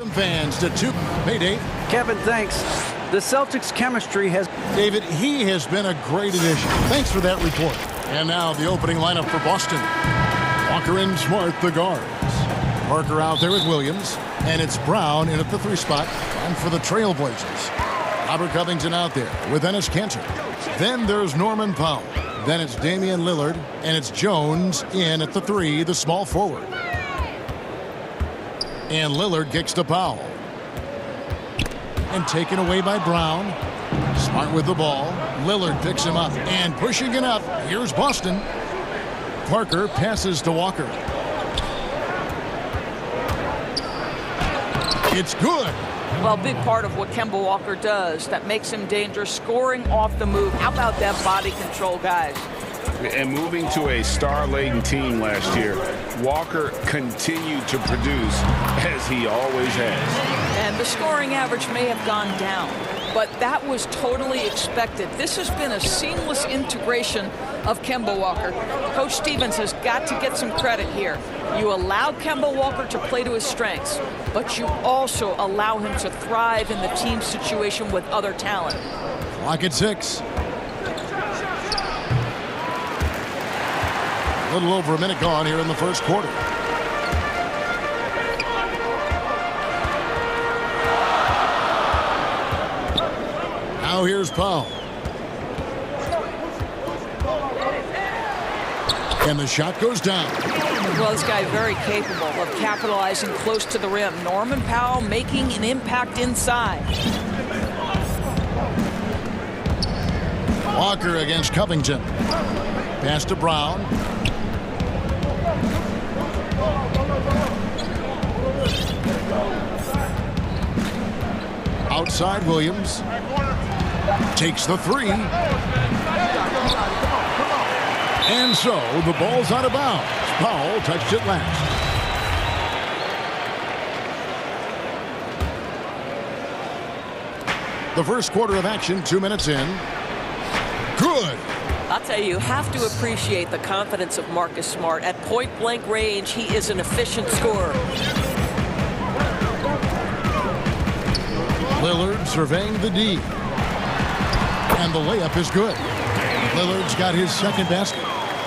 Fans to two. Payday. Kevin, thanks. The Celtics' chemistry has... David, he has been a great addition. Thanks for that report. And now the opening lineup for Boston. Walker and Smart, the guards. Parker out there with Williams. And it's Brown in at the 3 spot. And for the Trailblazers. Robert Covington out there with Enes Kanter. Then there's Norman Powell. Then it's Damian Lillard. And it's Jones in at the 3, the small forward. And Lillard kicks to Powell. And taken away by Brown. Smart with the ball. Lillard picks him up. And pushing it up. Here's Boston. Parker passes to Walker. It's good. Well, a big part of what Kemba Walker does that makes him dangerous, scoring off the move. How about that body control, guys? And moving to a star-laden team last year, Walker continued to produce as he always has. And the scoring average may have gone down, but that was totally expected. This has been a seamless integration of Kemba Walker. Coach Stevens has got to get some credit here. You allow Kemba Walker to play to his strengths, but you also allow him to thrive in the team situation with other talent. Clock at 6. A little over a minute gone here in the first quarter. Now here's Powell. And the shot goes down. Well, this guy very capable of capitalizing close to the rim. Norman Powell making an impact inside. Walker against Covington. Pass to Brown. Outside Williams. Takes the 3. And so the ball's out of bounds. Powell touched it last. The first quarter of action, 2 minutes in. Good. I'll tell you have to appreciate the confidence of Marcus Smart. At point-blank range, he is an efficient scorer. Lillard surveying the D. And the layup is good. Lillard's got his second basket.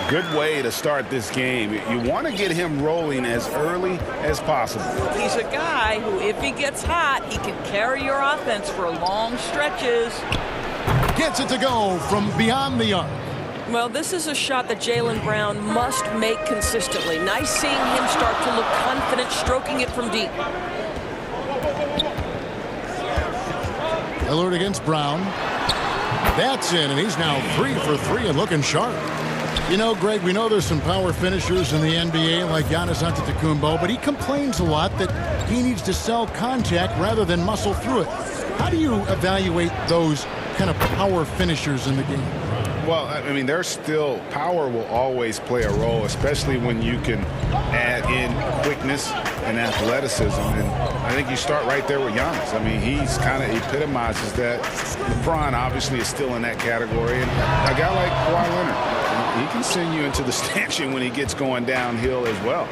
Good way to start this game. You want to get him rolling as early as possible. He's a guy who, if he gets hot, he can carry your offense for long stretches. Gets it to go from beyond the arc. Well, this is a shot that Jaylen Brown must make consistently. Nice seeing him start to look confident, stroking it from deep. Lillard against Brown. That's in, and he's now 3 for 3 and looking sharp. You know, Greg, we know there's some power finishers in the NBA like Giannis Antetokounmpo, but he complains a lot that he needs to sell contact rather than muscle through it. How do you evaluate those kind of power finishers in the game? Well, I mean, there's still power will always play a role, especially when you can add in quickness and athleticism. And I think you start right there with Giannis. I mean, he's kind of epitomizes that. LeBron obviously is still in that category. And a guy like Kawhi Leonard, he can send you into the stanchion when he gets going downhill as well.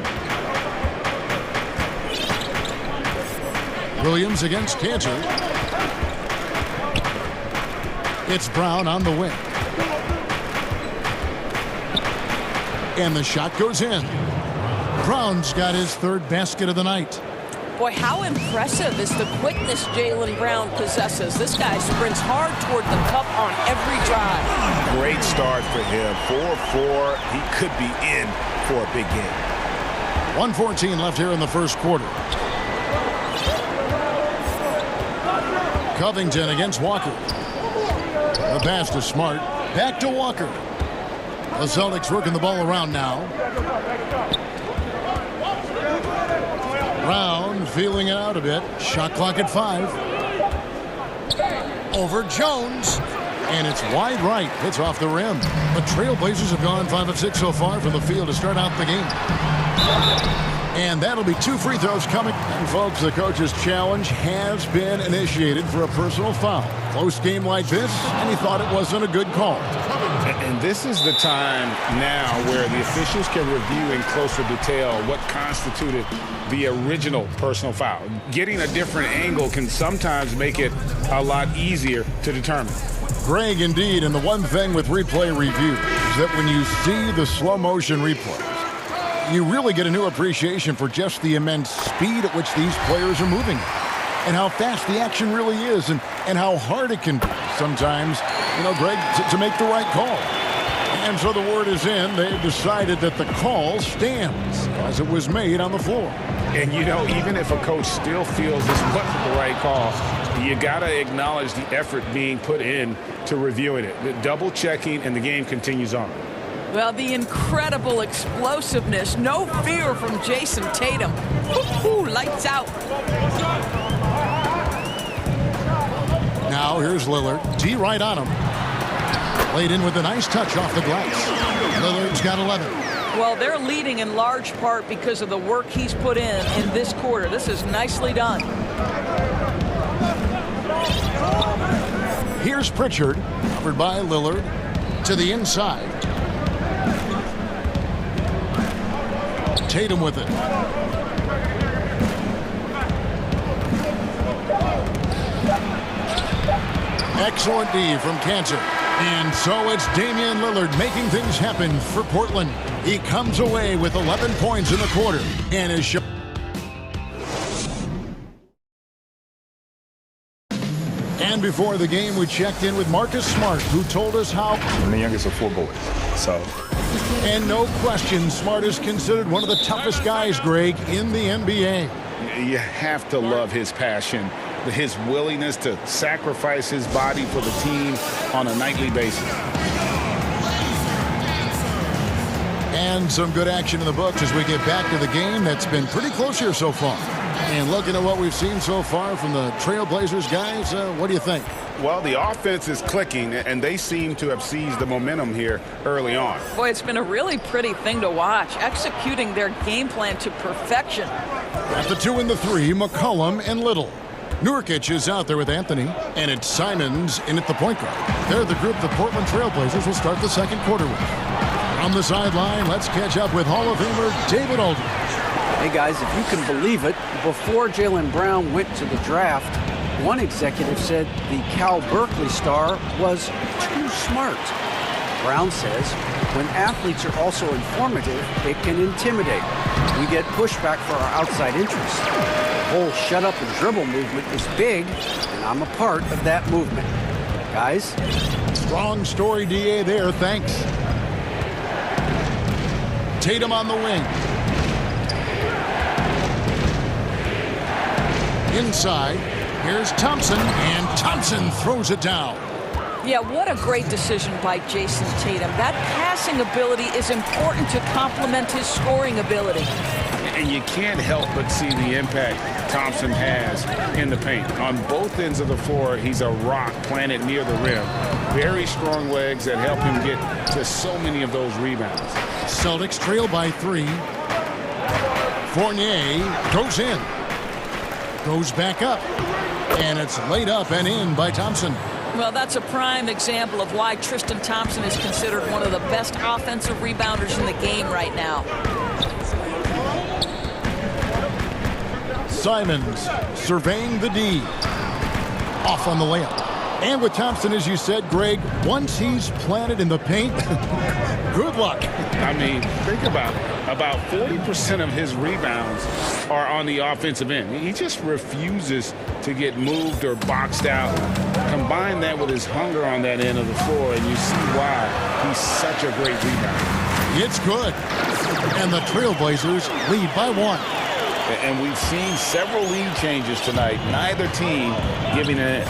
Williams against Kanter. It's Brown on the wing. And the shot goes in. Brown's got his 3rd basket of the night. Boy, how impressive is the quickness Jaylen Brown possesses. This guy sprints hard toward the cup on every drive. Great start for him. 4-4. He could be in for a big game. 1:14 left here in the first quarter. Covington against Walker. The pass to Smart. Back to Walker. The Celtics working the ball around now. Brown feeling it out a bit. Shot clock at 5. Over Jones. And it's wide right. It's off the rim. The Trailblazers have gone 5 of 6 so far from the field to start out the game. And that'll be 2 free throws coming. And folks, the coach's challenge has been initiated for a personal foul. Close game like this, and he thought it wasn't a good call. And this is the time now where the officials can review in closer detail what constituted the original personal foul. Getting a different angle can sometimes make it a lot easier to determine. Greg, indeed, and the one thing with replay review is that when you see the slow motion replays, you really get a new appreciation for just the immense speed at which these players are moving and how fast the action really is and how hard it can be sometimes, Greg, to make the right call. And so the word is in. They've decided that the call stands as it was made on the floor. And, even if a coach still feels this wasn't the right call, you got to acknowledge the effort being put in to reviewing it. The double checking, and the game continues on. Well, the incredible explosiveness, no fear from Jason Tatum. Woo-hoo, lights out. Now here's Lillard. D right on him. Laid in with a nice touch off the glass. Lillard's got 11. Well, they're leading in large part because of the work he's put in this quarter. This is nicely done. Here's Pritchard, covered by Lillard, to the inside. Tatum with it. Excellent D from Cantor. And so it's Damian Lillard making things happen for Portland. He comes away with 11 points in the quarter and is shown. And before the game, we checked in with Marcus Smart, who told us how. I'm the youngest of 4 boys, so. And no question, Smart is considered one of the toughest guys, Greg, in the NBA. You have to love his passion, his willingness to sacrifice his body for the team on a nightly basis. And some good action in the books as we get back to the game that's been pretty close here so far. And looking at what we've seen so far from the Trailblazers guys, what do you think? Well, the offense is clicking, and they seem to have seized the momentum here early on. Boy, it's been a really pretty thing to watch, executing their game plan to perfection. At the 2 and the 3, McCollum and Little. Nurkic is out there with Anthony, and it's Simons in at the point guard. They're the group the Portland Trailblazers will start the second quarter with. On the sideline, let's catch up with Hall of Famer David Aldridge. Hey guys, if you can believe it, before Jaylen Brown went to the draft, one executive said the Cal Berkeley star was too smart. Brown says when athletes are also informative, it can intimidate. We get pushback for our outside interests. The whole shut up and dribble movement is big, and I'm a part of that movement. Guys? Strong story, DA, there. Thanks. Tatum on the wing. Inside, here's Thompson, and Thompson throws it down. Yeah, what a great decision by Jason Tatum. That passing ability is important to complement his scoring ability. And you can't help but see the impact Thompson has in the paint. On both ends of the floor, he's a rock planted near the rim. Very strong legs that help him get to so many of those rebounds. Celtics trail by 3. Fournier goes in. Goes back up. And it's laid up and in by Thompson. Well, that's a prime example of why Tristan Thompson is considered one of the best offensive rebounders in the game right now. Simons surveying the D. Off on the layup. And with Thompson, as you said, Greg, once he's planted in the paint, good luck. I mean, think about it. About 40% of his rebounds are on the offensive end. He just refuses to get moved or boxed out. Combine that with his hunger on that end of the floor, and you see why he's such a great rebounder. It's good. And the Trailblazers lead by 1. And we've seen several lead changes tonight, neither team giving an edge.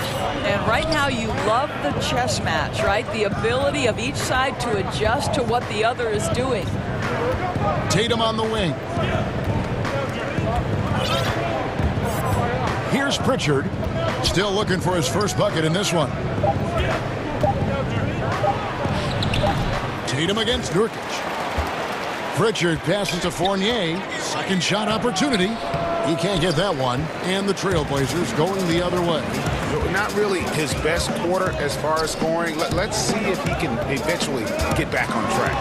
And right now you love the chess match, right? The ability of each side to adjust to what the other is doing. Tatum on the wing. Here's Pritchard, still looking for his first bucket in this one. Tatum against Nurkic. Pritchard passes to Fournier, Second shot opportunity. He can't get that one. And the Trailblazers going the other way. Not really his best quarter as far as scoring. Let's see if he can eventually get back on track.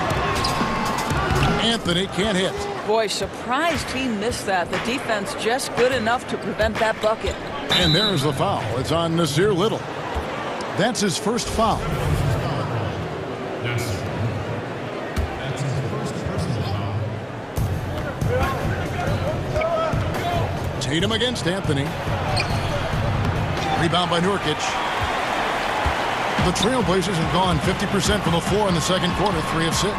Anthony can't hit. Boy, surprised he missed that. The defense just good enough to prevent that bucket. And there's the foul. It's on Nasir Little. That's his first foul. Tatum against Anthony. Rebound by Nurkic. The Trailblazers have gone 50% from the floor in the second quarter, 3 of 6.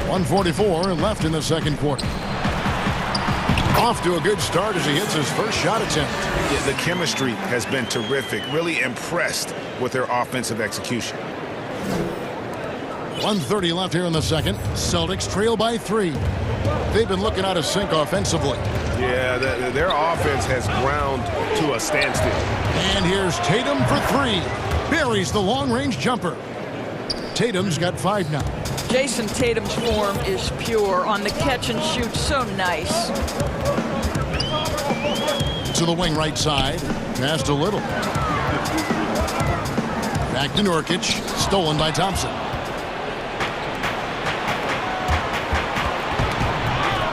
1:44 left in the second quarter. Off to a good start as he hits his first shot attempt. Yeah, the chemistry has been terrific. Really impressed with their offensive execution. 1:30 left here in the second. Celtics trail by 3. They've been looking out of sync offensively. Yeah, their offense has ground to a standstill. And here's Tatum for 3. Buries the long-range jumper. Tatum's got 5 now. Jason Tatum's form is pure on the catch and shoot. So nice. To the wing right side. Pass to Little. Back to Nurkic. Stolen by Thompson.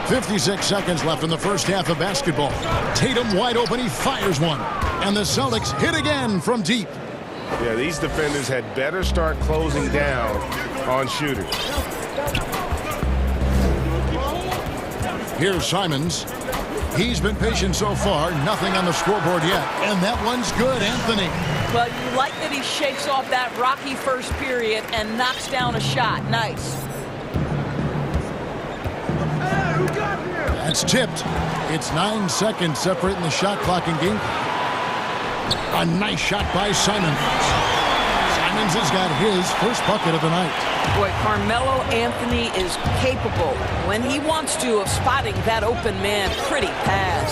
56 seconds left in the first half of basketball. Tatum wide open. He fires one. And the Celtics hit again from deep. Yeah, these defenders had better start closing down on shooters. Here's Simons. He's been patient so far. Nothing on the scoreboard yet. And that one's good, Anthony. Well, you like that he shakes off that rocky first period and knocks down a shot. Nice. That's tipped. It's 9 seconds separating the shot clock and game. A nice shot by Simons. Simons has got his first bucket of the night. Boy, Carmelo Anthony is capable, when he wants to, of spotting that open man. Pretty pass.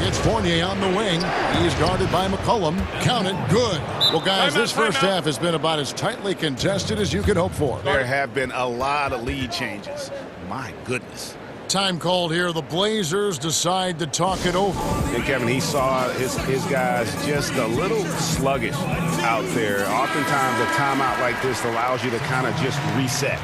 It's Fournier on the wing. He's guarded by McCollum. Count it. Good. Well, guys, this first half has been about as tightly contested as you could hope for. There have been a lot of lead changes. My goodness. Time called here. The Blazers decide to talk it over. And Kevin, he saw his guys just a little sluggish out there. Oftentimes a timeout like this allows you to kind of just reset.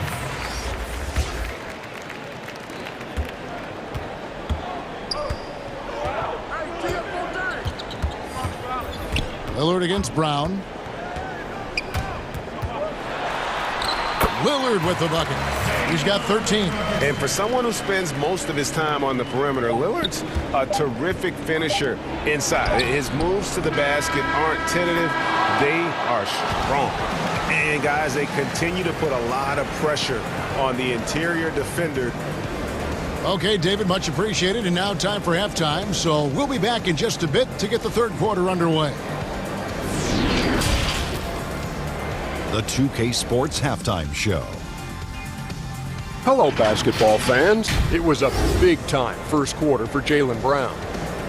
Lillard against Brown. Lillard with the bucket. He's got 13. And for someone who spends most of his time on the perimeter, Lillard's a terrific finisher inside. His moves to the basket aren't tentative. They are strong. And, guys, they continue to put a lot of pressure on the interior defender. Okay, David, much appreciated. And now time for halftime. So we'll be back in just a bit to get the third quarter underway. The 2K Sports Halftime Show. Hello, basketball fans. It was a big-time first quarter for Jaylen Brown.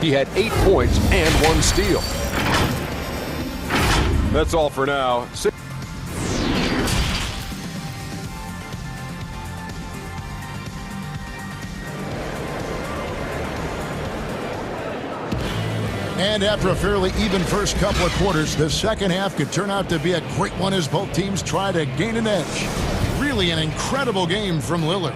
He had 8 points and 1 steal. That's all for now. And after a fairly even first couple of quarters, the second half could turn out to be a great one as both teams try to gain an edge. Really an incredible game from Lillard.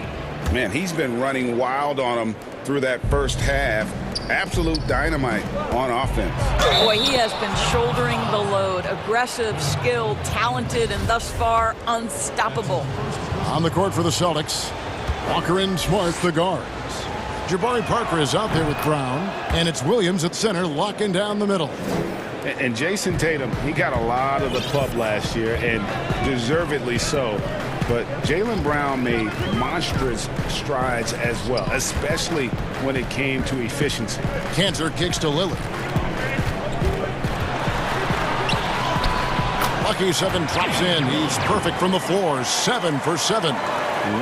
Man, he's been running wild on them through that first half. Absolute dynamite on offense. Boy, he has been shouldering the load. Aggressive, skilled, talented, and thus far unstoppable. On the court for the Celtics, Walker and Smart, the guards. Jabari Parker is out there with Brown, and it's Williams at center locking down the middle. And Jason Tatum, he got a lot of the pub last year, and deservedly so. But Jaylen Brown made monstrous strides as well, especially when it came to efficiency. Cantor kicks to Lillard. Lucky 7 drops in. He's perfect from the floor. 7 for 7.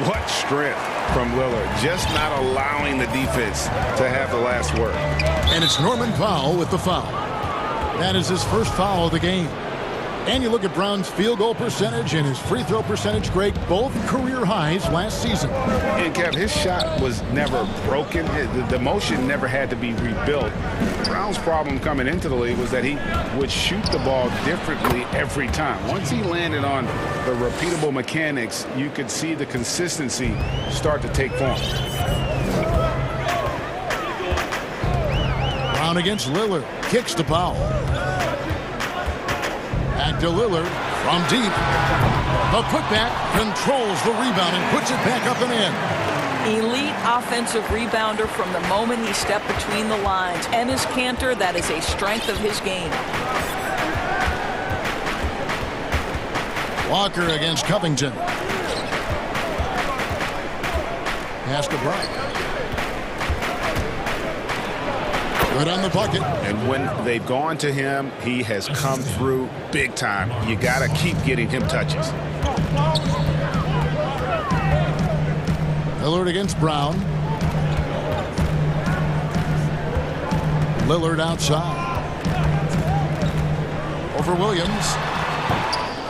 What strength from Lillard. Just not allowing the defense to have the last word. And it's Norman Powell with the foul. That is his first foul of the game. And you look at Brown's field goal percentage and his free throw percentage, Greg, both career highs last season. And Kev, his shot was never broken. The motion never had to be rebuilt. Brown's problem coming into the league was that he would shoot the ball differently every time. Once he landed on the repeatable mechanics, you could see the consistency start to take form. Brown against Lillard. Kicks to Powell. Back to Lillard from deep. The putback controls the rebound and puts it back up and in. Elite offensive rebounder from the moment he stepped between the lines. And his canter, that is a strength of his game. Walker against Covington. Pass to Bright. Good on the bucket. And when they've gone to him, he has come through big time. You got to keep getting him touches. Lillard against Brown. Lillard outside. Over Williams.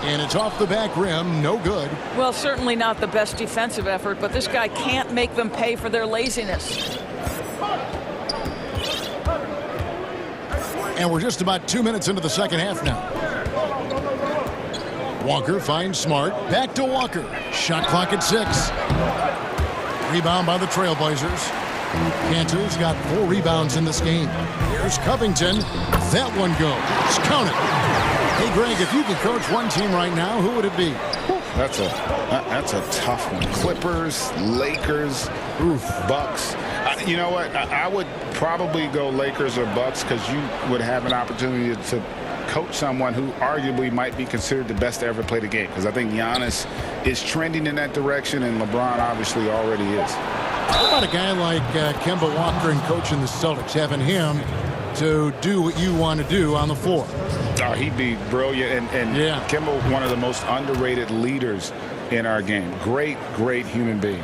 And it's off the back rim. No good. Well, certainly not the best defensive effort, but this guy can't make them pay for their laziness. And we're just about 2 minutes into the second half now. Walker finds Smart. Back to Walker. Shot clock at 6. Rebound by the Trailblazers. Cantor's got 4 rebounds in this game. Here's Covington. That one goes. Count it. Hey, Greg, if you could coach one team right now, who would it be? That's a tough one. Clippers, Lakers, Bucks. You know what? I would probably go Lakers or Bucks because you would have an opportunity to coach someone who arguably might be considered the best to ever play the game, because I think Giannis is trending in that direction, and LeBron obviously already is. How about a guy like Kemba Walker and coaching the Celtics, having him to do what you want to do on the floor? Oh, he'd be brilliant, and yeah. Kemba, one of the most underrated leaders in our game. Great human being.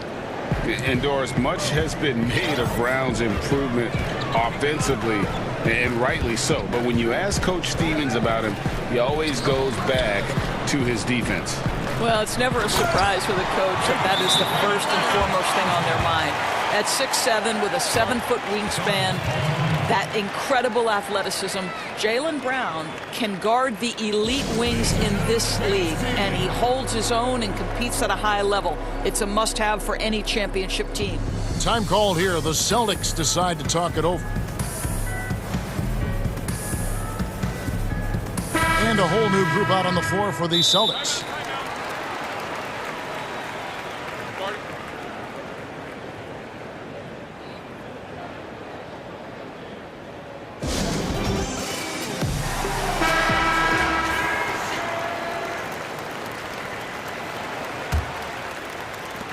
And Doris, much has been made of Brown's improvement offensively, and rightly so. But when you ask Coach Stevens about him, he always goes back to his defense. Well, it's never a surprise for the coach that is the first and foremost thing on their mind. At 6'7", with a 7-foot wingspan, that incredible athleticism, Jaylen Brown can guard the elite wings in this league, and he holds his own and competes at a high level. It's a must-have for any championship team. Time called here. The Celtics decide to talk it over. And a whole new group out on the floor for the Celtics.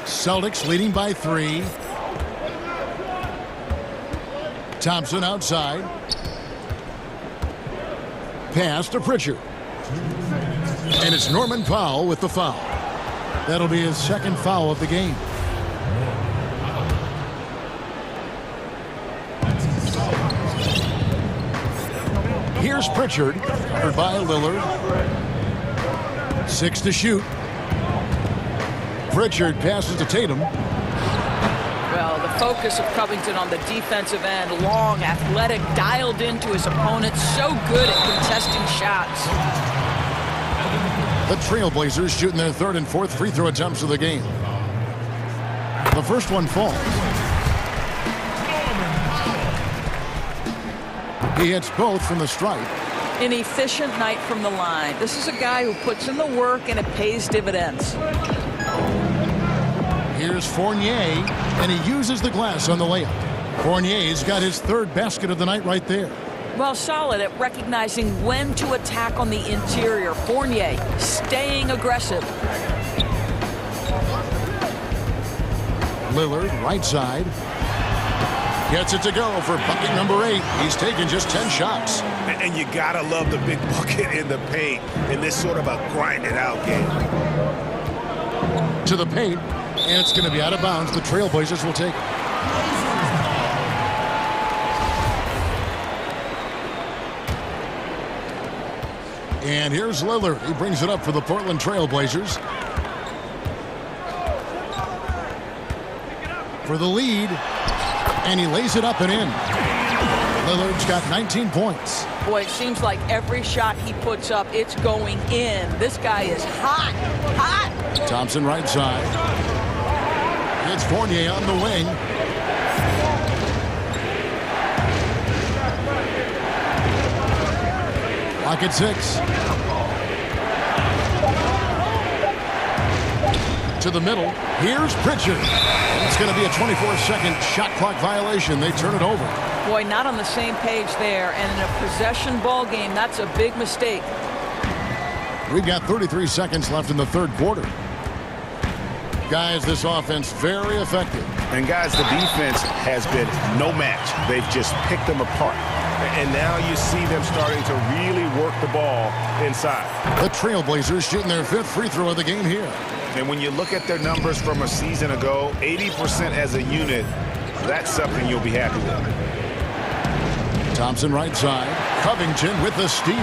Celtics leading by 3. Thompson outside. Pass to Pritchard. And it's Norman Powell with the foul. That'll be his second foul of the game. Here's Pritchard, covered by Lillard. 6 to shoot. Pritchard passes to Tatum. Well, the focus of Covington on the defensive end, long, athletic, dialed into his opponent, so good at contesting shots. The Trailblazers shooting their 3rd and 4th free throw attempts of the game. The first one falls. He hits both from the stripe. An efficient night from the line. This is a guy who puts in the work, and it pays dividends. Here's Fournier, and he uses the glass on the layup. Fournier's got his 3rd basket of the night right there. Well, solid at recognizing when to attack on the interior. Fournier staying aggressive. Lillard, right side. Gets it to go for bucket number 8. He's taken just 10 shots. And you gotta love the big bucket in the paint in this sort of a grinded-out game. To the paint, and it's going to be out of bounds. The Trailblazers will take it. And here's Lillard. He brings it up for the Portland Trail Blazers. For the lead. And he lays it up and in. Lillard's got 19 points. Boy, it seems like every shot he puts up, it's going in. This guy is hot, hot. Thompson right side. It's Fournier on the wing. Clock at 6. To the middle. Here's Pritchard. And it's going to be a 24-second shot clock violation. They turn it over. Boy, not on the same page there. And in a possession ball game, that's a big mistake. We've got 33 seconds left in the third quarter. Guys, this offense very effective. And guys, the defense has been no match. They've just picked them apart. And now you see them starting to really work the ball inside. The Trailblazers shooting their 5th free throw of the game here. And when you look at their numbers from a season ago, 80% as a unit, that's something you'll be happy with. Thompson right side. Covington with the steal.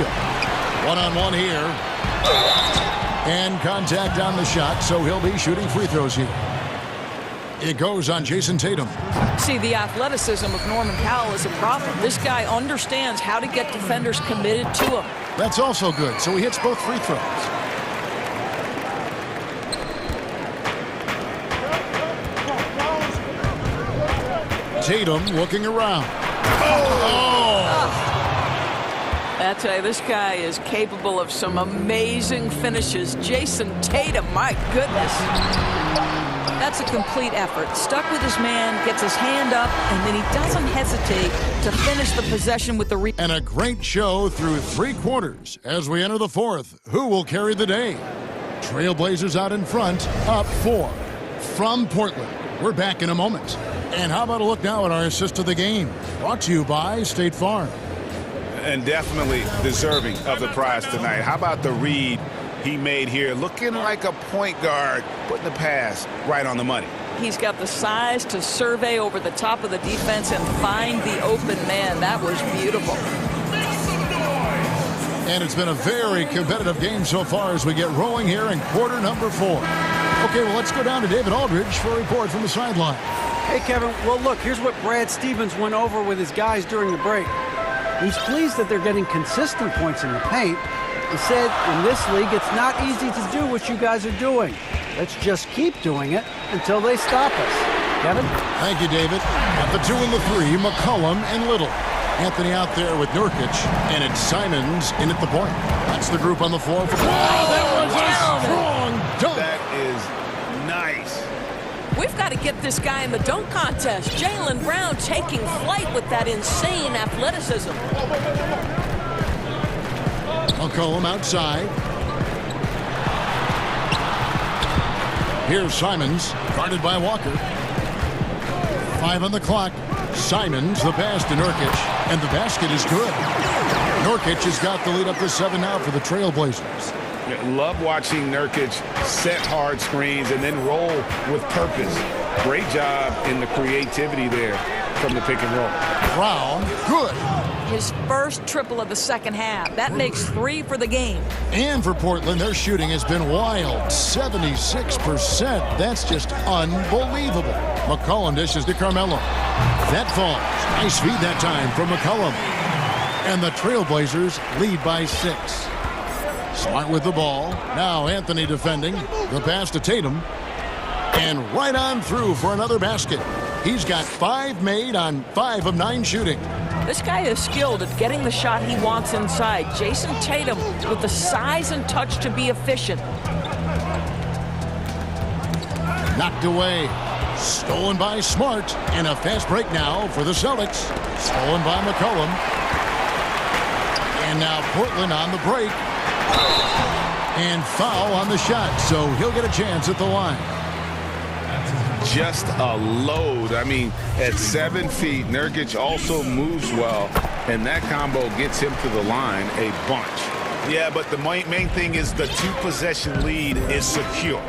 One-on-one here. And contact on the shot, so he'll be shooting free throws here. It goes on Jason Tatum. See, the athleticism of Norman Powell is a problem. This guy understands how to get defenders committed to him. That's also good, so he hits both free throws. Tatum looking around. I tell you, this guy is capable of some amazing finishes. Jason Tatum, my goodness. That's a complete effort. Stuck with his man, gets his hand up, and then he doesn't hesitate to finish the possession with the And a great show through 3 quarters. As we enter the 4th, who will carry the day? Trailblazers out in front, up 4. From Portland, we're back in a moment. And how about a look now at our assist of the game? Brought to you by State Farm. And definitely deserving of the prize tonight. How about the read he made here? Looking like a point guard, putting the pass right on the money. He's got the size to survey over the top of the defense and find the open man. That was beautiful. And it's been a very competitive game so far as we get rolling here in quarter number 4. Okay, well, let's go down to David Aldridge for a report from the sideline. Hey, Kevin. Well, look, here's what Brad Stevens went over with his guys during the break. He's pleased that they're getting consistent points in the paint. He said, in this league, it's not easy to do what you guys are doing. Let's just keep doing it until they stop us. Kevin? Thank you, David. At the 2 and the 3, McCollum and Little. Anthony out there with Nurkic, and it's Simons in at the point. That's the group on the floor. That was a strong dunk. That is nice. We've got to get this guy in the dunk contest. Jaylen Brown taking flight with that insane athleticism. McCollum outside. Here's Simons, guarded by Walker. 5 on the clock. Simons, the pass to Nurkic, and the basket is good. Nurkic has got the lead up to 7 now for the Trailblazers. Love watching Nurkic set hard screens and then roll with purpose. Great job in the creativity there from the pick and roll. Brown, good. His first triple of the second half. That makes 3 for the game. And for Portland, their shooting has been wild. 76%. That's just unbelievable. McCollum dishes to Carmelo. That falls. Nice feed that time from McCollum. And the Trailblazers lead by 6. Smart with the ball. Now Anthony defending. The pass to Tatum. And right on through for another basket. He's got 5 made on 5 of 9 shooting. This guy is skilled at getting the shot he wants inside. Jason Tatum with the size and touch to be efficient. Knocked away. Stolen by Smart. And a fast break now for the Celtics. Stolen by McCollum. And now Portland on the break. And foul on the shot, so he'll get a chance at the line. Just a load. I mean, at 7 feet, Nurkic also moves well, and that combo gets him to the line a bunch. Yeah, but the main thing is the 2-possession lead is secure.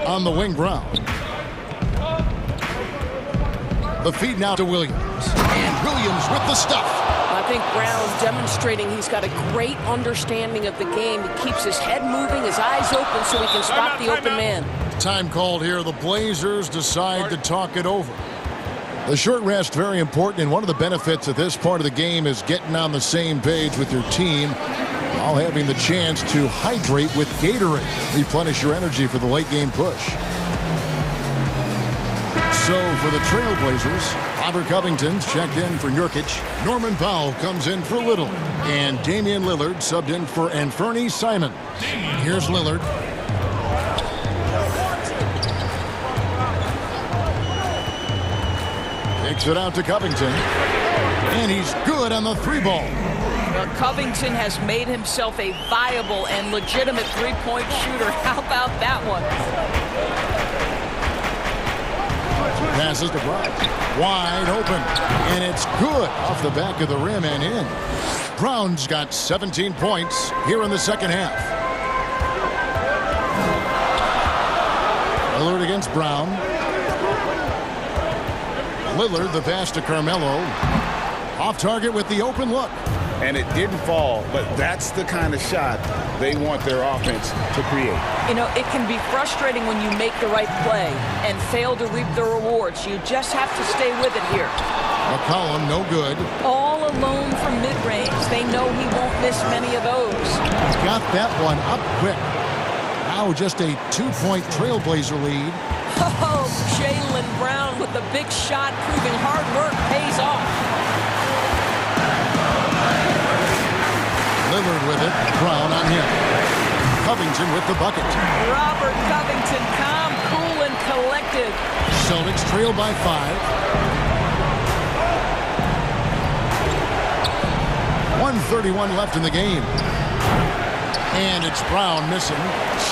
On the wing, Brown. The feed now to Williams. And Williams with the stuff. think Brown's demonstrating he's got a great understanding of the game. He keeps his head moving, his eyes open so he can spot the open man. Time called here. The Blazers decide to talk it over. The short rest, very important, and one of the benefits of this part of the game is getting on the same page with your team while having the chance to hydrate with Gatorade. Replenish your energy for the late game push. So for the Trailblazers, Robert Covington's checked in for Nurkic. Norman Powell comes in for Little. And Damian Lillard subbed in for Anferny Simon. Here's Lillard. Kicks it out to Covington. And he's good on the three ball. Well, Covington has made himself a viable and legitimate three-point shooter. How about that one? Passes to Brown. Wide open. And it's good off the back of the rim and in. Brown's got 17 points here in the second half. Lillard against Brown. Lillard, the pass to Carmelo. Off target with the open look. And it didn't fall, but that's the kind of shot they want their offense to create. You know, it can be frustrating when you make the right play and fail to reap the rewards. You just have to stay with it here. McCollum, no good. All alone from mid-range. They know he won't miss many of those. Got that one up quick. Now just a 2-point Trailblazer lead. Oh, Jaylen Brown with the big shot, proving hard work pays off. Lillard with it. Brown on him. Covington with the bucket. Robert Covington, calm, cool, and collected. Celtics trail by 5. 1:31 left in the game. And it's Brown missing.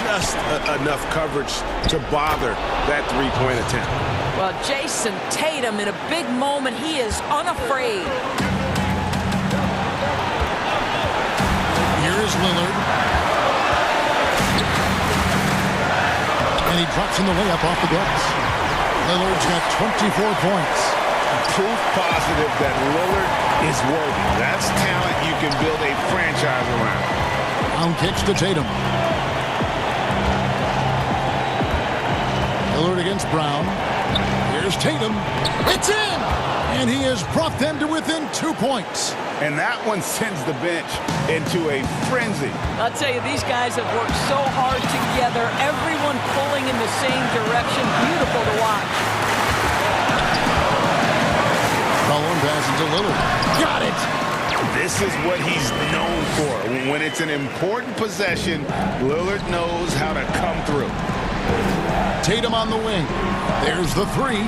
Just enough coverage to bother that three-point attempt. Well, Jason Tatum in a big moment. He is unafraid. Here's Lillard. And he drops in the layup off the glass. Lillard's got 24 points. Proof positive that Lillard is worthy. That's talent you can build a franchise around. Brown kicks to Tatum. Lillard against Brown. Here's Tatum. It's in! And he has brought them to within 2 points. And that one sends the bench into a frenzy. I'll tell you, these guys have worked so hard together. Everyone pulling in the same direction. Beautiful to watch. Cullen passes to Lillard. Got it! This is what he's known for. When it's an important possession, Lillard knows how to come through. Tatum on the wing. There's the three.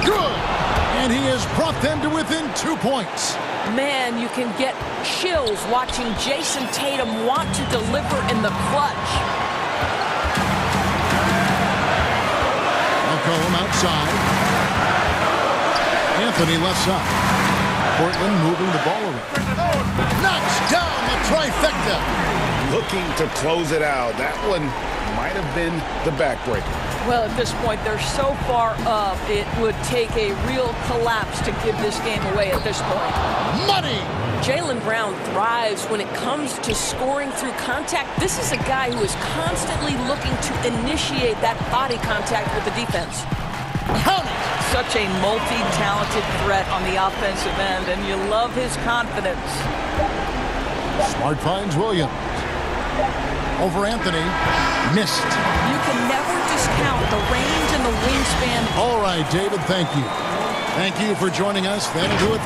Good! And he has brought them to within 2 points. Man, you can get chills watching Jason Tatum want to deliver in the clutch. McCollum outside. Anthony left side. Portland moving the ball around. Knocks down the trifecta. Looking to close it out. That one might have been the backbreaker. Well, at this point, they're so far up, it would take a real collapse to give this game away at this point. Money! Jaylen Brown thrives when it comes to scoring through contact. This is a guy who is constantly looking to initiate that body contact with the defense. Such a multi-talented threat on the offensive end, and you love his confidence. Smart finds Williams. Over Anthony. Missed. You can never discount the range and the wingspan. All right, David, thank you. Thank you for joining us. That'll do it.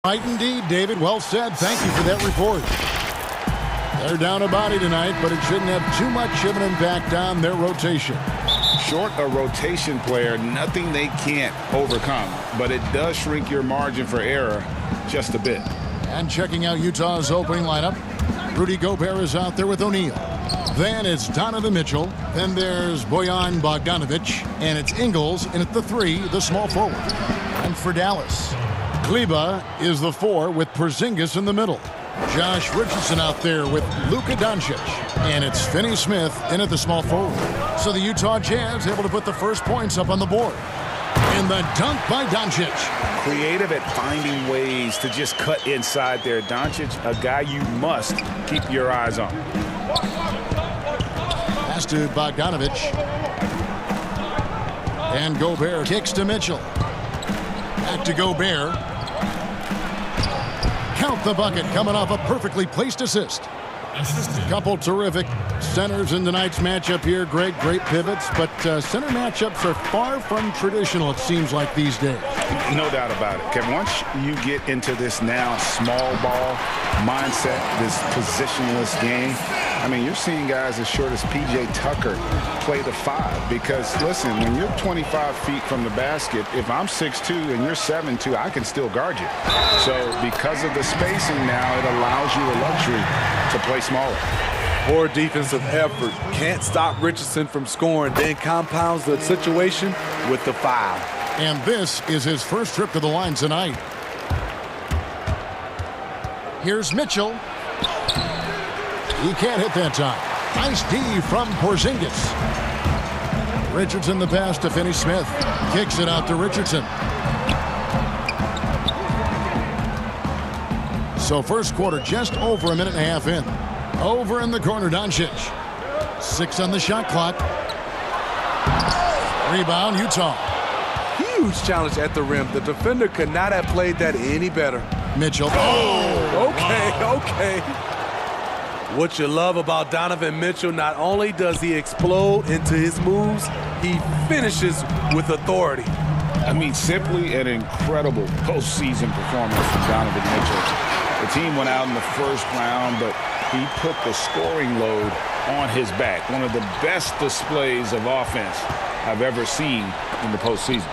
Right indeed, David. Well said. Thank you for that report. They're down a body tonight, but it shouldn't have too much of an impact on their rotation. Short a rotation player, nothing they can't overcome, but it does shrink your margin for error just a bit. And checking out Utah's opening lineup, Rudy Gobert is out there with O'Neal. Then it's Donovan Mitchell. Then there's Bojan Bogdanovic. And it's Ingles in at the 3, the small forward. And for Dallas, Kleba is the 4 with Porzingis in the middle. Josh Richardson out there with Luka Doncic. And it's Finney Smith in at the small forward. So the Utah Jazz able to put the first points up on the board. And the dunk by Doncic. Creative at finding ways to just cut inside there. Doncic, a guy you must keep your eyes on. Pass to Bogdanovic. And Gobert kicks to Mitchell. Back to Gobert. Count the bucket, coming off a perfectly placed assist. Couple terrific centers in tonight's matchup here. Greg, great pivots, but center matchups are far from traditional, it seems like, these days. No doubt about it, Kevin. Once you get into this now small ball mindset, this positionless game, I mean, you're seeing guys as short as P.J. Tucker play the 5 because, listen, when you're 25 feet from the basket, if I'm 6'2" and you're 7'2", I can still guard you. So because of the spacing now, it allows you the luxury to play smaller. Poor defensive effort. Can't stop Richardson from scoring, then compounds the situation with the foul. And this is his first trip to the line tonight. Here's Mitchell. He can't hit that time. Nice D from Porzingis. Richardson the pass to Finney Smith. Kicks it out to Richardson. So first quarter just over a minute and a half in. Over in the corner, Doncic. 6 on the shot clock. Rebound, Utah. Huge challenge at the rim. The defender could not have played that any better. Mitchell. Oh, okay. What you love about Donovan Mitchell, not only does he explode into his moves, he finishes with authority. I mean, simply an incredible postseason performance from Donovan Mitchell. The team went out in the first round, but he put the scoring load on his back. One of the best displays of offense I've ever seen in the postseason.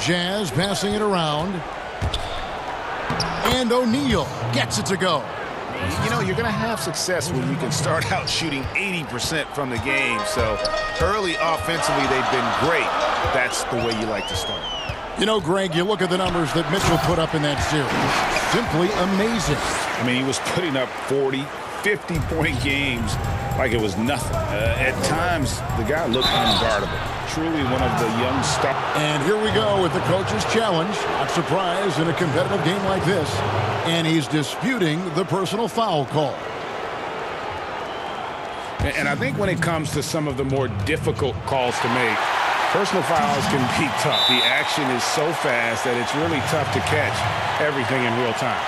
Jazz passing it around. And O'Neal gets it to go. You know, you're going to have success when you can start out shooting 80% from the game. So early offensively, they've been great. That's the way you like to start. You know, Greg, you look at the numbers that Mitchell put up in that series. Simply amazing. I mean, he was putting up 40, 50-point games like it was nothing. At times, the guy looked unguardable. Truly one of the young stars. And here we go with the coach's challenge. Not surprised in a competitive game like this. And he's disputing the personal foul call. And I think when it comes to some of the more difficult calls to make, personal fouls can be tough. The action is so fast that it's really tough to catch everything in real time.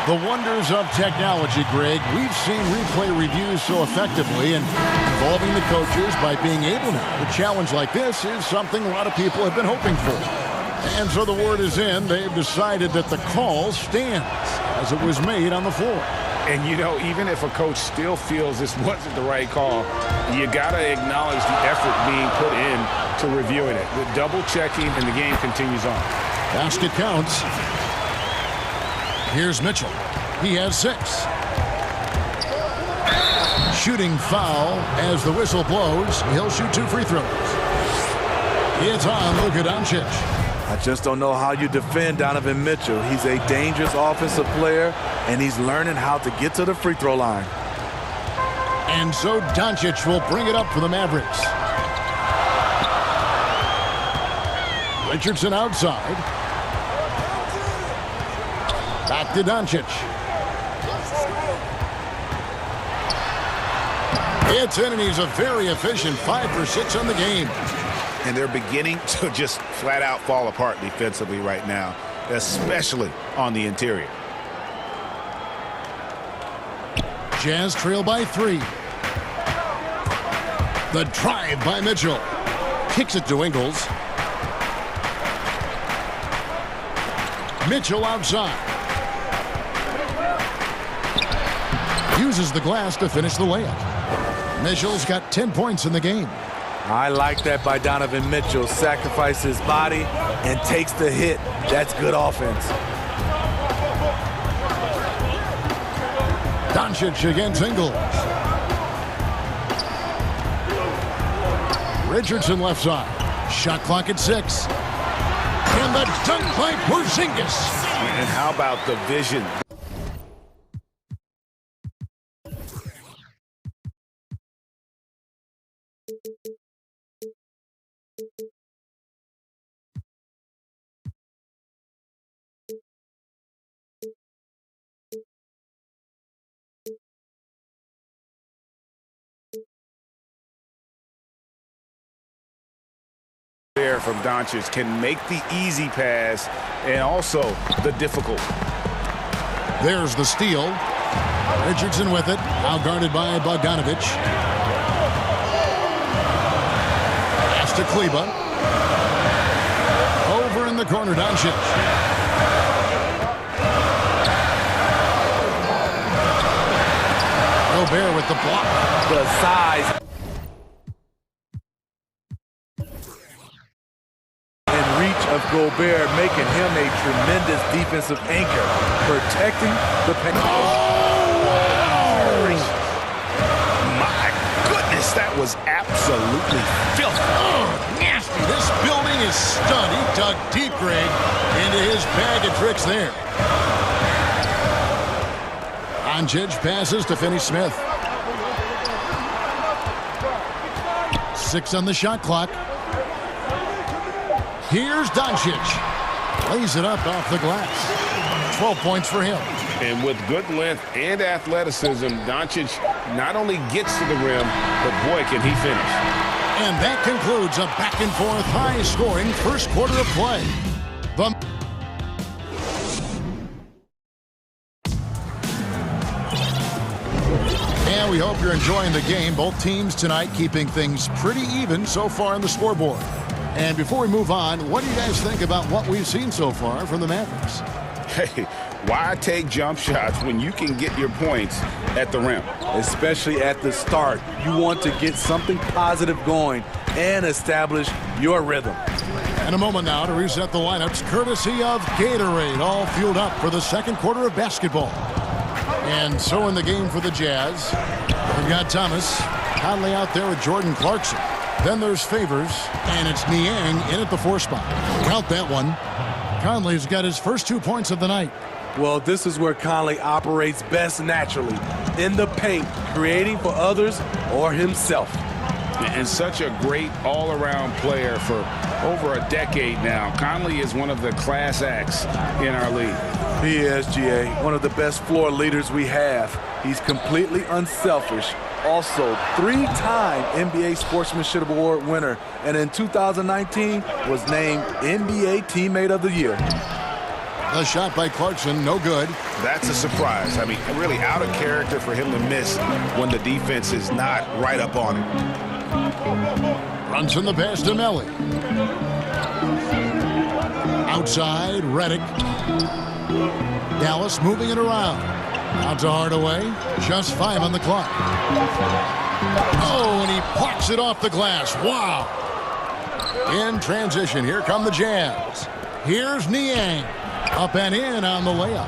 The wonders of technology, Greg. We've seen replay reviews so effectively, and involving the coaches by being able now to challenge like this is something a lot of people have been hoping for. And so the word is in. They've decided that the call stands as it was made on the floor. And, you know, even if a coach still feels this wasn't the right call, you got to acknowledge the effort being put in to reviewing it. The double-checking, and the game continues on. Basket counts. Here's Mitchell. He has 6. Shooting foul as the whistle blows. He'll shoot 2 free throws. It's on Luka Doncic. I just don't know how you defend Donovan Mitchell. He's a dangerous offensive player, and he's learning how to get to the free throw line. And so Doncic will bring it up for the Mavericks. Richardson outside. Back to Doncic. It's in, and he's a very efficient 5 for 6 on the game. And they're beginning to just flat out fall apart defensively right now, especially on the interior. Jazz trail by 3. The drive by Mitchell. Kicks it to Ingles. Mitchell outside. Uses the glass to finish the layup. Mitchell's got 10 points in the game. I like that by Donovan Mitchell. Sacrifices his body and takes the hit. That's good offense. Doncic against Ingles. Richardson left side. Shot clock at 6. And the dunk by Porzingis. And how about the vision? There from Doncic can make the easy pass and also the difficult. There's the steal. Richardson with it. Now guarded by Bogdanovich. Pass to Kleba. Over in the corner, Doncic. Gobert with the block. The size and reach of Gobert making him a tremendous defensive anchor, protecting the paint. My goodness, that was absolutely filthy. Oh, nasty. This building is stunned. He dug deep grade into his bag of tricks there. Doncic passes to Finney Smith. 6 on the shot clock. Here's Doncic. Lays it up off the glass. 12 points for him. And with good length and athleticism, Doncic not only gets to the rim, but boy, can he finish. And that concludes a back-and-forth, high-scoring first quarter of play. And we hope you're enjoying the game. Both teams tonight keeping things pretty even so far on the scoreboard. And before we move on, what do you guys think about what we've seen so far from the Mavericks? Hey, why take jump shots when you can get your points at the rim? Especially at the start. You want to get something positive going and establish your rhythm. And a moment now to reset the lineups, courtesy of Gatorade, all fueled up for the second quarter of basketball. And so in the game for the Jazz, we've got Thomas Conley out there with Jordan Clarkson. Then there's Favors, and it's Niang in at the 4 spot. Count that one. Conley's got his first 2 points of the night. Well, this is where Conley operates best naturally, in the paint, creating for others or himself. And such a great all-around player for over a decade now. Conley is one of the class acts in our league. He is, GA, one of the best floor leaders we have. He's completely unselfish. Also, 3-time NBA Sportsmanship Award winner, and in 2019 was named NBA Teammate of the Year. A shot by Clarkson, no good. That's a surprise. I mean, really out of character for him to miss when the defense is not right up on him. Runs in the pass to Melly. Outside, Redick. Dallas moving it around. Out to Hardaway. Just 5 on the clock. Oh, and he plucks it off the glass. Wow. In transition, here come the Jazz. Here's Niang. Up and in on the layup.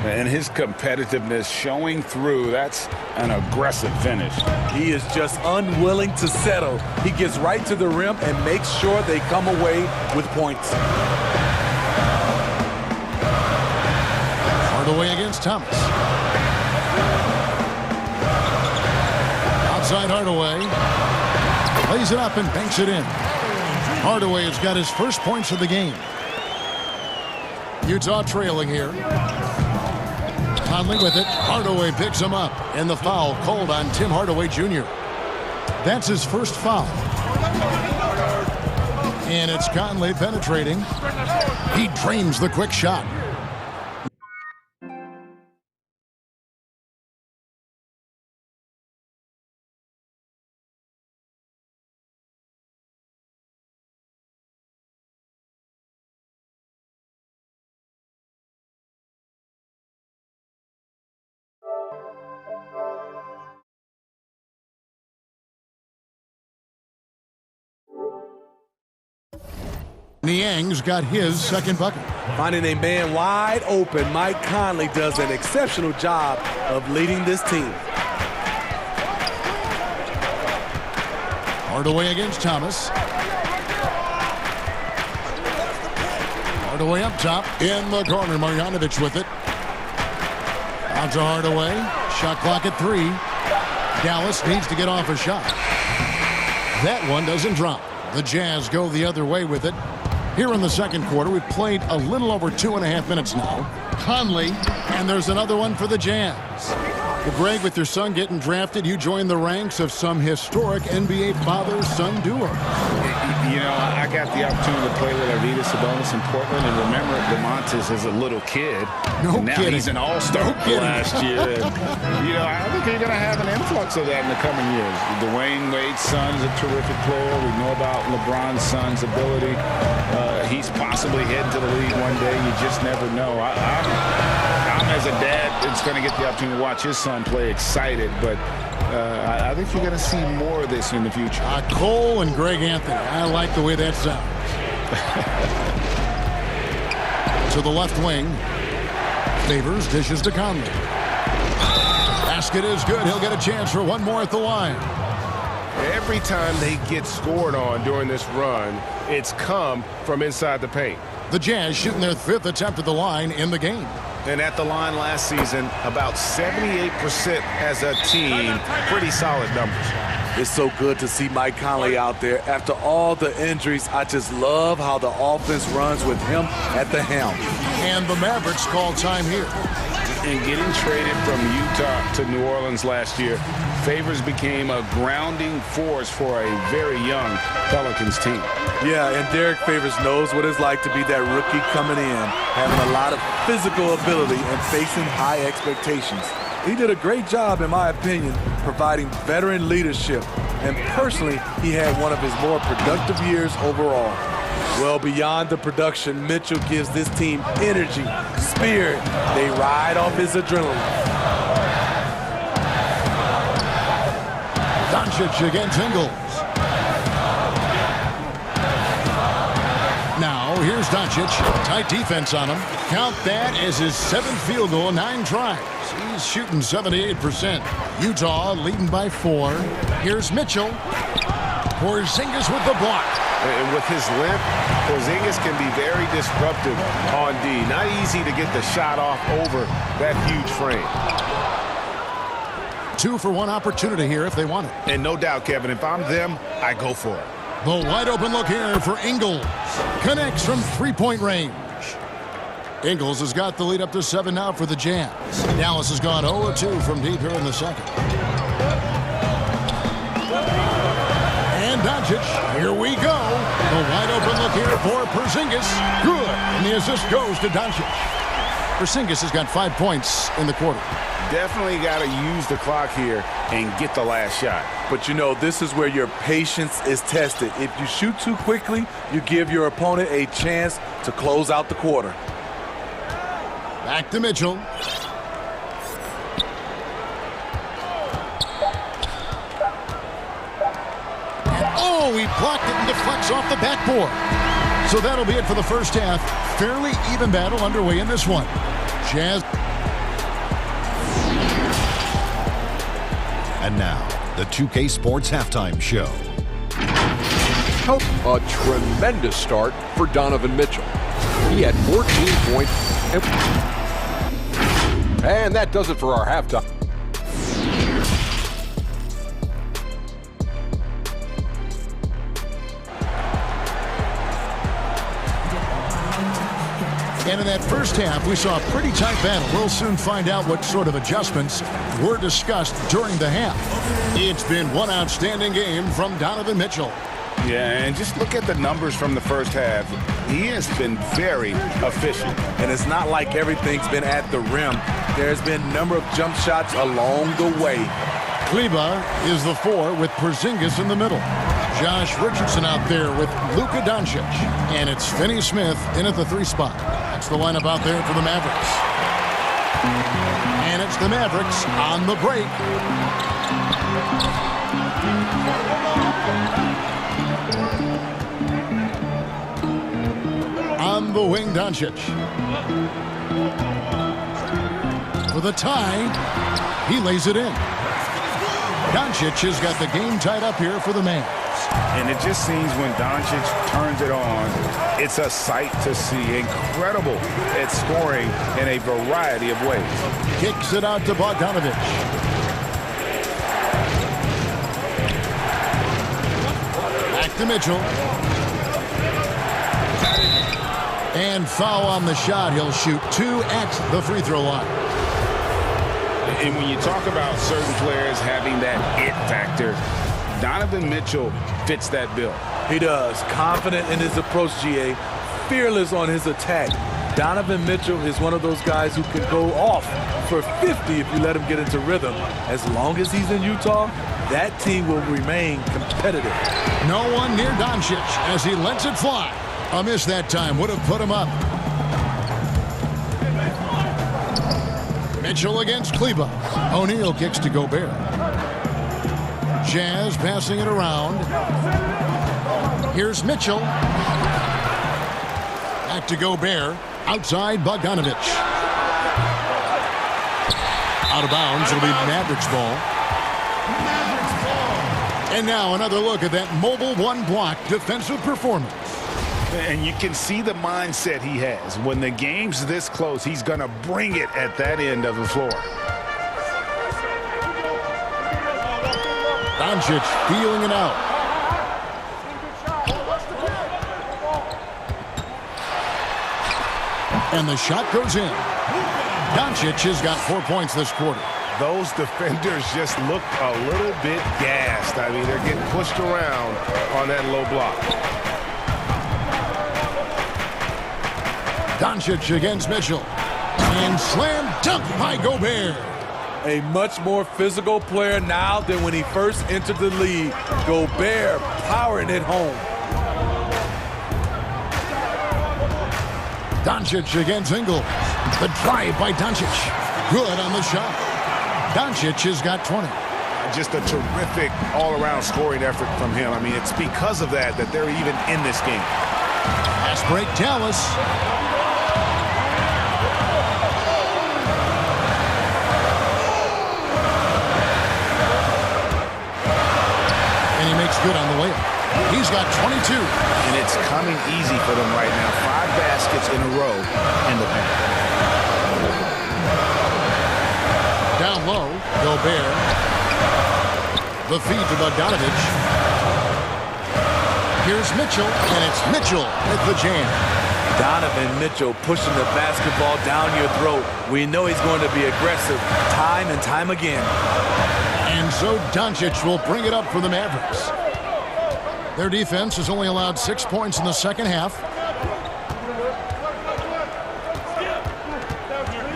And his competitiveness showing through. That's an aggressive finish. He is just unwilling to settle. He gets right to the rim and makes sure they come away with points. Hardaway against Thomas. Outside Hardaway. Lays it up and banks it in. Hardaway has got his first points of the game. Utah trailing here. Conley with it. Hardaway picks him up. And the foul called on Tim Hardaway Jr. That's his first foul. And it's Conley penetrating. He drains the quick shot. Niang's got his second bucket. Finding a man wide open, Mike Conley does an exceptional job of leading this team. Hardaway against Thomas. Hardaway up top. In the corner, Marjanovic with it. Out to Hardaway. Shot clock at 3. Dallas needs to get off a shot. That one doesn't drop. The Jazz go the other way with it. Here in the second quarter, we've played a little over 2.5 minutes now. Conley, and there's another one for the Jazz. Well, Greg, with your son getting drafted, you join the ranks of some historic NBA father-son duo. You know, I got the opportunity to play with Arvydas Sabonis in Portland, and remember DeMontis as a little kid. No now kidding. He's an all-star last year. And, you know, I think you're going to have an influx of that in the coming years. Dwayne Wade's son is a terrific player. We know about LeBron's son's ability. He's possibly heading to the league one day. You just never know. I'm as a dad, it's going to get the opportunity to watch his son play excited, but I think you're going to see more of this in the future. Cole and Greg Anthony. I like the way that sounds. To the left wing. Favors dishes to Conley. Basket is good. He'll get a chance for one more at the line. Every time they get scored on during this run, it's come from inside the paint. The Jazz shooting their 5th attempt at the line in the game. And at the line last season, about 78% as a team. Pretty solid numbers. It's so good to see Mike Conley out there. After all the injuries, I just love how the offense runs with him at the helm. And the Mavericks call time here. And getting traded from Utah to New Orleans last year, Favors became a grounding force for a very young Pelicans team. Yeah, and Derek Favors knows what it's like to be that rookie coming in, having a lot of physical ability and facing high expectations. He did a great job, in my opinion, providing veteran leadership, and personally, he had one of his more productive years overall. Well, beyond the production, Mitchell gives this team energy, spirit. They ride off his adrenaline. Doncic against Ingles. Now, here's Doncic. Tight defense on him. Count that as his 7th field goal, 9 tries. He's shooting 78%. Utah leading by 4. Here's Mitchell. Porzingis with the block. And with his length, Porzingis can be very disruptive on D. Not easy to get the shot off over that huge frame. 2-for-1 opportunity here if they want it. And no doubt, Kevin, if I'm them, I go for it. The wide open look here for Ingles. Connects from 3-point range. Ingles has got the lead up to 7 now for the Jazz. Dallas has gone 0-2 from deep here in the second. And Doncic, here we go. The wide open look here for Porzingis. Good. And the assist goes to Doncic. Porzingis has got 5 points in the quarter. Definitely got to use the clock here and get the last shot. But you know, this is where your patience is tested. If you shoot too quickly, you give your opponent a chance to close out the quarter. Back to Mitchell. Oh, he blocked it and deflects off the backboard. So that'll be it for the first half. Fairly even battle underway in this one. Jazz. And now, the 2K Sports Halftime Show. A tremendous start for Donovan Mitchell. He had 14 points. And that does it for our halftime. And in that first half, we saw a pretty tight battle. We'll soon find out what sort of adjustments were discussed during the half. It's been one outstanding game from Donovan Mitchell. Yeah, and just look at the numbers from the first half. He has been very efficient. And it's not like everything's been at the rim. There's been a number of jump shots along the way. Kleba is the 4 with Porzingis in the middle. Josh Richardson out there with Luka Doncic. And it's Finney Smith in at the 3 spot. That's the lineup out there for the Mavericks. And it's the Mavericks on the break. the wing, Doncic. For the tie, he lays it in. Doncic has got the game tied up here for the man. And it just seems when Doncic turns it on, it's a sight to see. Incredible at scoring in a variety of ways. Kicks it out to Bogdanovic. Back to Mitchell. And foul on the shot. He'll shoot 2 at the free throw line. And when you talk about certain players having that it factor, Donovan Mitchell fits that bill. He does. Confident in his approach, GA. Fearless on his attack. Donovan Mitchell is one of those guys who can go off for 50 if you let him get into rhythm. As long as he's in Utah, that team will remain competitive. No one near Doncic as he lets it fly. A miss that time would have put him up. Mitchell against Kleba. O'Neal kicks to Gobert. Jazz passing it around. Here's Mitchell. Back to Gobert. Outside Bogdanovic. Out of bounds. It'll be Mavericks ball. And now another look at that mobile one-block defensive performance. And you can see the mindset he has. When the game's this close, he's going to bring it at that end of the floor. Doncic feeling it out. And the shot goes in. Doncic has got 4 points this quarter. Those defenders just look a little bit gassed. I mean, they're getting pushed around on that low block. Doncic against Mitchell. And slam dunk by Gobert. A much more physical player now than when he first entered the league. Gobert powering it home. Doncic against Ingles. The drive by Doncic. Good on the shot. Doncic has got 20. Just a terrific all-around scoring effort from him. I mean, it's because of that they're even in this game. Fast break, Dallas. And he makes good on the layup. He's got 22. And it's coming easy for them right now. 5 baskets in a row in the paint. Down low, Gobert. The feed to Bogdanovic. Here's Mitchell, and it's Mitchell with the jam. Donovan Mitchell pushing the basketball down your throat. We know he's going to be aggressive time and time again. And so Doncic will bring it up for the Mavericks. Their defense has only allowed 6 points in the second half.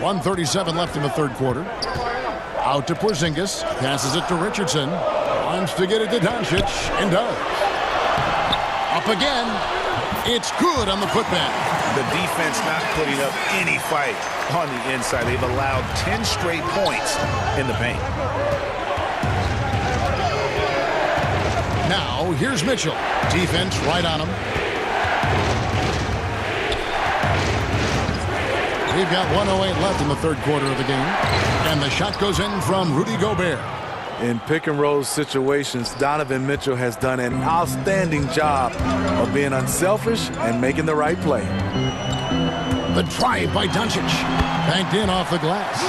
1:37 left in the third quarter. Out to Porzingis. Passes it to Richardson. Wants to get it to Doncic, and does. Up again. It's good on the putback. The defense not putting up any fight on the inside. They've allowed 10 straight points in the paint. Now, here's Mitchell. Defense right on him. We've got 1:08 left in the third quarter of the game. And the shot goes in from Rudy Gobert. In pick-and-roll situations, Donovan Mitchell has done an outstanding job of being unselfish and making the right play. The drive by Doncic. Banked in off the glass.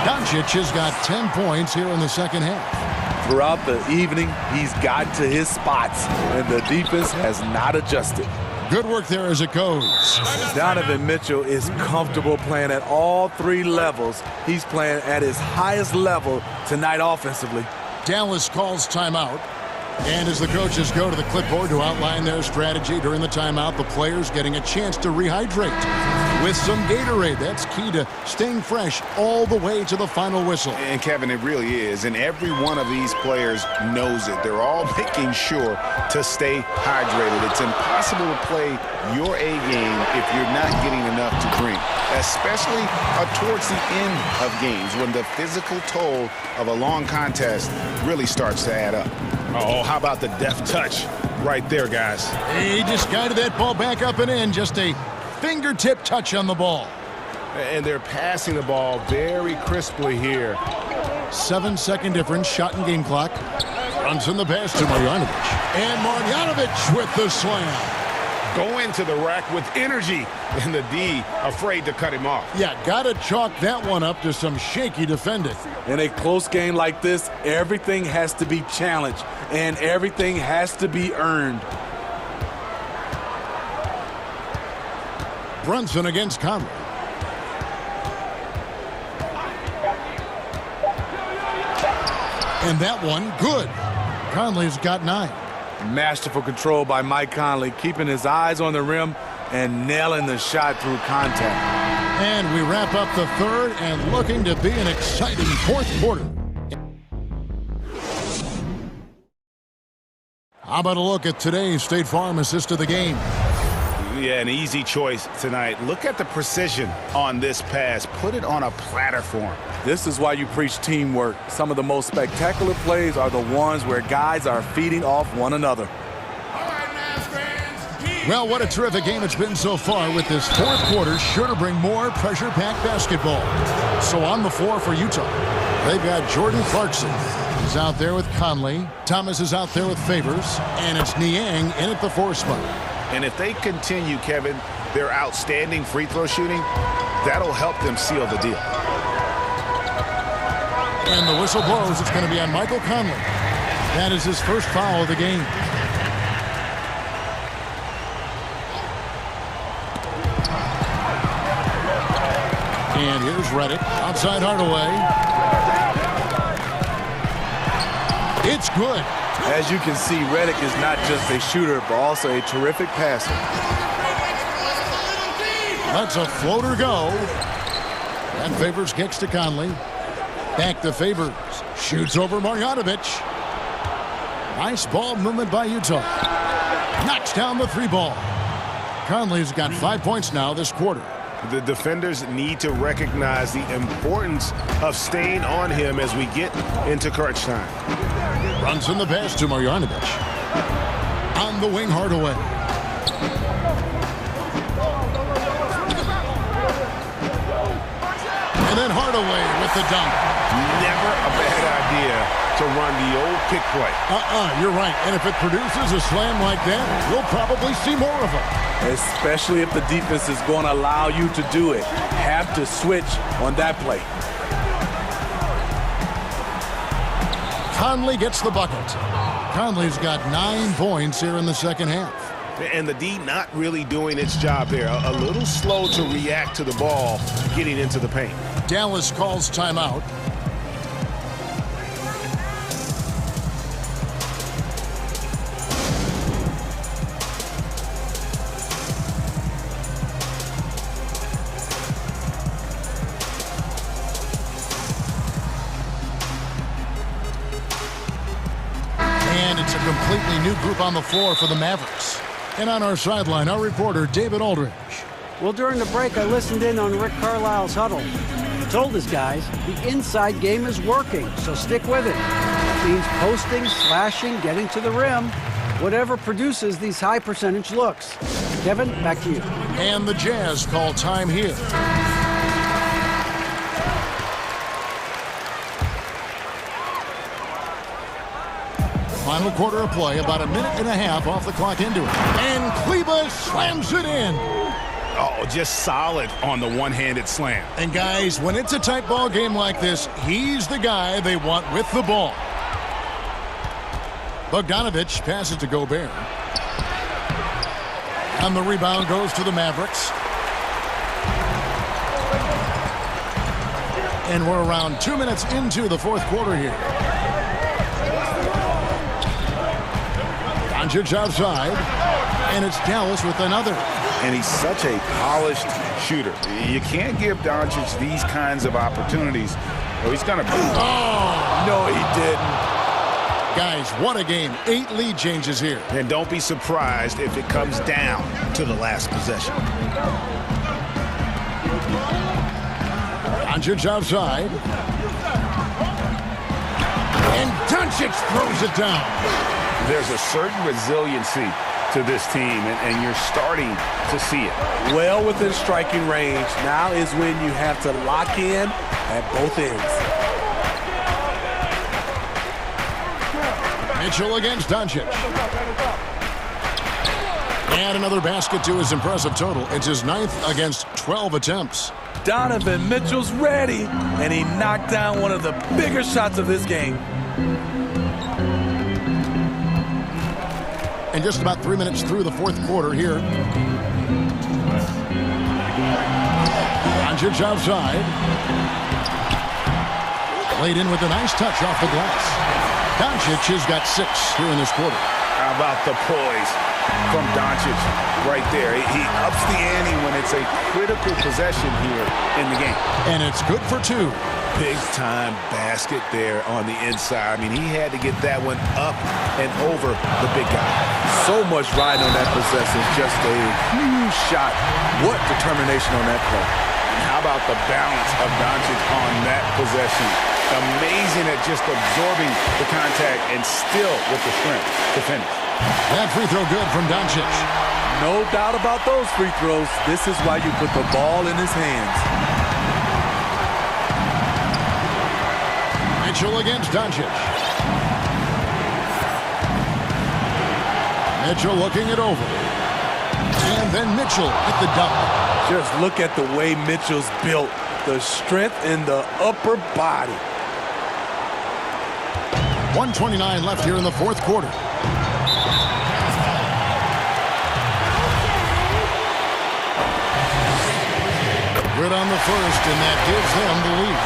Doncic has got 10 points here in the second half. Throughout the evening, he's gotten to his spots, and the defense has not adjusted. Good work there as it goes. Donovan Mitchell is comfortable playing at all 3 levels. He's playing at his highest level tonight offensively. Dallas calls timeout. And as the coaches go to the clipboard to outline their strategy during the timeout, the players getting a chance to rehydrate with some Gatorade. That's key to staying fresh all the way to the final whistle. And Kevin, it really is. And every one of these players knows it. They're all making sure to stay hydrated. It's impossible to play your A game if you're not getting enough to drink, especially towards the end of games when the physical toll of a long contest really starts to add up. Oh, how about the deft touch right there, guys? He just guided that ball back up and in. Just a fingertip touch on the ball. And they're passing the ball very crisply here. 7-second difference, shot and game clock. Brunson the pass to Marjanovic. And Marjanovic with the slam. Go into the rack with energy, and the D afraid to cut him off. Yeah, gotta chalk that one up to some shaky defending. In a close game like this, everything has to be challenged, and everything has to be earned. Brunson against Conley. And that one, good. Conley's got 9. Masterful control by Mike Conley, keeping his eyes on the rim and nailing the shot through contact. And we wrap up the third and looking to be an exciting fourth quarter. How about a look at today's State Farm assist of the game? Yeah, an easy choice tonight. Look at the precision on this pass. Put it on a platform. This is why you preach teamwork. Some of the most spectacular plays are the ones where guys are feeding off one another. Well, what a terrific game it's been so far, with this fourth quarter sure to bring more pressure-packed basketball. So on the floor for Utah, they've got Jordan Clarkson. He's out there with Conley. Thomas is out there with Favors. And it's Niang in at the 4 spot. And if they continue, Kevin, their outstanding free throw shooting, that'll help them seal the deal. And the whistle blows. It's going to be on Michael Conley. That is his first foul of the game. And here's Reddick. Outside Hardaway. It's good. As you can see, Reddick is not just a shooter, but also a terrific passer. Lets a floater go. And Favors kicks to Conley. Back to Favors. Shoots over Marjanovic. Nice ball movement by Utah. Knocks down the 3 ball. Conley's got 5 points now this quarter. The defenders need to recognize the importance of staying on him as we get into crunch time. Runs in the pass to Marjanovic. On the wing, Hardaway. And then Hardaway with the dunk. Never a bad idea to run the old pick play. You're right. And if it produces a slam like that, we'll probably see more of them. Especially if the defense is going to allow you to do it. Have to switch on that play. Conley gets the bucket. Conley's got 9 points here in the second half. And the D not really doing its job there. A little slow to react to the ball getting into the paint. Dallas calls timeout. And it's a completely new group on the floor for the Mavericks. And on our sideline, our reporter, David Aldridge. Well, during the break, I listened in on Rick Carlisle's huddle. He told his guys the inside game is working, so stick with it. That means posting, slashing, getting to the rim, whatever produces these high percentage looks. Kevin, back to you. And the Jazz call time here. Final quarter of play, about a minute and a half off the clock into it. And Kleba slams it in. Oh, just solid on the one-handed slam. And guys, when it's a tight ball game like this, he's the guy they want with the ball. Bogdanovic passes to Gobert. And the rebound goes to the Mavericks. And we're around 2 minutes into the fourth quarter here. Doncic outside, and it's Dallas with another. And he's such a polished shooter. You can't give Doncic these kinds of opportunities, or he's going to boot. Oh, No, he didn't. guys, what a game. 8 lead changes here. And don't be surprised if it comes down to the last possession. Doncic outside. And Doncic throws it down. There's a certain resiliency to this team, and you're starting to see it. Well within striking range. Now is when you have to lock in at both ends. Mitchell against Doncic. And another basket to his impressive total. It's his 9th against 12 attempts. Donovan Mitchell's ready, and he knocked down one of the bigger shots of this game. And just about 3 minutes through the fourth quarter here. Doncic outside. Laid in with a nice touch off the glass. Doncic has got 6 here in this quarter. How about the poise from Doncic right there? He ups the ante when it's a critical possession here in the game. And it's good for 2. Big-time basket there on the inside. I mean, he had to get that one up and over the big guy. So much riding on that possession. Just a huge shot. What determination on that play. And how about the balance of Doncic on that possession? Amazing at just absorbing the contact and still with the strength to finish. That free throw good from Doncic. No doubt about those free throws. This is why you put the ball in his hands. Mitchell against Doncic. Mitchell looking it over. And then Mitchell at the dunk. Just look at the way Mitchell's built. The strength in the upper body. 1:29 left here in the fourth quarter. Good on the first, and that gives them the lead.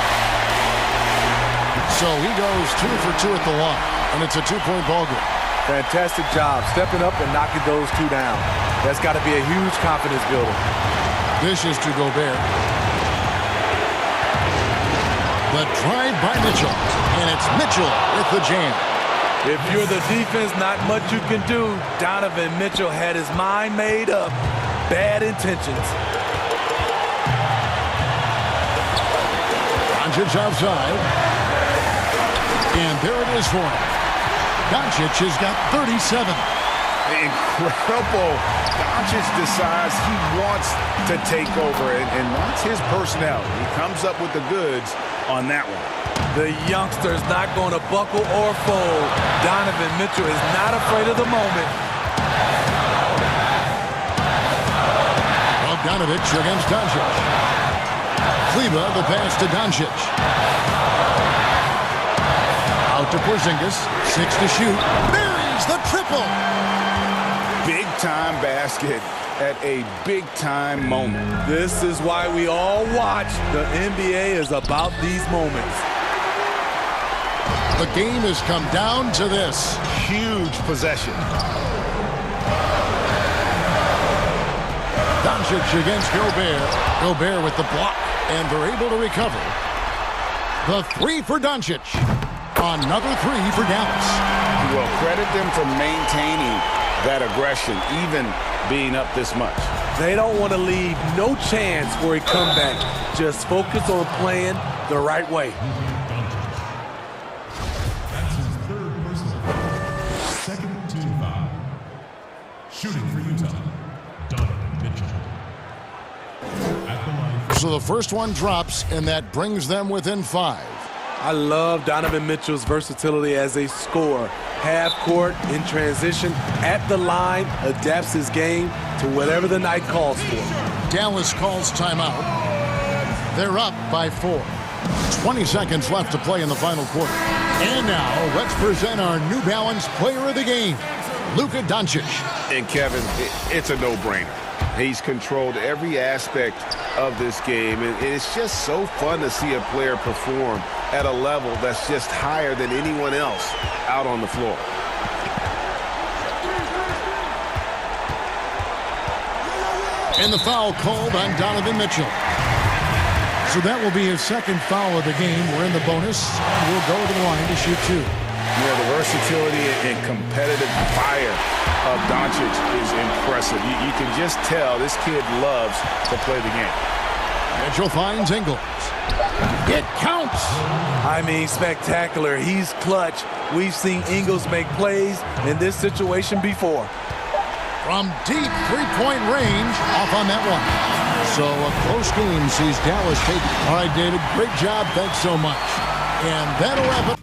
So he goes 2 for 2 at the line, and it's a 2-point ball game. Fantastic job stepping up and knocking those 2 down. That's got to be a huge confidence builder. This is to Gobert. The drive by Mitchell, and it's Mitchell with the jam. If you're the defense, not much you can do. Donovan Mitchell had his mind made up. Bad intentions. Doncic outside. And there it is for him. Doncic has got 37. Incredible. Doncic decides he wants to take over, and that's his personality. He comes up with the goods on that one. The youngster's not going to buckle or fold. Donovan Mitchell is not afraid of the moment. Bogdanovich against Doncic. Kleba, the pass to Doncic. Out to Porzingis. 6 to shoot. Buries the triple. Big-time basket at a big-time moment. This is why we all watch. The NBA is about these moments. The game has come down to this. Huge possession. Doncic against Gobert. Gobert with the block, and they're able to recover. The 3 for Doncic. Another 3 for Dallas. Well, credit them for maintaining that aggression, even being up this much. They don't want to leave no chance for a comeback. Just focus on playing the right way. That's his 3rd personal. 2nd team foul. Shooting for Utah, Donovan Mitchell. At the line. So the first one drops, and that brings them within 5. I love Donovan Mitchell's versatility as a scorer. Half court, in transition, at the line, adapts his game to whatever the night calls for. Dallas calls timeout. They're up by 4. 20 seconds left to play in the final quarter. And now, let's present our New Balance player of the game, Luka Doncic. And Kevin, it's a no-brainer. He's controlled every aspect of this game, and it's just so fun to see a player perform at a level that's just higher than anyone else out on the floor. And the foul called on Donovan Mitchell. So that will be his 2nd foul of the game. We're in the bonus. We'll go to the line to shoot 2. Yeah, the versatility and competitive fire of Doncic is impressive. You can just tell this kid loves to play the game. Mitchell finds Ingles. It counts. I mean, spectacular. He's clutch. We've seen Ingles make plays in this situation before. from deep three-point range, off on that one. So a close game sees Dallas take it. All right, David, great job. Thanks so much. And that'll wrap it.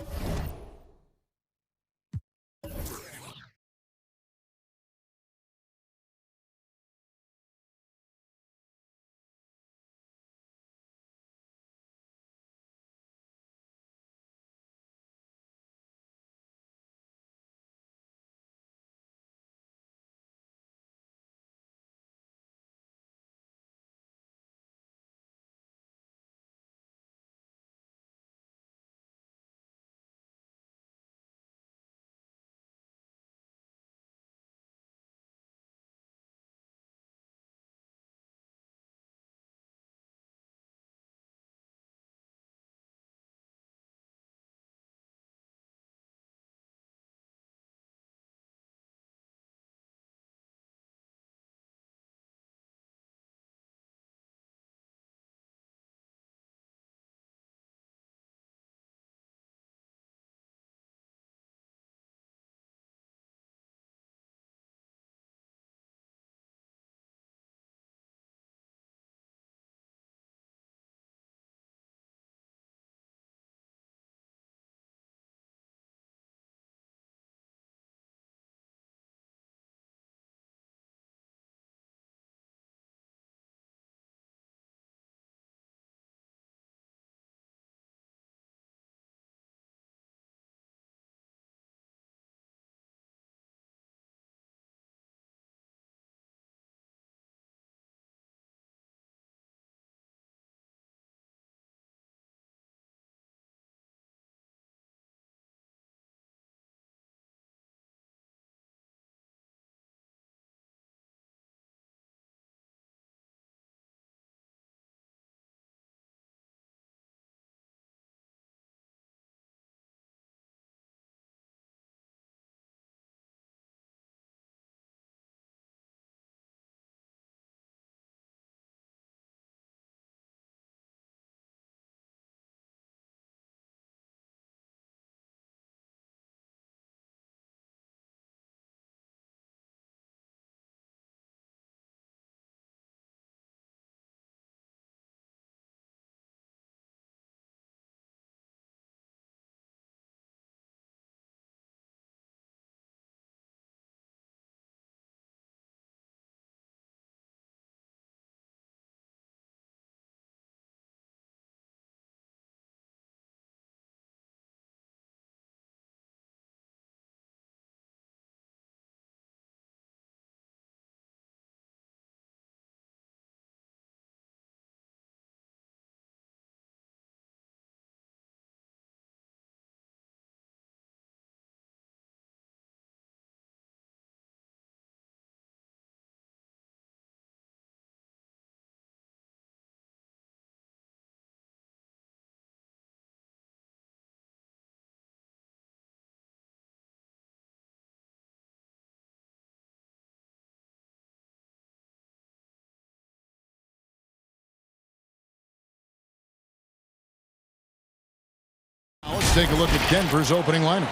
Let's take a look at Denver's opening lineup.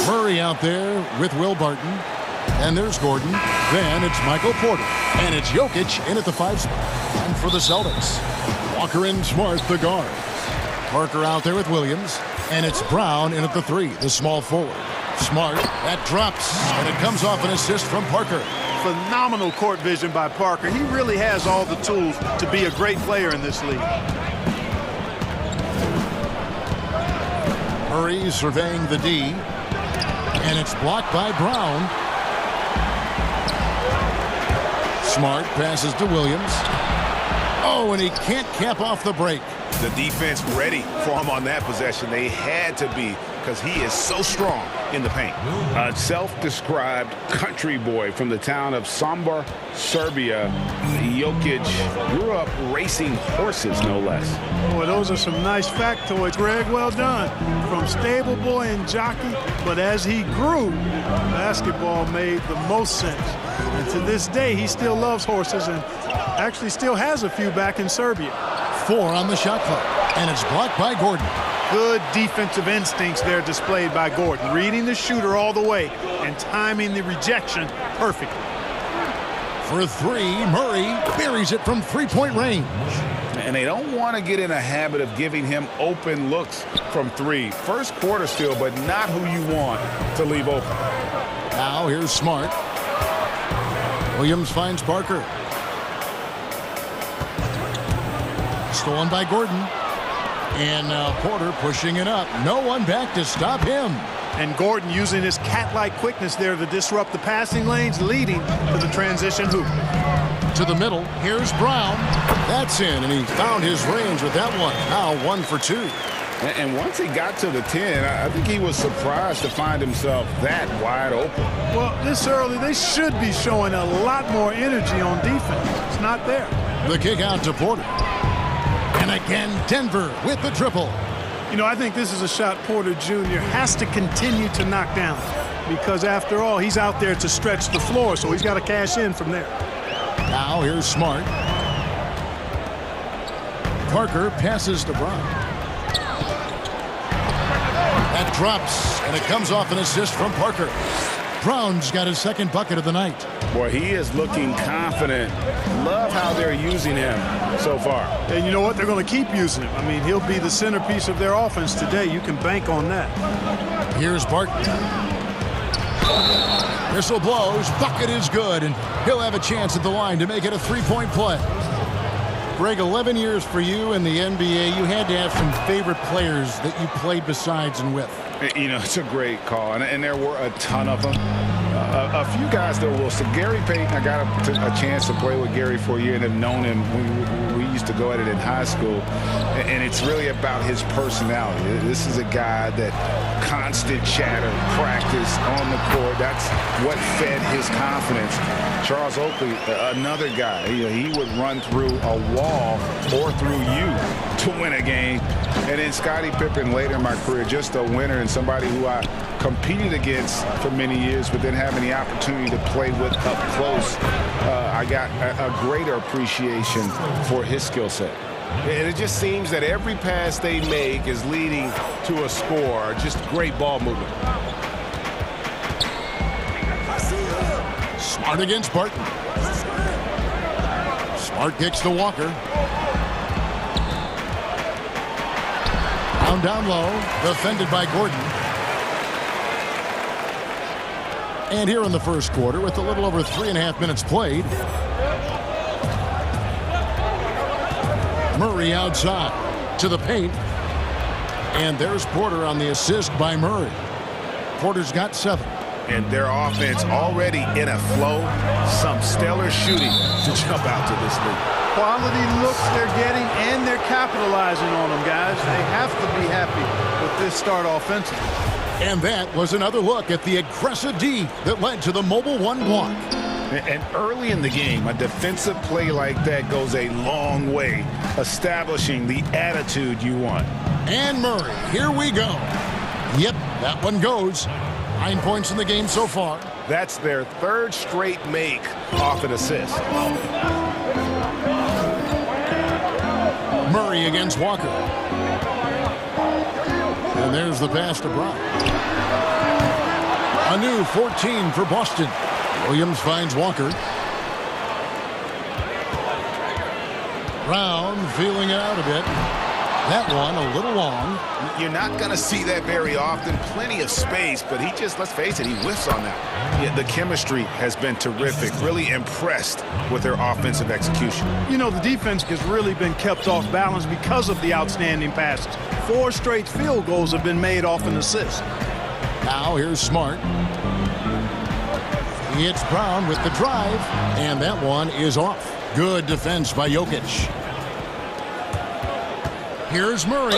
Murray out there with Will Barton. And there's Gordon. Then it's Michael Porter. And it's Jokic in at the 5 spot. And for the Celtics, Walker and Smart, the guards. Parker out there with Williams. And it's Brown in at the 3, the small forward. Smart, that drops. And it comes off an assist from Parker. Phenomenal court vision by Parker. He really has all the tools to be a great player in this league. Murray surveying the D. And it's blocked by Brown. Smart passes to Williams. Oh, and he can't cap off the break. The defense ready for him on that possession. They had to be, because he is so strong in the paint. A self-described country boy from the town of Sombor, Serbia. Jokic grew up racing horses, no less. Boy, those are some nice factoids, Greg. Well done. From stable boy and jockey, but as he grew, basketball made the most sense. And to this day, he still loves horses and actually still has a few back in Serbia. 4 on the shot clock, and it's blocked by Gordon. Good defensive instincts there displayed by Gordon, reading the shooter all the way and timing the rejection perfectly. For three, Murray buries it from three-point range. And they don't want to get in a habit of giving him open looks from three. First quarter still, but not who you want to leave open. Now here's Smart. Williams finds Parker. Stolen by Gordon. And now Porter pushing it up. No one back to stop him. And Gordon using his cat-like quickness there to disrupt the passing lanes, leading to the transition hoop. To the middle, here's Brown. That's in, and he found his range with that one. Now 1 for 2. And once he got to the 10, I think he was surprised to find himself that wide open. Well, this early, they should be showing a lot more energy on defense. It's not there. The kick out to Porter. And again, Denver with the triple. You know, I think this is a shot Porter Jr. has to continue to knock down because, after all, he's out there to stretch the floor, so he's got to cash in from there. Now here's Smart. Parker passes to Brown. That drops, and it comes off an assist from Parker. Brown's got his second bucket of the night. Boy, he is looking confident. Love how they're using him so far. And you know what? They're going to keep using him. I mean, he'll be the centerpiece of their offense today. You can bank on that. Here's Barton. Whistle blows. Bucket is good, and he'll have a chance at the line to make it a three-point play. Greg, 11 years for you in the NBA. You had to have some favorite players that you played besides and with. You know, it's a great call, and there were a ton of them. A few guys, though, Wilson. Gary Payton, I got a chance to play with Gary for a year and have known him. We used to go at it in high school, and it's really about his personality. This is a guy that constant chatter, practice on the court. That's what fed his confidence. Charles Oakley, another guy, he would run through a wall or through you to win a game. And then Scottie Pippen later in my career, just a winner and somebody who I competed against for many years, but then having the opportunity to play with up close, I got a greater appreciation for his skill set. And it just seems that every pass they make is leading to a score. Just great ball movement. Smart against Barton. Smart kicks to Walker. Down low, defended by Gordon. And here in the first quarter, with a little over 3.5 minutes played, Murray outside to the paint. And there's Porter on the assist by Murray. Porter's got 7. And their offense already in a flow. Some stellar shooting to jump out to this league. Quality looks they're getting, and they're capitalizing on them, guys. They have to be happy with this start offensively. And that was another look at the aggressive D that led to the mobile 1 block. And early in the game, a defensive play like that goes a long way, establishing the attitude you want. And Murray, here we go. Yep, that one goes. 9 points in the game so far. That's their third straight make off an assist. Murray against Walker. And there's the pass to Brown. A new 14 for Boston. Williams finds Walker. Brown feeling it out a bit. That one a little long. You're not going to see that very often. Plenty of space, but he just, let's face it, he whiffs on that. Yeah, the chemistry has been terrific. Really impressed with their offensive execution. You know, the defense has really been kept off balance because of the outstanding passes. 4 straight field goals have been made off an assist. Now here's Smart. It's Brown with the drive, and that one is off. Good defense by Jokic. Here's Murray,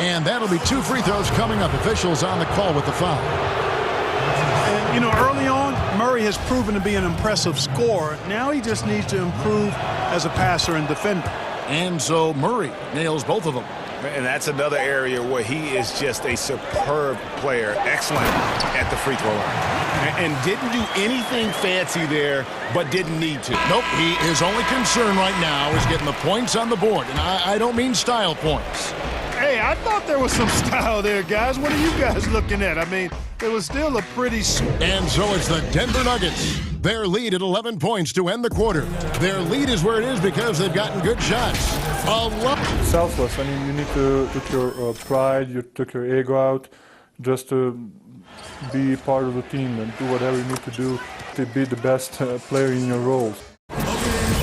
and that'll be 2 free throws coming up. Officials on the call with the foul. And, you know, early on, Murray has proven to be an impressive scorer. Now he just needs to improve as a passer and defender. And so Murray nails both of them. And that's another area where he is just a superb player. Excellent at the free throw line. And didn't do anything fancy there, but didn't need to. Nope, his only concern right now is getting the points on the board. And I don't mean style points. Hey, I thought there was some style there, guys. What are you guys looking at? I mean, it was still a pretty... And so it's the Denver Nuggets. Their lead at 11 points to end the quarter. Their lead is where it is because they've gotten good shots. Selfless. I mean, you need to took your pride, you took your ego out, just to be part of the team and do whatever you need to do to be the best player in your roles.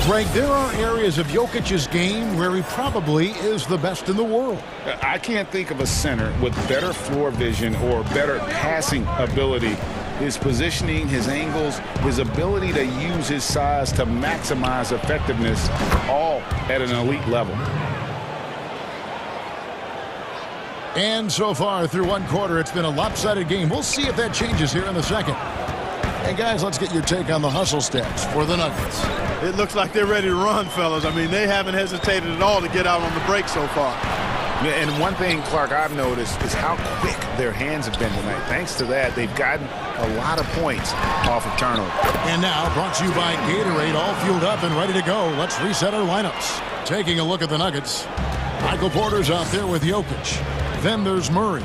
Greg, there are areas of Jokic's game where he probably is the best in the world. I can't think of a center with better floor vision or better passing ability. His positioning, his angles, his ability to use his size to maximize effectiveness, all at an elite level. And so far through one quarter, it's been a lopsided game. We'll see if that changes here in the second. Hey, guys, let's get your take on the hustle stats for the Nuggets. It looks like they're ready to run, fellas. I mean, they haven't hesitated at all to get out on the break so far. Yeah, and one thing, Clark, I've noticed is how quick their hands have been tonight. Thanks to that, they've gotten a lot of points off of turnover. And now, brought to you by Gatorade, all fueled up and ready to go. Let's reset our lineups. Taking a look at the Nuggets. Michael Porter's out there with Jokic. Then there's Murray.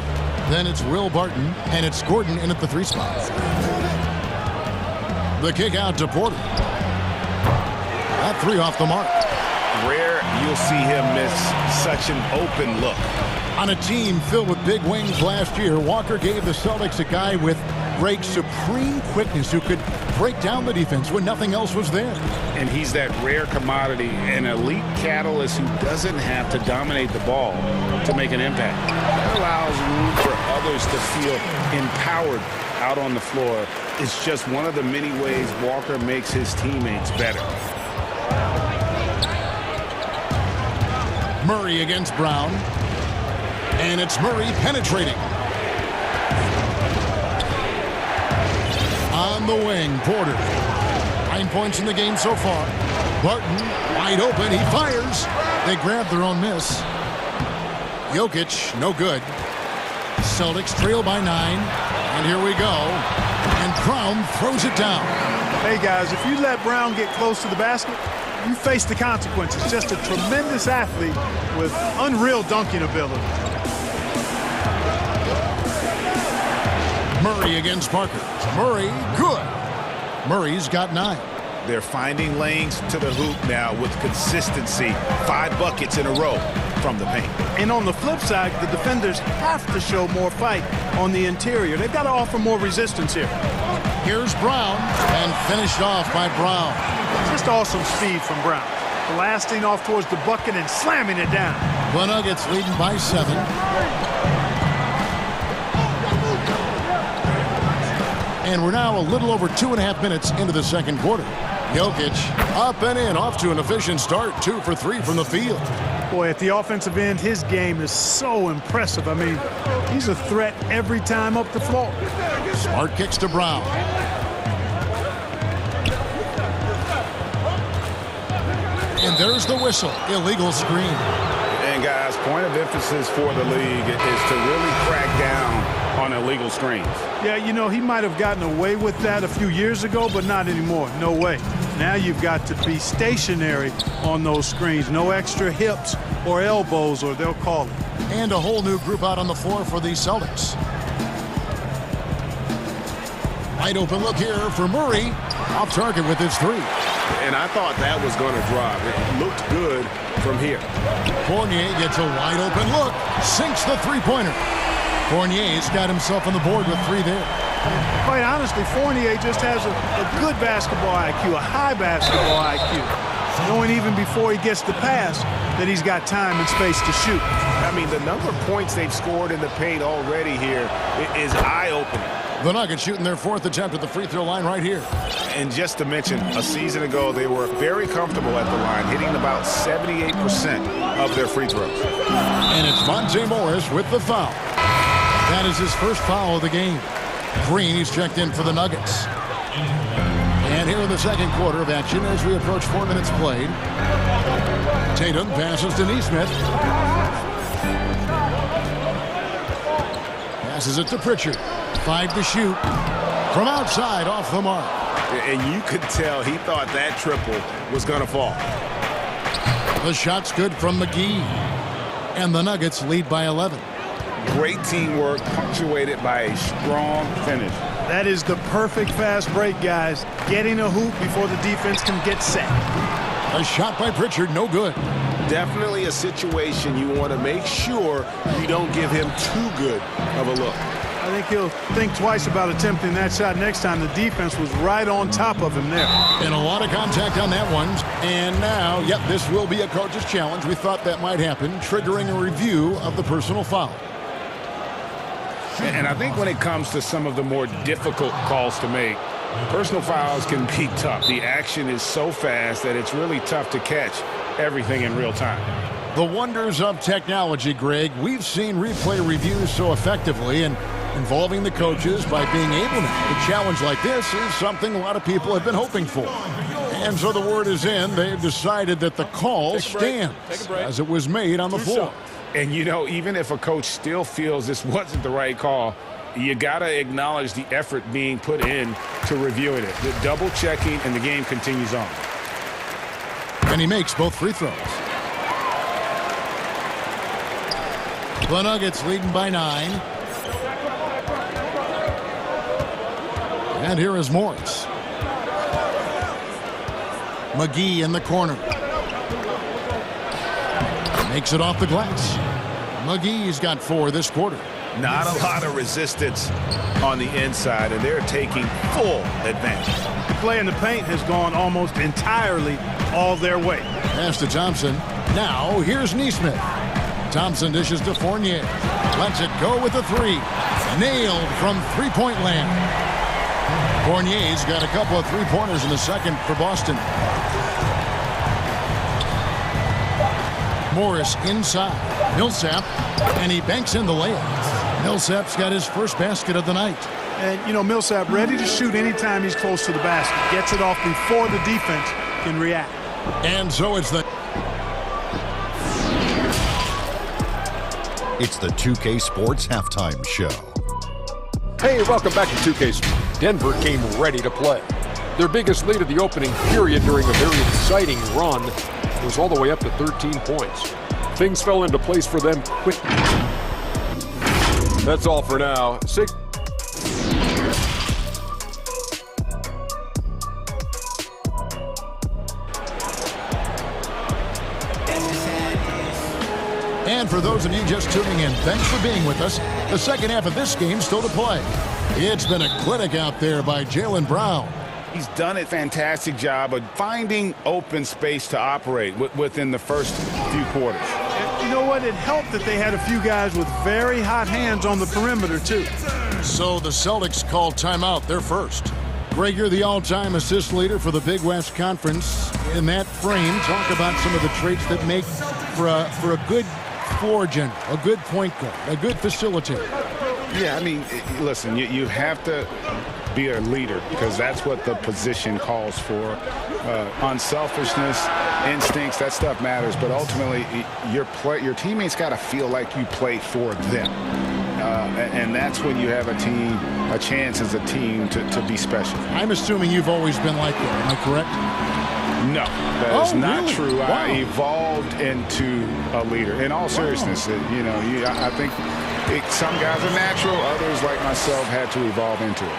Then it's Will Barton, and it's Gordon in at the 3 spot. The kick out to Porter. That 3 off the mark. Rare you'll see him miss such an open look. On a team filled with big wings last year, Walker gave the Celtics a guy with great supreme quickness who could break down the defense when nothing else was there. And he's that rare commodity, an elite catalyst who doesn't have to dominate the ball to make an impact. That allows room for others to feel empowered out on the floor. It's just one of the many ways Walker makes his teammates better. Murray against Brown. And it's Murray penetrating. On the wing, Porter. 9 points in the game so far. Barton, wide open, he fires. They grab their own miss. Jokic, no good. Celtics trail by 9. And here we go. And Brown throws it down. Hey, guys, if you let Brown get close to the basket, you face the consequences. Just a tremendous athlete with unreal dunking ability. Murray against Parker. Murray, good. Murray's got 9. They're finding lanes to the hoop now with consistency. 5 buckets in a row from the paint. And on the flip side, the defenders have to show more fight on the interior. They've got to offer more resistance here. Here's Brown, and finished off by Brown. Just awesome speed from Brown. Blasting off towards the bucket and slamming it down. The Nuggets leading by 7. And we're now a little over 2.5 minutes into the second quarter. Jokic up and in, off to an efficient start. 2 for 3 from the field. Boy, at the offensive end, his game is so impressive. I mean, he's a threat every time up the floor. Smart kicks to Brown. And there's the whistle. Illegal screen. And guys, point of emphasis for the league is to really crack down on illegal screens. Yeah, you know, he might have gotten away with that a few years ago, but not anymore. No way. Now you've got to be stationary on those screens. No extra hips or elbows, or they'll call it. And a whole new group out on the floor for the Celtics. Wide open look here for Murray. Off target with his 3. And I thought that was going to drop. It looked good from here. Fournier gets a wide open look. Sinks the 3-pointer. Fournier's got himself on the board with 3 there. Quite honestly, Fournier just has a good basketball IQ, a high basketball IQ. Knowing even before he gets the pass that he's got time and space to shoot. I mean, the number of points they've scored in the paint already here is eye-opening. The Nuggets shooting their 4th attempt at the free throw line right here. And just to mention, a season ago, they were very comfortable at the line, hitting about 78% of their free throws. And it's Monte Morris with the foul. That is his first foul of the game. Green, he's checked in for the Nuggets. And here in the second quarter of action, as we approach 4 minutes played, Tatum passes to Neesmith. Passes it to Pritchard. 5 to shoot. From outside, off the mark. And you could tell he thought that triple was going to fall. The shot's good from McGee. And the Nuggets lead by 11. Great teamwork punctuated by a strong finish. That is the perfect fast break, guys. Getting a hoop before the defense can get set. A shot by Pritchard, no good. Definitely a situation you want to make sure you don't give him too good of a look. I think he'll think twice about attempting that shot next time. The defense was right on top of him there. And a lot of contact on that one. And now, yep, this will be a coach's challenge. We thought that might happen, triggering a review of the personal foul. And I think when it comes to some of the more difficult calls to make, personal fouls can be tough. The action is so fast that it's really tough to catch everything in real time. The wonders of technology, Greg. We've seen replay reviews so effectively, and involving the coaches by being able to make a challenge like this is something a lot of people have been hoping for. And so the word is in. They've decided that the call stands as it was made on the floor. And, you know, even if a coach still feels this wasn't the right call, you got to acknowledge the effort being put in to reviewing it. The double checking, and the game continues on. And he makes both free throws. The Nuggets leading by 9. And here is Morris. McGee in the corner. Makes it off the glass. McGee's got 4 this quarter. Not a lot of resistance on the inside, and they're taking full advantage. The play in the paint has gone almost entirely all their way. Pass to Thompson. Now here's Neesmith. Thompson dishes to Fournier. Lets it go with a 3. Nailed from three-point land. Fournier's got a couple of three-pointers in the second for Boston. Morris inside. Millsap, and he banks in the layup. Millsap's got his first basket of the night. And, you know, Millsap ready to shoot anytime he's close to the basket. Gets it off before the defense can react. And so it's the 2K Sports Halftime Show. Hey, welcome back to 2K Sports. Denver came ready to play. Their biggest lead of the opening period during a very exciting run was all the way up to 13 points. Things fell into place for them quickly. That's all for now. And for those of you just tuning in, thanks for being with us. The second half of this game still to play. It's been a clinic out there by Jaylen Brown. He's done a fantastic job of finding open space to operate within the first few quarters. And you know what? It helped that they had a few guys with very hot hands on the perimeter, too. So the Celtics called timeout. They're first. Greg, you're the all-time assist leader for the Big West Conference. In that frame, talk about some of the traits that make for a good floor general, a good point guard, a good facilitator. Yeah, I mean, listen, you have to be a leader because that's what the position calls for. Unselfishness, instincts, that stuff matters. But ultimately, your teammates got to feel like you play for them. And that's when you have a chance as a team to be special. I'm assuming you've always been like that. Am I correct? No, that is not really? true. Wow. I evolved into a leader. In all seriousness, I think some guys are natural. Others, like myself, had to evolve into it.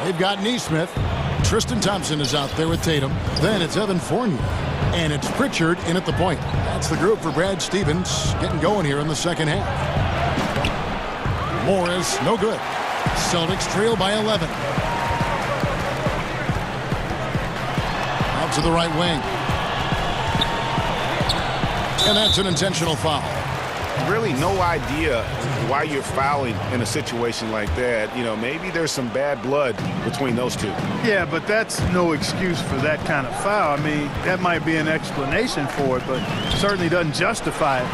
They've got Neesmith. Tristan Thompson is out there with Tatum. Then it's Evan Fournier. And it's Pritchard in at the point. That's the group for Brad Stevens getting going here in the second half. Morris, no good. Celtics trail by 11. Out to the right wing. And that's an intentional foul. Really no idea why you're fouling in a situation like that. You know, maybe there's some bad blood between those two. Yeah, but that's no excuse for that kind of foul. I mean, that might be an explanation for it, but certainly doesn't justify it.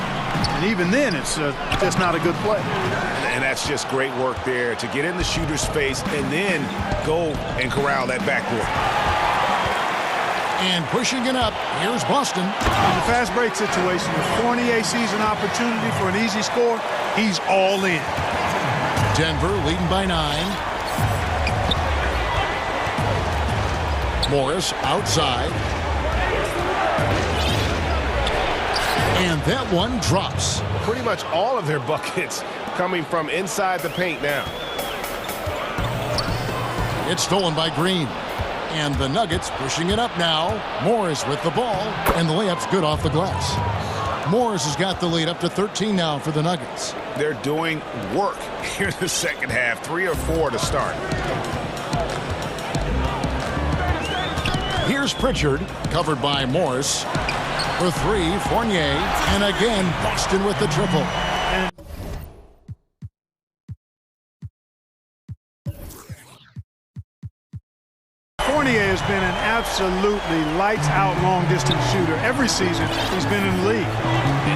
And even then, it's just not a good play. And that's just great work there to get in the shooter's face and then go and corral that backboard. And pushing it up, here's Boston. In the fast break situation, if Fournier sees an opportunity for an easy score, he's all in. Denver leading by 9. Morris outside. And that one drops. Pretty much all of their buckets coming from inside the paint now. It's stolen by Green. And the Nuggets pushing it up now. Morris with the ball, and the layup's good off the glass. Morris has got the lead up to 13 now for the Nuggets. They're doing work here in the second half. 3 or 4 to start. Here's Pritchard, covered by Morris. For 3, Fournier, and again, Boston with the triple. Fournier has been an absolutely lights-out long-distance shooter every season he's been in the league.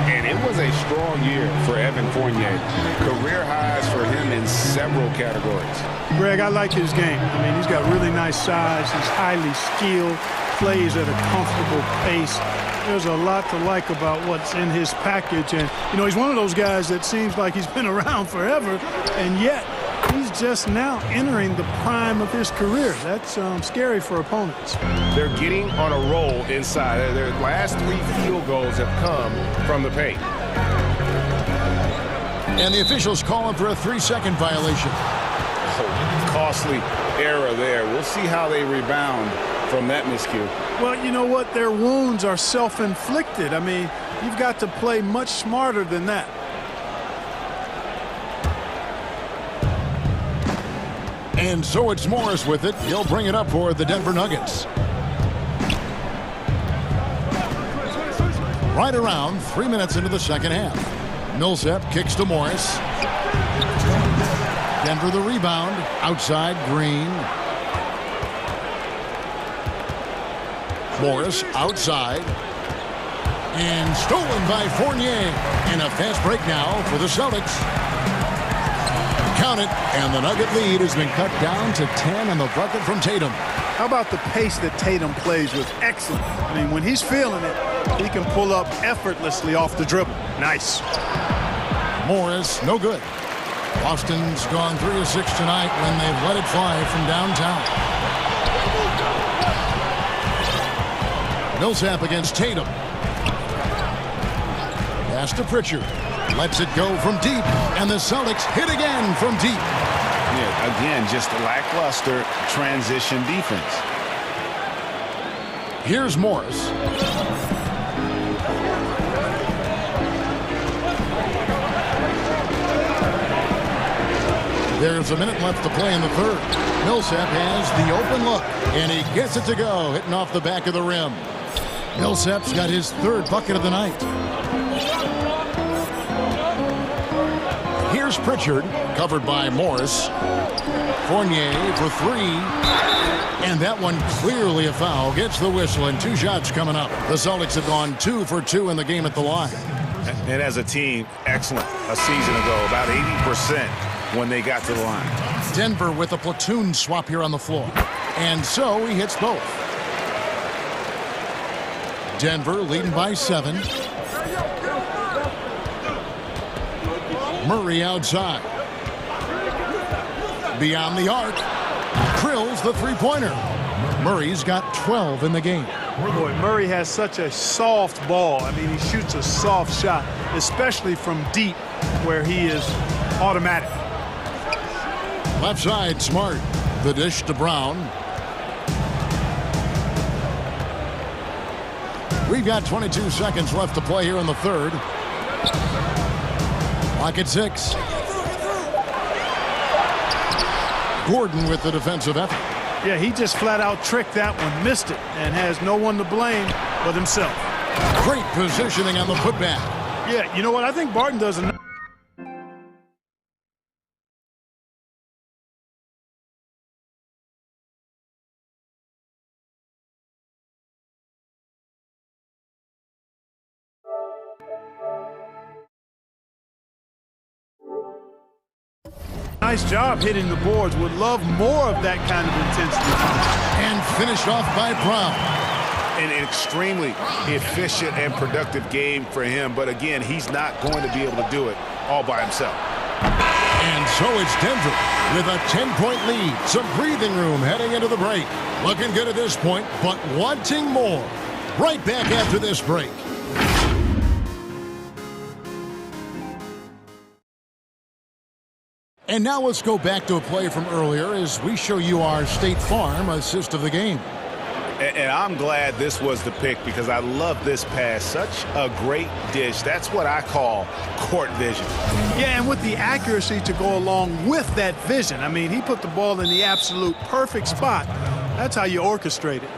And it was a strong year for Evan Fournier. Career highs for him in several categories. Greg, I like his game. I mean, he's got really nice size. He's highly skilled, plays at a comfortable pace. There's a lot to like about what's in his package. And, you know, he's one of those guys that seems like he's been around forever, and yet he's just now entering the prime of his career. That's scary for opponents. They're getting on a roll inside. Their last 3 field goals have come from the paint. And the officials calling for a 3-second violation. Oh, costly error there. We'll see how they rebound from that miscue. Well, you know what? Their wounds are self-inflicted. I mean, you've got to play much smarter than that. And so it's Morris with it. He'll bring it up for the Denver Nuggets. Right around 3 minutes into the second half. Millsap kicks to Morris. Denver the rebound. Outside, Green. Morris outside. And stolen by Fournier. And a fast break now for the Celtics. Count it, and the Nugget lead has been cut down to 10 on the bucket from Tatum. How about the pace that Tatum plays with? Excellent. I mean, when he's feeling it, he can pull up effortlessly off the dribble. Nice. Morris, no good. Boston's gone 3 of 6 tonight when they've let it fly from downtown. Millsap against Tatum. Pass to Pritchard. Lets it go from deep, and the Celtics hit again from deep. Yeah, again, just lackluster transition defense. Here's Morris. There's a minute left to play in the third. Millsap has the open look, and he gets it to go, hitting off the back of the rim. Millsap's got his 3rd bucket of the night. Here's Pritchard, covered by Morris. Fournier for 3. And that one clearly a foul. Gets the whistle, and 2 shots coming up. The Celtics have gone 2 for 2 in the game at the line. And as a team, excellent a season ago. About 80% when they got to the line. Denver with a platoon swap here on the floor. And so he hits both. Denver leading by 7. Murray outside. Beyond the arc. Drills the three-pointer. Murray's got 12 in the game. Boy, Murray has such a soft ball. I mean, he shoots a soft shot, especially from deep where he is automatic. Left side, Smart. The dish to Brown. We've got 22 seconds left to play here in the third. Clock at 6. Gordon with the defensive effort. Yeah, he just flat out tricked that one, missed it, and has no one to blame but himself. Great positioning on the putback. Yeah, you know what? I think Barton does a nice job hitting the boards. Would love more of that kind of intensity. And finished off by Brown. An extremely efficient and productive game for him. But again, he's not going to be able to do it all by himself. And so it's Denver with a 10-point lead. Some breathing room heading into the break. Looking good at this point, but wanting more. Right back after this break. And now let's go back to a play from earlier as we show you our State Farm assist of the game. And I'm glad this was the pick because I love this pass. Such a great dish. That's what I call court vision. Yeah, and with the accuracy to go along with that vision. I mean, he put the ball in the absolute perfect spot. That's how you orchestrate it.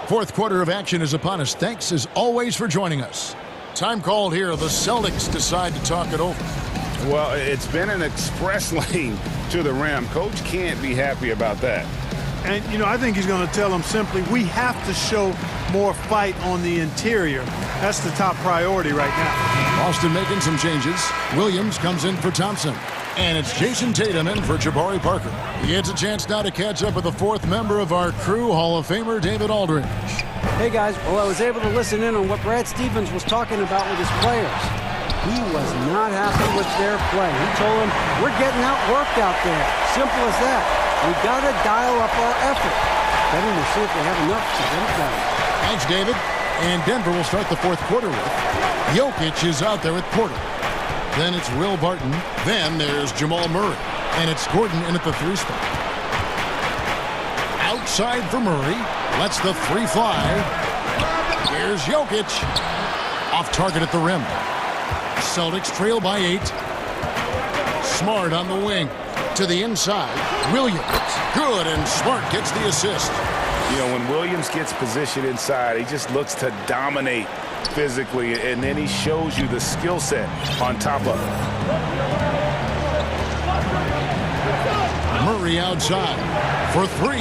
Fourth quarter of action is upon us. Thanks as always for joining us. Time called here. The Celtics decide to talk it over. Well, it's been an express lane to the rim. Coach can't be happy about that. And, you know, I think he's going to tell them simply, we have to show more fight on the interior. That's the top priority right now. Boston making some changes. Williams comes in for Thompson. And it's Jason Tatum in for Jabari Parker. He gets a chance now to catch up with the fourth member of our crew, Hall of Famer David Aldridge. Hey, guys. Well, I was able to listen in on what Brad Stevens was talking about with his players. He was not happy with their play. He told them, we're getting outworked out there. Simple as that. We got to dial up our effort. Betting to see if they have enough to get it done. Thanks, David. And Denver will start the fourth quarter with Jokic is out there with Porter. Then it's Will Barton. Then there's Jamal Murray. And it's Gordon in at the 3 spot. Outside for Murray. Lets the 3 fly. Here's Jokic. Off target at the rim. Celtics trail by 8. Smart on the wing. To the inside. Williams. Good, and Smart gets the assist. You know, when Williams gets positioned inside, he just looks to dominate physically, and then he shows you the skill set on top of it. Murray outside for 3.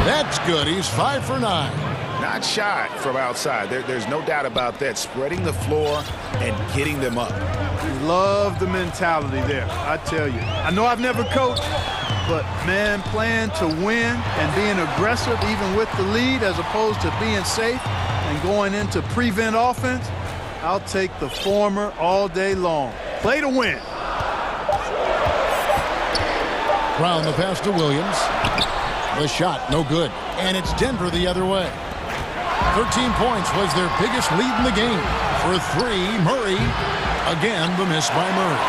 That's good. He's 5 for 9. Not shy from outside. There's no doubt about that. Spreading the floor and getting them up. Love the mentality there, I tell you. I know I've never coached, but, man, playing to win and being aggressive even with the lead as opposed to being safe and going into prevent offense, I'll take the former all day long. Play to win. Brown the pass to Williams. The shot, no good. And it's Denver the other way. 13 points was their biggest lead in the game. For 3, Murray. Again, the miss by Murray.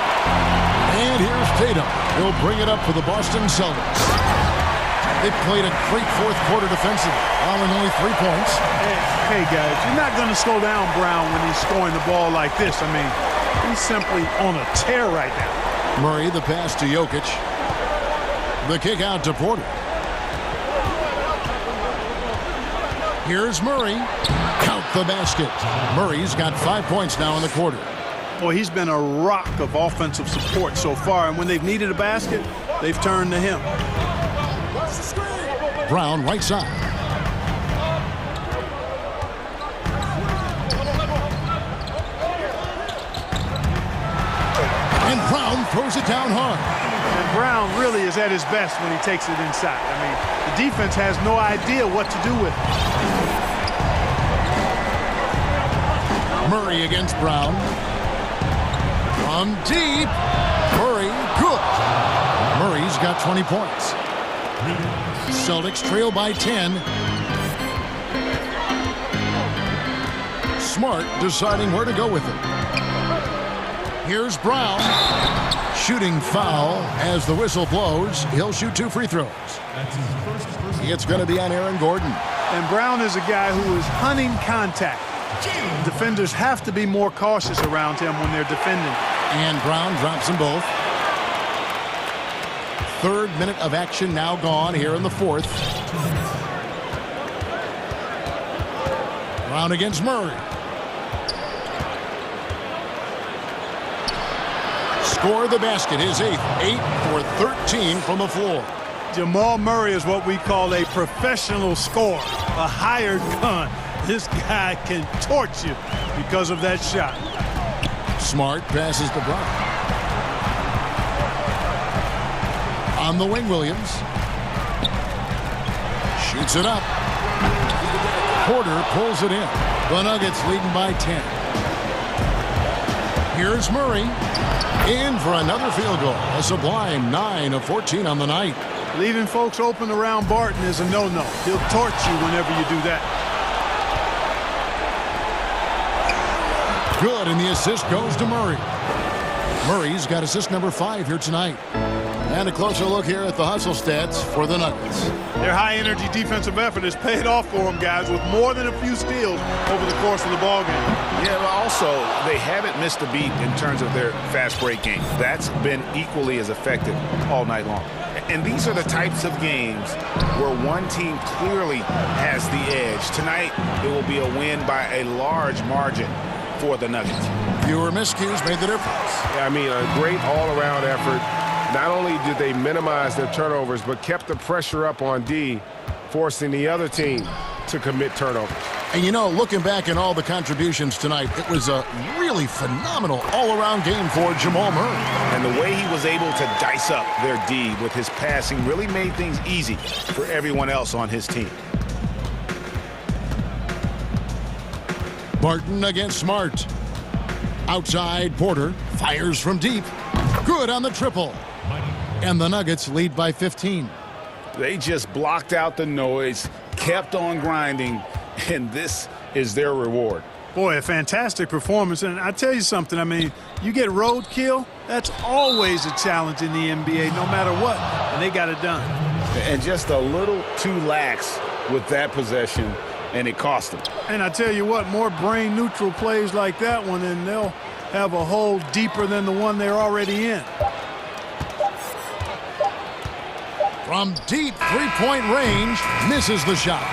And here's Tatum. He'll bring it up for the Boston Celtics. They played a great fourth quarter defensively, allowing only 3 points. Hey, guys, you're not going to slow down Brown when he's scoring the ball like this. I mean, he's simply on a tear right now. Murray, the pass to Jokic. The kick out to Porter. Here's Murray. Count the basket. Murray's got 5 points now in the quarter. Well, he's been a rock of offensive support so far, and when they've needed a basket, they've turned to him. Brown, right side. And Brown throws it down hard. And Brown really is at his best when he takes it inside. I mean, the defense has no idea what to do with it. Murray against Brown. From deep. Murray, good. Murray's got 20 points. Celtics trail by 10. Smart deciding where to go with it. Here's Brown. Shooting foul as the whistle blows. He'll shoot 2 free throws. It's going to be on Aaron Gordon. And Brown is a guy who is hunting contact. Defenders have to be more cautious around him when they're defending. And Brown drops them both. 3rd minute of action now gone here in the 4th. Brown against Murray. Score the basket, his 8th. 8 for 13 from the floor. Jamal Murray is what we call a professional scorer, a hired gun. This guy can torch you because of that shot. Smart passes to Brown. On the wing, Williams. Shoots it up. Porter pulls it in. The Nuggets leading by 10. Here's Murray. In for another field goal. A sublime 9 of 14 on the night. Leaving folks open around Barton is a no-no. He'll torch you whenever you do that. Good, and the assist goes to Murray. Murray's got assist number 5 here tonight. And a closer look here at the hustle stats for the Nuggets. Their high-energy defensive effort has paid off for them, guys, with more than a few steals over the course of the ballgame. Yeah, but also, they haven't missed a beat in terms of their fast break game. That's been equally as effective all night long. And these are the types of games where one team clearly has the edge. Tonight, it will be a win by a large margin for the Nuggets. Fewer miscues made the difference. Yeah, I mean, a great all-around effort. Not only did they minimize their turnovers, but kept the pressure up on D, forcing the other team to commit turnovers. And you know, looking back at all the contributions tonight, it was a really phenomenal all-around game for Jamal Murray. And the way he was able to dice up their D with his passing really made things easy for everyone else on his team. Barton against Smart. Outside, Porter fires from deep. Good on the triple. And the Nuggets lead by 15. They just blocked out the noise, kept on grinding, and this is their reward. Boy, a fantastic performance. And I tell you something, I mean, you get roadkill, that's always a challenge in the NBA, no matter what. And they got it done. And just a little too lax with that possession, and it cost them. And I tell you what, more brain-neutral plays like that one, and they'll have a hole deeper than the one they're already in. From deep three-point range, misses the shot.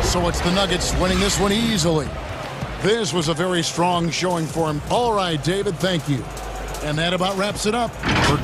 So it's the Nuggets winning this one easily. This was a very strong showing for him. All right, David, thank you. And that about wraps it up for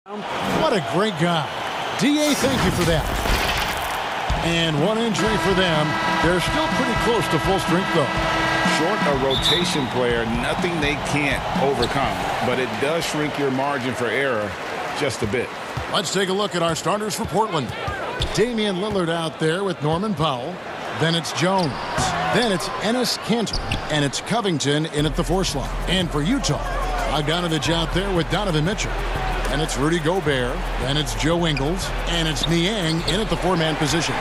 What a great guy. DA, thank you for that. And one injury for them. They're still pretty close to full strength, though. Short a rotation player, nothing they can't overcome. But it does shrink your margin for error just a bit. Let's take a look at our starters for Portland. Damian Lillard out there with Norman Powell. Then it's Jones. Then it's Enes Kanter. And it's Covington in at the 4 slot. And for Utah, Bogdanovich out there with Donovan Mitchell. And it's Rudy Gobert. Then it's Joe Ingles. And it's Niang in at the 4-man position.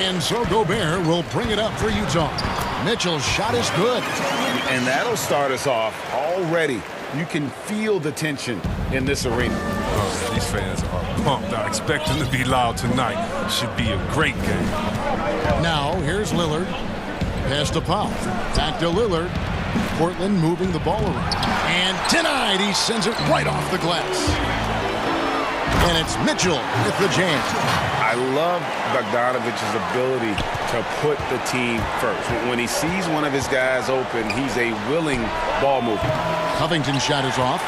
And so Gobert will bring it up for Utah. Mitchell's shot is good. And that'll start us off already. You can feel the tension in this arena. Oh, these fans are pumped. I expect them to be loud tonight. Should be a great game. Now, here's Lillard. Pass to Powell. Back to Lillard. Portland moving the ball around. And denied. He sends it right off the glass. And it's Mitchell with the jam. I love Bogdanovich's ability to put the team first. When he sees one of his guys open, he's a willing ball mover. Covington's shot is off.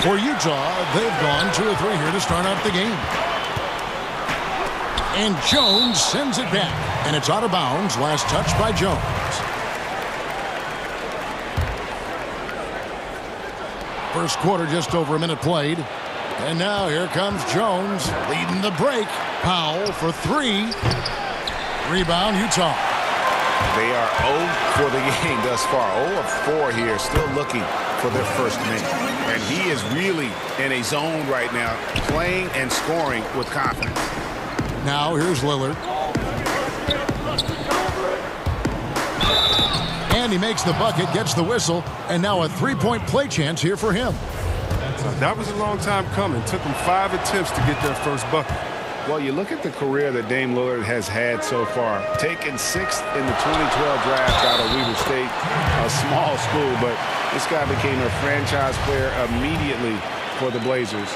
For Utah, they've gone 2 or 3 here to start out the game. And Jones sends it back. And it's out of bounds. Last touch by Jones. First quarter, just over a minute played. And now here comes Jones leading the break. Powell for 3. Rebound, Utah. They are 0 for the game thus far. 0 of 4 here, still looking for their first minute. And he is really in a zone right now, playing and scoring with confidence. Now here's Lillard. And he makes the bucket, gets the whistle, and now a 3-point play chance here for him. That was a long time coming. Took them 5 attempts to get their first bucket. Well, you look at the career that Dame Lillard has had so far. Taken 6th in the 2012 draft out of Weber State, a small school, but this guy became a franchise player immediately for the Blazers.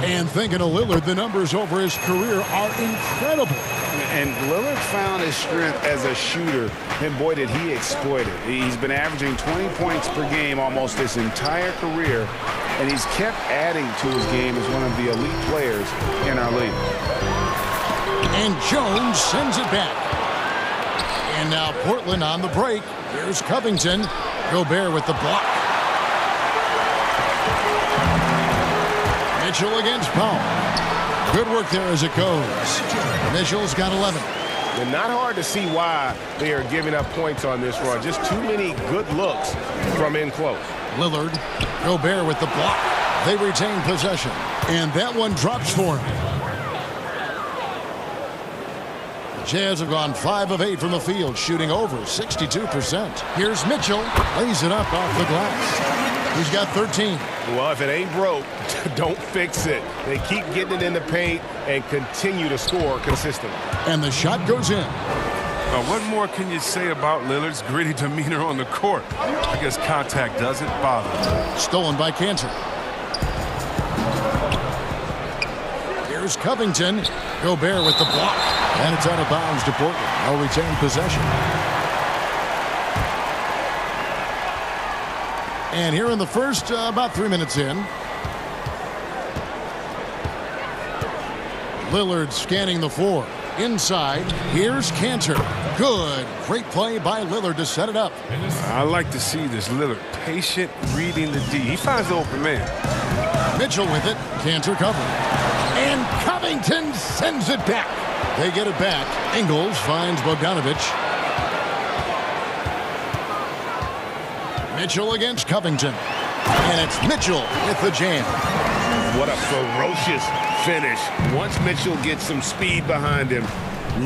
And thinking of Lillard, the numbers over his career are incredible. And Lillard found his strength as a shooter, and boy, did he exploit it. He's been averaging 20 points per game almost his entire career, and he's kept adding to his game as one of the elite players in our league. And Jones sends it back. And now Portland on the break. Here's Covington. Gobert with the block. Mitchell against Powell. Good work there as it goes. Mitchell's got 11. And not hard to see why they are giving up points on this run. Just too many good looks from in close. Lillard, Gobert with the block. They retain possession. And that one drops for him. The Jazz have gone 5 of 8 from the field, shooting over 62%. Here's Mitchell. Lays it up off the glass. He's got 13. Well, if it ain't broke, don't fix it. They keep getting it in the paint and continue to score consistently. And the shot goes in. What more can you say about Lillard's gritty demeanor on the court? I guess contact doesn't bother him. Stolen by Kanter. Here's Covington. Gobert with the block. And it's out of bounds to Portland. They'll retain possession. And here in the first, about 3 minutes in. Lillard scanning the floor. Inside, here's Kanter. Good. Great play by Lillard to set it up. I like to see this Lillard patient reading the D. He finds the open man. Mitchell with it. Kanter covering. And Covington sends it back. They get it back. Ingles finds Bogdanovich. Mitchell against Covington. And it's Mitchell with the jam. What a ferocious finish. Once Mitchell gets some speed behind him,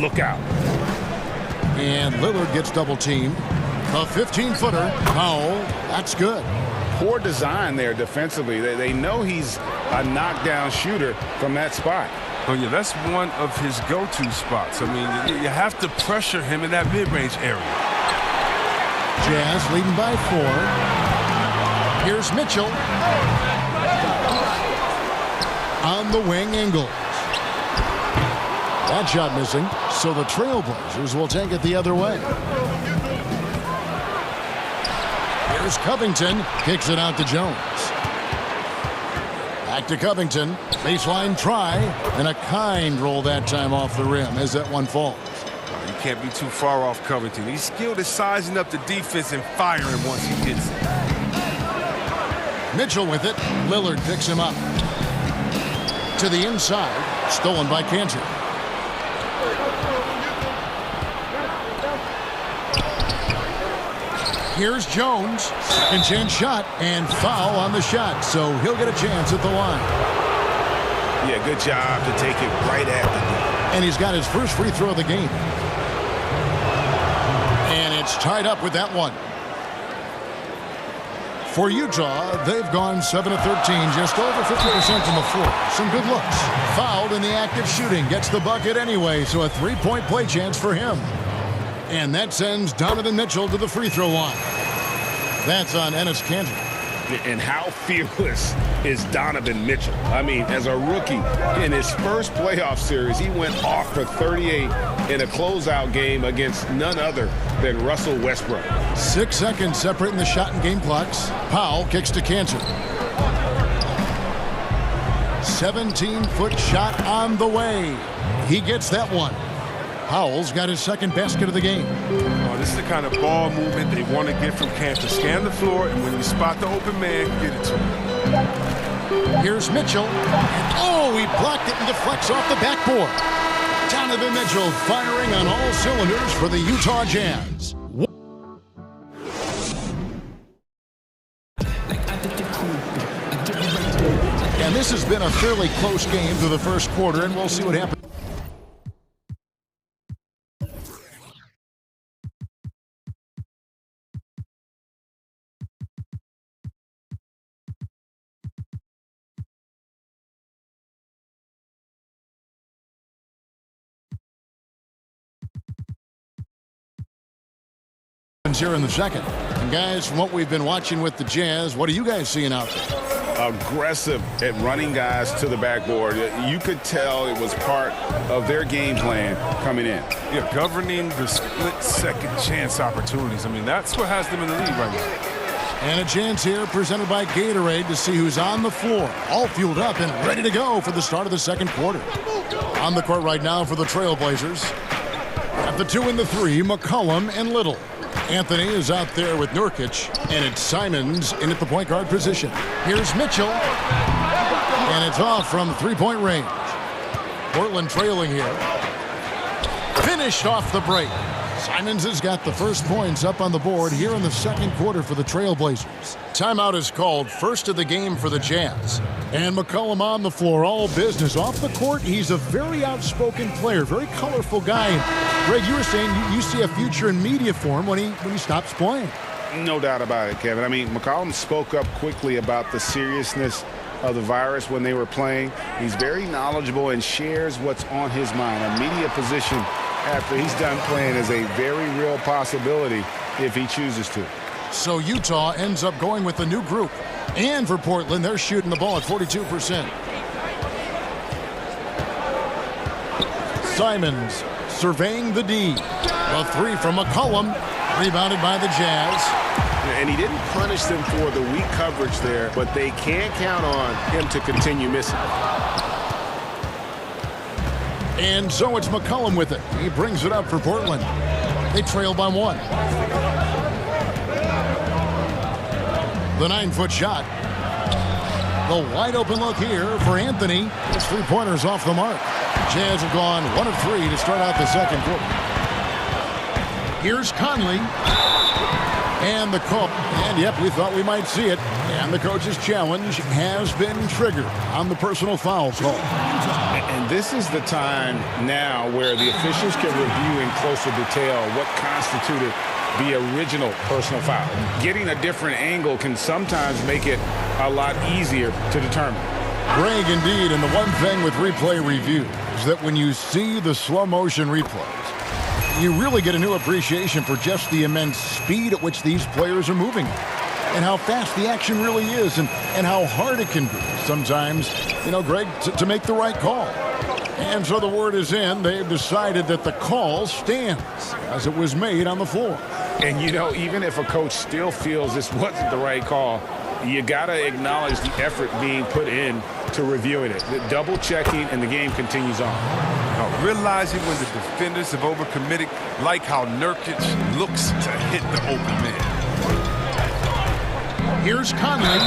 look out. And Lillard gets double teamed. A 15-footer. Powell. That's good. Poor design there defensively. They know he's a knockdown shooter from that spot. Oh, yeah, that's one of his go-to spots. I mean, you have to pressure him in that mid-range area. Jazz leading by 4. Here's Mitchell. On the wing, Ingles. That shot missing, so the Trailblazers will take it the other way. Here's Covington. Kicks it out to Jones. Back to Covington. Baseline try. And a kind roll that time off the rim as that one falls. You can't be too far off Covington. He's skilled at sizing up the defense and firing once he gets it. Mitchell with it. Lillard picks him up. To the inside. Stolen by Cantor. Here's Jones. Second chance shot and foul on the shot. So he'll get a chance at the line. Yeah, good job to take it right at the And he's got his first free throw of the game. And it's tied up with that one. For Utah, they've gone 7 of 13, just over 50% from the floor. Some good looks. Fouled in the act of shooting. Gets the bucket anyway, so a three-point play chance for him. And that sends Donovan Mitchell to the free throw line. That's on Enes Kanter. And how fearless is Donovan Mitchell? I mean, as a rookie, in his first playoff series, he went off for 38 in a closeout game against none other than Russell Westbrook. 6 seconds separating the shot and game clocks. Powell kicks to Kanter. 17-foot shot on the way. He gets that one. Powell's got his second basket of the game. Oh, this is the kind of ball movement they want to get from Kanter. Scan the floor, and when you spot the open man, get it to him. Here's Mitchell. Oh, he blocked it and deflects off the backboard. Donovan Mitchell firing on all cylinders for the Utah Jazz. And this has been a fairly close game through the first quarter, and we'll see what happens. Here in the second. And guys, from what we've been watching with the Jazz, what are you guys seeing out there? Aggressive at running guys to the backboard. You could tell it was part of their game plan coming in. Yeah, governing the split-second chance opportunities. I mean, that's what has them in the lead right now. And a chance here presented by Gatorade to see who's on the floor, all fueled up and ready to go for the start of the second quarter. On the court right now for the Trailblazers. At the 2 and the 3, McCollum and Little. Anthony is out there with Nurkic, and it's Simons in at the point guard position. Here's Mitchell, and it's off from three-point range. Portland trailing here. Finished off the break. Simons has got the first points up on the board here in the second quarter for the Trailblazers. Timeout is called, first of the game for the Jazz. And McCollum on the floor, all business. Off the court, he's a very outspoken player, very colorful guy. And Greg, you were saying you see a future in media for him when he stops playing. No doubt about it, Kevin. I mean, McCollum spoke up quickly about the seriousness of the virus when they were playing. He's very knowledgeable and shares what's on his mind. A media position after he's done playing is a very real possibility if he chooses to. So Utah ends up going with the new group. And for Portland, they're shooting the ball at 42%. Simons surveying the D. A three from McCollum, rebounded by the Jazz. And he didn't punish them for the weak coverage there, but they can't count on him to continue missing. And so it's McCollum with it. He brings it up for Portland. They trail by 1. The 9-foot shot. The wide open look here for Anthony. His three-pointers off the mark. Jazz have gone 1 of 3 to start out the second quarter. Here's Conley. And the call. And yep, we thought we might see it. And the coach's challenge has been triggered on the personal foul call. And this is the time now where the officials can review in closer detail what constituted the original personal foul. Getting a different angle can sometimes make it a lot easier to determine. Greg, indeed, and the one thing with replay review is that when you see the slow motion replays, you really get a new appreciation for just the immense speed at which these players are moving and how fast the action really is and how hard it can be sometimes, you know, Greg, to make the right call. And so the word is in. They've decided that the call stands as it was made on the floor. And, you know, even if a coach still feels this wasn't the right call, you got to acknowledge the effort being put in to reviewing it. The double checking, and the game continues on. Now, realizing when the defenders have overcommitted, like how Nurkic looks to hit the open man. Here's Conley,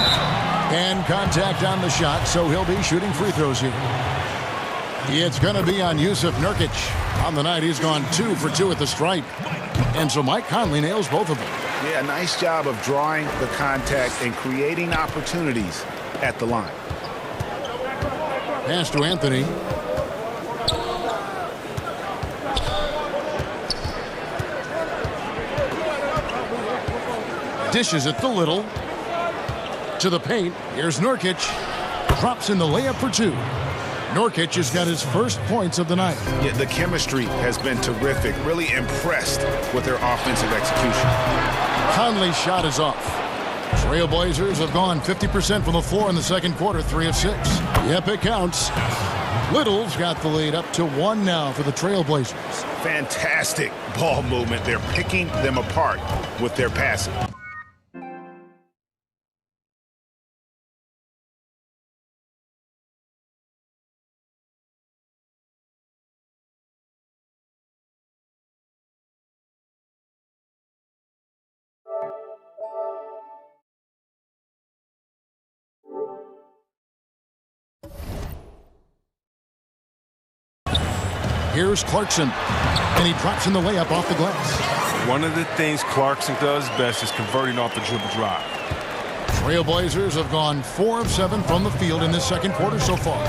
and contact on the shot, so he'll be shooting free throws here. It's going to be on Jusuf Nurkic. On the night, he's gone 2 for 2 at the stripe. And so Mike Conley nails both of them. Yeah, nice job of drawing the contact and creating opportunities at the line. Pass to Anthony. Dishes it to Little. To the paint. Here's Nurkic. Drops in the layup for 2. Nurkic has got his first points of the night. Yeah, the chemistry has been terrific. Really impressed with their offensive execution. Conley's shot is off. Trailblazers have gone 50% from the floor in the second quarter, 3 of 6. Yep, it counts. Little's got the lead up to 1 now for the Trailblazers. Fantastic ball movement. They're picking them apart with their passing. Here's Clarkson, and he drops in the layup off the glass. One of the things Clarkson does best is converting off the dribble drive. Trailblazers have gone 4 of 7 from the field in this second quarter so far.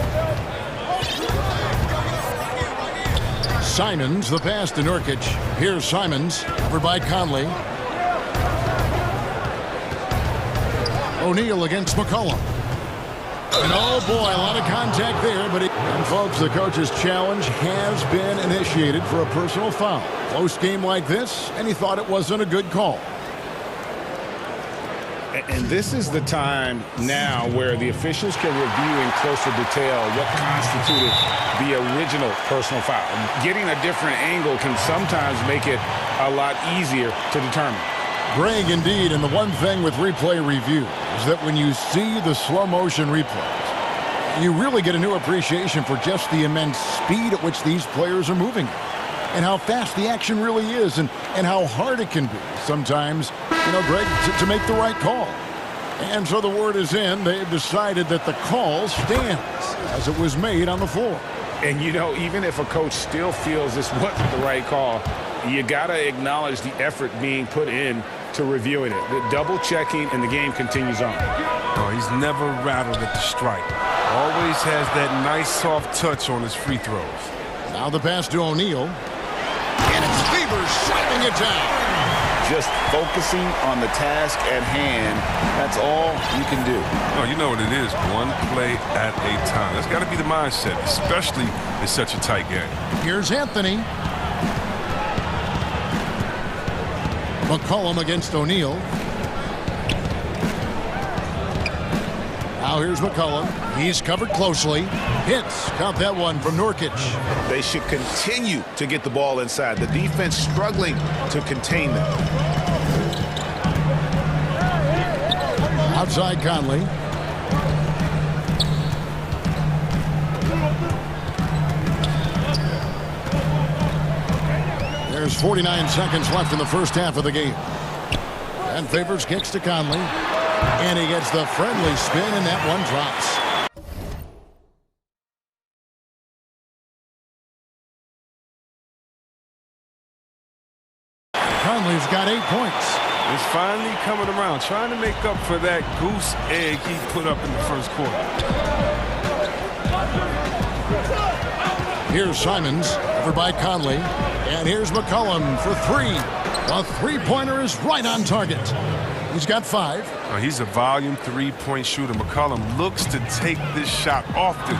Simons, the pass to Nurkic. Here's Simons, covered by Conley. O'Neal against McCollum. And oh boy, a lot of contact there, but and folks, the coach's challenge has been initiated for a personal foul. Close game like this, and he thought it wasn't a good call. And this is the time now where the officials can review in closer detail what constituted the original personal foul. Getting a different angle can sometimes make it a lot easier to determine. Greg, indeed, and the one thing with replay review is that when you see the slow motion replays, you really get a new appreciation for just the immense speed at which these players are moving and how fast the action really is and how hard it can be sometimes, you know, Greg, to make the right call. And so the word is in. They've decided that the call stands as it was made on the floor. And, you know, even if a coach still feels this wasn't the right call, you got to acknowledge the effort being put in to reviewing it. The double checking, and the game continues on. Oh, he's never rattled at the strike. Always has that nice soft touch on his free throws. Now the pass to O'Neal. And it's Favors slapping it down. Just focusing on the task at hand, that's all you can do. Oh, you know what it is, one play at a time. That's got to be the mindset, especially in such a tight game. Here's Anthony. McCollum against O'Neal. Now here's McCollum. He's covered closely. Hits. Count that one from Nurkic. They should continue to get the ball inside. The defense struggling to contain them. Outside Conley. There's 49 seconds left in the first half of the game. And Favors kicks to Conley. And he gets the friendly spin, and that one drops. Conley's got 8 points. He's finally coming around, trying to make up for that goose egg he put up in the first quarter. Here's Simons, covered by Conley. And here's McCollum for 3. The three-pointer is right on target. He's got 5. He's a volume three-point shooter. McCollum looks to take this shot often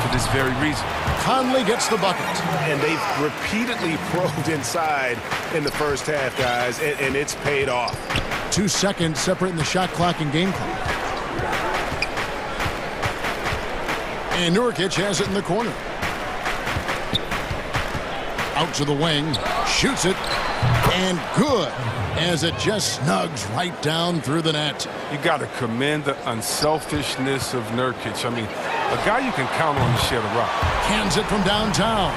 for this very reason. Conley gets the bucket. And they've repeatedly probed inside in the first half, guys, and it's paid off. 2 seconds separating the shot clock and game clock. And Nurkic has it in the corner. Out to the wing, shoots it, and good, as it just snugs right down through the net. You got to commend the unselfishness of Nurkic. I mean, a guy you can count on to share the rock. Cans it from downtown.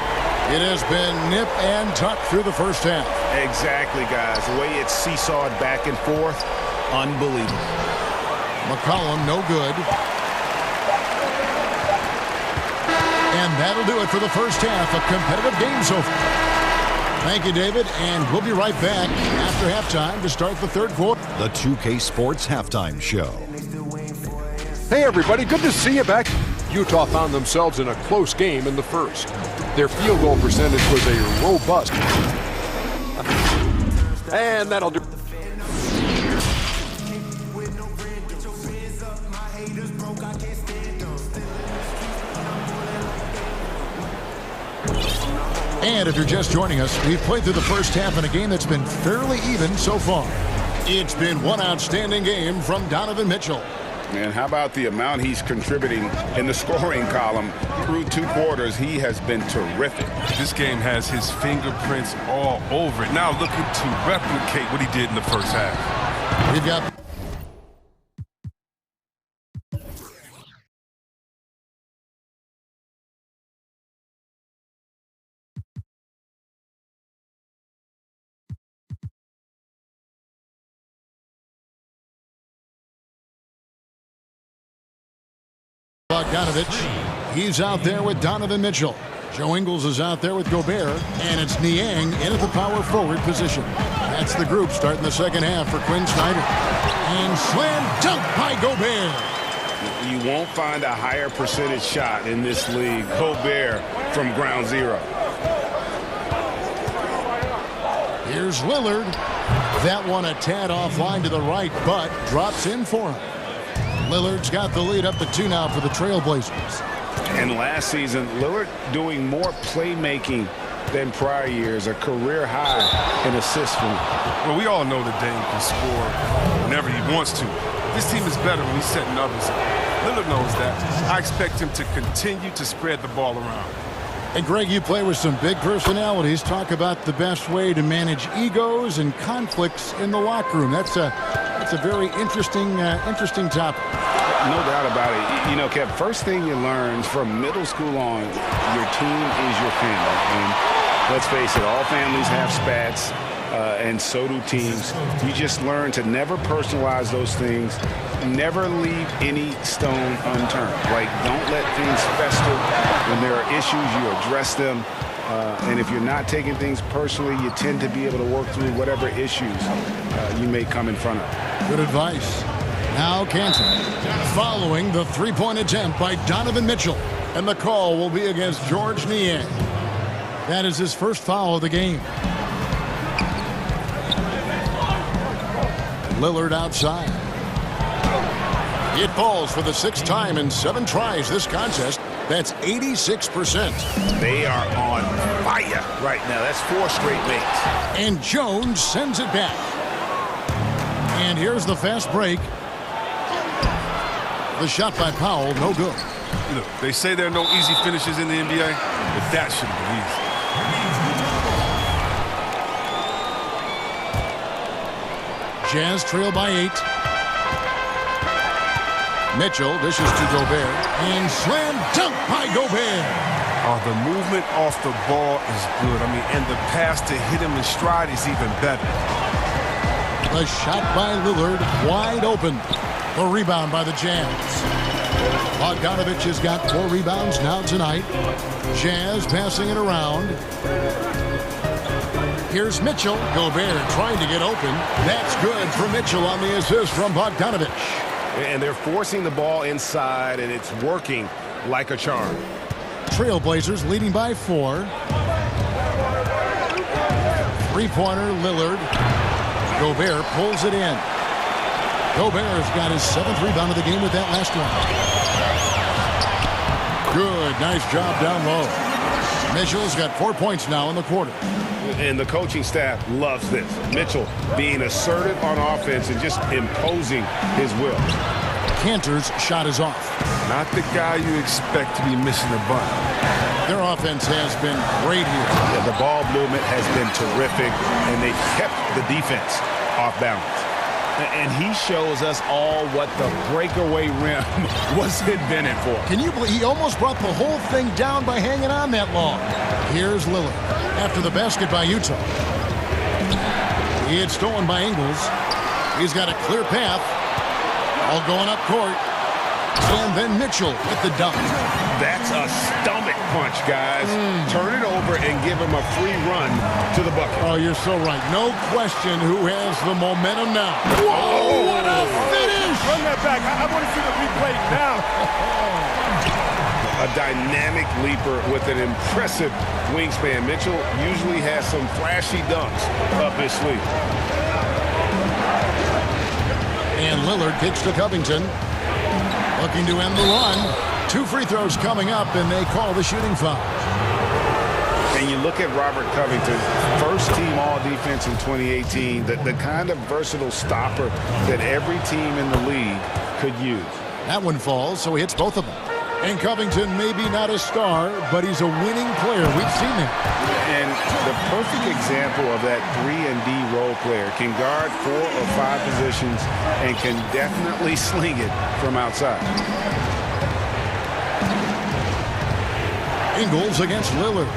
It has been nip and tuck through the first half. Exactly, guys. The way it's seesawed back and forth, unbelievable. McCollum, no good. And that'll do it for the first half. A competitive game so far. Thank you, David, and we'll be right back after halftime to start the third quarter. The 2K Sports Halftime Show. Hey, everybody, good to see you back. Utah found themselves in a close game in the first. Their field goal percentage was a robust. And that'll do. And if you're just joining us, we've played through the first half in a game that's been fairly even so far. It's been one outstanding game from Donovan Mitchell. And how about the amount he's contributing in the scoring column through 2 quarters? He has been terrific. This game has his fingerprints all over it. Now looking to replicate what he did in the first half. We've got Bogdanovich. He's out there with Donovan Mitchell. Joe Ingles is out there with Gobert, and it's Niang in at the power forward position. That's the group starting the second half for Quinn Snyder. And slam dunk by Gobert. You won't find a higher percentage shot in this league. Gobert from ground zero. Here's Lillard. That one a tad offline to the right, but drops in for him. Lillard's got the lead up to 2 now for the Trailblazers. And last season, Lillard doing more playmaking than prior years, a career high in assists. Well, we all know that Dame can score whenever he wants to. This team is better when he's setting others up. Lillard knows that. I expect him to continue to spread the ball around. And Greg, you play with some big personalities. Talk about the best way to manage egos and conflicts in the locker room. That's a very interesting topic. No doubt about it. You know, Kev, first thing you learn from middle school on, your team is your family. And let's face it, all families have spats, and so do teams. You just learn to never personalize those things. Never leave any stone unturned. Like, don't let things fester. When there are issues, you address them. And if you're not taking things personally, you tend to be able to work through whatever issues you may come in front of. Good advice. Now Canton, following the three-point attempt by Donovan Mitchell. And the call will be against George Niang. That is his first foul of the game. Lillard outside. It falls for the 6th time in 7 tries this contest. That's 86%. They are on fire right now. That's 4 straight makes. And Jones sends it back. And here's the fast break. The shot by Powell, no good. Look, they say there are no easy finishes in the NBA, but that should have been easy. Jazz trail by 8. Mitchell dishes to Gobert. And slam dunk by Gobert. Oh, the movement off the ball is good. I mean, and the pass to hit him in stride is even better. The shot by Lillard, wide open. The rebound by the Jazz. Bogdanovich has got 4 rebounds now tonight. Jazz passing it around. Here's Mitchell. Gobert trying to get open. That's good for Mitchell on the assist from Bogdanovich. And they're forcing the ball inside, and it's working like a charm. Trailblazers leading by 4. Three-pointer, Lillard. Gobert pulls it in. Gobert's got his 7th rebound of the game with that last one. Good, nice job down low. Mitchell's got 4 points now in the quarter. And the coaching staff loves this. Mitchell being assertive on offense and just imposing his will. Cantor's shot is off. Not the guy you expect to be missing a bunt. Their offense has been great here. Yeah, the ball movement has been terrific, and they've kept the defense off balance. And he shows us all what the breakaway rim was invented for. Can you believe he almost brought the whole thing down by hanging on that long? Here's Lillard after the basket by Utah. He had stolen by Ingles. He's got a clear path. All going up court. And then Mitchell with the dunk. That's a stomach punch, guys. Turn it over and give him a free run to the bucket. Oh, you're so right. No question who has the momentum now. Whoa, what a finish! Run that back. I want to see the replay now. A dynamic leaper with an impressive wingspan. Mitchell usually has some flashy dunks up his sleeve. And Lillard kicks to Covington. Looking to end the run. 2 free throws coming up, and they call the shooting foul. And you look at Robert Covington, first-team All-Defense in 2018, the kind of versatile stopper that every team in the league could use. That one falls, so he hits both of them. And Covington may be not a star, but he's a winning player. We've seen that. And the perfect example of that 3-and-D role player can guard 4 or 5 positions and can definitely sling it from outside. Ingles against Lillard.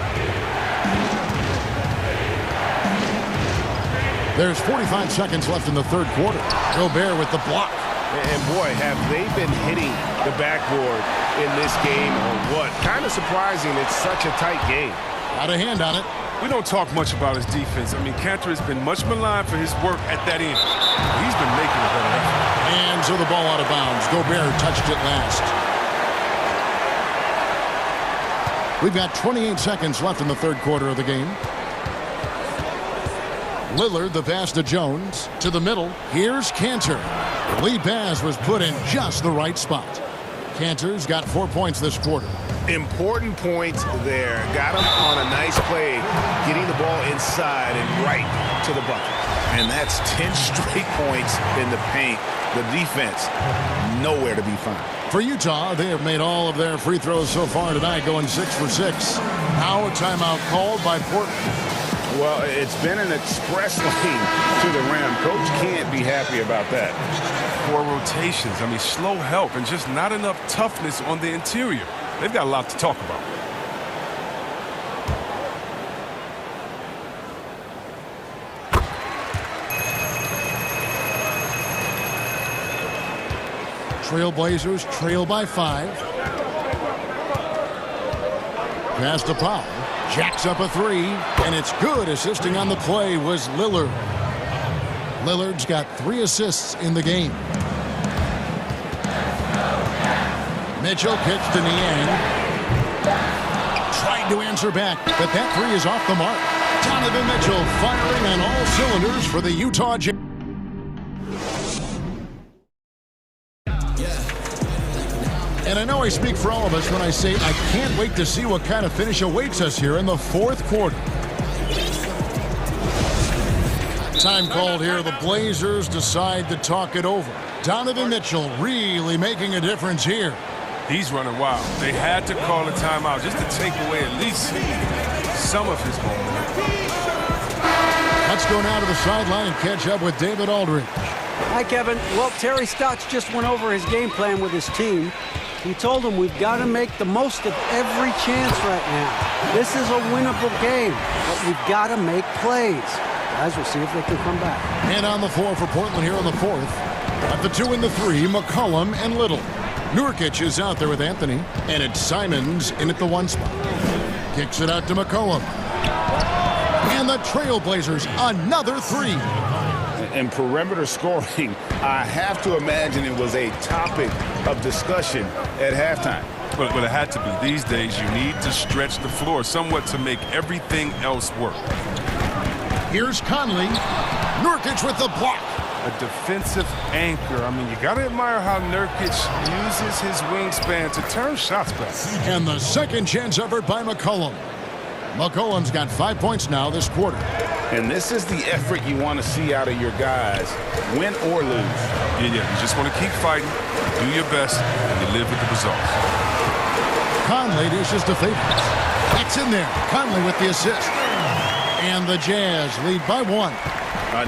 There's 45 seconds left in the third quarter. Gobert with the block. And boy, have they been hitting the backboard in this game or what? Kind of surprising it's such a tight game. Got a hand on it. We don't talk much about his defense. I mean, Cantor has been much maligned for his work at that end. He's been making a better effort. And so the ball out of bounds. Gobert touched it last. We've got 28 seconds left in the third quarter of the game. Lillard, the pass to Jones. To the middle. Here's Cantor. Lead pass was put in just the right spot. Cantor's got 4 points this quarter. Important points there. Got him on a nice play, getting the ball inside and right to the bucket. And that's 10 straight points in the paint. The defense, nowhere to be found. For Utah, they have made all of their free throws so far tonight, going 6 for 6. Now a timeout called by Portland. Well, it's been an express lane to the rim. Coach can't be happy about that. 4 rotations. I mean, slow help and just not enough toughness on the interior. They've got a lot to talk about. Trailblazers trail by 5. Pass to Powell. Jacks up a 3, and it's good. Assisting on the play was Lillard. Lillard's got 3 assists in the game. Mitchell kicks to Niang. Tried to answer back, but that 3 is off the mark. Donovan Mitchell firing on all cylinders for the Utah Jazz. And I know I speak for all of us when I say I can't wait to see what kind of finish awaits us here in the fourth quarter. Time called here. The Blazers decide to talk it over. Donovan Mitchell really making a difference here. He's running wild. They had to call a timeout just to take away at least some of his momentum. Let's go now to the sideline and catch up with David Aldridge. Hi, Kevin. Well, Terry Stotts just went over his game plan with his team. He told them we've got to make the most of every chance right now. This is a winnable game, but we've got to make plays. Guys, we'll see if they can come back. And on the floor for Portland here in the fourth. At the 2 and the 3, McCollum and Little. Nurkic is out there with Anthony, and it's Simons in at the 1 spot. Kicks it out to McCollum. And the Trailblazers, another 3. And perimeter scoring, I have to imagine it was a topic of discussion at halftime. But it had to be. These days, you need to stretch the floor somewhat to make everything else work. Here's Conley. Nurkic with the block. A defensive anchor. I mean, you got to admire how Nurkic uses his wingspan to turn shots back. And the second chance effort by McCollum. McCollum's got 5 points now this quarter. And this is the effort you want to see out of your guys, win or lose. Yeah, you just want to keep fighting, do your best, and you live with the results. Conley dishes to favorites. That's in there. Conley with the assist. And the Jazz lead by 1.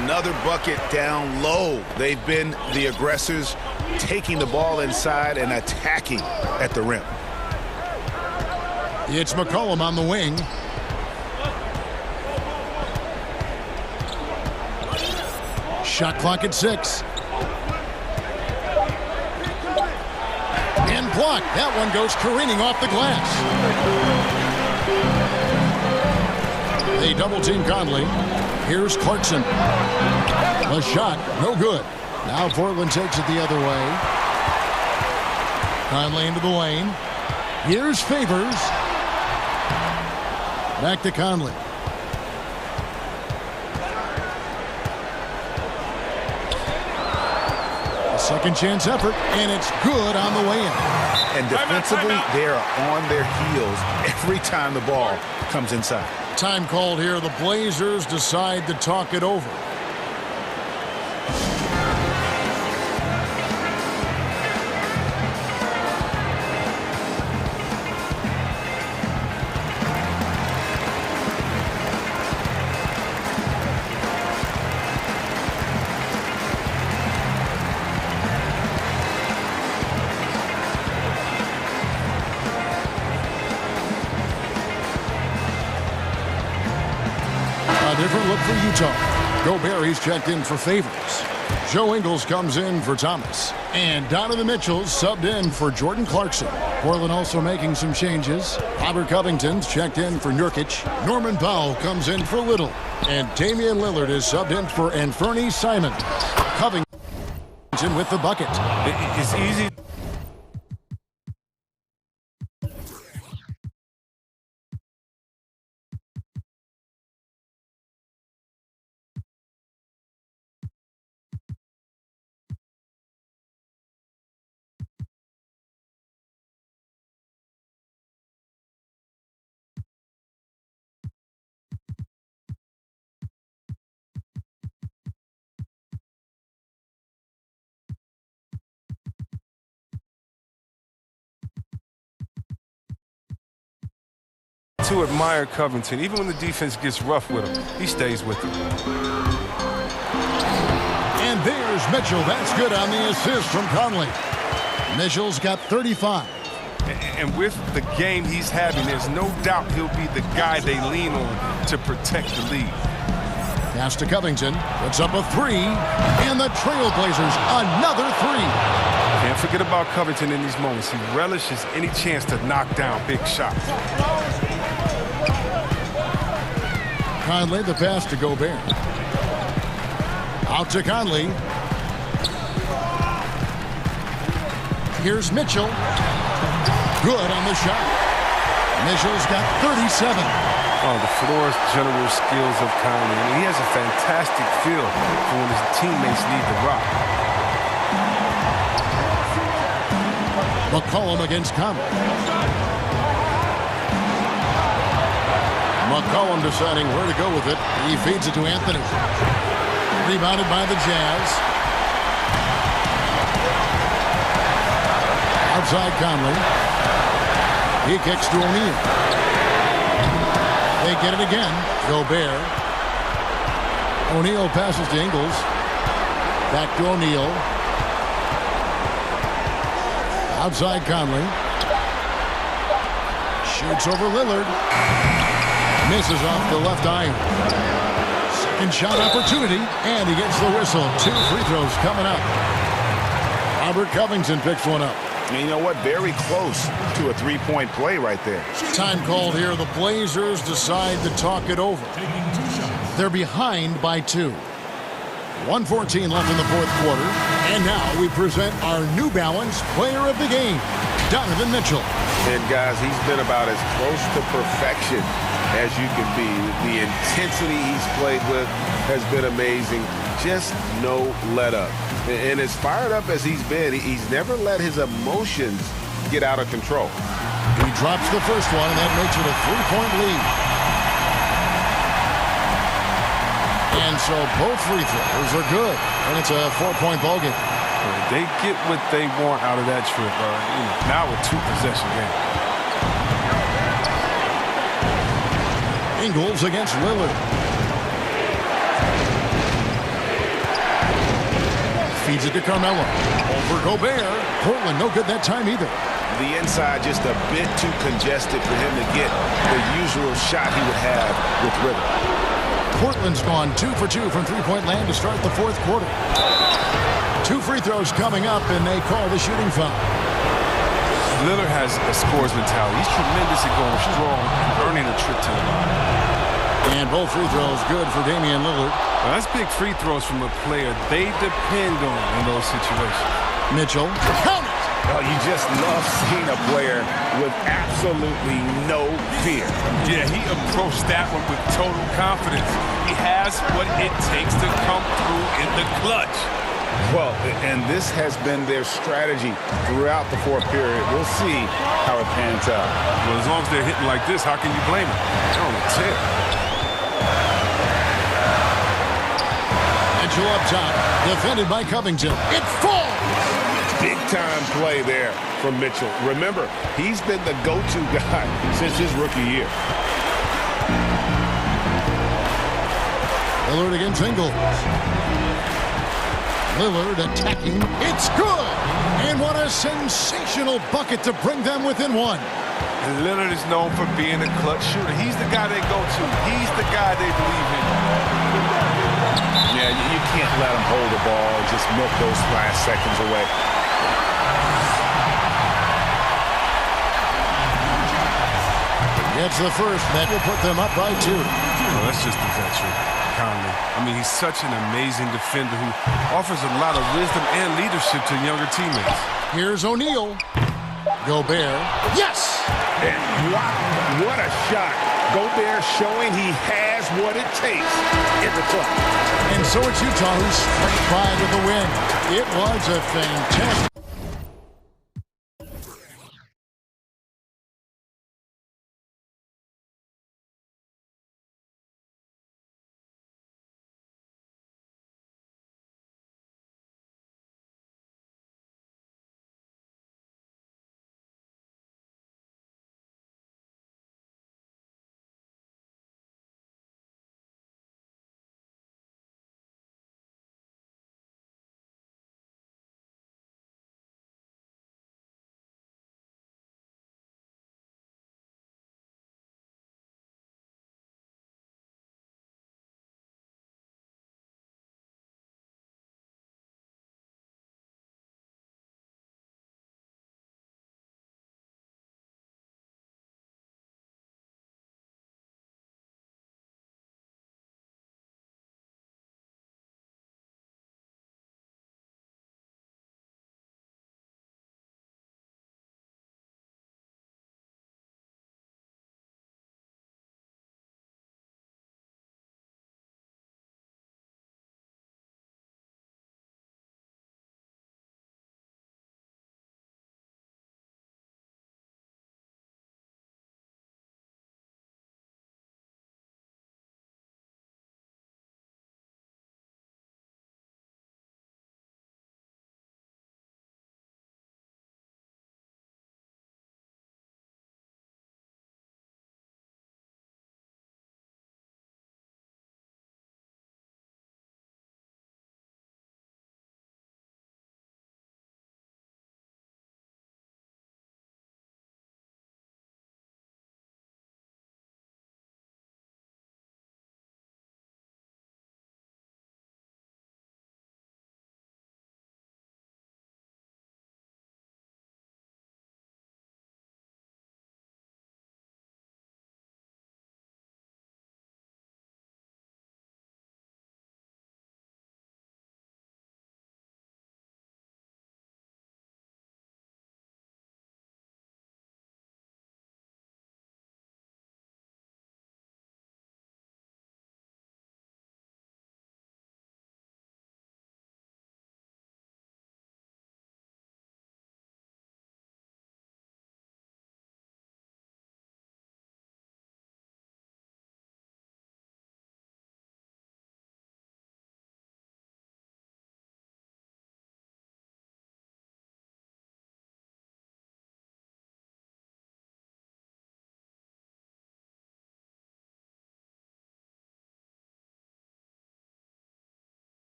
Another bucket down low. They've been the aggressors, taking the ball inside and attacking at the rim. It's McCollum on the wing. Shot clock at 6. And blocked. That one goes careening off the glass. They double team Conley. Here's Clarkson. A shot, no good. Now Portland takes it the other way. Conley into the lane. Here's Favors. Back to Conley. A second chance effort, and it's good on the way in. And defensively, they are on their heels every time the ball comes inside. Time called here. The Blazers decide to talk it over. Different look for Utah. Gobert, he's checked in for Favors. Joe Ingles comes in for Thomas. And Donovan Mitchell subbed in for Jordan Clarkson. Portland also making some changes. Robert Covington's checked in for Nurkic. Norman Powell comes in for Little. And Damian Lillard is subbed in for Anthony Simons. Covington with the bucket. It's easy. To admire Covington. Even when the defense gets rough with him, he stays with him. And there's Mitchell. That's good on the assist from Conley. Mitchell's got 35. And with the game he's having, there's no doubt he'll be the guy they lean on to protect the lead. Pass to Covington. Puts up a 3. And the Trailblazers, another 3. Can't forget about Covington in these moments. He relishes any chance to knock down big shots. Conley, the pass to Gobert. Out to Conley. Here's Mitchell. Good on the shot. Mitchell's got 37. Oh, the floor general skills of Conley. I mean, he has a fantastic feel for when his teammates need the rock. McCollum against Conley. McCollum deciding where to go with it. He feeds it to Anthony. Rebounded by the Jazz. Outside Conley. He kicks to O'Neal. They get it again. Gobert. O'Neal passes to Ingles. Back to O'Neal. Outside Conley. Shoots over Lillard. Misses off the left iron. Second shot opportunity, and he gets the whistle. 2 free throws coming up. Robert Covington picks one up. And you know what? Very close to a three-point play right there. Time called here. The Blazers decide to talk it over. They're behind by 2. 1:14 left in the fourth quarter. And now we present our New Balance Player of the Game, Donovan Mitchell. And guys, he's been about as close to perfection as you can be. The intensity he's played with has been amazing. Just no let up. And as fired up as he's been, he's never let his emotions get out of control. He drops the first one, and that makes it a 3-point lead. And so both free throws are good, and it's a 4-point ball game. They get what they want out of that trip. Now a 2-possession game. Ingles against Lillard. Feeds it to Carmelo. Over Gobert. Portland no good that time either. The inside just a bit too congested for him to get the usual shot he would have with rhythm. Portland's gone 2 for 2 from three-point land to start the fourth quarter. 2 free throws coming up, and they call the shooting foul. Lillard has a scorer's mentality. He's tremendous at going strong and earning a trip to the line. And both free throws good for Damian Lillard. Now, that's big free throws from a player they depend on in those situations. Mitchell, count it! Oh, you just love seeing a player with absolutely no fear. Yeah, he approached that one with total confidence. He has what it takes to come through in the clutch. Well, and this has been their strategy throughout the fourth period. We'll see how it pans out. Well, as long as they're hitting like this, how can you blame them? They're on a tear. Mitchell up top, defended by Covington. It falls! Big-time play there from Mitchell. Remember, he's been the go-to guy since his rookie year. Lillard against Ingles. Lillard attacking. It's good! And what a sensational bucket to bring them within one. And Lillard is known for being a clutch shooter. He's the guy they go to. He's the guy they believe in. Yeah, you can't let him hold the ball and just milk those last seconds away. Gets the first. That will put them up by 2. Well, that's just the veteran, Conley. I mean, he's such an amazing defender who offers a lot of wisdom and leadership to younger teammates. Here's O'Neal. Gobert. Yes! And wow, what a shot. Gobert showing he has what it takes in the clutch. And so it's Utah who's straight by with the win. It was a fantastic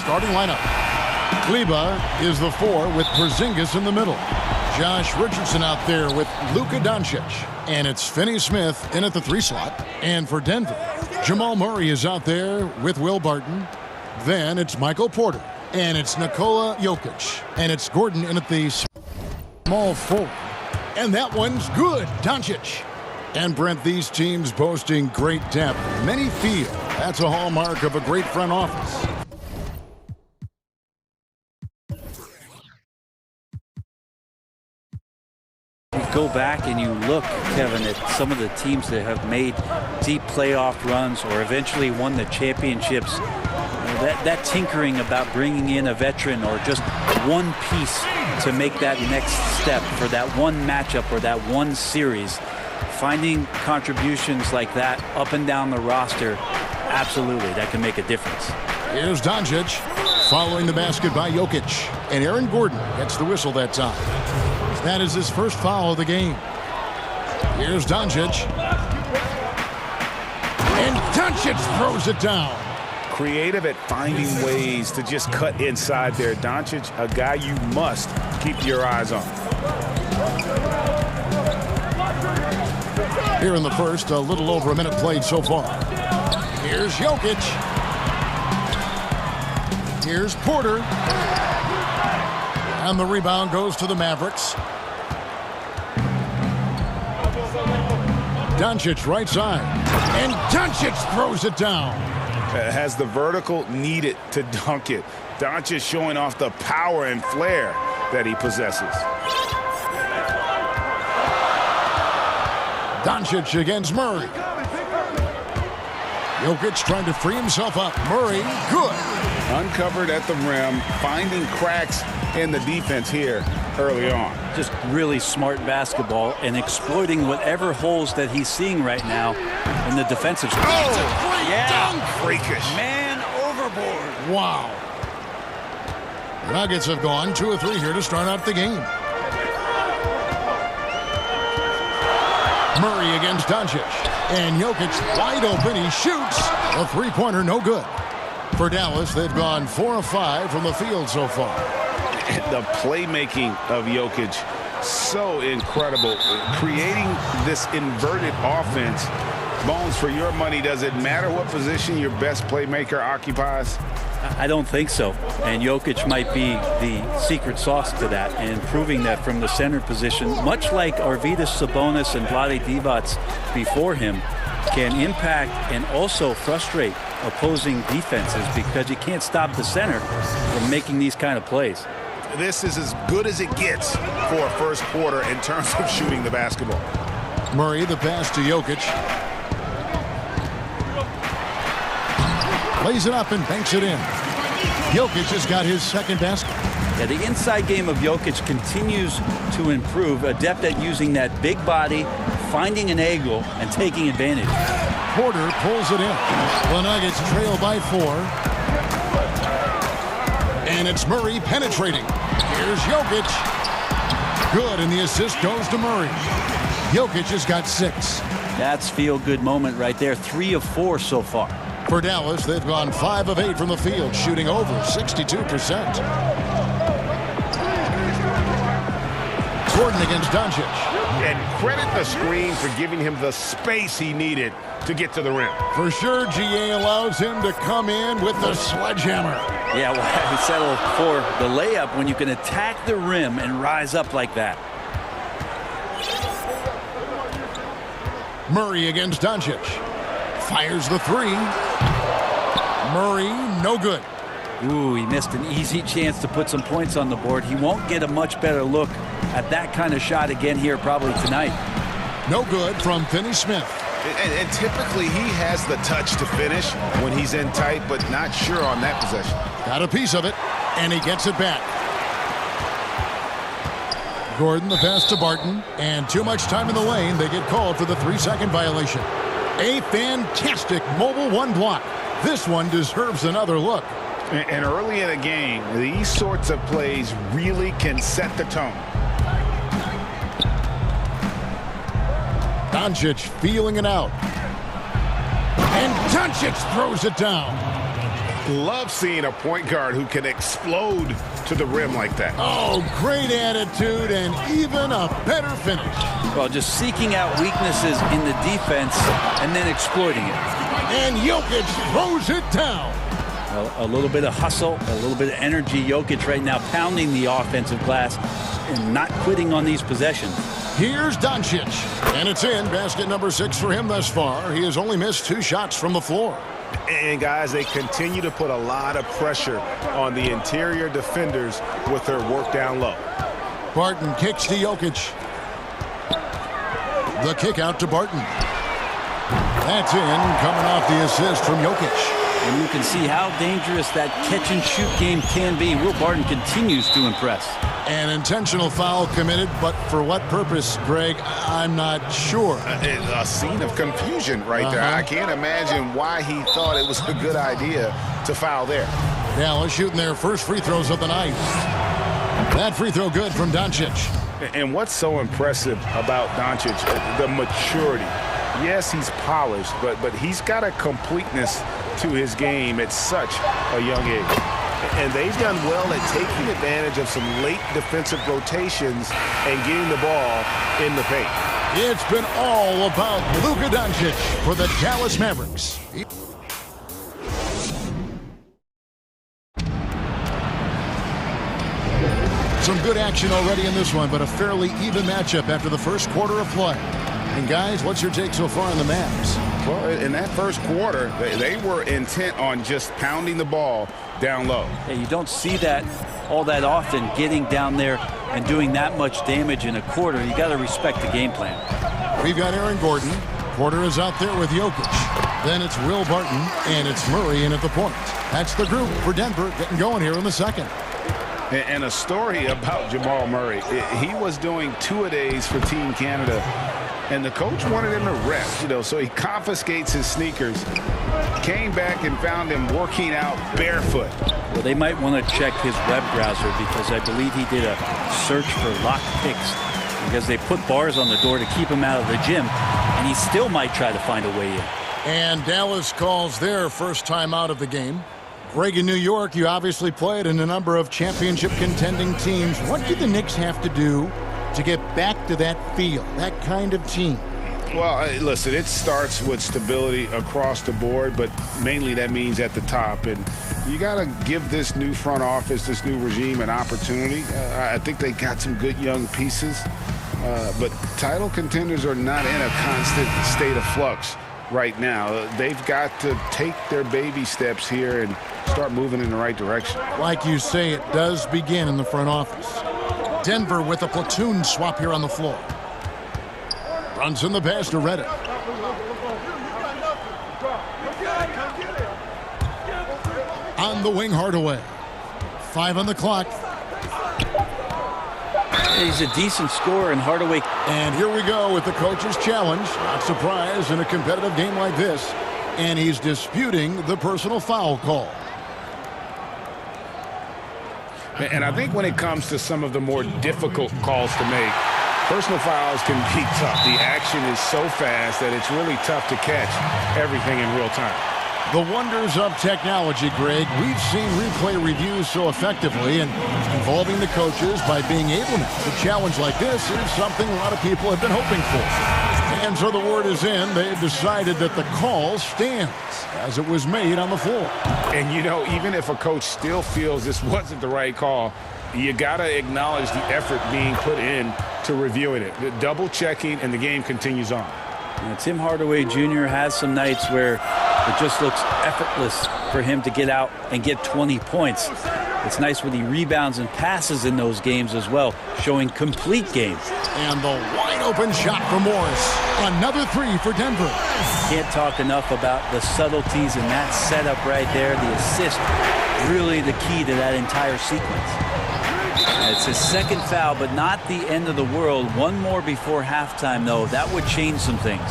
starting lineup. Kleba is the 4 with Porzingis in the middle. Josh Richardson out there with Luka Doncic. And it's Finney Smith in at the 3 slot. And for Denver, Jamal Murray is out there with Will Barton. Then it's Michael Porter. And it's Nikola Jokic. And it's Gordon in at the small 4. And that one's good. Doncic. And Brent, these teams boasting great depth. Many feel that's a hallmark of a great front office. Go back and you look, Kevin, at some of the teams that have made deep playoff runs or eventually won the championships. That tinkering about bringing in a veteran or just one piece to make that next step for that one matchup or that one series, finding contributions like that up and down the roster, absolutely, that can make a difference. Here's Doncic following the basket by Jokic. And Aaron Gordon gets the whistle that time. That is his first foul of the game. Here's Doncic. And Doncic throws it down. Creative at finding ways to just cut inside there. Doncic, a guy you must keep your eyes on. Here in the first, a little over a minute played so far. Here's Jokic. Here's Porter. And the rebound goes to the Mavericks. Doncic right side. And Doncic throws it down. Has the vertical needed to dunk it. Doncic showing off the power and flair that he possesses. Doncic against Murray. Jokic trying to free himself up. Murray, good. Uncovered at the rim, finding cracks in the defense here early on. Just really smart basketball and exploiting whatever holes that he's seeing right now in the defensive side. Oh, Dunk. Freakish. Man overboard. Wow. The Nuggets have gone 2 of 3 here to start out the game. Murray against Doncic. And Jokic wide open. He shoots. A 3-pointer, no good. For Dallas, they've gone 4 of 5 from the field so far. The playmaking of Jokic, so incredible. Creating this inverted offense. Bones, for your money, does it matter what position your best playmaker occupies? I don't think so. And Jokic might be the secret sauce to that, and proving that from the center position, much like Arvydas Sabonis and Vlade Divac before him, can impact and also frustrate opposing defenses because you can't stop the center from making these kind of plays. This is as good as it gets for a first quarter in terms of shooting the basketball. Murray, the pass to Jokic. Plays it up and banks it in. Jokic has got his second basket. Yeah, the inside game of Jokic continues to improve, adept at using that big body, finding an angle, and taking advantage. Porter pulls it in. The Nuggets trail by 4. And it's Murray penetrating. Here's Jokic. Good, and the assist goes to Murray. Jokic has got 6. That's feel-good moment right there. 3 of 4 so far. For Dallas, they've gone 5 of 8 from the field, shooting over 62%. Gordon against Doncic. And credit the screen for giving him the space he needed to get to the rim. For sure, GA allows him to come in with the sledgehammer. Yeah, well, he settled for the layup when you can attack the rim and rise up like that. Murray against Doncic. Fires the 3. Murray, no good. Ooh, he missed an easy chance to put some points on the board. He won't get a much better look at that kind of shot again here probably tonight. No good from Finney Smith. And typically he has the touch to finish when he's in tight, but not sure on that possession. Got a piece of it, and he gets it back. Gordon, the pass to Barton, and too much time in the lane. They get called for the 3-second violation. A fantastic mobile 1 block. This one deserves another look. And early in a game, these sorts of plays really can set the tone. Doncic feeling it out. And Doncic throws it down. Love seeing a point guard who can explode to the rim like that. Oh, great attitude and even a better finish. Well, just seeking out weaknesses in the defense and then exploiting it. And Jokic throws it down. A little bit of hustle, a little bit of energy. Jokic right now pounding the offensive glass and not quitting on these possessions. Here's Doncic, and it's in. Basket number 6 for him thus far. He has only missed 2 shots from the floor. And, guys, they continue to put a lot of pressure on the interior defenders with their work down low. Barton kicks to Jokic. The kick out to Barton. That's in, coming off the assist from Jokic. And you can see how dangerous that catch-and-shoot game can be. Will Barton continues to impress. An intentional foul committed, but for what purpose, Greg, I'm not sure. A scene of confusion right there. I can't imagine why he thought it was a good idea to foul there. Dallas shooting their first free throws of the night. That free throw good from Doncic. And what's so impressive about Doncic, the maturity. Yes, he's polished, but he's got a completeness to his game at such a young age. And they've done well at taking advantage of some late defensive rotations and getting the ball in the paint. It's been all about Luka Doncic for the Dallas Mavericks. Some good action already in this one, but a fairly even matchup after the first quarter of play. And guys, what's your take so far on the Mavs? Well, in that first quarter, they were intent on just pounding the ball down low. Yeah, you don't see that all that often, getting down there and doing that much damage in a quarter. You got to respect the game plan. We've got Aaron Gordon. Porter is out there with Jokic. Then it's Will Barton, and it's Murray in at the point. That's the group for Denver getting going here in the second. And a story about Jamal Murray. He was doing 2-a-days for Team Canada, and the coach wanted him to rest, so he confiscates his sneakers, came back and found him working out barefoot. Well, they might want to check his web browser because I believe he did a search for lock picks because they put bars on the door to keep him out of the gym, and he still might try to find a way in. And Dallas calls their first time out of the game. Greg, in New York, you obviously played in a number of championship contending teams. What do the Knicks have to do to get back to that feel, that kind of team? Well, listen, it starts with stability across the board, but mainly that means at the top. And you got to give this new front office, this new regime, an opportunity. I think they got some good young pieces, but title contenders are not in a constant state of flux right now. They've got to take their baby steps here and start moving in the right direction. Like you say, it does begin in the front office. Denver with a platoon swap here on the floor. Runs in the pass to Redick. On the wing, Hardaway. 5 on the clock. He's a decent scorer, and Hardaway. And here we go with the coach's challenge. Not surprised in a competitive game like this. And he's disputing the personal foul call. And I think when it comes to some of the more difficult calls to make, personal fouls can be tough. The action is so fast that it's really tough to catch everything in real time. The wonders of technology, Greg. We've seen replay reviews so effectively, and involving the coaches by being able to challenge like this is something a lot of people have been hoping for. And so the word is in. They've decided that the call stands as it was made on the floor. And, even if a coach still feels this wasn't the right call, you got to acknowledge the effort being put in to reviewing it. The double checking, and the game continues on. Tim Hardaway Jr. has some nights where it just looks effortless for him to get out and get 20 points. It's nice when he rebounds and passes in those games as well, showing complete games. And the wide-open shot for Morris. Another 3 for Denver. Can't talk enough about the subtleties in that setup right there. The assist, really the key to that entire sequence. It's his second foul, but not the end of the world. One more before halftime, though. That would change some things.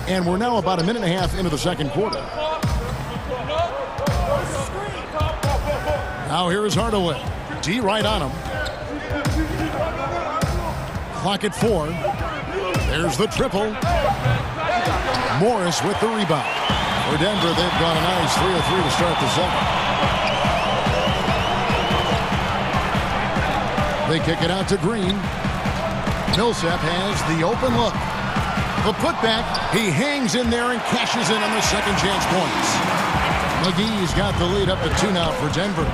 And we're now about a minute and a half into the second quarter. Now here is Hardaway. D right on him. Clock at 4. There's the triple. Morris with the rebound. For Denver, they've gone a nice 3 of 3 to start the second. They kick it out to Green. Millsap has the open look. The putback, he hangs in there and cashes in on the second chance points. McGee's got the lead up to 2 now for Denver.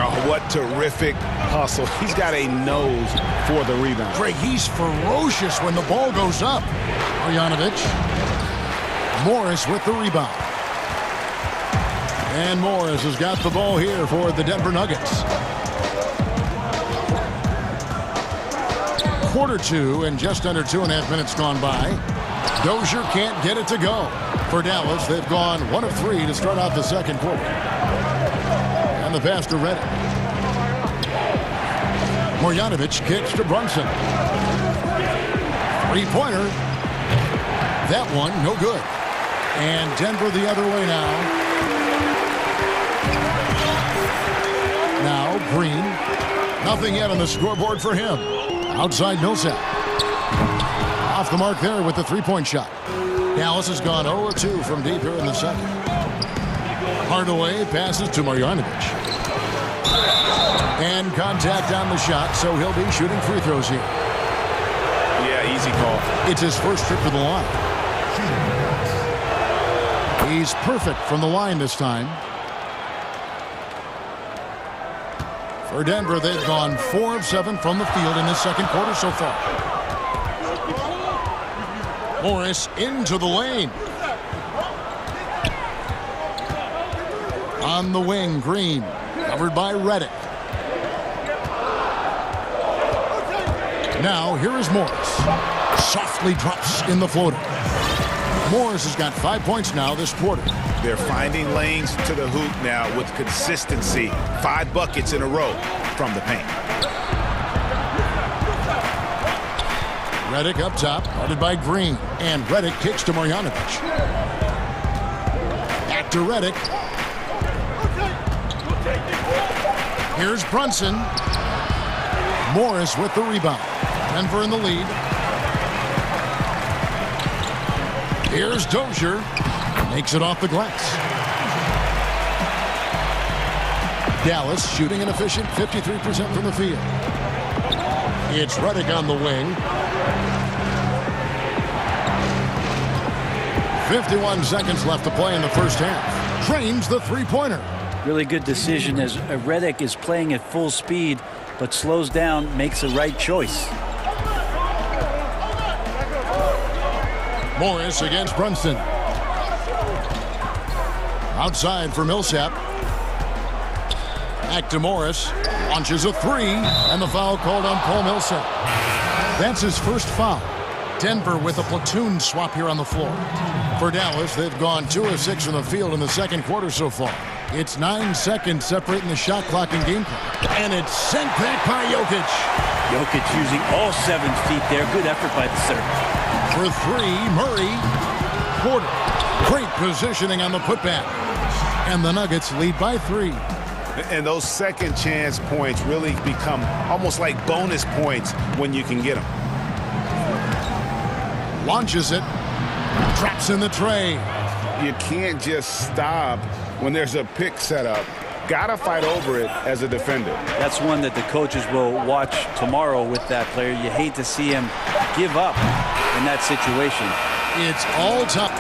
Oh, what terrific hustle. He's got a nose for the rebound. Greg, he's ferocious when the ball goes up. Marjanovic. Morris with the rebound. And Morris has got the ball here for the Denver Nuggets. Quarter 2 and just under 2.5 minutes gone by. Dozier can't get it to go. For Dallas, they've gone 1 of 3 to start off the second quarter. And the pass to Redick. Marjanovic kicks to Brunson. Three-pointer. That one, no good. And Denver the other way now. Now Green. Nothing yet on the scoreboard for him. Outside Millsap. Off the mark there with the three-point shot. Dallas has gone 0-2 from deep here in the second. Hardaway passes to Marjanovic. And contact on the shot, so he'll be shooting free throws here. Yeah, easy call. It's his first trip to the line. He's perfect from the line this time. For Denver, they've gone 4 of 7 from the field in this second quarter so far. Morris into the lane. On the wing, Green. Covered by Redick. Now, here is Morris. Softly drops in the floater. Morris has got 5 points now this quarter. They're finding lanes to the hoop now with consistency. 5 buckets in a row from the paint. Redick up top, guarded by Green. And Redick kicks to Marjanovic. Back to Redick. Here's Brunson. Morris with the rebound. Denver in the lead. Here's Dozier. Makes it off the glass. Dallas shooting an efficient 53% from the field. It's Redick on the wing. 51 seconds left to play in the first half. Trains the three-pointer. Really good decision as Redick is playing at full speed, but slows down, makes the right choice. Morris against Brunson. Outside for Millsap. Back to Morris. Launches a three, and the foul called on Paul Millsap. That's his first foul. Denver with a platoon swap here on the floor. For Dallas, they've gone 2 of 6 from the field in the second quarter so far. It's 9 seconds separating the shot clock and game clock. And it's sent back by Jokic. Jokic using all 7 feet there. Good effort by the serve. For 3, Murray. Porter. Great positioning on the putback. And the Nuggets lead by 3. And those second chance points really become almost like bonus points when you can get them. Launches it. Traps in the tray. You can't just stop when there's a pick set up. Gotta fight over it as a defender. That's one that the coaches will watch tomorrow with that player. You hate to see him give up in that situation. It's all time.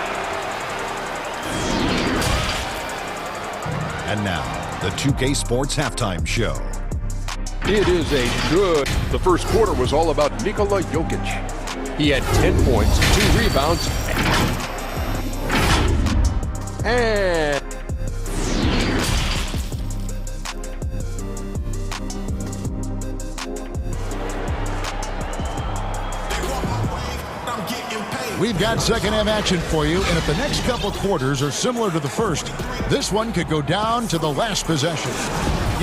And now, the 2K Sports Halftime Show. It is a good. The first quarter was all about Nikola Jokic. He had 10 points, 2 rebounds, and we've got second half action for you, and if the next couple quarters are similar to the first, this one could go down to the last possession.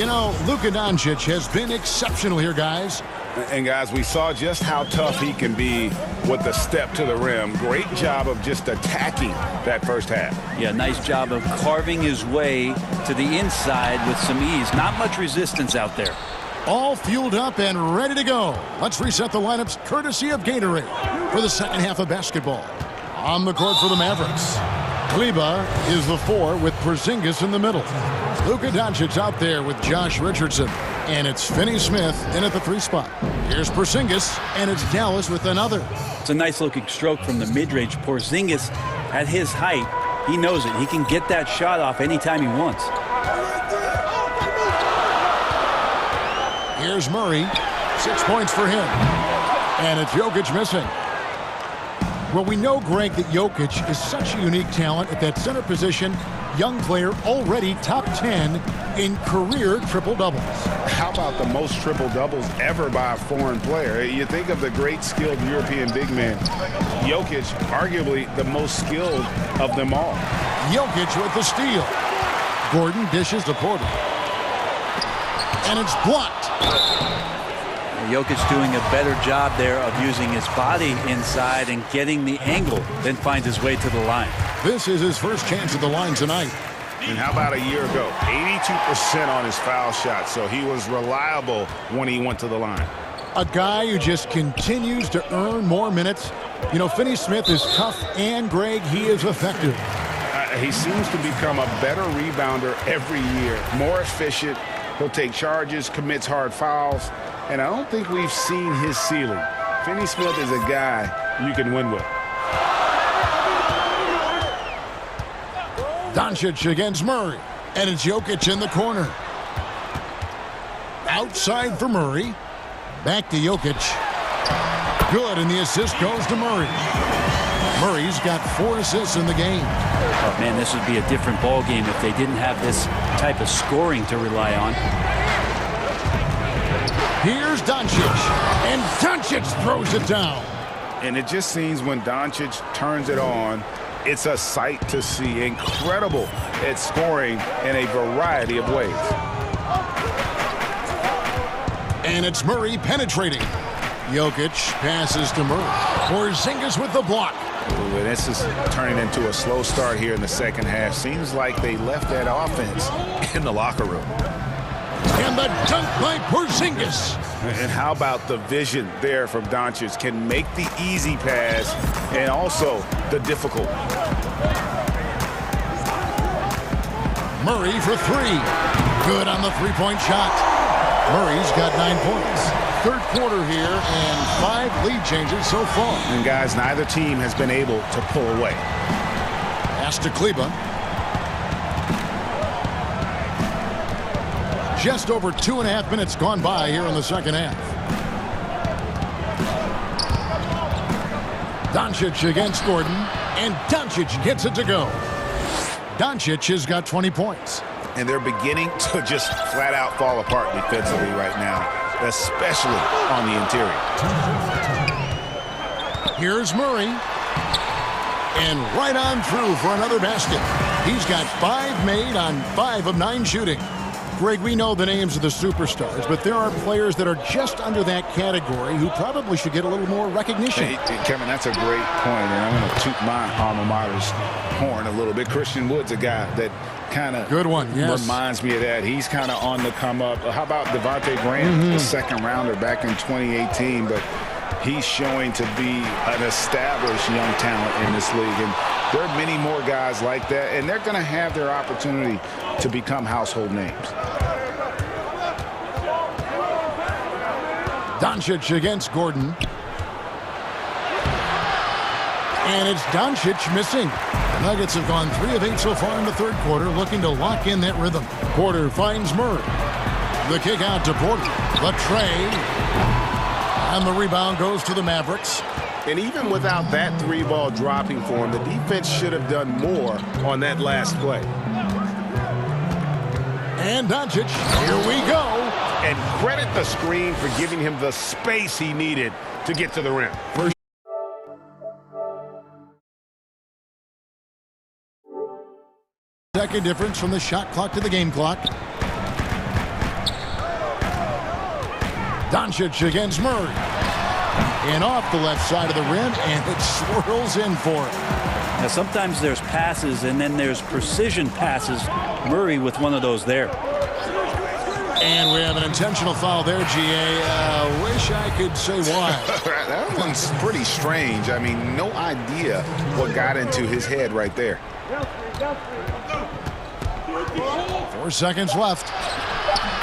You know, Luka Doncic has been exceptional here, guys. And guys, we saw just how tough he can be with the step to the rim. Great job of just attacking that first half. Yeah, nice job of carving his way to the inside with some ease. Not much resistance out there. All fueled up and ready to go. Let's reset the lineups courtesy of Gatorade for the second half of basketball. On the court for the Mavericks, Kleber is the 4 with Porzingis in the middle. Luka Doncic out there with Josh Richardson. And it's Finney-Smith in at the 3 spot. Here's Porzingis, and it's Dallas with another. It's a nice-looking stroke from the mid-range. Porzingis, at his height, he knows it. He can get that shot off anytime he wants. Here's Murray. 6 points for him. And it's Jokic missing. Well, we know, Greg, that Jokic is such a unique talent at that center position. Young player, already top 10 in career triple-doubles. How about the most triple-doubles ever by a foreign player? You think of the great skilled European big man. Jokic, arguably the most skilled of them all. Jokic with the steal. Gordon dishes to Porter. And it's blocked. Jokic doing a better job there of using his body inside and getting the angle, then finds his way to the line. This is his first chance at the line tonight. And how about a year ago? 82% on his foul shot, so he was reliable when he went to the line. A guy who just continues to earn more minutes. You know, Finney-Smith is tough, and, Greg, he is effective. He seems to become a better rebounder every year, more efficient. He'll take charges, commits hard fouls, and I don't think we've seen his ceiling. Finney-Smith is a guy you can win with. Doncic against Murray, and it's Jokic in the corner. Outside for Murray. Back to Jokic. Good, and the assist goes to Murray. Murray's got 4 assists in the game. Oh, man, this would be a different ball game if they didn't have this type of scoring to rely on. Here's Doncic, and Doncic throws it down. And it just seems when Doncic turns it on, it's a sight to see. Incredible at scoring in a variety of ways. And it's Murray penetrating. Jokic passes to Murray. Porzingis with the block. Ooh, and this is turning into a slow start here in the second half. Seems like they left that offense in the locker room. And the dunk by Porzingis. And how about the vision there from Doncic? Can make the easy pass and also the difficult. Murray for 3. Good on the 3-point shot. Murray's got 9 points. Third quarter here and 5 lead changes so far. And guys, neither team has been able to pull away. Pass to Kleber. Just over 2.5 minutes gone by here in the second half. Doncic against Gordon, and Doncic gets it to go. Doncic has got 20 points. And they're beginning to just flat out fall apart defensively right now, especially on the interior. Here's Murray. And right on through for another basket. He's got 5 made on 5 of 9 shooting. Greg, we know the names of the superstars, but there are players that are just under that category who probably should get a little more recognition. Hey, Kevin, that's a great point, and I'm going to toot my alma mater's horn a little bit. Christian Wood's a guy that kind of reminds me of that. He's kind of on the come up. How about Devontae Graham, the second rounder back in 2018, but he's showing to be an established young talent in this league. And there are many more guys like that, and they're going to have their opportunity to become household names. Doncic against Gordon. And it's Doncic missing. The Nuggets have gone 3 of 8 so far in the third quarter, looking to lock in that rhythm. Porter finds Murray. The kick out to Porter. The tray. And the rebound goes to the Mavericks. And even without that 3-ball dropping for him, the defense should have done more on that last play. And Doncic, here we go. And credit the screen for giving him the space he needed to get to the rim. Second difference from the shot clock to the game clock. Doncic against Murray. And off the left side of the rim, and it swirls in for it. Now, sometimes there's passes, and then there's precision passes. Murray with one of those there. And we have an intentional foul there, GA. Wish I could say why. That one's pretty strange. I mean, no idea what got into his head right there. 4 seconds left.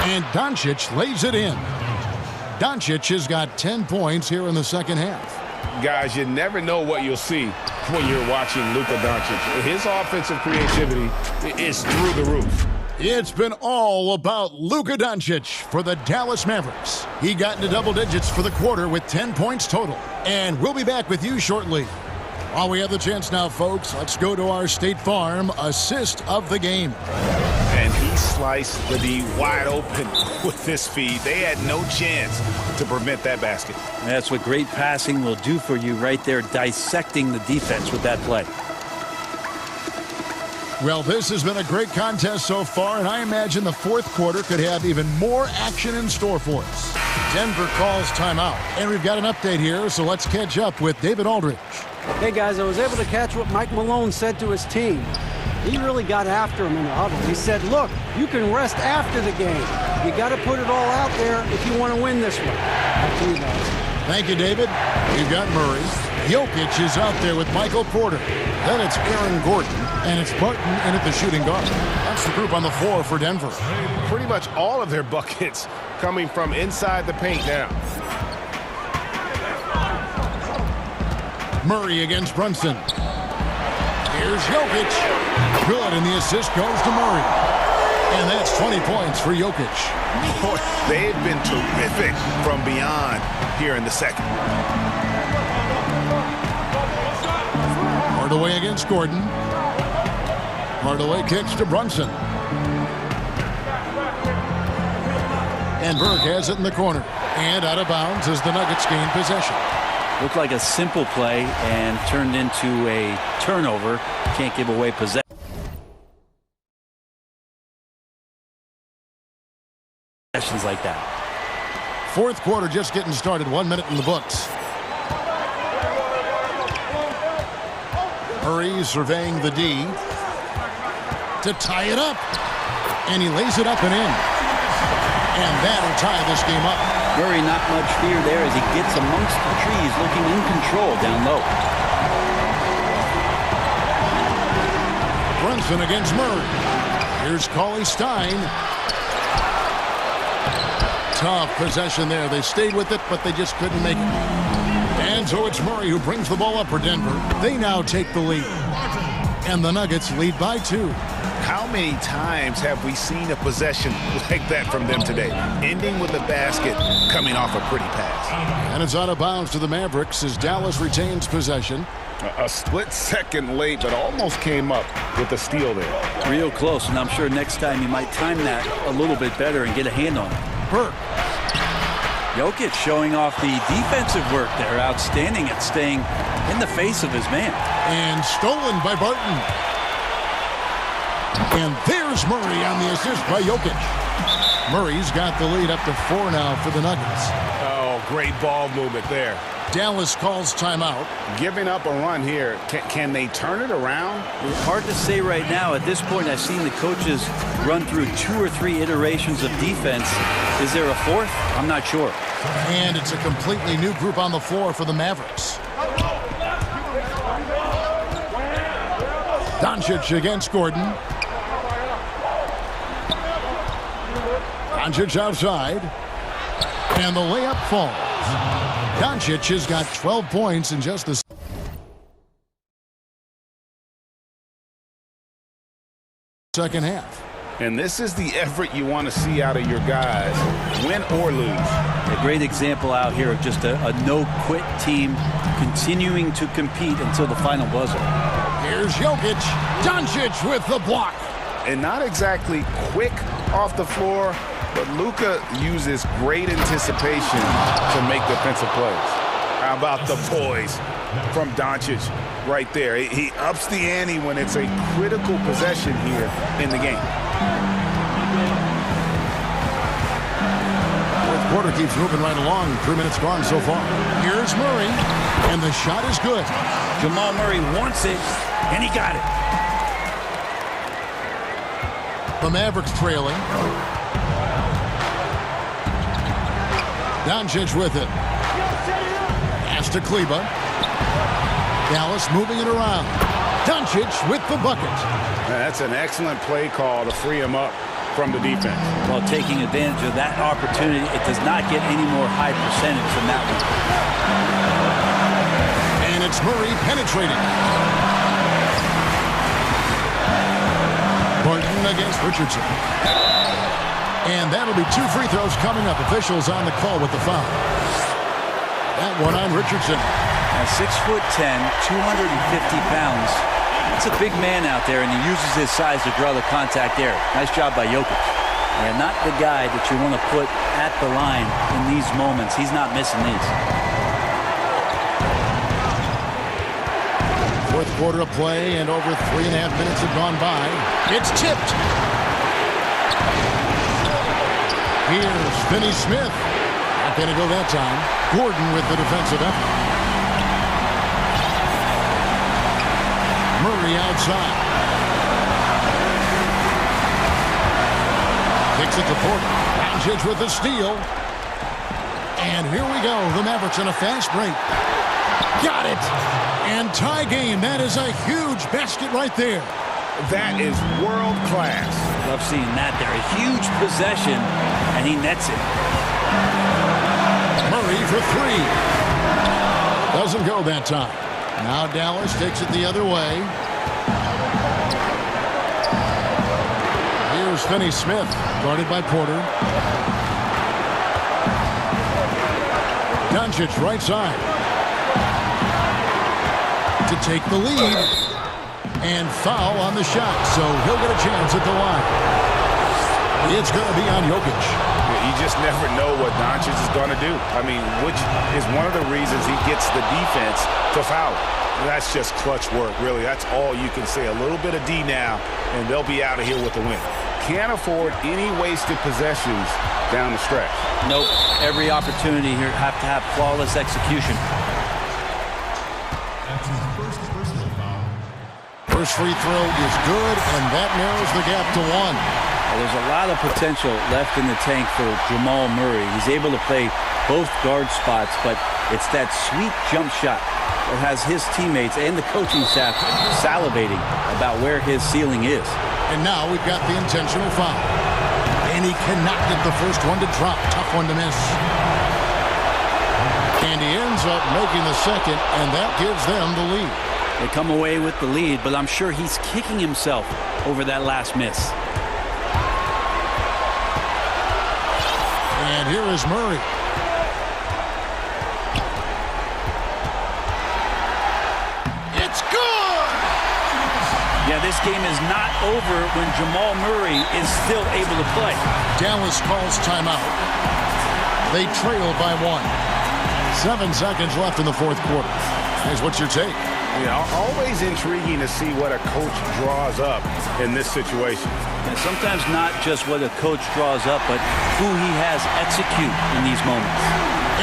And Doncic lays it in. Doncic has got 10 points here in the second half. Guys, you never know what you'll see when you're watching Luka Doncic. His offensive creativity is through the roof. It's been all about Luka Doncic for the Dallas Mavericks. He got into double digits for the quarter with 10 points total. And we'll be back with you shortly. While we have the chance now, folks, let's go to our State Farm assist of the game. And he sliced the D wide open with this feed. They had no chance to prevent that basket. That's what great passing will do for you right there, dissecting the defense with that play. Well, this has been a great contest so far, and I imagine the fourth quarter could have even more action in store for us. Denver calls timeout, and we've got an update here, so let's catch up with David Aldridge. Hey, guys, I was able to catch what Mike Malone said to his team. He really got after him in the huddle. He said, look, you can rest after the game. You got to put it all out there if you want to win this one. Back to you guys. Thank you, David. We've got Murray. Jokic is out there with Michael Porter. Then it's Aaron Gordon, and it's Barton in at the shooting guard. That's the group on the floor for Denver. Pretty much all of their buckets coming from inside the paint now. Murray against Brunson. Here's Jokic. Good, and the assist goes to Murray. And that's 20 points for Jokic. Boy, they've been terrific from beyond here in the second. Hardaway against Gordon. Hardaway kicks to Brunson. And Burke has it in the corner. And out of bounds as the Nuggets gain possession. Looked like a simple play and turned into a turnover. Can't give away possession like that. Fourth quarter just getting started. 1 minute in the books. Murray surveying the D to tie it up. And he lays it up and in. And that'll tie this game up. Murray, not much fear there as he gets amongst the trees, looking in control down low. Brunson against Murray. Here's Cauley Stein. Tough possession there. They stayed with it, but they just couldn't make it. And so it's Murray who brings the ball up for Denver. They now take the lead. And the Nuggets lead by 2. How many times have we seen a possession like that from them today, ending with a basket coming off a pretty pass? And it's out of bounds to the Mavericks as Dallas retains possession. A split second late, but almost came up with a steal there. Real close, and I'm sure next time you might time that a little bit better and get a hand on it. Burke. Jokic showing off the defensive work there, outstanding at staying in the face of his man. And stolen by Barton. And there's Murray on the assist by Jokic. Murray's got the lead up to 4 now for the Nuggets. Oh, great ball movement there. Dallas calls timeout. Giving up a run here. Can they turn it around? It's hard to say right now. At this point, I've seen the coaches run through 2 or 3 iterations of defense. Is there a fourth? I'm not sure. And it's a completely new group on the floor for the Mavericks. Doncic against Gordon. Doncic outside. And the layup falls. Doncic has got 12 points in just the second half. And this is the effort you want to see out of your guys, win or lose. A great example out here of just a no-quit team continuing to compete until the final buzzer. Here's Jokic. Doncic with the block. And not exactly quick off the floor, but Luka uses great anticipation to make defensive plays. How about the poise from Doncic right there? He ups the ante when it's a critical possession here in the game. Fourth quarter keeps moving right along. 3 minutes gone so far. Here's Murray, and the shot is good. Jamal Murray wants it, and he got it. The Mavericks trailing. Doncic with it. Pass to Kleba. Dallas moving it around. Doncic with the bucket. That's an excellent play call to free him up from the defense. Well, taking advantage of that opportunity, it does not get any more high percentage than that one. And it's Murray penetrating. Barton against Richardson. And that'll be 2 free throws coming up. Officials on the call with the foul. That one on Richardson. Now 6'10", 250 pounds. It's a big man out there, and he uses his size to draw the contact there. Nice job by Jokic. And not the guy that you want to put at the line in these moments. He's not missing these. Fourth quarter of play, and over 3.5 minutes have gone by. It's tipped. Here's Finney Smith. Not going to go that time. Gordon with the defensive effort. Murray outside. Kicks it to Porter. Doncic with the steal. And here we go. The Mavericks in a fast break. Got it. And tie game. That is a huge basket right there. That is world class. Love seeing that there. A huge possession, and he nets it. Murray for 3. Doesn't go that time. Now Dallas takes it the other way. Here's Finney Smith, guarded by Porter. Doncic right side. To take the lead. And foul on the shot, so he'll get a chance at the line. It's going to be on Jokic. You just never know what Doncic is going to do. I mean, which is one of the reasons he gets the defense to foul. That's just clutch work, really. That's all you can say. A little bit of D now, and they'll be out of here with the win. Can't afford any wasted possessions down the stretch. Nope. Every opportunity here have to have flawless execution. That's his first personal foul. First free throw is good, and that narrows the gap to 1. Well, there's a lot of potential left in the tank for Jamal Murray. He's able to play both guard spots, but it's that sweet jump shot that has his teammates and the coaching staff salivating about where his ceiling is. And now we've got the intentional foul. And he cannot get the first one to drop. Tough one to miss. And he ends up making the second, and that gives them the lead. They come away with the lead, but I'm sure he's kicking himself over that last miss. And here is Murray. It's good! Yeah, this game is not over when Jamal Murray is still able to play. Dallas calls timeout. They trail by 1. 7 seconds left in the fourth quarter. Here's what's your take? Yeah, always intriguing to see what a coach draws up in this situation. And sometimes not just what a coach draws up, but who he has execute in these moments.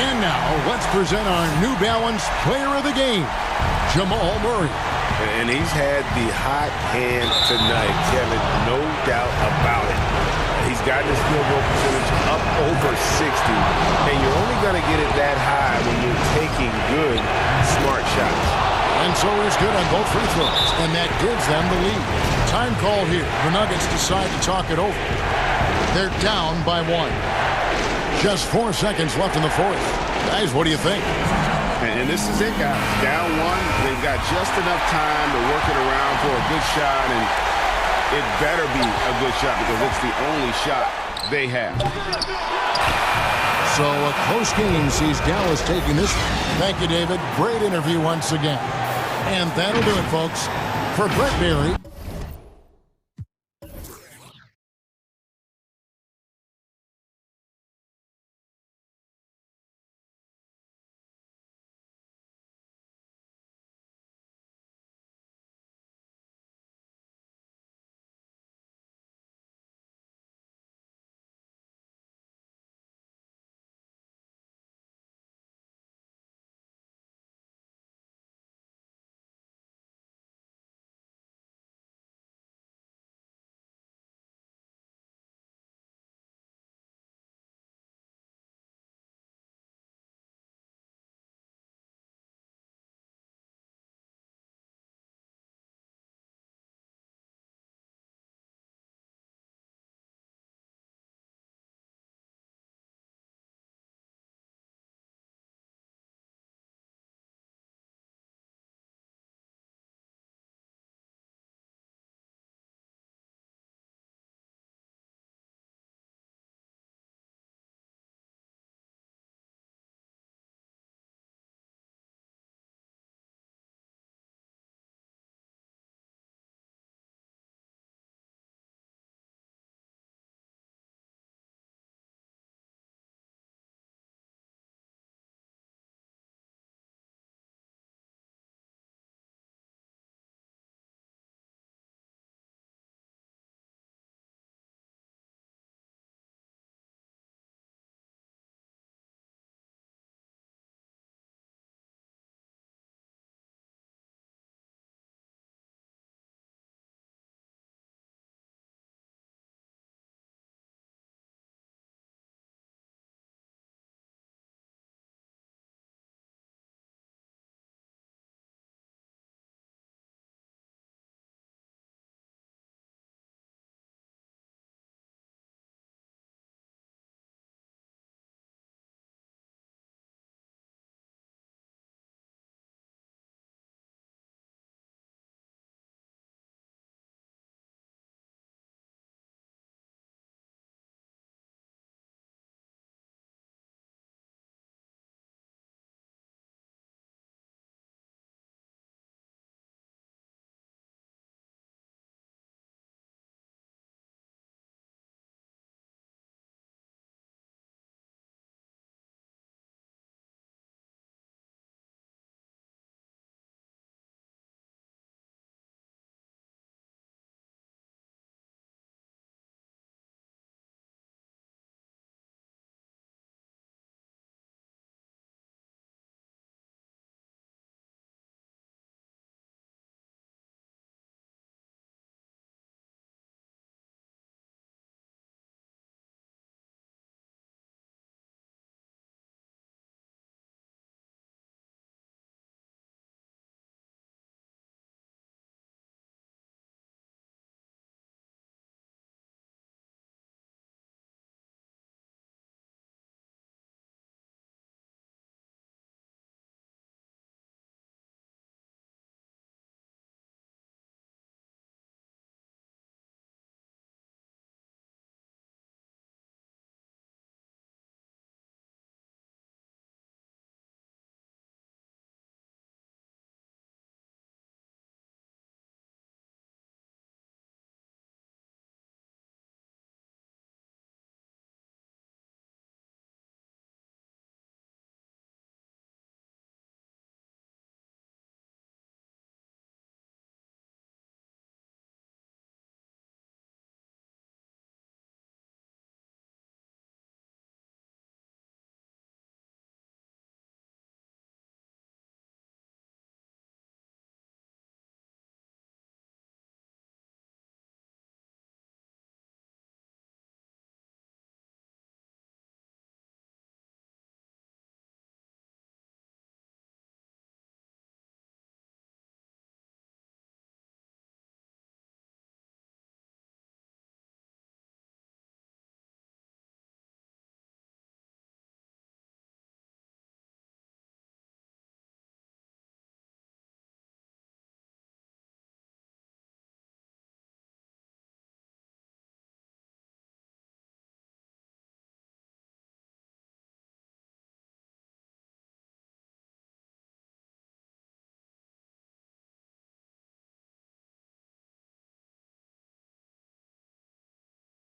And now, let's present our New Balance Player of the Game, Jamal Murray. And he's had the hot hand tonight, Kevin, no doubt about it. He's gotten his field goal percentage up over 60, and you're only going to get it that high when you're taking good, smart shots. And so he's good on both free throws, and that gives them the lead. Time call here. The Nuggets decide to talk it over. They're down by 1. Just 4 seconds left in the fourth. Guys, what do you think? And this is it, guys. Down 1. They've got just enough time to work it around for a good shot, and it better be a good shot because it's the only shot they have. So a close game sees Dallas taking this one. Thank you, David. Great interview once again. And that'll do it, folks. For Brett Berry,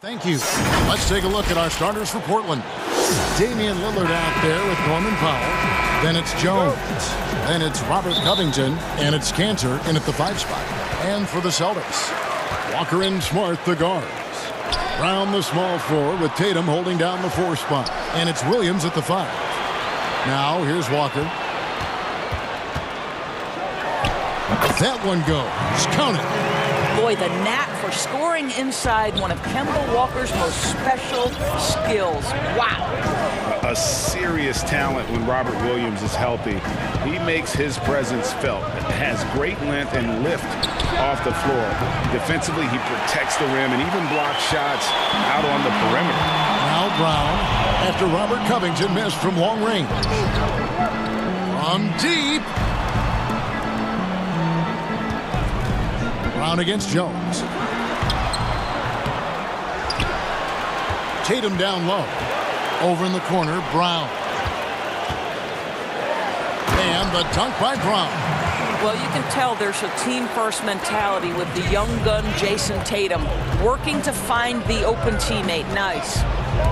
Thank you. Let's take a look at our starters for Portland. Damian Lillard out there with Norman Powell. Then it's Jones. Then it's Robert Covington. And it's Cantor in at the 5 spot. And for the Celtics, Walker and Smart, the guards. Brown, the small forward, with Tatum holding down the 4 spot. And it's Williams at the 5. Now, here's Walker. That one goes. Count it. Boy, the knack for scoring inside, one of Kemba Walker's most special skills. Wow. A serious talent when Robert Williams is healthy. He makes his presence felt. Has great length and lift off the floor. Defensively, he protects the rim and even blocks shots out on the perimeter. Now Brown, after Robert Covington missed from long range. From deep. Brown against Jones. Tatum down low. Over in the corner, Brown. And the dunk by Brown. Well, you can tell there's a team-first mentality with the young gun Jason Tatum working to find the open teammate. Nice.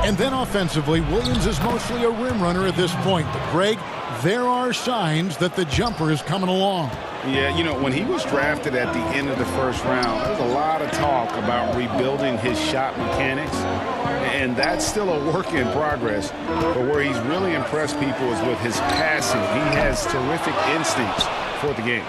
And then offensively, Williams is mostly a rim runner at this point. But Greg, there are signs that the jumper is coming along. Yeah, you know, when he was drafted at the end of the first round, there was a lot of talk about rebuilding his shot mechanics. And that's still a work in progress. But where he's really impressed people is with his passing. He has terrific instincts for the game.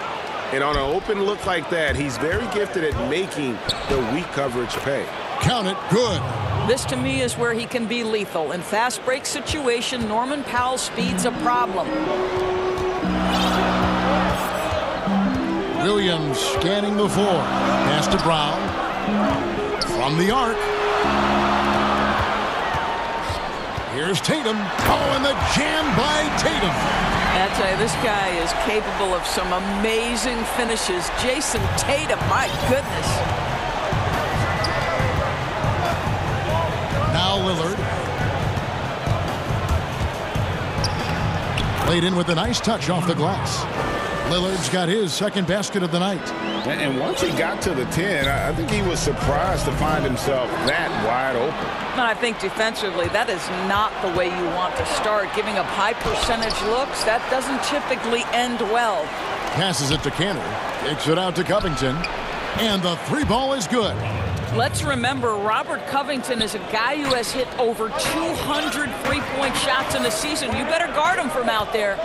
And on an open look like that, he's very gifted at making the weak coverage pay. Count it. Good. This, to me, is where he can be lethal. In fast break situation, Norman Powell's speed's a problem. Williams scanning the floor. Pass to Brown. From the arc. Here's Tatum. Oh, and the jam by Tatum. I tell you, this guy is capable of some amazing finishes. Jason Tatum, my goodness. Now Lillard. Laid in with a nice touch off the glass. Lillard's got his second basket of the night. And once he got to the 10, I think he was surprised to find himself that wide open. And I think defensively, that is not the way you want to start. Giving up high percentage looks, that doesn't typically end well. Passes it to Cantor. Takes it out to Covington. And the 3 ball is good. Let's remember, Robert Covington is a guy who has hit over 200 3-point shots in the season. You better guard him from out there.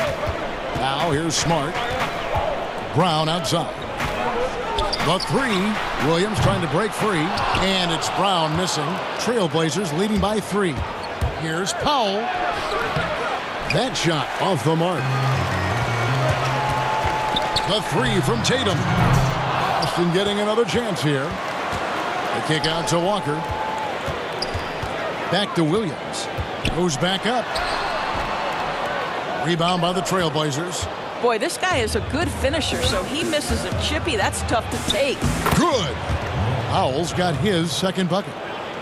Now here's Smart. Brown outside. The 3. Williams trying to break free. And it's Brown missing. Trailblazers leading by 3. Here's Powell. That shot off the mark. The 3 from Tatum. Boston getting another chance here. The kick out to Walker. Back to Williams. Goes back up. Rebound by the Trailblazers. Boy, this guy is a good finisher, so he misses a chippy. That's tough to take. Good. Powell's got his second bucket.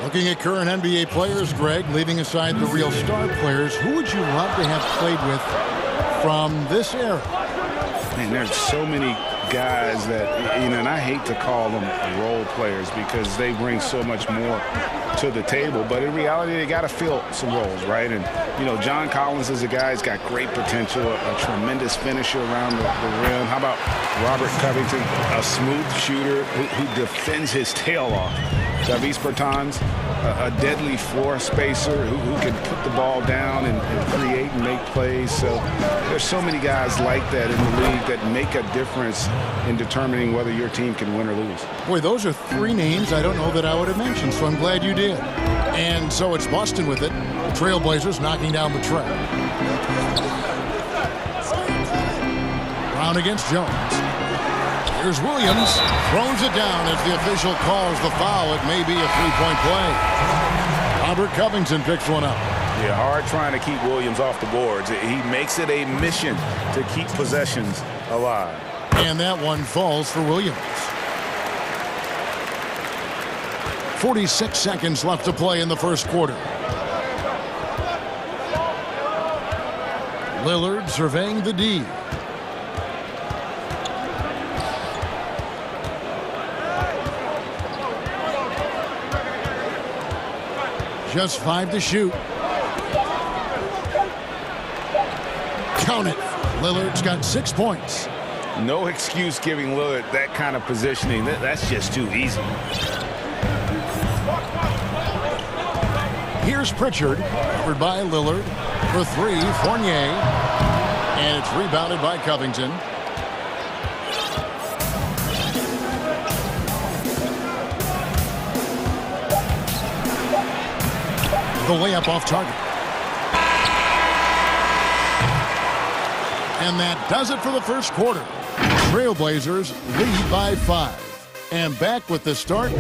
Looking at current NBA players, Greg, leaving aside the real star players, who would you love to have played with from this era? Man, there's so many guys that, you know, and I hate to call them role players because they bring so much more to the table, but in reality they got to fill some roles, right? And you know, John Collins is a guy who's got great potential, a tremendous finisher around the rim. How about Robert Covington, a smooth shooter who defends his tail off? Davis Bertans, a deadly floor spacer who can put the ball down and create and make plays. So there's so many guys like that in the league that make a difference in determining whether your team can win or lose. Boy, those are 3 names I don't know that I would have mentioned, so I'm glad you did. And so it's Boston with it. The Trailblazers knocking down the tray. Brown against Jones. Here's Williams. Throws it down as the official calls the foul. It may be a 3-point play. Robert Covington picks one up. Yeah, hard trying to keep Williams off the boards. He makes it a mission to keep possessions alive. And that one falls for Williams. 46 seconds left to play in the first quarter. Lillard surveying the D. Just 5 to shoot. Count it. Lillard's got 6 points. No excuse giving Lillard that kind of positioning. That's just too easy. Here's Pritchard, covered by Lillard. For 3, Fournier. And it's rebounded by Covington. The layup off target. And that does it for the first quarter. Trailblazers lead by 5. And back with the start.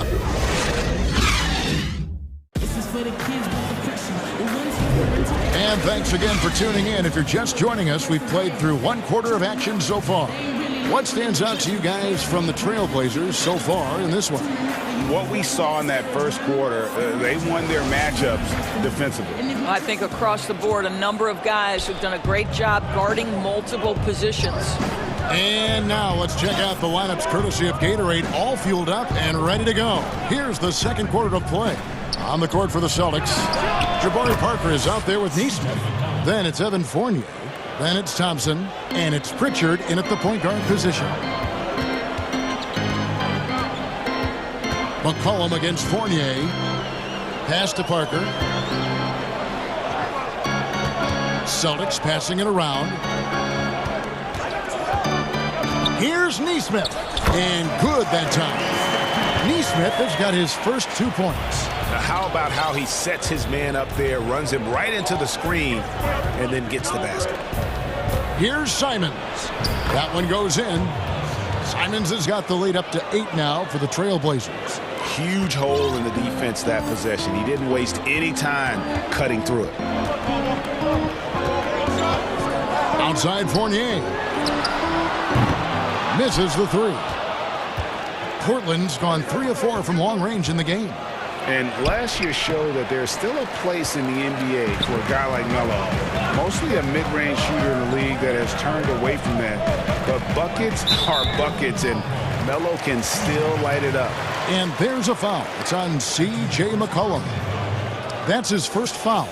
And thanks again for tuning in. If you're just joining us, we've played through 1 quarter of action so far. What stands out to you guys from the Trailblazers so far in this one? What we saw in that first quarter, they won their matchups defensively. I think across the board, a number of guys who've done a great job guarding multiple positions. And now let's check out the lineups courtesy of Gatorade, all fueled up and ready to go. Here's the second quarter of play. On the court for the Celtics, Jabari Parker is out there with Neesmith. Then it's Evan Fournier. Then it's Thompson. And it's Pritchard in at the point guard position. McCollum against Fournier. Pass to Parker. Celtics passing it around. Here's Neesmith. And good that time. Neesmith has got his first 2 points. Now how about how he sets his man up there, runs him right into the screen, and then gets the basket. Here's Simons. That one goes in. Simons has got the lead up to 8 now for the Trailblazers. Huge hole in the defense that possession. He didn't waste any time cutting through it. Outside Fournier. Misses the 3. Portland's gone 3 of 4 from long range in the game. And last year showed that there's still a place in the NBA for a guy like Melo. Mostly a mid-range shooter in the league that has turned away from that. But buckets are buckets, and Melo can still light it up. And there's a foul. It's on C.J. McCollum. That's his first foul.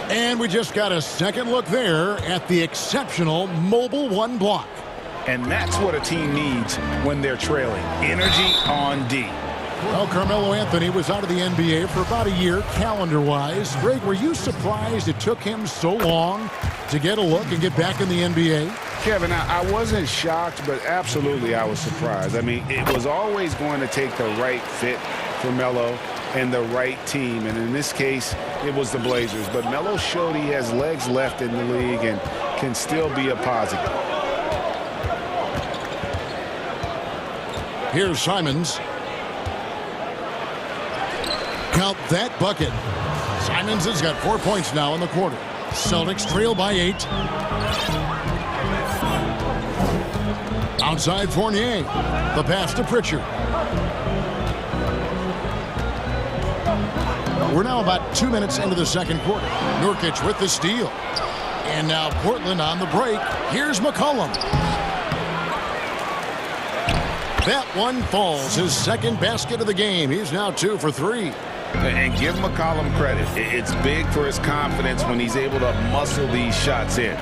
And we just got a second look there at the exceptional mobile 1 block. And that's what a team needs when they're trailing. Energy on D. Well, Carmelo Anthony was out of the NBA for about a year, calendar-wise. Greg, were you surprised it took him so long to get a look and get back in the NBA? Kevin, I wasn't shocked, but absolutely I was surprised. I mean, it was always going to take the right fit for Melo and the right team. And in this case, it was the Blazers. But Melo showed he has legs left in the league and can still be a positive. Here's Simons. Count that bucket. Simons has got 4 points now in the quarter. Celtics trail by 8. Outside Fournier. The pass to Pritchard. We're now about 2 minutes into the second quarter. Nurkic with the steal. And now Portland on the break. Here's McCollum. That one falls. His second basket of the game. He's now 2 for 3. And give McCollum credit. It's big for his confidence when he's able to muscle these shots in.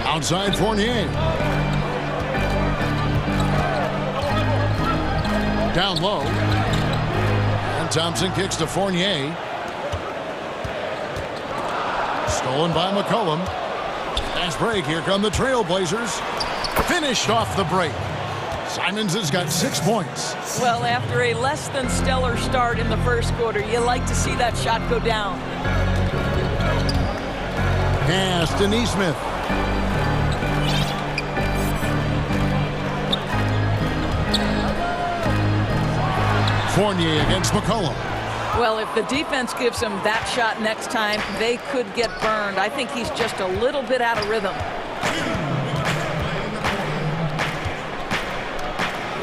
Outside Fournier. Down low. And Thompson kicks to Fournier. Stolen by McCollum. Fast break. Here come the Trailblazers. Finished off the break. Simons has got 6 points. Well, after a less than stellar start in the first quarter, you like to see that shot go down. Pass to Neesmith. Fournier against McCollum. Well, if the defense gives him that shot next time, they could get burned. I think he's just a little bit out of rhythm.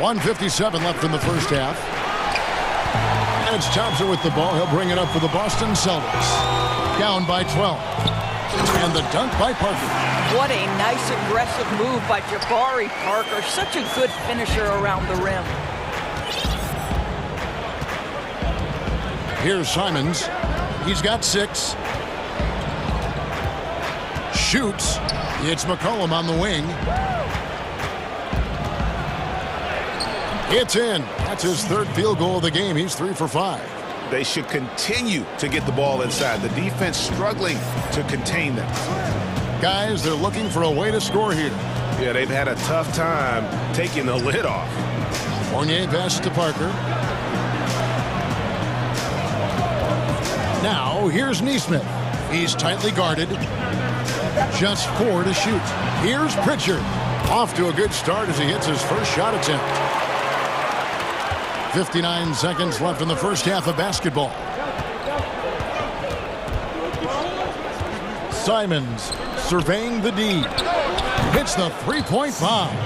1:57 left in the first half. And it's Thompson with the ball. He'll bring it up for the Boston Celtics. Down by 12. And the dunk by Parker. What a nice aggressive move by Jabari Parker. Such a good finisher around the rim. Here's Simons. He's got 6. Shoots. It's McCollum on the wing. It's in. That's his 3rd field goal of the game. He's 3 for 5. They should continue to get the ball inside. The defense struggling to contain them. Guys, they're looking for a way to score here. Yeah, they've had a tough time taking the lid off. Fournier pass to Parker. Now, here's Neesmith. He's tightly guarded. Just 4 to shoot. Here's Pritchard. Off to a good start as he hits his first shot attempt. 59 seconds left in the first half of basketball. Simons surveying the D. Hits the three-point bomb.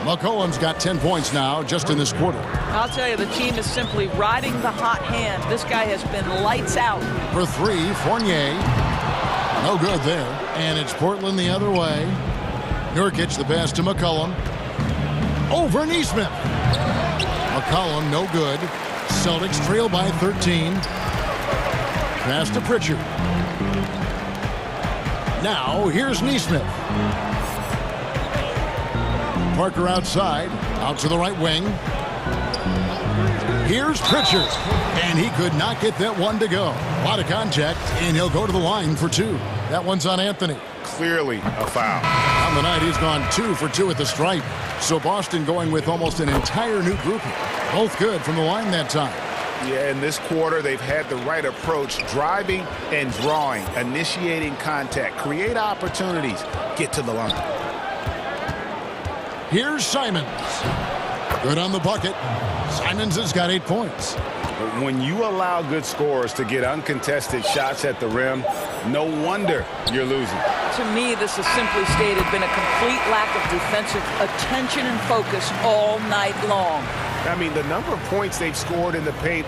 McCollum's got 10 points now just in this quarter. I'll tell you, the team is simply riding the hot hand. This guy has been lights out. For 3, Fournier. No good there. And it's Portland the other way. Nurkic the pass to McCollum. Over Neesmith. McCollum no good. Celtics trail by 13. Pass to Pritchard. Now here's Neesmith. Parker outside. Out to the right wing. Here's Pritchard. And he could not get that one to go. A lot of contact, and he'll go to the line for 2. That one's on Anthony. Clearly a foul. On the night, he's gone 2 for 2 at the stripe. So Boston going with almost an entire new group here. Both good from the line that time. Yeah, in this quarter, they've had the right approach, driving and drawing, initiating contact, create opportunities, get to the line. Here's Simons. Good on the bucket. Simons has got 8 points. When you allow good scorers to get uncontested shots at the rim, no wonder you're losing. To me, this has simply stated been a complete lack of defensive attention and focus all night long. I mean, the number of points they've scored in the paint.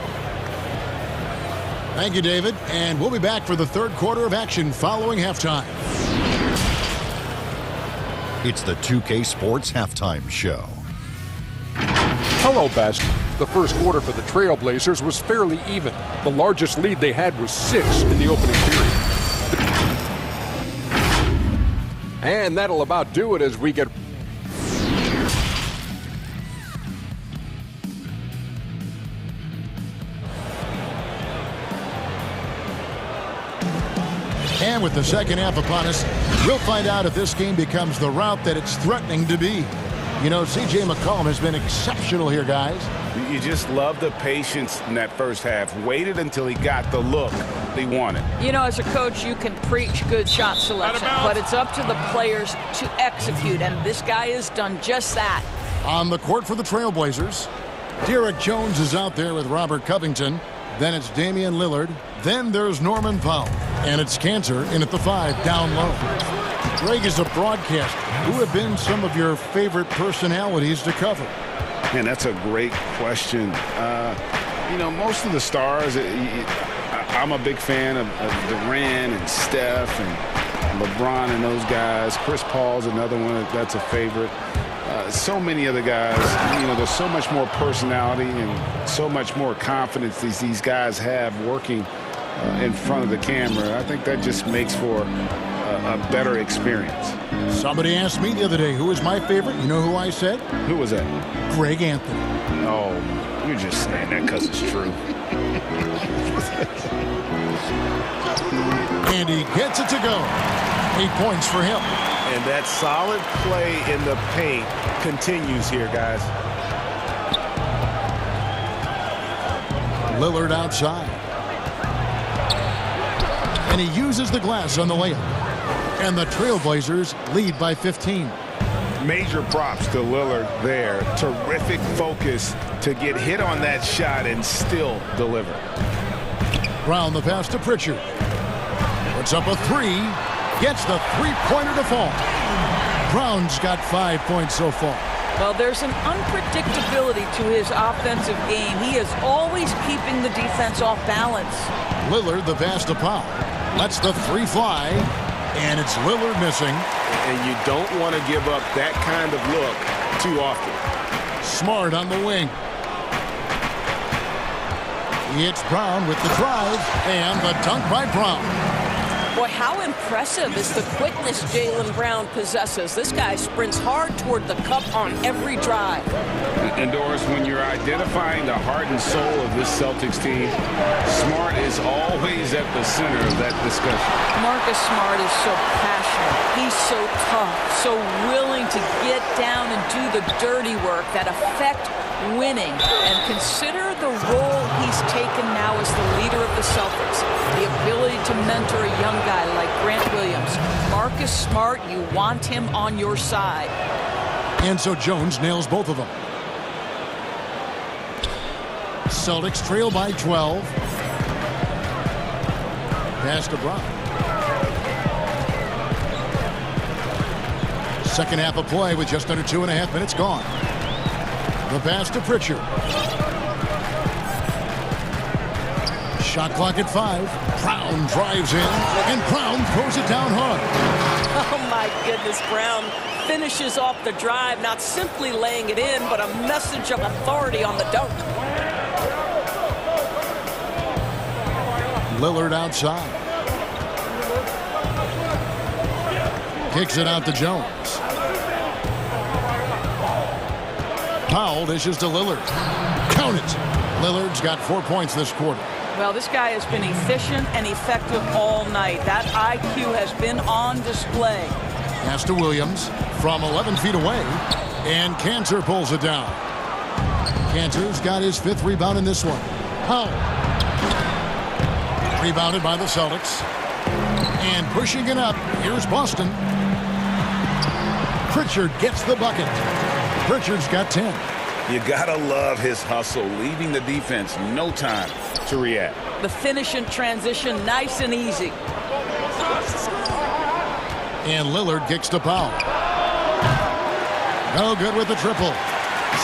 Thank you, David. And we'll be back for the 3rd quarter of action following halftime. It's the 2K Sports Halftime Show. Hello, Best. The first quarter for the Trailblazers was fairly even. The largest lead they had was 6 in the opening period. And that'll about do it as we get... And with the second half upon us, we'll find out if this game becomes the route that it's threatening to be. You know, C.J. McCollum has been exceptional here, guys. You just love the patience in that first half. Waited until he got the look he wanted. You know, as a coach, you can preach good shot selection, but it's up to the players to execute, and this guy has done just that. On the court for the Trailblazers, Derek Jones is out there with Robert Covington. Then it's Damian Lillard. Then there's Norman Powell. And it's Cantor in at the 5, down low. Greg, is a broadcaster, who have been some of your favorite personalities to cover? Man, that's a great question. You know, most of the stars, I'm a big fan of Durant and Steph and LeBron and those guys. Chris Paul's another one that's a favorite. So many other guys, you know, there's so much more personality and so much more confidence these guys have working in front of the camera. I think that just makes for a better experience. Somebody asked me the other day, who is my favorite? You know who I said? Who was that? Greg Anthony. Oh, you're just saying that because it's true. And he gets it to go. 8 points for him. And that solid play in the paint continues here, guys. Lillard outside. And he uses the glass on the layup. And the Trailblazers lead by 15. Major props to Lillard there. Terrific focus to get hit on that shot and still deliver. Brown the pass to Pritchard. Puts up a 3. Gets the three-pointer to fall. Brown's got 5 points so far. Well, there's an unpredictability to his offensive game. He is always keeping the defense off balance. Lillard the pass to Powell. Lets the 3 fly. And it's Lillard missing. And you don't want to give up that kind of look too often. Smart on the wing. It's Brown with the drive and the dunk by Brown. Boy, how impressive is the quickness Jaylen Brown possesses. This guy sprints hard toward the cup on every drive. And Doris, when you're identifying the heart and soul of this Celtics team, Smart is always at the center of that discussion. Marcus Smart is so passionate. He's so tough, so willing to get down and do the dirty work that affect winning. And consider the role he's taken now as the leader of the Celtics. The ability to mentor a young guy like Grant Williams. Marcus Smart, you want him on your side. And so Jones nails both of them. Celtics trail by 12. Pass to Brown. Second half of play with just under 2.5 minutes gone. The pass to Pritchard. Shot clock at 5. Brown drives in, and Brown throws it down hard. Oh, my goodness, Brown finishes off the drive, not simply laying it in, but a message of authority on the dunk. Lillard outside. Kicks it out to Jones. Powell dishes to Lillard. Count it. Lillard's got 4 points this quarter. Well, this guy has been efficient and effective all night. That IQ has been on display. Pass to Williams from 11 feet away, and Cantor pulls it down. Cantor's got his 5th rebound in this one. Powell. Rebounded by the Celtics. And pushing it up, here's Boston. Pritchard gets the bucket. Pritchard's got 10. You gotta love his hustle, leaving the defense no time to react. The finish in transition, nice and easy. And Lillard kicks to Powell. No good with the triple.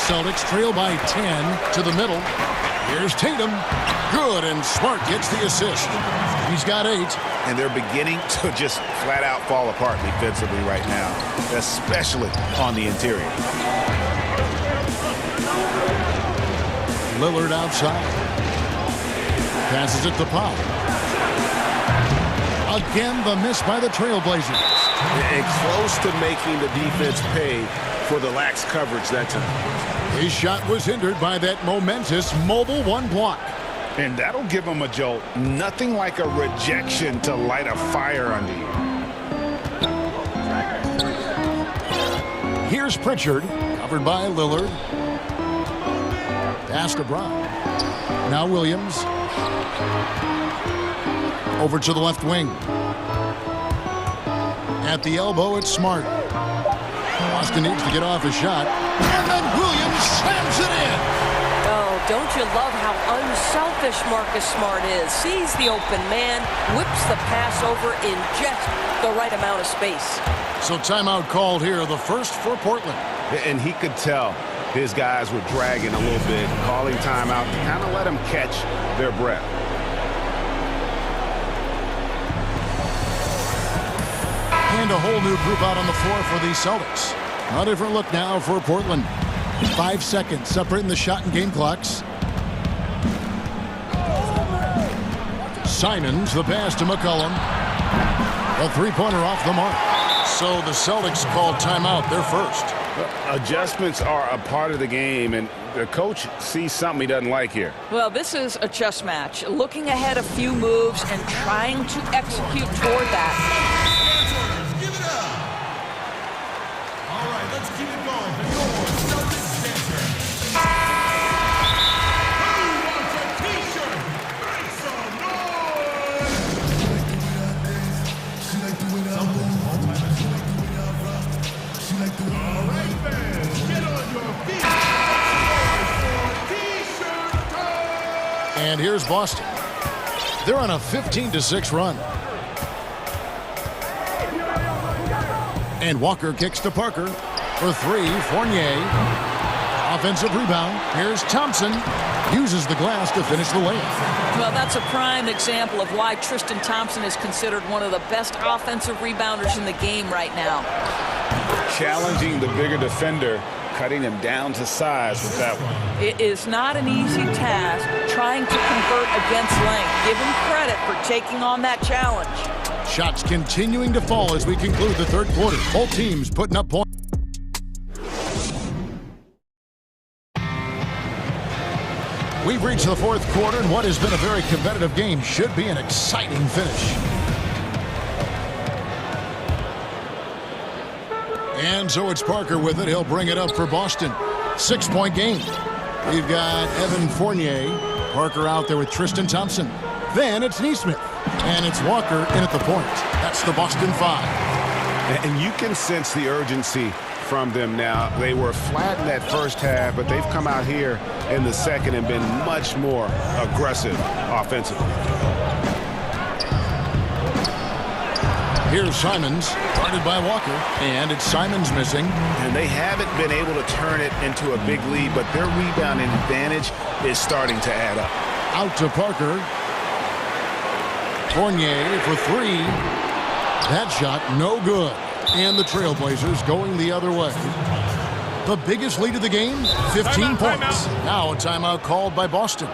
Celtics trail by 10 to the middle. Here's Tatum. Good, and Smart gets the assist. He's got 8. And they're beginning to just flat out fall apart defensively right now, especially on the interior. Lillard outside. Passes it to Powell. Again, the miss by the Trailblazers. And close to making the defense pay for the lax coverage that time. His shot was hindered by that momentous mobile 1 block. And that'll give him a jolt. Nothing like a rejection to light a fire under you. Here's Pritchard, covered by Lillard. Pass to Brown. Now Williams. Over to the left wing. At the elbow, it's Smart. Boston needs to get off a shot. And then Williams slams it in. Oh, don't you love how unselfish Marcus Smart is? Sees the open man, whips the pass over in just the right amount of space. So timeout called here, the first for Portland. And he could tell his guys were dragging a little bit, calling timeout to kind of let them catch their breath. And a whole new group out on the floor for the Celtics. A different look now for Portland. 5 seconds separating the shot and game clocks. Simons, the pass to McCollum. A 3-pointer off the mark. So the Celtics called timeout, their first. Adjustments are a part of the game, and the coach sees something he doesn't like here. Well, this is a chess match. Looking ahead a few moves and trying to execute toward that. All right, let's keep it going for your Celtics dancer. Who wants a t-shirt? Make some noise! Celtics all-time all right, fans, get on your feet. T-shirt time! And here's Boston. They're on a 15-6 run. And Walker kicks to Parker for 3. Fournier. Offensive rebound. Here's Thompson. Uses the glass to finish the layup. Well, that's a prime example of why Tristan Thompson is considered one of the best offensive rebounders in the game right now. Challenging the bigger defender cutting him down to size with that one. It is not an easy task trying to convert against length. Give him credit for taking on that challenge. Shots continuing to fall as we conclude the third quarter. Both teams putting up points. We've reached the fourth quarter, and what has been a very competitive game should be an exciting finish. And so it's Parker with it. He'll bring it up for Boston. 6-point game. We've got Evan Fournier. Parker out there with Tristan Thompson. Then it's Neesmith. And it's Walker in at the point. That's the Boston 5. And you can sense the urgency from them now. They were flat in that first half, but they've come out here in the second and been much more aggressive offensively. Here's Simons, guarded by Walker, and it's Simons missing. And they haven't been able to turn it into a big lead, but their rebounding advantage is starting to add up. Out to Parker. Fournier for three. That shot no good. And the Trailblazers going the other way. The biggest lead of the game, 15 points. Now a timeout called by Boston.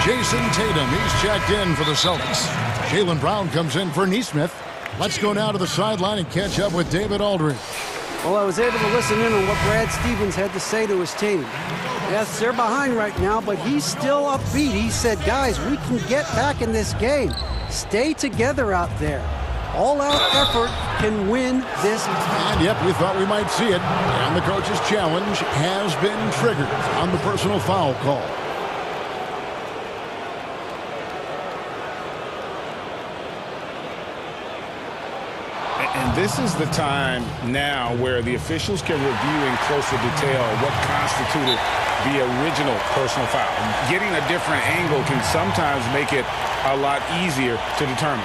Jason Tatum, he's checked in for the Celtics. Jaylen Brown comes in for Neesmith. Let's go now to the sideline and catch up with David Aldridge. Well, I was able to listen in on what Brad Stevens had to say to his team. Yes, they're behind right now, but he's still upbeat. He said, guys, we can get back in this game. Stay together out there. All-out effort can win this. And yep, we thought we might see it. And the coach's challenge has been triggered on the personal foul call. And this is the time now where the officials can review in closer detail what constituted the original personal foul. Getting a different angle can sometimes make it a lot easier to determine.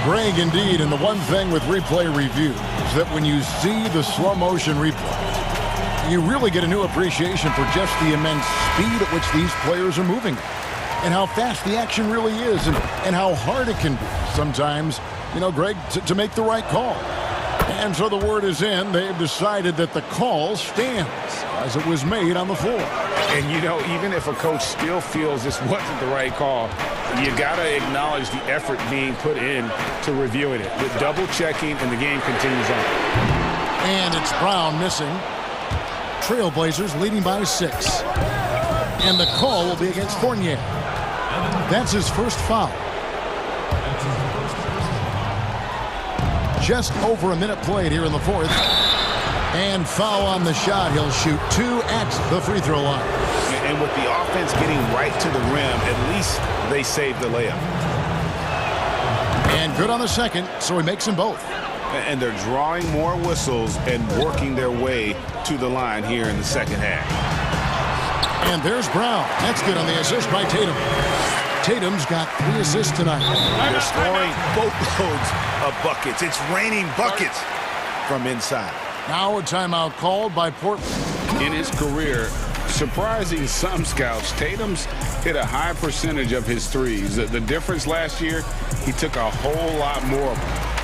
Greg, indeed, and the one thing with replay review is that when you see the slow motion replay, you really get a new appreciation for just the immense speed at which these players are moving and how fast the action really is and how hard it can be sometimes, you know, Greg, to make the right call. And so the word is in. They've decided that the call stands as it was made on the floor. And, you know, even if a coach still feels this wasn't the right call, you got to acknowledge the effort being put in to reviewing it. With double checking, and the game continues on. And it's Brown missing. Trailblazers leading by 6. And the call will be against Fournier. That's his first foul. Just over a minute played here in the fourth. And foul on the shot. He'll shoot 2 at the free throw line. And with the offense getting right to the rim, at least they saved the layup. And good on the second, so he makes them both. And they're drawing more whistles and working their way to the line here in the second half. And there's Brown. That's good on the assist by Tatum. Tatum's got 3 assists tonight. They're scoring boatloads of buckets. It's raining buckets from inside. Now a timeout called by Portland. In his career, surprising some scouts, Tatum's hit a high percentage of his threes. The difference last year, he took a whole lot more.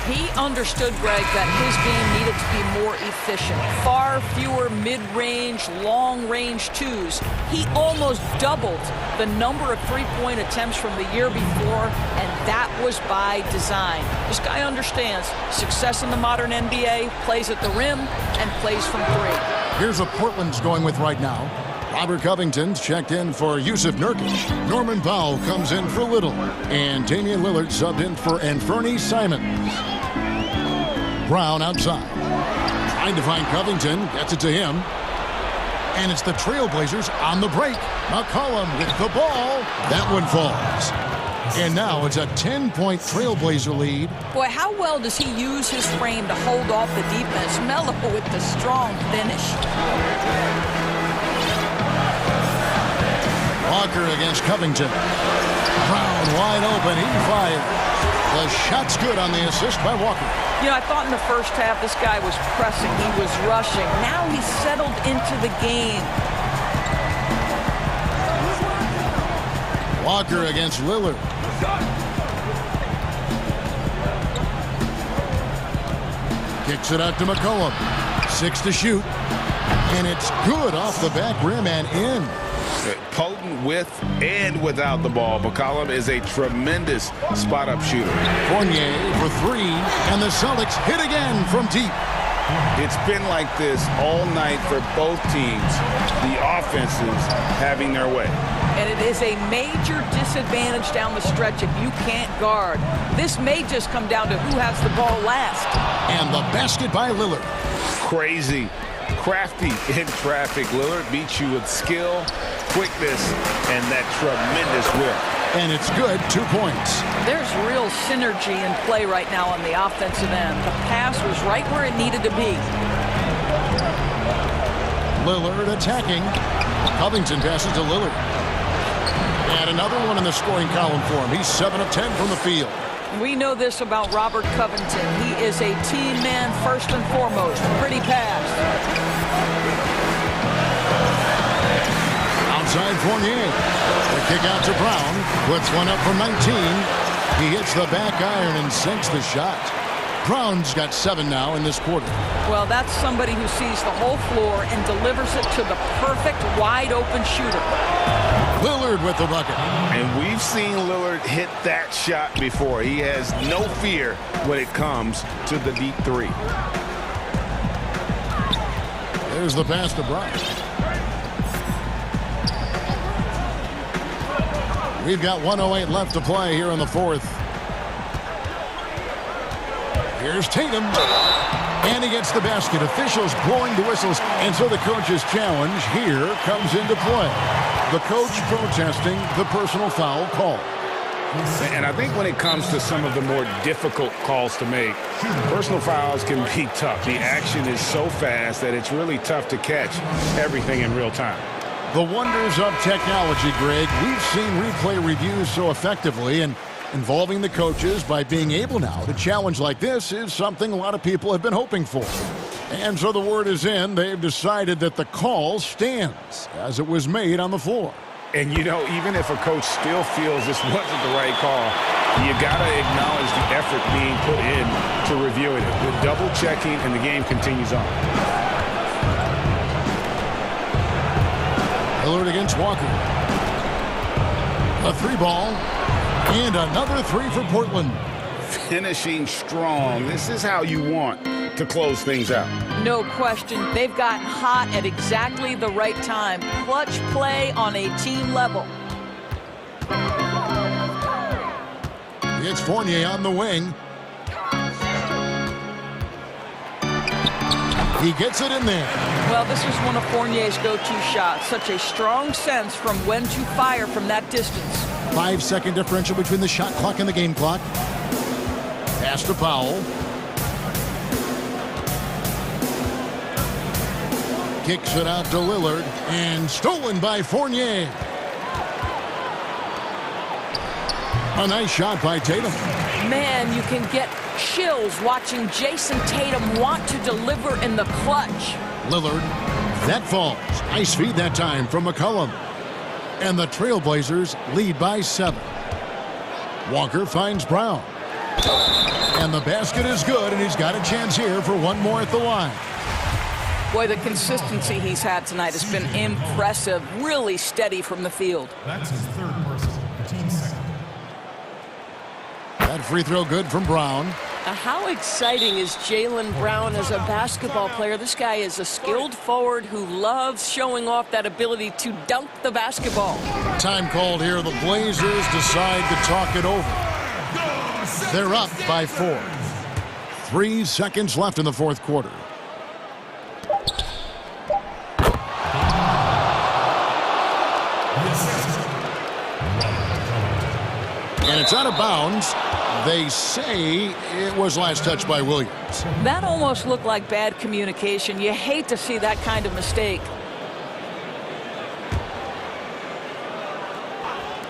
He understood, Greg, that his game needed to be more efficient. Far fewer mid-range, long-range twos. He almost doubled the number of three-point attempts from the year before, and that was by design. This guy understands success in the modern NBA, plays at the rim, and plays from 3. Here's what Portland's going with right now. Robert Covington's checked in for Yusuf Nurkic. Norman Powell comes in for Little. And Damian Lillard subbed in for Anthony Simons. Brown outside. Trying to find Covington. Gets it to him. And it's the Trailblazers on the break. McCollum with the ball. That one falls. And now it's a 10-point Trailblazer lead. Boy, how well does he use his frame to hold off the defense? Melo with the strong finish. Walker against Covington. Brown wide open. He fires. The shot's good on the assist by Walker. You know, I thought in the first half this guy was pressing, he was rushing. Now he's settled into the game. Walker against Lillard. Kicks it out to McCollum. 6 to shoot. And it's good off the back rim and in. Potent with and without the ball. McCollum is a tremendous spot-up shooter. Fournier for 3, and the Celtics hit again from deep. It's been like this all night for both teams. The offenses having their way. And it is a major disadvantage down the stretch if you can't guard. This may just come down to who has the ball last. And the basket by Lillard. Crazy, crafty in traffic. Lillard beats you with skill, quickness, and that tremendous whip. And it's good, 2 points. There's real synergy in play right now on the offensive end. The pass was right where it needed to be. Lillard attacking. Covington passes to Lillard. And another one in the scoring column for him. He's 7 of 10 from the field. We know this about Robert Covington. He is a team man first and foremost. Pretty pass. Outside Fournier. The kick out to Brown. Puts one up from 19. He hits the back iron and sinks the shot. Brown's got 7 now in this quarter. Well, that's somebody who sees the whole floor and delivers it to the perfect wide-open shooter. Lillard with the bucket. And we've seen Lillard hit that shot before. He has no fear when it comes to the deep 3. There's the pass to Brown. We've got 1:08 left to play here in the fourth. Here's Tatum. And he gets the basket. Officials blowing the whistles. And so the coach's challenge here comes into play. The coach protesting the personal foul call. And I think when it comes to some of the more difficult calls to make, personal fouls can be tough. The action is so fast that it's really tough to catch everything in real time. The wonders of technology, Greg. We've seen replay reviews so effectively, and involving the coaches by being able now to challenge like this is something a lot of people have been hoping for. And so the word is in. They've decided that the call stands as it was made on the floor. And, you know, even if a coach still feels this wasn't the right call, you got to acknowledge the effort being put in to reviewing it. The double checking, and the game continues on. Lillard against Walker. A 3-ball. And another 3 for Portland. Finishing strong. This is how you want to close things out. No question. They've gotten hot at exactly the right time. Clutch play on a team level. It's Fournier on the wing. He gets it in there. Well, this is one of Fournier's go-to shots. Such a strong sense from when to fire from that distance. 5-second differential between the shot clock and the game clock. Pass to Powell. Kicks it out to Lillard. And stolen by Fournier. A nice shot by Tatum. Man, you can get chills watching Jason Tatum want to deliver in the clutch. Lillard. That falls. Nice feed that time from McCollum. And the Trailblazers lead by 7. Walker finds Brown. And the basket is good, and he's got a chance here for one more at the line. Boy, the consistency he's had tonight has been impressive. Really steady from the field. That's his 3rd personal, 15 seconds. That free throw good from Brown. How exciting is Jaylen Brown as a basketball player? This guy is a skilled forward who loves showing off that ability to dunk the basketball. Time called here. The Blazers decide to talk it over. They're up by 4. 3 seconds left in the fourth quarter. And it's out of bounds. They say it was last touched by Williams. That almost looked like bad communication. You hate to see that kind of mistake.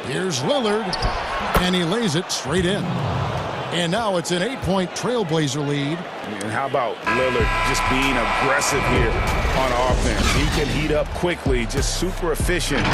Here's Lillard, and he lays it straight in. And now it's an 8-point Trailblazer lead. And how about Lillard just being aggressive here on offense? He can heat up quickly, just super efficient.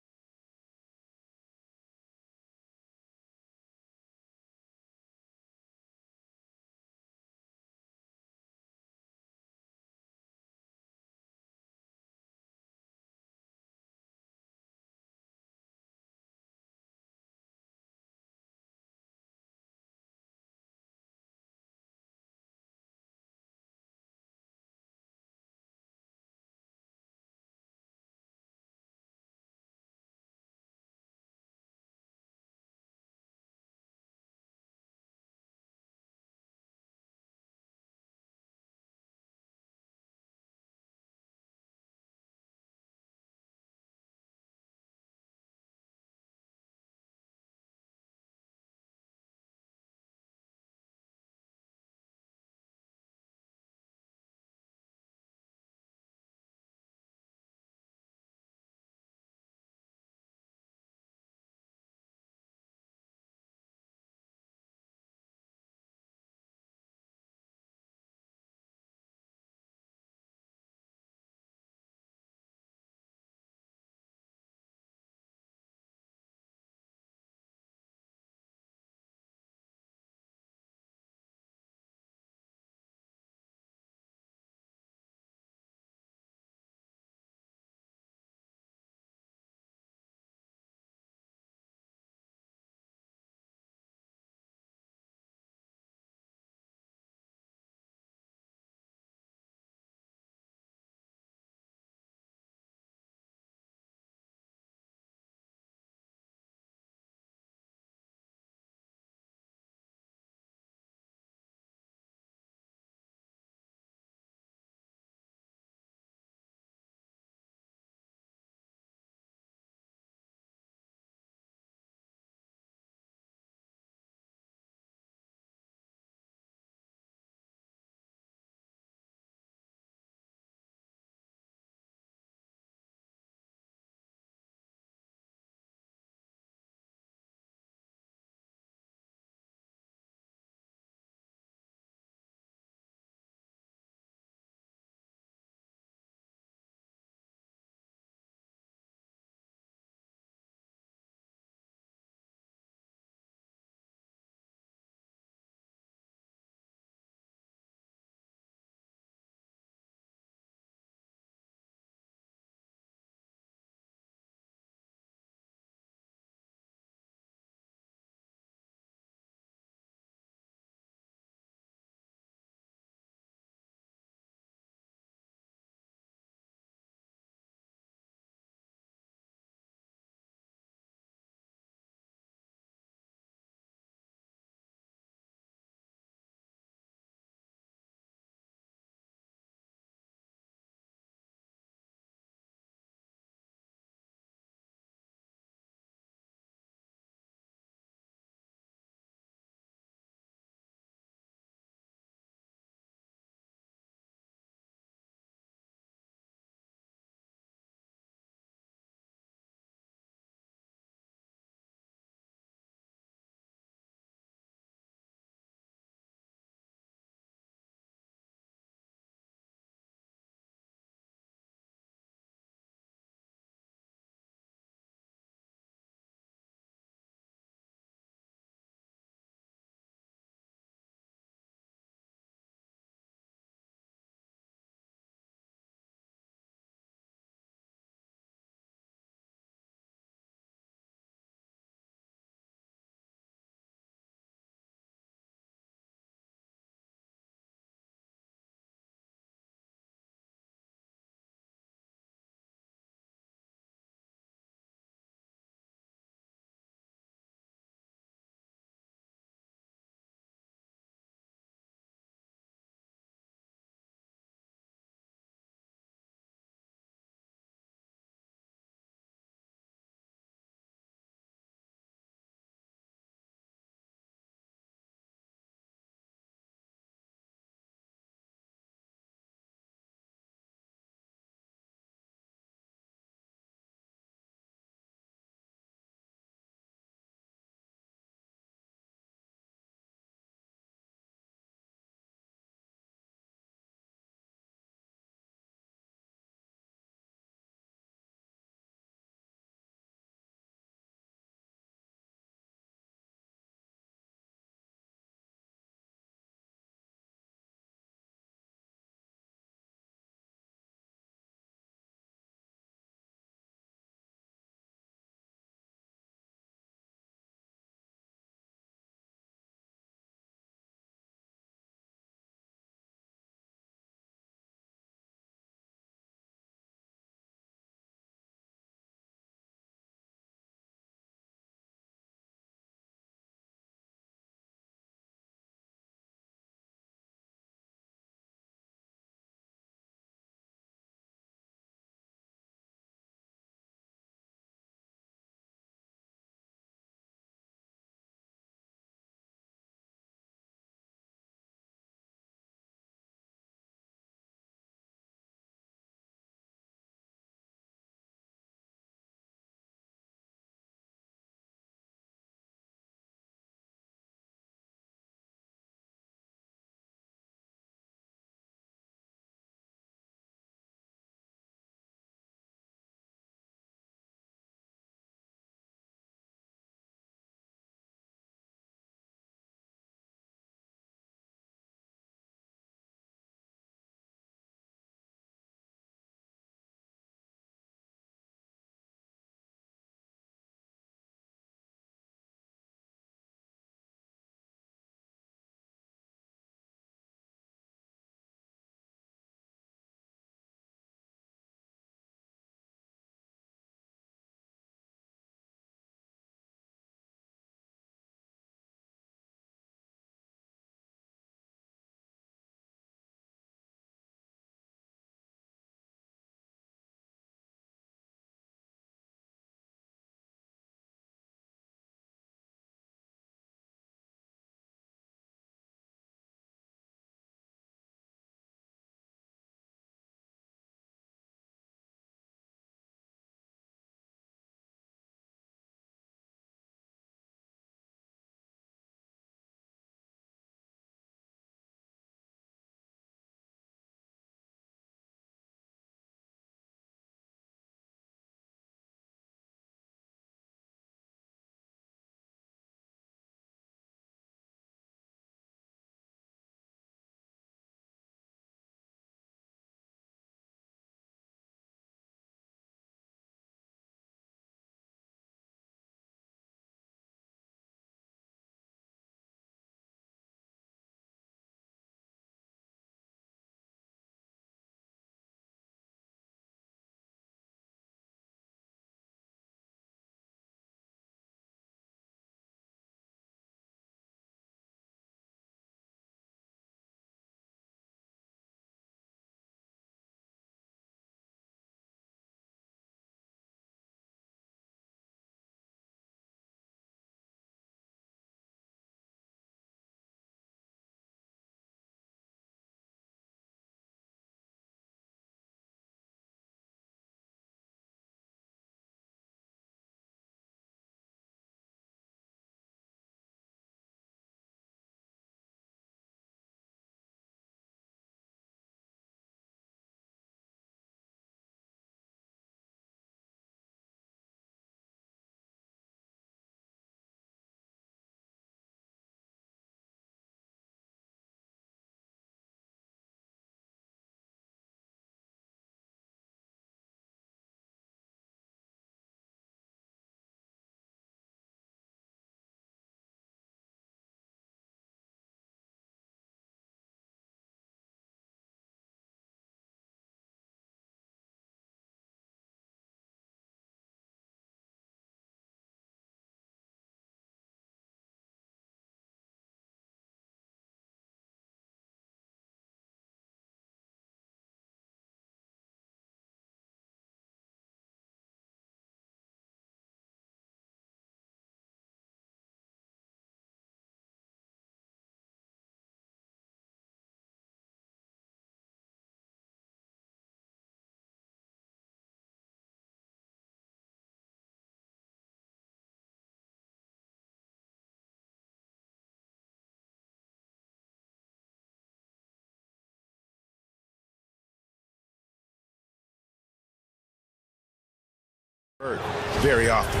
very often.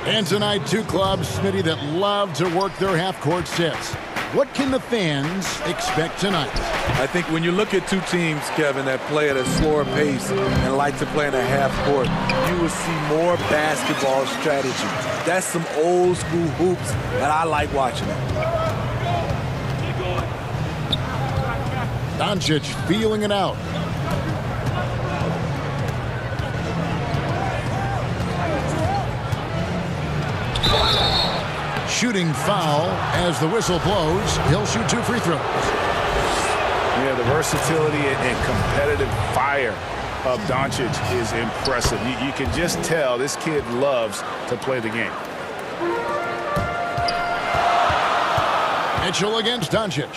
And tonight, two clubs, Smitty, that love to work their half-court sets. What can the fans expect tonight? I think when you look at two teams, Kevin, that play at a slower pace and like to play in a half court, you will see more basketball strategy. That's some old school hoops, and I like watching it. Doncic feeling it out. Shooting foul as the whistle blows. He'll shoot 2 free throws. Yeah, the versatility and competitive fire of Doncic is impressive. You can just tell this kid loves to play the game. Mitchell against Doncic.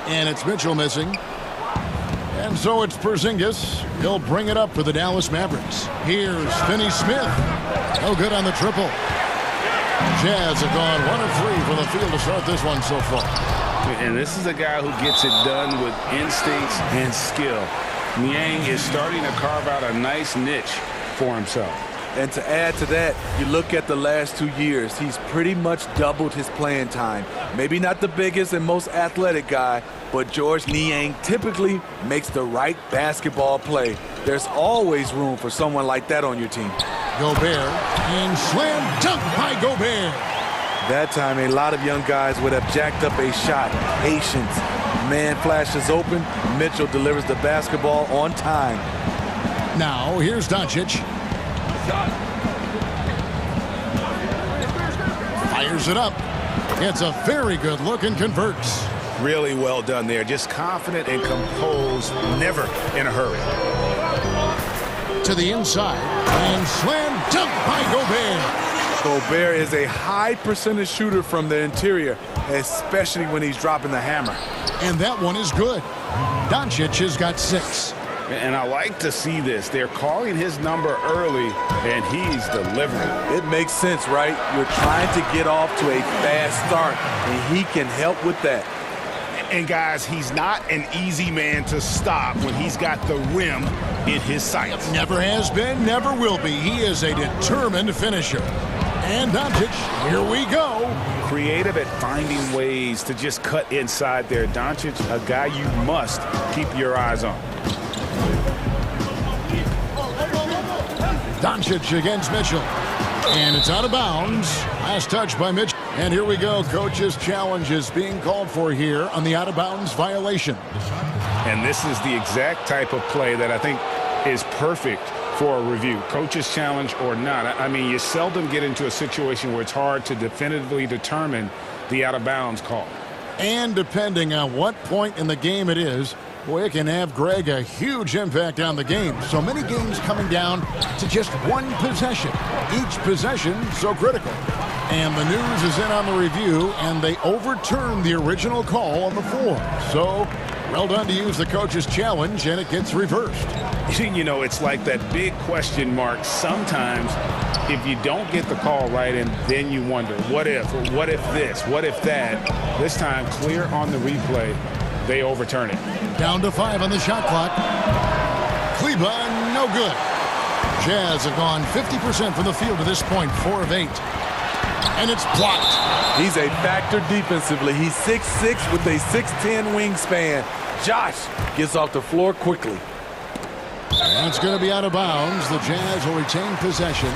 And it's Mitchell missing. And so it's Porzingis. He'll bring it up for the Dallas Mavericks. Here's Finney Smith. No good on the triple. Jazz have gone 1 of 3 from the field to start this one so far. And this is a guy who gets it done with instincts and skill. Niang is starting to carve out a nice niche for himself. And to add to that, you look at the last 2 years, he's pretty much doubled his playing time. Maybe not the biggest and most athletic guy, but Georges Niang typically makes the right basketball play. There's always room for someone like that on your team. Gobert, and slam dunk by Gobert. That time, a lot of young guys would have jacked up a shot. Patience. Man flashes open. Mitchell delivers the basketball on time. Now, here's Doncic. Fires it up. It's a very good look and converts. Really well done there. Just confident and composed, never in a hurry. To the inside, and slam dunk by Gobert. Gobert is a high percentage shooter from the interior, especially when he's dropping the hammer. And that one is good. Doncic has got 6. And I like to see this. They're calling his number early, and he's delivering. It makes sense, right? You're trying to get off to a fast start, and he can help with that. And guys, he's not an easy man to stop when he's got the rim in his sights. Never has been, never will be. He is a determined finisher. And Doncic, here we go. Creative at finding ways to just cut inside there. Doncic, a guy you must keep your eyes on. Doncic against Mitchell. And it's out of bounds. Last touch by Mitchell. And here we go. Coach's challenge is being called for here on the out-of-bounds violation. And this is the exact type of play that I think is perfect for a review. Coach's challenge or not. I mean, you seldom get into a situation where it's hard to definitively determine the out-of-bounds call. And depending on what point in the game it is, boy, it can have, Greg, a huge impact on the game. So many games coming down to just one possession. Each possession so critical. And the news is in on the review, and they overturned the original call on the floor. So, well done to use the coach's challenge, and it gets reversed. You know, it's like that big question mark sometimes if you don't get the call right, and then you wonder, what if this, what if that? This time, clear on the replay, they overturn it. Down to 5 on the shot clock. Kleba, no good. Jazz have gone 50% from the field to this point, 4 of 8. And it's blocked. He's a factor defensively. He's 6'6" with a 6'10" wingspan. Josh gets off the floor quickly. That's going to be out of bounds. The Jazz will retain possession.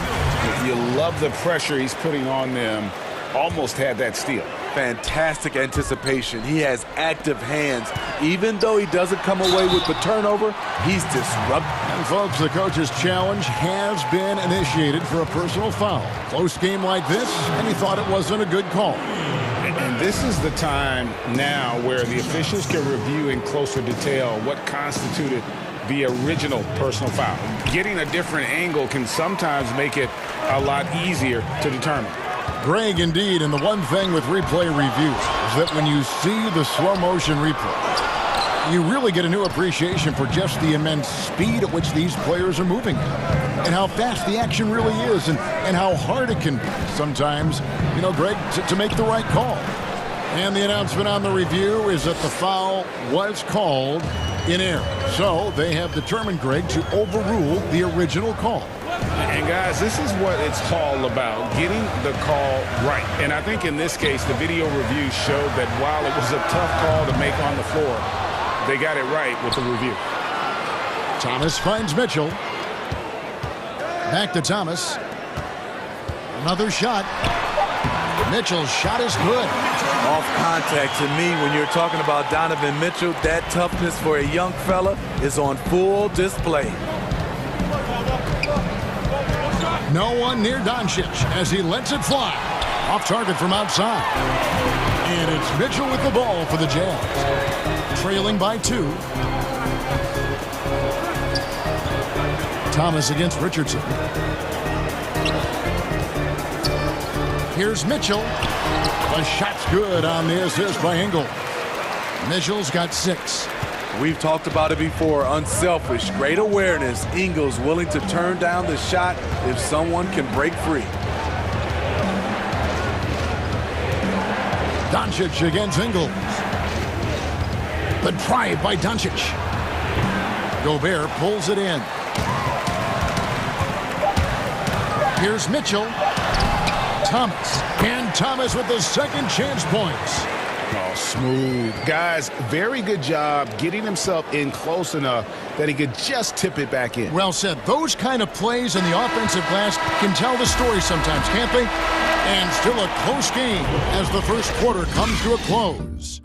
You love the pressure he's putting on them. Almost had that steal. Fantastic anticipation. He has active hands. Even though he doesn't come away with the turnover, he's disruptive. And folks, the coach's challenge has been initiated for a personal foul. Close game like this, and he thought it wasn't a good call. And this is the time now where the officials can review in closer detail what constituted the original personal foul. Getting a different angle can sometimes make it a lot easier to determine. Greg, indeed, and the one thing with replay reviews is that when you see the slow motion replay, you really get a new appreciation for just the immense speed at which these players are moving and how fast the action really is and how hard it can be sometimes, you know, Greg, to make the right call. And the announcement on the review is that the foul was called in air. So they have determined, Greg, to overrule the original call. And guys, this is what it's all about, getting the call right. And I think in this case, the video review showed that while it was a tough call to make on the floor, they got it right with the review. Thomas finds Mitchell. Back to Thomas. Another shot. Mitchell's shot is good. Off contact. To me, when you're talking about Donovan Mitchell, that toughness for a young fella is on full display. No one near Doncic as he lets it fly. Off target from outside. And it's Mitchell with the ball for the Jazz. Trailing by 2. Thomas against Richardson. Here's Mitchell. The shot's good on the assist by Engel. Mitchell's got 6. We've talked about it before. Unselfish, great awareness. Engel's willing to turn down the shot if someone can break free. Doncic against Engel. The drive by Doncic. Gobert pulls it in. Here's Mitchell. Thomas. And Thomas with the second chance points. Oh, smooth. Guys, very good job getting himself in close enough that he could just tip it back in. Well said. Those kind of plays in the offensive glass can tell the story sometimes, can't they? And still a close game as the first quarter comes to a close.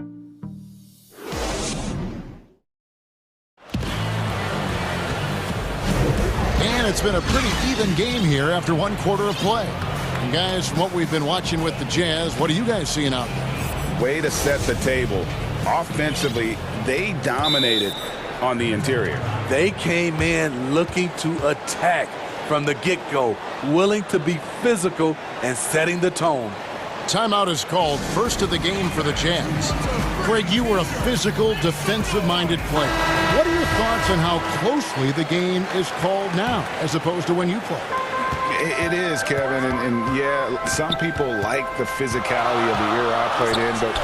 And it's been a pretty even game here after one quarter of play. And guys, from what we've been watching with the Jazz, what are you guys seeing out there? Way to set the table. Offensively, they dominated on the interior. They came in looking to attack from the get-go, willing to be physical and setting the tone. Timeout is called, first of the game for the Jazz. Craig, you were a physical, defensive-minded player. What are your thoughts on how closely the game is called now as opposed to when you played? It is, Kevin, and yeah, some people like the physicality of the era I played in, but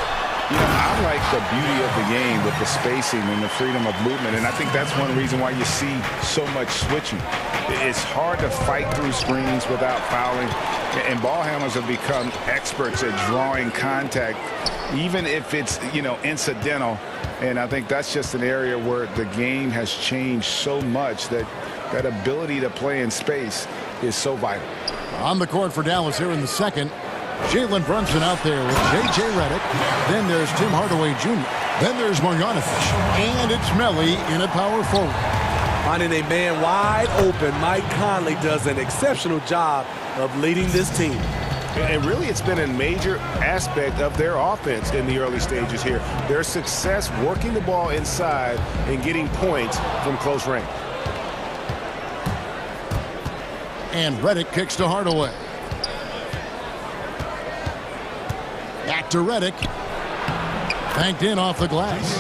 you know, I like the beauty of the game with the spacing and the freedom of movement, and I think that's one reason why you see so much switching. It's hard to fight through screens without fouling, and ball handlers have become experts at drawing contact, even if it's, you know, incidental, and I think that's just an area where the game has changed so much that that ability to play in space is so vital. On the court for Dallas here in the second, Jalen Brunson out there with J.J. Redick. Then there's Tim Hardaway Jr. Then there's Marjanovic. And it's Melly in at power forward. Finding a man wide open, Mike Conley does an exceptional job of leading this team. And really, it's been a major aspect of their offense in the early stages here. Their success working the ball inside and getting points from close range. And Redick kicks to Hardaway. Back to Redick. Banked in off the glass.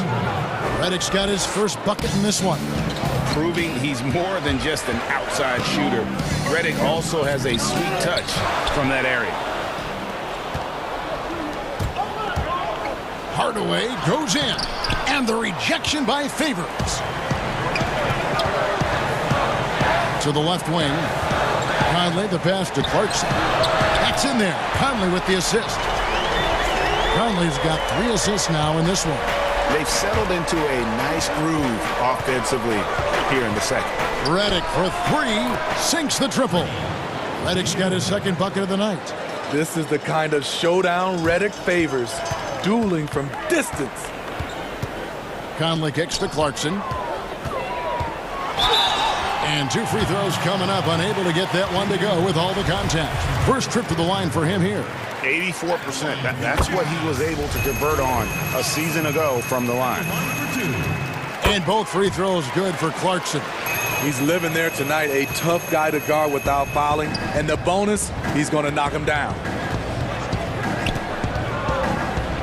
Redick's got his first bucket in this one. Proving he's more than just an outside shooter. Redick also has a sweet touch from that area. Hardaway goes in. And the rejection by Favors. To the left wing. Conley, the pass to Clarkson. That's in there. Conley with the assist. Conley's got 3 assists now in this one. They've settled into a nice groove offensively here in the second. Redick for 3. Sinks the triple. Redick's got his second bucket of the night. This is the kind of showdown Redick favors. Dueling from distance. Conley kicks to Clarkson. And 2 free throws coming up, unable to get that one to go with all the contact. First trip to the line for him here. 84%. That's what he was able to convert on a season ago from the line. And both free throws good for Clarkson. He's living there tonight, a tough guy to guard without fouling. And the bonus, he's going to knock him down.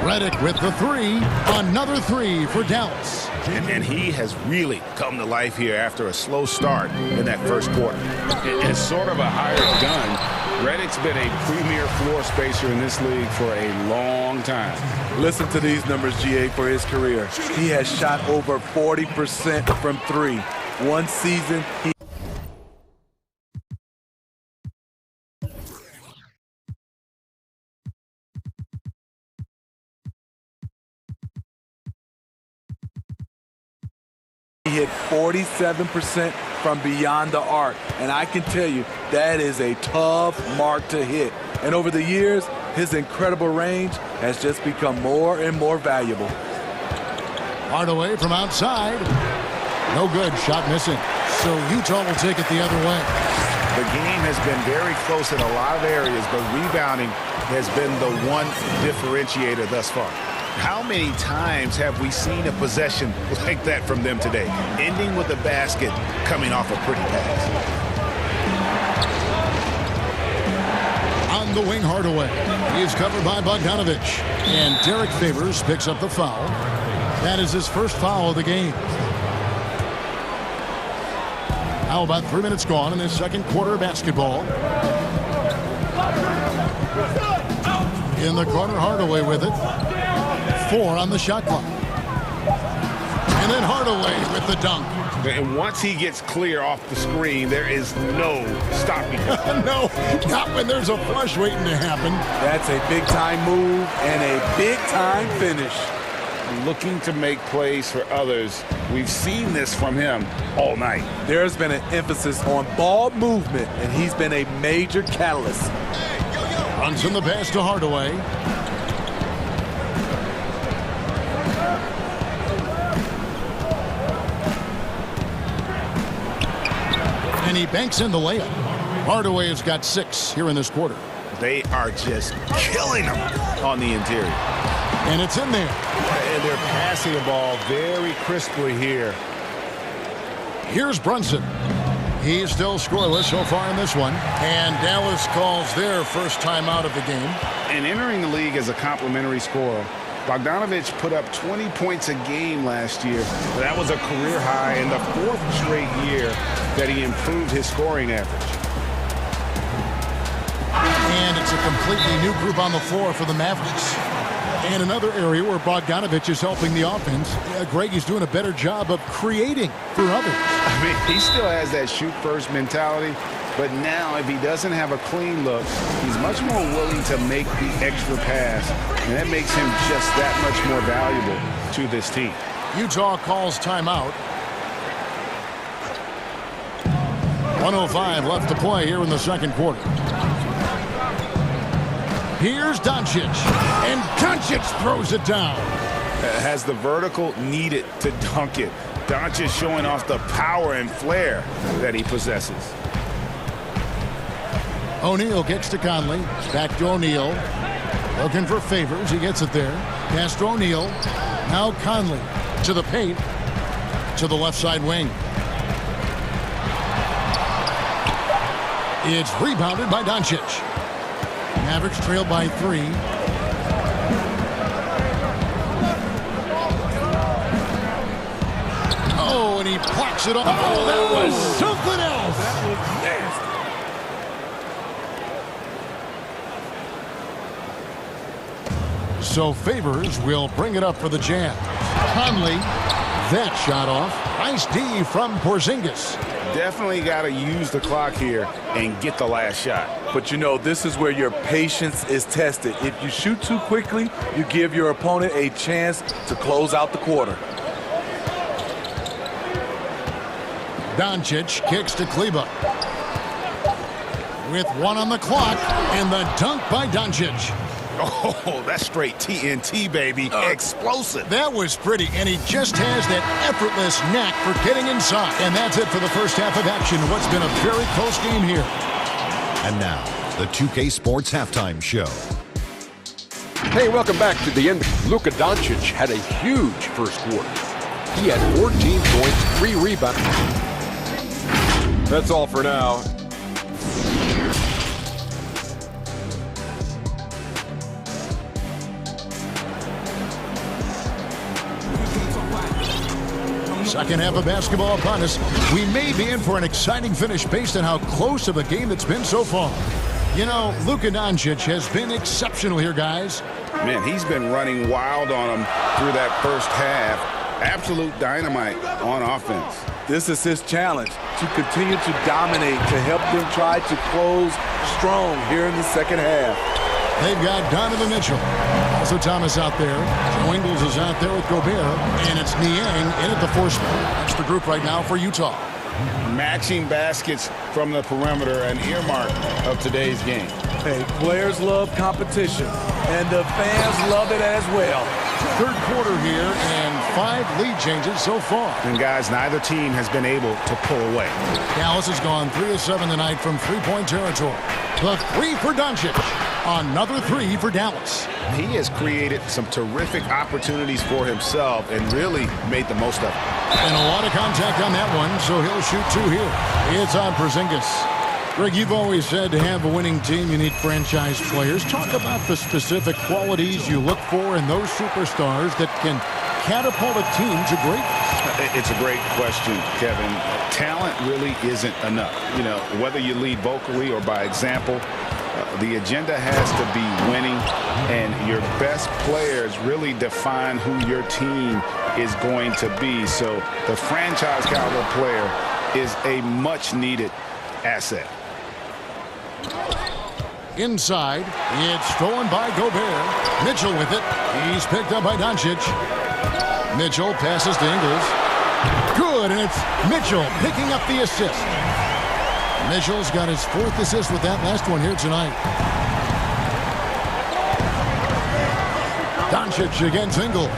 Redick with the 3. Another 3 for Dallas. And he has really come to life here after a slow start in that first quarter. It's sort of a hired gun Reddick's been a premier floor spacer in this league for a long time. Listen to these numbers, GA, for his career. He has shot over 40% from three. One season, he hit 47% from beyond the arc. And I can tell you, that is a tough mark to hit. And over the years, his incredible range has just become more and more valuable. Hardaway from outside. No good. Shot missing. So Utah will take it the other way. The game has been very close in a lot of areas, but rebounding has been the one differentiator thus far. How many times have we seen a possession like that from them today, ending with a basket coming off a pretty pass? On the wing, Hardaway. He is covered by Bogdanovich. And Derek Favors picks up the foul. That is his first foul of the game. Now about 3 minutes gone in this second quarter of basketball. In the corner, Hardaway with it. 4 on the shot clock. And then Hardaway with the dunk. And once he gets clear off the screen, there is no stopping him. No, not when there's a flush waiting to happen. That's a big-time move and a big-time finish. Looking to make plays for others. We've seen this from him all night. There's been an emphasis on ball movement, and he's been a major catalyst. Runs in the pass to Hardaway. And he banks in the layup. Hardaway has got 6 here in this quarter. They are just killing him on the interior. And it's in there. And they're passing the ball very crisply here. Here's Brunson. He's still scoreless so far in this one. And Dallas calls their first time out of the game. And entering the league as a complimentary scorer, Bogdanovich put up 20 points a game last year. That was a career high in the 4th straight year that he improved his scoring average. And it's a completely new group on the floor for the Mavericks. And another area where Bogdanovich is helping the offense. Greg is doing a better job of creating for others. I mean, he still has that shoot-first mentality, but now if he doesn't have a clean look, he's much more willing to make the extra pass, and that makes him just that much more valuable to this team. Utah calls timeout. 1:05 left to play here in the second quarter. Here's Doncic, and Doncic throws it down. Has the vertical needed to dunk it. Doncic showing off the power and flair that he possesses. O'Neal gets to Conley. Back to O'Neal. Looking for Favors. He gets it there. Pass to O'Neal. Now Conley to the paint. To the left side wing. It's rebounded by Doncic. Mavericks trailed by 3. Oh, and he blocks it off. Oh, that was something else. That was nasty. So Favors will bring it up for the jam. Conley, that shot off. Nice D from Porzingis. Definitely got to use the clock here and get the last shot. But you know, this is where your patience is tested. If you shoot too quickly, you give your opponent a chance to close out the quarter. Doncic kicks to Kleba. With 1 on the clock, and the dunk by Doncic. Oh, that's straight TNT, baby. Explosive. That was pretty, and he just has that effortless knack for getting inside. And that's it for the first half of action. What's been a very close game here. And now, the 2K Sports Halftime Show. Hey, welcome back to the end. Luka Doncic had a huge first quarter. He had 14 points, 3 rebounds. That's all for now. Second half of basketball upon us. We may be in for an exciting finish based on how close of a game it's been so far. You know, Luka Doncic has been exceptional here, guys. Man, he's been running wild on them through that first half. Absolute dynamite on offense. This is his challenge, to continue to dominate, to help them try to close strong here in the second half. They've got Donovan Mitchell. Also Thomas out there. Joe Ingles is out there with Gobert. And it's Niang in at the four spot. That's the group right now for Utah. Matching baskets from the perimeter, an earmark of today's game. Hey, players love competition, and the fans love it as well. Third quarter here, and 5 lead changes so far. And guys, neither team has been able to pull away. Dallas has gone 3 of 7 tonight from three-point territory. The 3 for Doncic. Another 3 for Dallas. He has created some terrific opportunities for himself and really made the most of it. And a lot of contact on that one, so he'll shoot 2 here. It's on Porzingis. Greg, you've always said to have a winning team, you need franchise players. Talk about the specific qualities you look for in those superstars that can catapult a team to greatness. It's a great question, Kevin. Talent really isn't enough. You know, whether you lead vocally or by example, the agenda has to be winning, and your best players really define who your team is going to be. So the franchise caliber player is a much-needed asset. Inside, it's stolen by Gobert. Mitchell with it. He's picked up by Doncic. Mitchell passes to Ingles. Good, and it's Mitchell picking up the assist. Mitchell's got his 4th assist with that last one here tonight. Doncic against Ingles.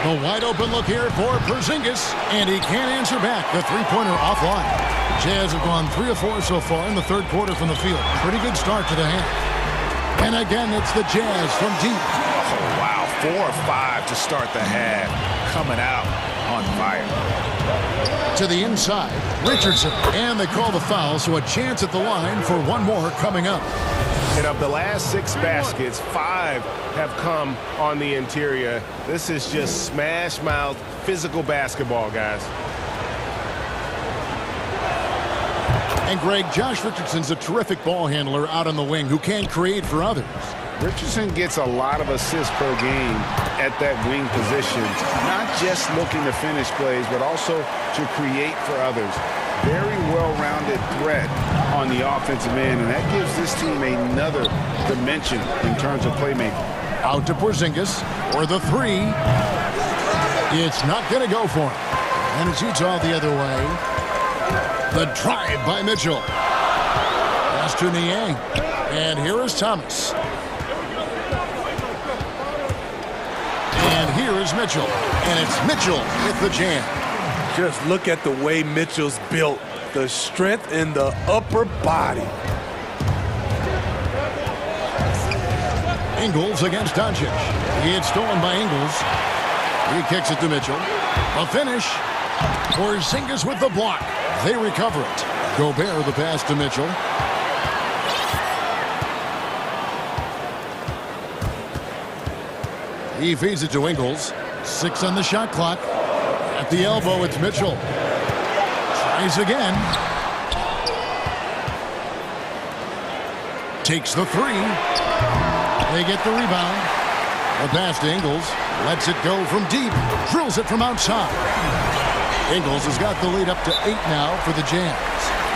The wide open look here for Porzingis, and he can't answer back. The three-pointer offline. Jazz have gone 3 of 4 so far in the third quarter from the field. Pretty good start to the half. And again, it's the Jazz from deep. Oh, wow. 4 of 5 to start the half. Coming out on fire. To the inside, Richardson. And they call the foul, so a chance at the line for one more coming up. And of the last 6 baskets, 5 have come on the interior. This is just smash mouth physical basketball, guys. And Greg, Josh Richardson's a terrific ball handler out on the wing who can create for others. Richardson gets a lot of assists per game at that wing position, not just looking to finish plays, but also to create for others. Very well-rounded threat on the offensive end, and that gives this team another dimension in terms of playmaking. Out to Porzingis for the 3. It's not going to go for him. And it's Utah the other way. The drive by Mitchell. Pass to Niang. And here is Thomas. And here is Mitchell. And it's Mitchell with the jam. Just look at the way Mitchell's built. The strength in the upper body. Ingles against Doncic. It's stolen by Ingles. He kicks it to Mitchell. A finish. Porzingis with the block. They recover it. Gobert the pass to Mitchell. He feeds it to Ingles. 6 on the shot clock. At the elbow, it's Mitchell. Tries again. Takes the 3. They get the rebound. The pass to Ingles. Lets it go from deep. Drills it from outside. Ingles has got the lead up to 8 now for the Jazz.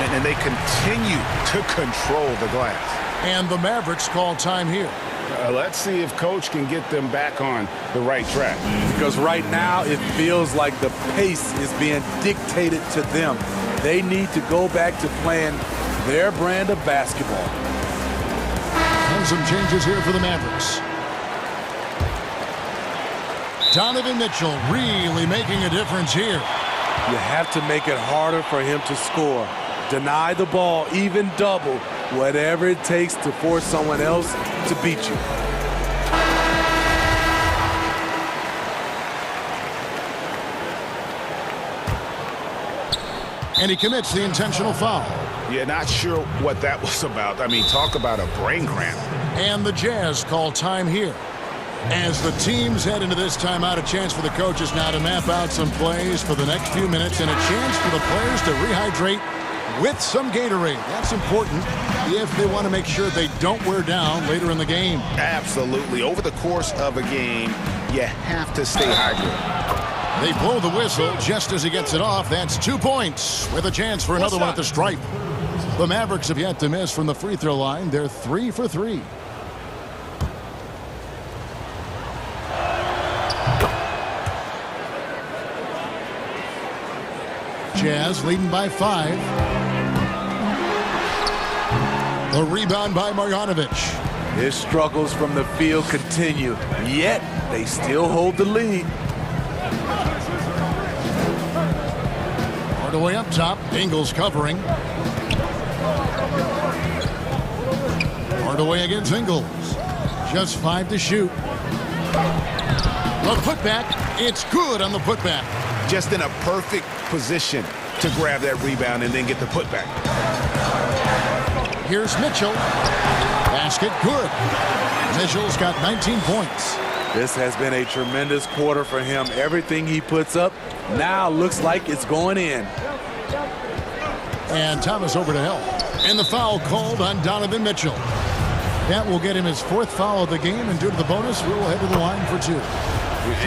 And they continue to control the glass. And the Mavericks call time here. Let's see if Coach can get them back on the right track. Because right now it feels like the pace is being dictated to them. They need to go back to playing their brand of basketball. And some changes here for the Mavericks. Donovan Mitchell really making a difference here. You have to make it harder for him to score. Deny the ball, even double, whatever it takes to force someone else to beat you. And he commits the intentional foul. Yeah, not sure what that was about. I mean, talk about a brain cramp. And the Jazz call time here. As the teams head into this timeout, a chance for the coaches now to map out some plays for the next few minutes and a chance for the players to rehydrate, with some Gatorade. That's important if they want to make sure they don't wear down later in the game. Absolutely. Over the course of a game, you have to stay hydrated. They blow the whistle just as he gets it off. That's 2 points with a chance for another one at the stripe. The Mavericks have yet to miss from the free throw line. They're 3 for 3. Jazz leading by 5. The rebound by Marjanovic. His struggles from the field continue, yet they still hold the lead. Hardaway up top. Ingles covering. Hardaway against Ingles. Just 5 to shoot. The putback. It's good on the putback. Just in a perfect position to grab that rebound and then get the putback. Here's Mitchell. Basket good. Mitchell's got 19 points. This has been a tremendous quarter for him. Everything he puts up now looks like it's going in. And Thomas over to help. And the foul called on Donovan Mitchell. That will get him his 4th foul of the game, and due to the bonus, we'll head to the line for 2.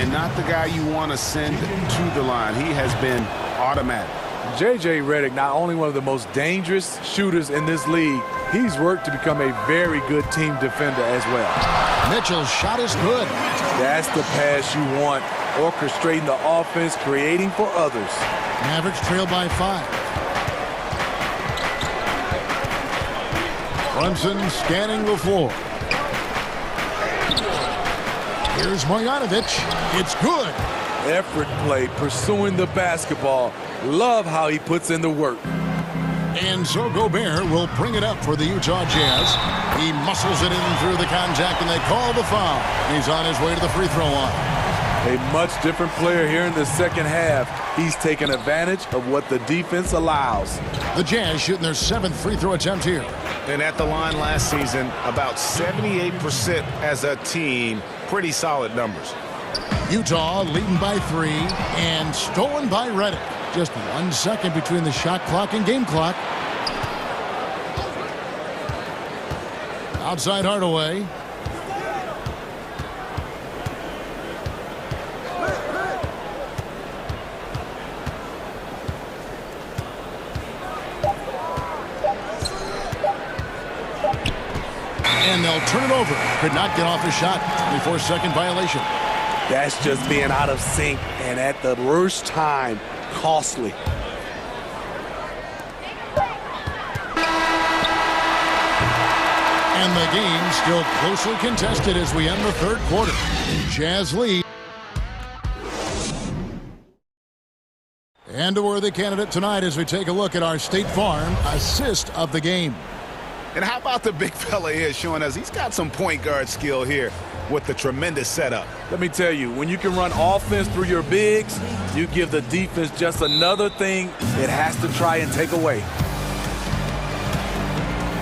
And not the guy you want to send to the line. He has been automatic. J.J. Redick, not only one of the most dangerous shooters in this league, he's worked to become a very good team defender as well. Mitchell's shot is good. That's the pass you want. Orchestrating the offense, creating for others. Mavericks trail by 5. Brunson scanning the floor. Here's Marjanovic. It's good. Effort play, pursuing the basketball. Love how he puts in the work. And so Gobert will bring it up for the Utah Jazz. He muscles it in through the contact, and they call the foul. He's on his way to the free throw line. A much different player here in the second half. He's taken advantage of what the defense allows. The Jazz shooting their 7th free throw attempt here. And at the line last season, about 78% as a team. Pretty solid numbers. Utah leading by 3 and stolen by Redick. Just 1 second between the shot clock and game clock. Outside Hardaway. And they'll turn it over. Could not get off the shot. 24-second violation. That's just being out of sync, and at the worst time, costly. And the game still closely contested as we end the 3rd quarter. Jazz lead. And a worthy candidate tonight as we take a look at our State Farm assist of the game. And how about the big fella here showing us he's got some point guard skill here with the tremendous setup. Let me tell you, when you can run offense through your bigs, you give the defense just another thing it has to try and take away.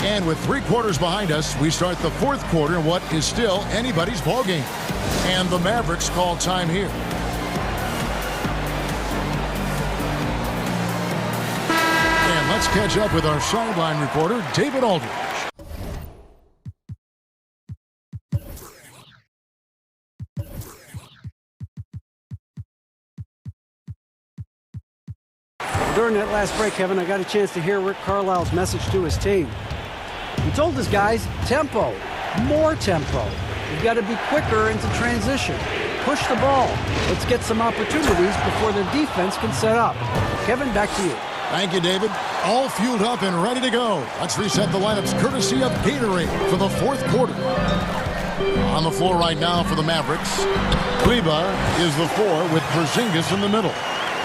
And with 3 quarters behind us, we start the 4th quarter in what is still anybody's ball game. And the Mavericks call time here. And let's catch up with our sideline reporter, David Aldridge. During that last break, Kevin, I got a chance to hear Rick Carlisle's message to his team. He told his guys, tempo, more tempo. You've got to be quicker into transition. Push the ball. Let's get some opportunities before the defense can set up. Kevin, back to you. Thank you, David. All fueled up and ready to go. Let's reset the lineups courtesy of Gatorade for the 4th quarter. On the floor right now for the Mavericks, Kleba is the 4 with Porzingis in the middle.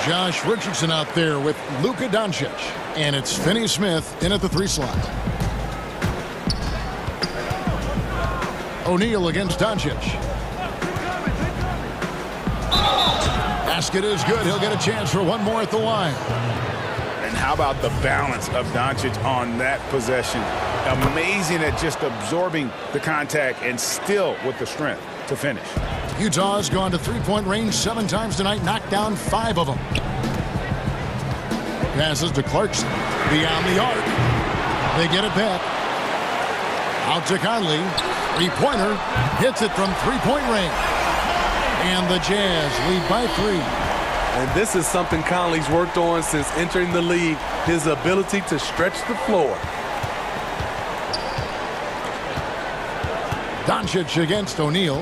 Josh Richardson out there with Luka Doncic. And it's Finney Smith in at the 3 slot. O'Neal against Doncic. Basket is good. He'll get a chance for one more at the line. And how about the balance of Doncic on that possession? Amazing at just absorbing the contact and still with the strength to finish. Utah's gone to three-point range 7 times tonight, knocked down 5 of them. Passes to Clarkson. beyond the arc. They get it back. Out to Conley. Three-pointer. Hits it from three-point range. And the Jazz lead by 3. And this is something Conley's worked on since entering the league, his ability to stretch the floor. Doncic against O'Neal.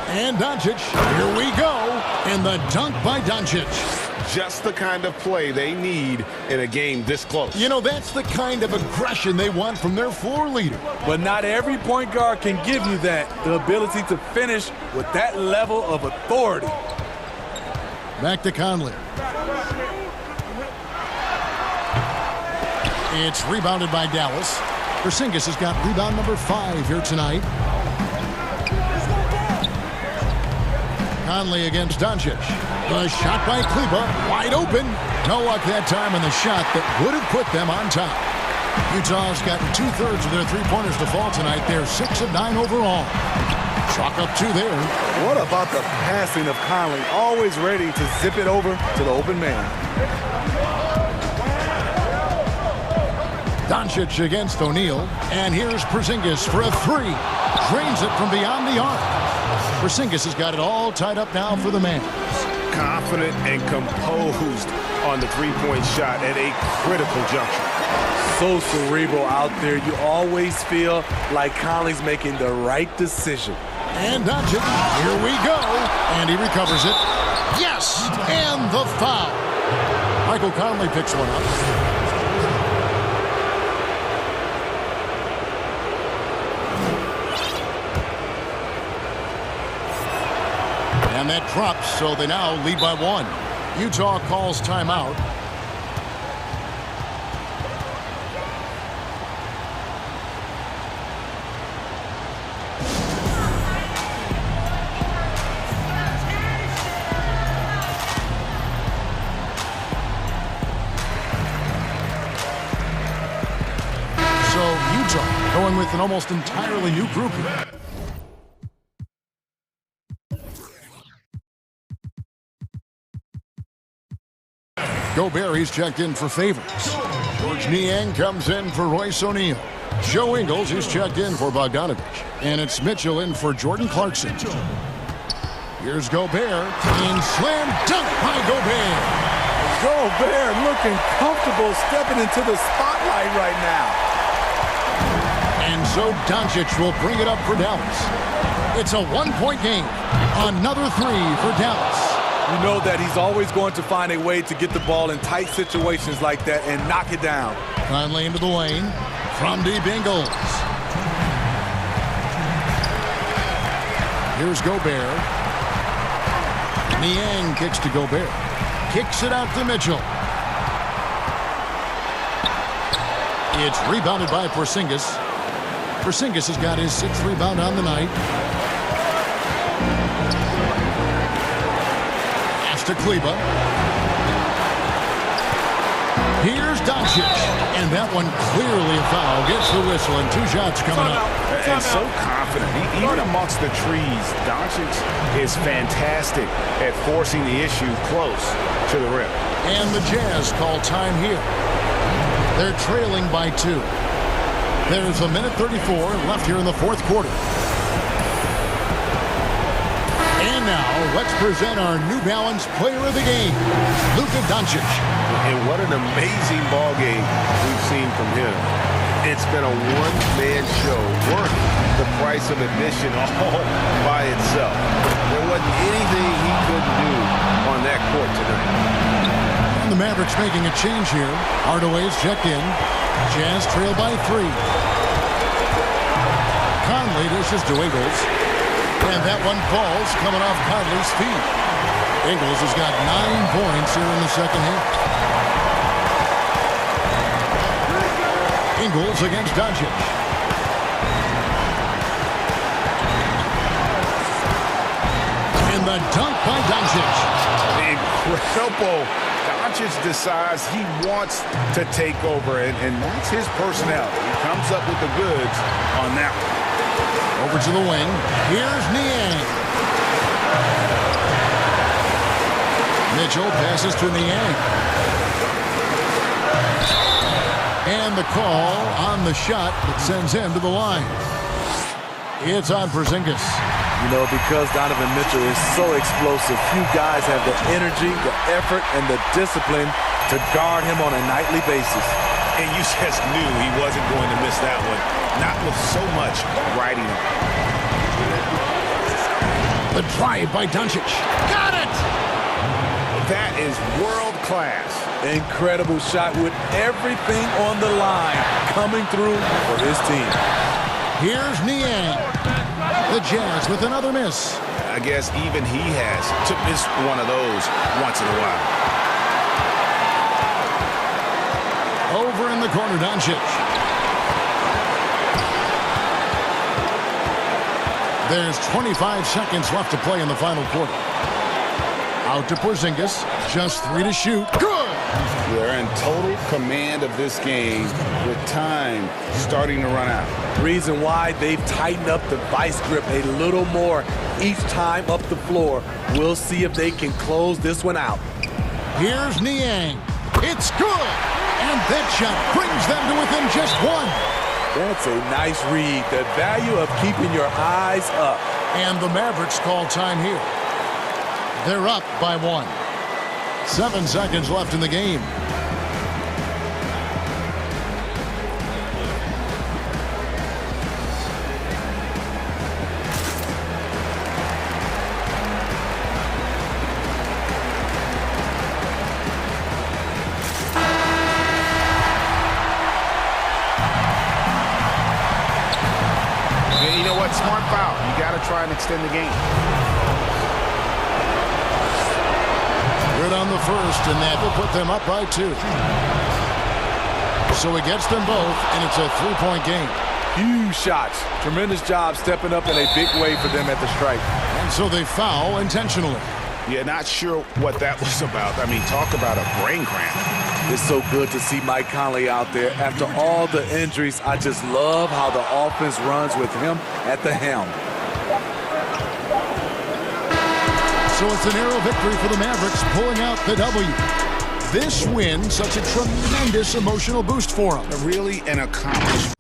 And Doncic, here we go. And the dunk by Doncic. Just the kind of play they need in a game this close. You know, that's the kind of aggression they want from their floor leader. But not every point guard can give you that, the ability to finish with that level of authority. Back to Conley. It's rebounded by Dallas. Porzingis has got rebound number 5 here tonight. Conley against Doncic. The shot by Kleber, wide open. No luck that time on the shot that would have put them on top. Utah's gotten 2/3 of their three-pointers to fall tonight. They're 6 of 9 overall. Chalk up 2 there. What about the passing of Conley? Always ready to zip it over to the open man. Doncic against O'Neal. And here's Porzingis for a 3. Drains it from beyond the arc. Porzingis has got it all tied up now for the man. Confident and composed on the three-point shot at a critical juncture. So cerebral out there. You always feel like Conley's making the right decision. And Doncic, here we go. And he recovers it. Yes! And the foul. Michael Conley picks one up. And that drops, so they now lead by 1. Utah calls timeout. So Utah going with an almost entirely new group here. Gobert, he's checked in for Favors. George Niang comes in for Royce O'Neal. Joe Ingles, he's checked in for Bogdanovich. And it's Mitchell in for Jordan Clarkson. Here's Gobert. And slam dunk by Gobert. Gobert looking comfortable stepping into the spotlight right now. And so Doncic will bring it up for Dallas. It's a 1-point game. Another 3 for Dallas. You know that he's always going to find a way to get the ball in tight situations like that and knock it down. Conley into the lane. From deep, Ingles. Here's Gobert. Niang kicks to Gobert. Kicks it out to Mitchell. It's rebounded by Porzingis. Porzingis has got his 6th rebound on the night. To Kleber. Here's Doncic. And that one clearly a foul. Gets the whistle and 2 shots coming up. And so confident. Even amongst the trees, Doncic is fantastic at forcing the issue close to the rim. And the Jazz call time here. They're trailing by 2. There's a minute 34 left here in the 4th quarter. Now, let's present our New Balance player of the game, Luka Doncic. And what an amazing ball game we've seen from him. It's been a one-man show worth the price of admission all by itself. There wasn't anything he couldn't do on that court tonight. And the Mavericks making a change here. Hardaway's checked in. Jazz trail by 3. Conley dishes to Ingles. And that one falls coming off Conley's feet. Ingles has got 9 points here in the second half. Ingles against Doncic. And the dunk by Doncic. Incredible. Doncic decides he wants to take over, and that's his personality. He comes up with the goods on that one. Over to the wing. Here's Niang. Mitchell passes to Niang. And the call on the shot that sends him to the line. It's on Porzingis. You know, because Donovan Mitchell is so explosive, few guys have the energy, the effort, and the discipline to guard him on a nightly basis. And you just knew he wasn't going to miss that one, not with so much riding on. The drive by Doncic. Got it! That is world class. Incredible shot with everything on the line coming through for his team. Here's Niang. The Jazz with another miss. I guess even he has to miss one of those once in a while. Over in the corner, Doncic. There's 25 seconds left to play in the final quarter. Out to Porzingis. Just 3 to shoot. Good! They're in total command of this game with time starting to run out. Reason why they've tightened up the vice grip a little more each time up the floor. We'll see if they can close this one out. Here's Niang. It's good! And that shot brings them to within just 1. That's a nice read. The value of keeping your eyes up. And the Mavericks call time here. They're up by 1. 7 seconds left in the game. You know what? Smart foul. You got to try and extend the game. Good on the first, and that will put them up by 2. So he gets them both, and it's a 3-point game. Huge shots. Tremendous job stepping up in a big way for them at the stripe. And so they foul intentionally. Yeah, not sure what that was about. I mean, talk about a brain cramp. It's so good to see Mike Conley out there. After all the injuries, I just love how the offense runs with him at the helm. So it's a narrow victory for the Mavericks, pulling out the W. This win, such a tremendous emotional boost for them. Really an accomplishment.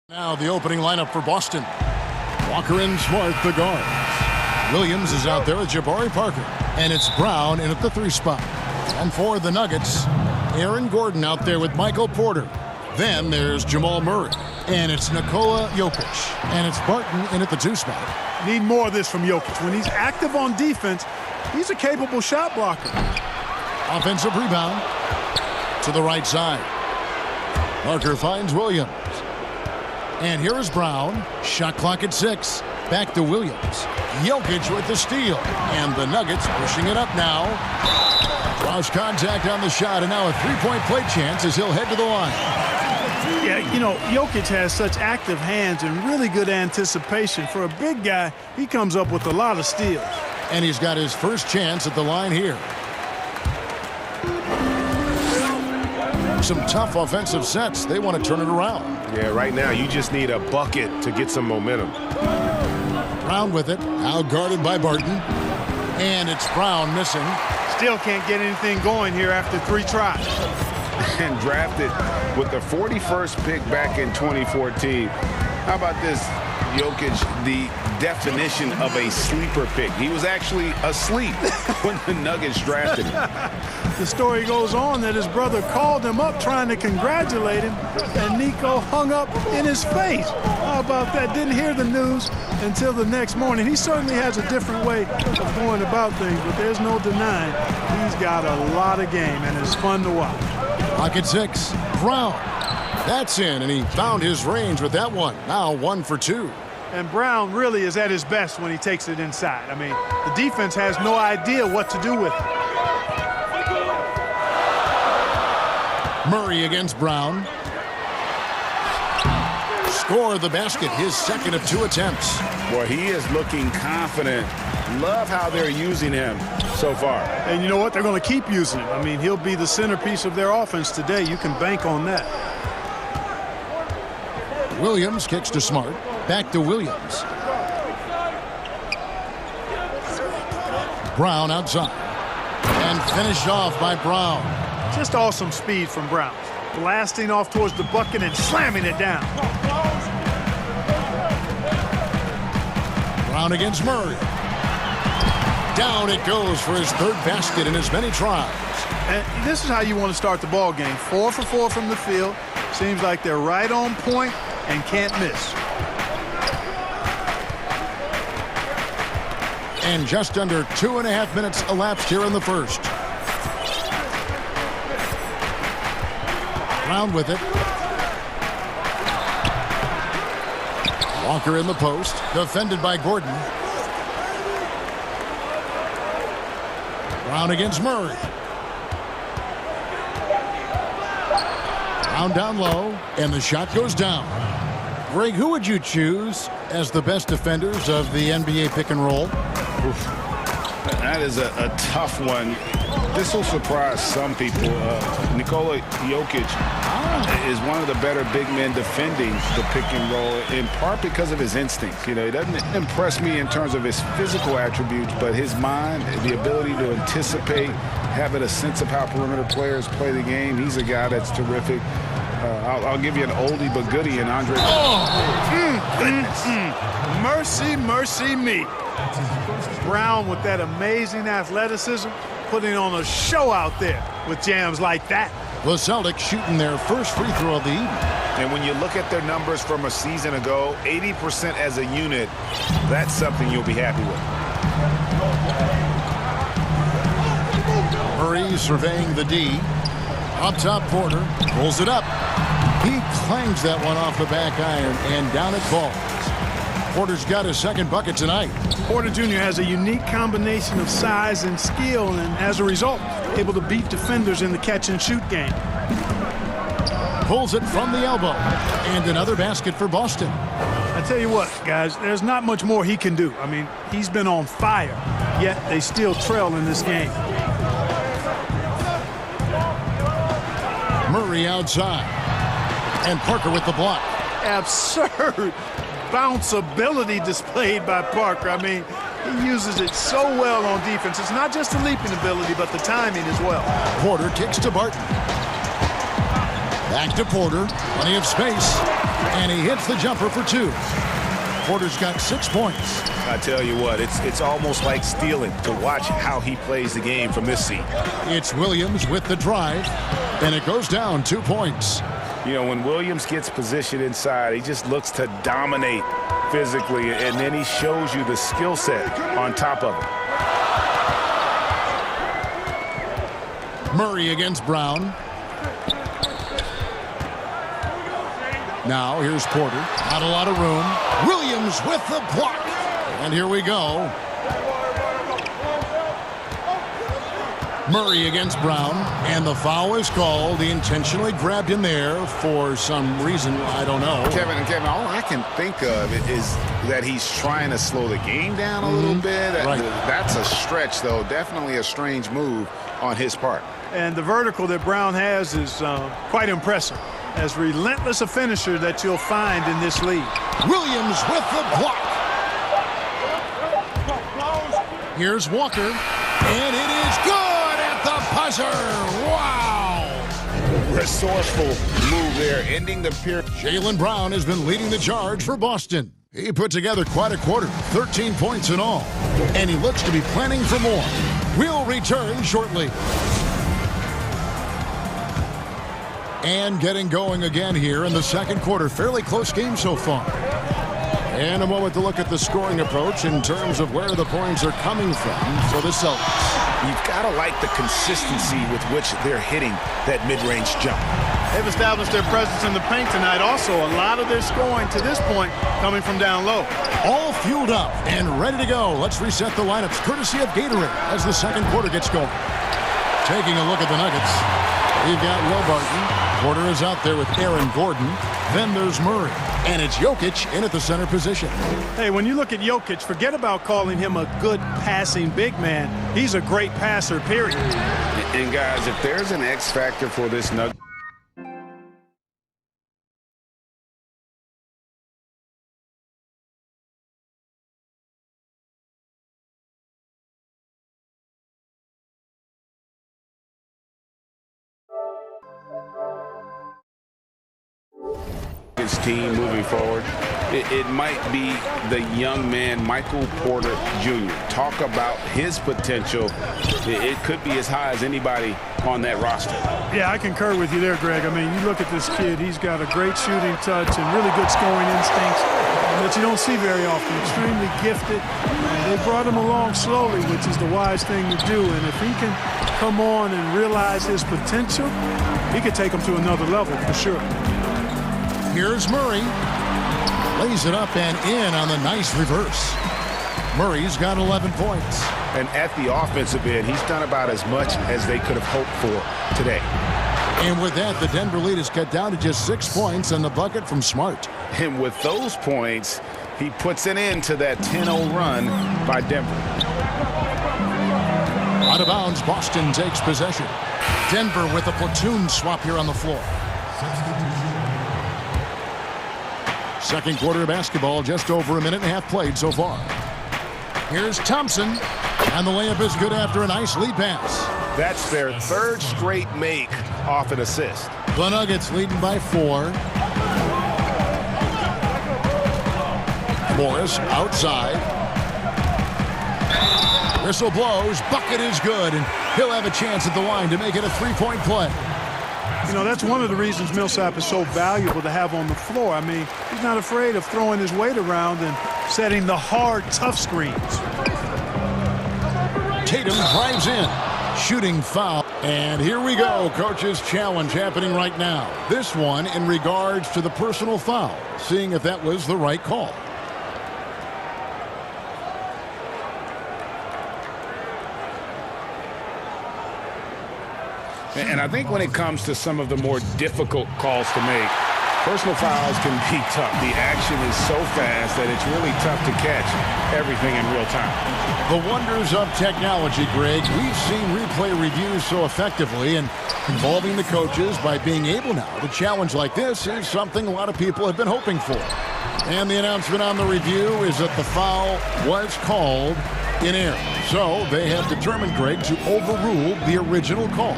Now the opening lineup for Boston. Walker and Smart, the guards. Williams is out there with Jabari Parker. And it's Brown in at the 3 spot. And for the Nuggets, Aaron Gordon out there with Michael Porter. Then there's Jamal Murray. And it's Nikola Jokic. And it's Barton in at the 2 spot. Need more of this from Jokic. When he's active on defense, he's a capable shot blocker. Offensive rebound to the right side. Parker finds Williams. And here is Brown. Shot clock at 6. Back to Williams. Jokic with the steal. And the Nuggets pushing it up now. Draws contact on the shot, and now a three-point play chance as he'll head to the line. Yeah, you know, Jokic has such active hands and really good anticipation. For a big guy, he comes up with a lot of steals. And he's got his first chance at the line here. Some tough offensive sets. They want to turn it around. Yeah, right now you just need a bucket to get some momentum. Brown with it. Out guarded by Barton. And it's Brown missing. Still can't get anything going here after 3 tries. And drafted with the 41st pick back in 2014. How about this, Jokic, the definition of a sleeper pick. He was actually asleep when the Nuggets drafted him. The story goes on that his brother called him up trying to congratulate him, and Nico hung up in his face. How about that? Didn't hear the news until the next morning. He certainly has a different way of going about things, but there's no denying he's got a lot of game, and it's fun to watch. Pocket 6. Brown. That's in, and he found his range with that one. Now 1 for 2. And Brown really is at his best when he takes it inside. I mean, the defense has no idea what to do with it. Murray against Brown. Score the basket, his second of 2 attempts. Boy, he is looking confident. Love how they're using him so far. And you know what? They're going to keep using him. I mean, he'll be the centerpiece of their offense today. You can bank on that. Williams kicks to Smart. Back to Williams. Brown outside. And finished off by Brown. Just awesome speed from Brown. Blasting off towards the bucket and slamming it down. Brown against Murray. Down it goes for his 3rd basket in as many tries. And this is how you want to start the ball game. 4 for 4 from the field. Seems like they're right on point and can't miss. And just under 2.5 minutes elapsed here in the first. Brown with it. Walker in the post. Defended by Gordon. Brown against Murray. Brown down low, and the shot goes down. Greg, who would you choose as the best defenders of the NBA pick and roll? Oof. That is a tough one. This will surprise some people. Nikola Jokic is one of the better big men defending the pick and roll, in part because of his instincts. You know, he doesn't impress me in terms of his physical attributes, but his mind, the ability to anticipate, having a sense of how perimeter players play the game. He's a guy that's terrific. I'll give you an oldie but goodie in Andre. Mercy, mercy me. Brown with that amazing athleticism, putting on a show out there with jams like that. The Celtics shooting their first free throw of the evening. And when you look at their numbers from a season ago, 80% as a unit, that's something you'll be happy with. Murray surveying the D. Up top, Porter pulls it up. He clangs that one off the back iron, and down it falls. Porter's got his 2nd bucket tonight. Porter Jr. has a unique combination of size and skill, and as a result, able to beat defenders in the catch-and-shoot game. Pulls it from the elbow, and another basket for Boston. I tell you what, guys, there's not much more he can do. I mean, he's been on fire, yet they still trail in this game. Murray outside, and Parker with the block. Absurd bounce ability displayed by Parker. I mean, he uses it so well on defense. It's not just the leaping ability, but the timing as well. Porter kicks to Barton. Back to Porter. Plenty of space. And he hits the jumper for 2. Porter's got 6 points. I tell you what, it's almost like stealing to watch how he plays the game from this seat. It's Williams with the drive. And it goes down 2 points. You know, when Williams gets positioned inside, he just looks to dominate physically, and then he shows you the skill set on top of it. Murray against Brown. Now here's Porter. Not a lot of room. Williams with the block. And here we go. Murray against Brown, and the foul is called. He intentionally grabbed him there for some reason, I don't know. Kevin, all I can think of is that he's trying to slow the game down a little bit. Right. That's a stretch, though. Definitely a strange move on his part. And the vertical that Brown has is quite impressive. As relentless a finisher that you'll find in this league. Williams with the block. Here's Walker, and it is good at the buzzer. Wow! Resourceful move there, ending the period. Jaylen Brown has been leading the charge for Boston. He put together quite a quarter, 13 points in all, and he looks to be planning for more. We'll return shortly. And getting going again here in the second quarter. Fairly close game so far. And a moment to look at the scoring approach in terms of where the points are coming from for the Celtics. You've got to like the consistency with which they're hitting that mid-range jump. They've established their presence in the paint tonight. Also, a lot of their scoring to this point coming from down low. All fueled up and ready to go. Let's reset the lineups courtesy of Gatorade as the second quarter gets going. Taking a look at the Nuggets. We've got Will Barton. Porter is out there with Aaron Gordon. Then there's Murray. And it's Jokic in at the center position. Hey, when you look at Jokic, forget about calling him a good passing big man. He's a great passer, period. And guys, if there's an X factor for this Nugget. His team moving forward, it might be the young man Michael Porter Jr. Talk about his potential. It could be as high as anybody on that roster. Yeah, I concur with you there, Greg. I mean, you look at this kid, he's got a great shooting touch and really good scoring instincts that you don't see very often. Extremely gifted. They brought him along slowly, which is the wise thing to do. And if he can come on and realize his potential, he could take him to another level for sure. Here's Murray. Lays it up and in on the nice reverse. Murray's got 11 points. And at the offensive end, he's done about as much as they could have hoped for today. And with that, the Denver lead is cut down to just 6 points and the bucket from Smart. And with those points, he puts an end to that 10-0 run by Denver. Out of bounds, Boston takes possession. Denver with a platoon swap here on the floor. Second quarter of basketball, just over a minute and a half played so far. Here's Thompson, and the layup is good after a nice lead pass. That's their third straight make off an assist. The Nuggets leading by 4. Morris outside. Whistle blows, bucket is good, and he'll have a chance at the line to make it a three-point play. You know, that's one of the reasons Millsap is so valuable to have on the floor. I mean, he's not afraid of throwing his weight around and setting the hard, tough screens. Tatum drives in. Shooting foul. And here we go. Coach's challenge happening right now. This one in regards to the personal foul. Seeing if that was the right call. And I think when it comes to some of the more difficult calls to make, personal fouls can be tough. The action is so fast that it's really tough to catch everything in real time. The wonders of technology, Greg. We've seen replay reviews so effectively, and involving the coaches by being able now to challenge like this is something a lot of people have been hoping for. And the announcement on the review is that the foul was called in error. So they have determined, Greg, to overrule the original call.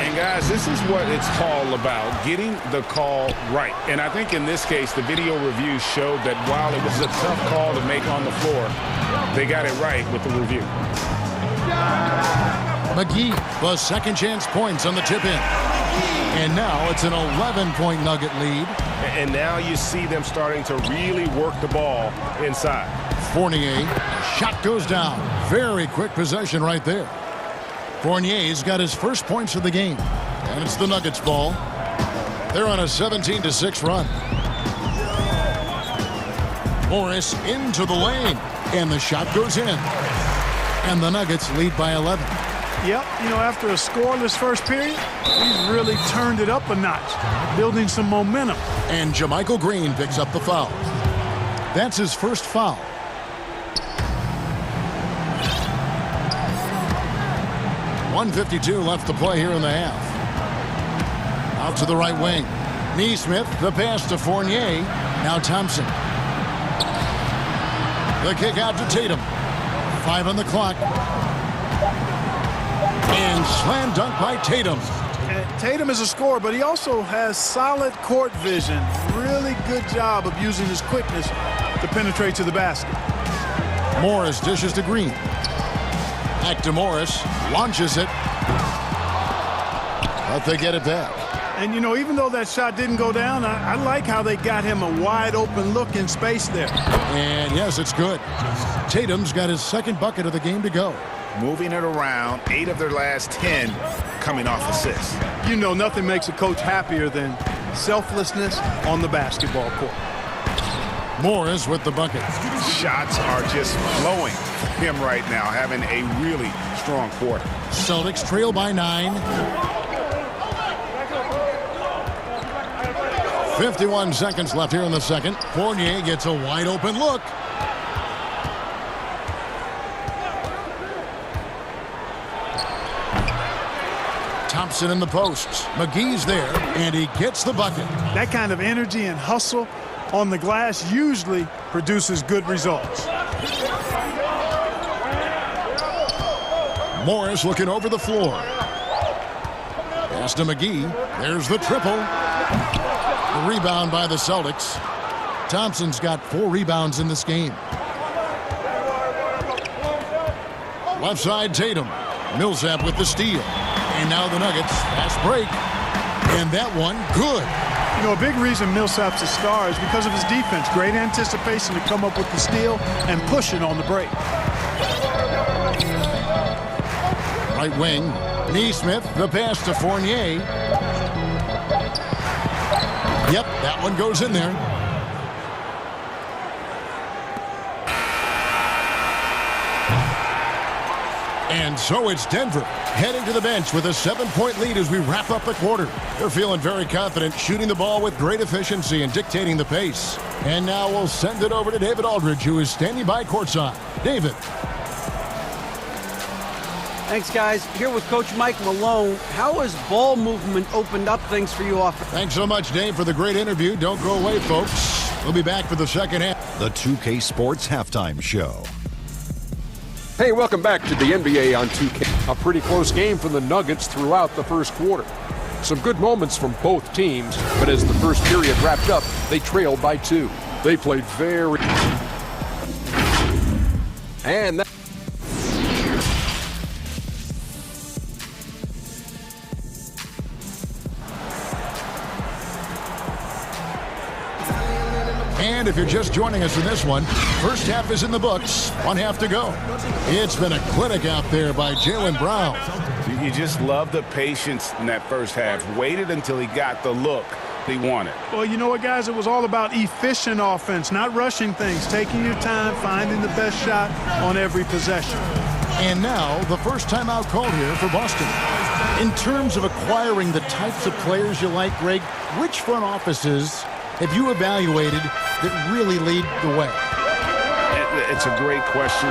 And guys, this is what it's all about, getting the call right. And I think in this case, the video review showed that while it was a tough call to make on the floor, they got it right with the review. McGee, the second chance points on the tip in. And now it's an 11-point Nugget lead. And now you see them starting to really work the ball inside. Fournier, shot goes down. Very quick possession right there. Fournier's got his first points of the game. And it's the Nuggets ball. They're on a 17-6 run. Morris into the lane. And the shot goes in. And the Nuggets lead by 11. Yep, you know, after a scoreless first period, he's really turned it up a notch, building some momentum. And JaMychal Green picks up the foul. That's his first foul. .152 left to play here in the half. Out to the right wing. Neesmith, the pass to Fournier. Now Thompson. The kick out to Tatum. 5 on the clock. And slam dunk by Tatum. Tatum is a scorer, but he also has solid court vision. Really good job of using his quickness to penetrate to the basket. Morris dishes to Green. Back to Morris. Launches it. But they get it back. And, you know, even though that shot didn't go down, I like how they got him a wide open look in space there. And, yes, it's good. Tatum's got his second bucket of the game to go. Moving it around, 8 of their last 10 coming off assists. You know, nothing makes a coach happier than selflessness on the basketball court. Morris with the bucket. Shots are just flowing for him right now, having a really strong quarter. Celtics trail by 9. 51 seconds left here in the second. Fournier gets a wide open look. Thompson in the posts. McGee's there, and he gets the bucket. That kind of energy and hustle on the glass usually produces good results. Morris looking over the floor. Pass to McGee. There's the triple. The rebound by the Celtics. Thompson's got 4 rebounds in this game. Left side, Tatum. Millsap with the steal. And now the Nuggets. Fast break. And that one, good. You know, a big reason Millsap's a star is because of his defense. Great anticipation to come up with the steal and push it on the break. Right wing. Neesmith, the pass to Fournier. Yep, that one goes in there. And so it's Denver heading to the bench with a 7-point lead as we wrap up the quarter. They're feeling very confident, shooting the ball with great efficiency and dictating the pace. And now we'll send it over to David Aldridge, who is standing by courtside. David. Thanks, guys. Here with Coach Mike Malone. How has ball movement opened up things for you offensively? Thanks so much, Dave, for the great interview. Don't go away, folks. We'll be back for the second half. The 2K Sports Halftime Show. Hey, welcome back to the NBA on 2K. A pretty close game for the Nuggets throughout the first quarter. Some good moments from both teams, but as the first period wrapped up, they trailed by 2. They played very... And that... And if you're just joining us in this one, first half is in the books. 1 half to go. It's been a clinic out there by Jaylen Brown. You just love the patience in that first half. Waited until he got the look he wanted. Well, you know what, guys? It was all about efficient offense, not rushing things, taking your time, finding the best shot on every possession. And now, the first timeout called here for Boston. In terms of acquiring the types of players you like, Greg, which front offices have you evaluated that really lead the way? It's a great question.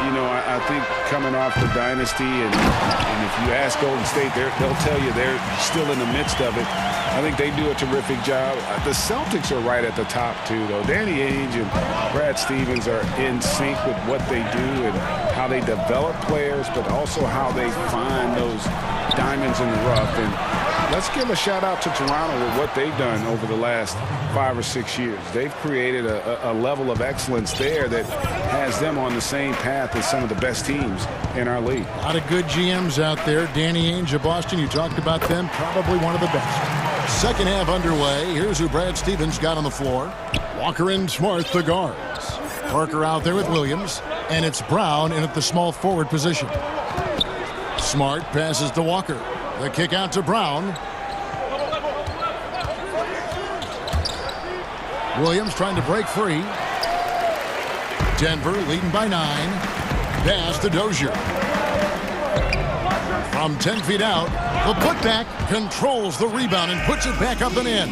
You know, I think coming off the dynasty, and if you ask Golden State, they'll tell you they're still in the midst of it. I think they do a terrific job. The Celtics are right at the top, too, though. Danny Ainge and Brad Stevens are in sync with what they do and how they develop players, but also how they find those diamonds in the rough. And Let's give a shout out to Toronto with what they've done over the last 5 or 6 years. They've created a level of excellence there that has them on the same path as some of the best teams in our league. A lot of good GMs out there. Danny Ainge of Boston, you talked about them, probably one of the best. Second half underway. Here's who Brad Stevens got on the floor. Walker and Smart, the guards. Parker out there with Williams, and it's Brown in at the small forward position. Smart passes to Walker. The kick out to Brown. Williams trying to break free. Denver leading by 9. Pass to Dozier. From 10 feet out, the putback controls the rebound and puts it back up and in.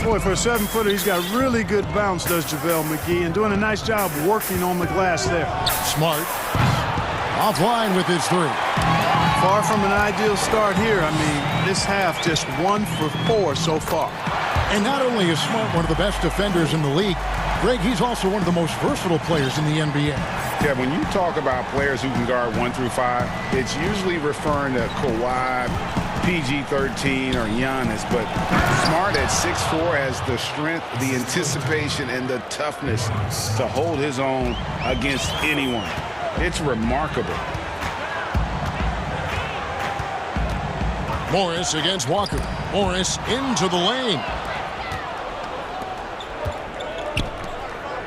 Boy, for a 7-footer, he's got really good bounce, does JaVale McGee, and doing a nice job working on the glass there. Smart. Offline with his 3. Far from an ideal start here. I mean, this half just 1 for 4 so far. And not only is Smart one of the best defenders in the league, Greg, he's also one of the most versatile players in the NBA. Yeah, when you talk about players who can guard 1 through 5, it's usually referring to Kawhi, PG-13, or Giannis. But Smart at 6'4" has the strength, the anticipation, and the toughness to hold his own against anyone. It's remarkable. Morris against Walker. Morris into the lane.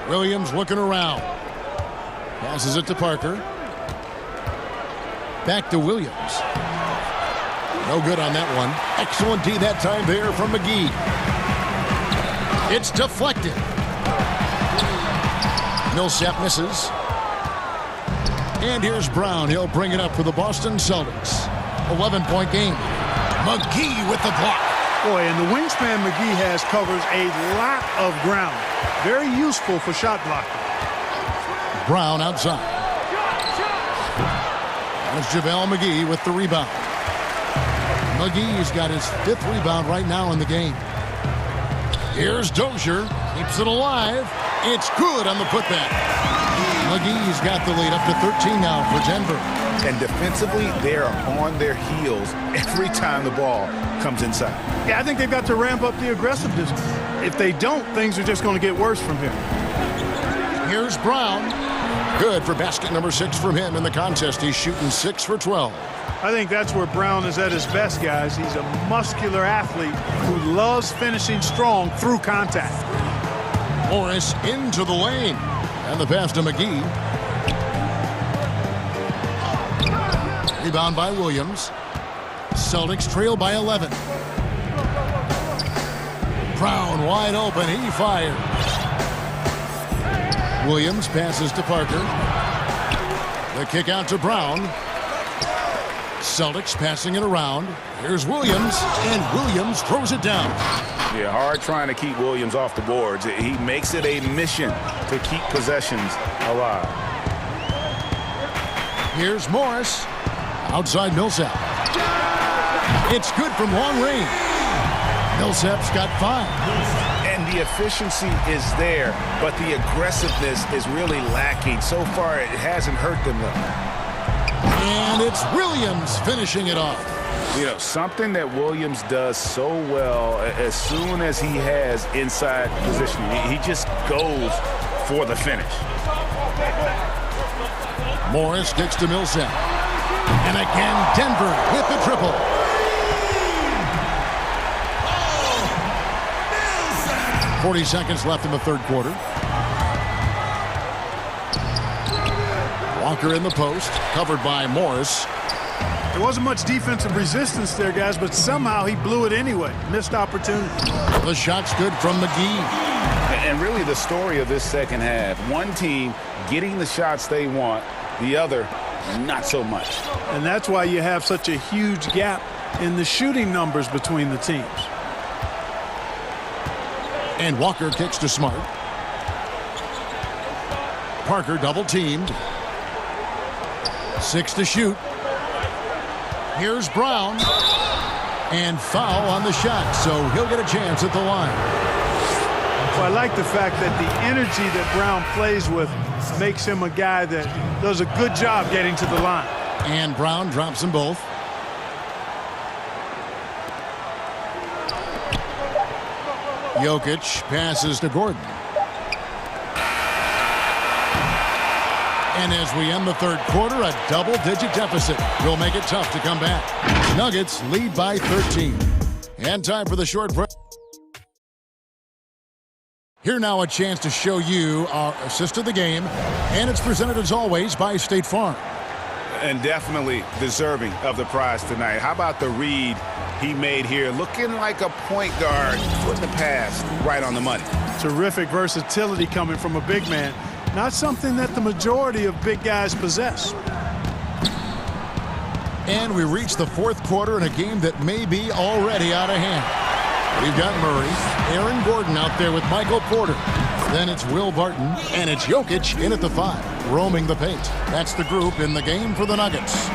Williams looking around. Passes it to Parker. Back to Williams. No good on that one. Excellent D that time there from McGee. It's deflected. Millsap misses. And here's Brown. He'll bring it up for the Boston Celtics. 11-point game. McGee with the block. Boy, and the wingspan McGee has covers a lot of ground. Very useful for shot blocking. Brown outside. There's JaVale McGee with the rebound. McGee's got his 5th rebound right now in the game. Here's Dozier. Keeps it alive. It's good on the putback. McGee's got the lead up to 13 now for Denver. And defensively, they are on their heels every time the ball comes inside. Yeah, I think they've got to ramp up the aggressiveness. If they don't, things are just going to get worse from here. Here's Brown. Good for basket number 6 from him in the contest. He's shooting 6 for 12. I think that's where Brown is at his best, guys. He's a muscular athlete who loves finishing strong through contact. Morris into the lane. And the pass to McGee. Rebound by Williams. Celtics trail by 11. Brown wide open. He fires. Williams passes to Parker. The kick out to Brown. Celtics passing it around. Here's Williams, and Williams throws it down. Yeah, hard trying to keep Williams off the boards. He makes it a mission to keep possessions alive. Here's Morris. Outside Millsap. It's good from long range. Millsap's got 5. And the efficiency is there, but the aggressiveness is really lacking. So far, it hasn't hurt them, though. And it's Williams finishing it off. You know, something that Williams does so well, as soon as he has inside position, he just goes for the finish. Morris kicks to Millsap. And again, Denver with the triple. Oh, 40 seconds left in the third quarter. Walker in the post, covered by Morris. There wasn't much defensive resistance there, guys, but somehow he blew it anyway. Missed opportunity. The shot's good from McGee. And really the story of this second half, one team getting the shots they want, the other not so much. And that's why you have such a huge gap in the shooting numbers between the teams. And Walker kicks to Smart. Parker double teamed. 6 to shoot. Here's Brown. And foul on the shot, so he'll get a chance at the line. Well, I like the fact that the energy that Brown plays with makes him a guy that does a good job getting to the line. And Brown drops them both. Jokic passes to Gordon. And as we end the third quarter, a double-digit deficit will make it tough to come back. Nuggets lead by 13. And time for the short break. Here now a chance to show you our assist of the game. And it's presented as always by State Farm. And definitely deserving of the prize tonight. How about the read he made here? Looking like a point guard, putting the pass right on the money. Terrific versatility coming from a big man. Not something that the majority of big guys possess. And we reach the fourth quarter in a game that may be already out of hand. We've got Murray, Aaron Gordon out there with Michael Porter. Then it's Will Barton, and it's Jokic in at the 5, roaming the paint. That's the group in the game for the Nuggets.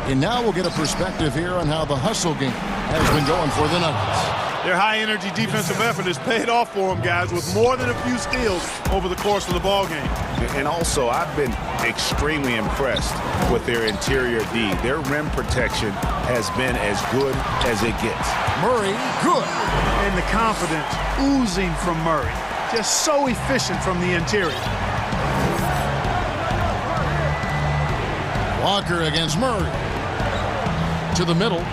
And now we'll get a perspective here on how the hustle game has been going for the Nuggets. Their high-energy defensive effort has paid off for them, guys, with more than a few steals over the course of the ball game. And also, I've been extremely impressed with their interior D. Their rim protection has been as good as it gets. Murray, good. And the confidence oozing from Murray. Just so efficient from the interior. Walker against Murray. To the middle.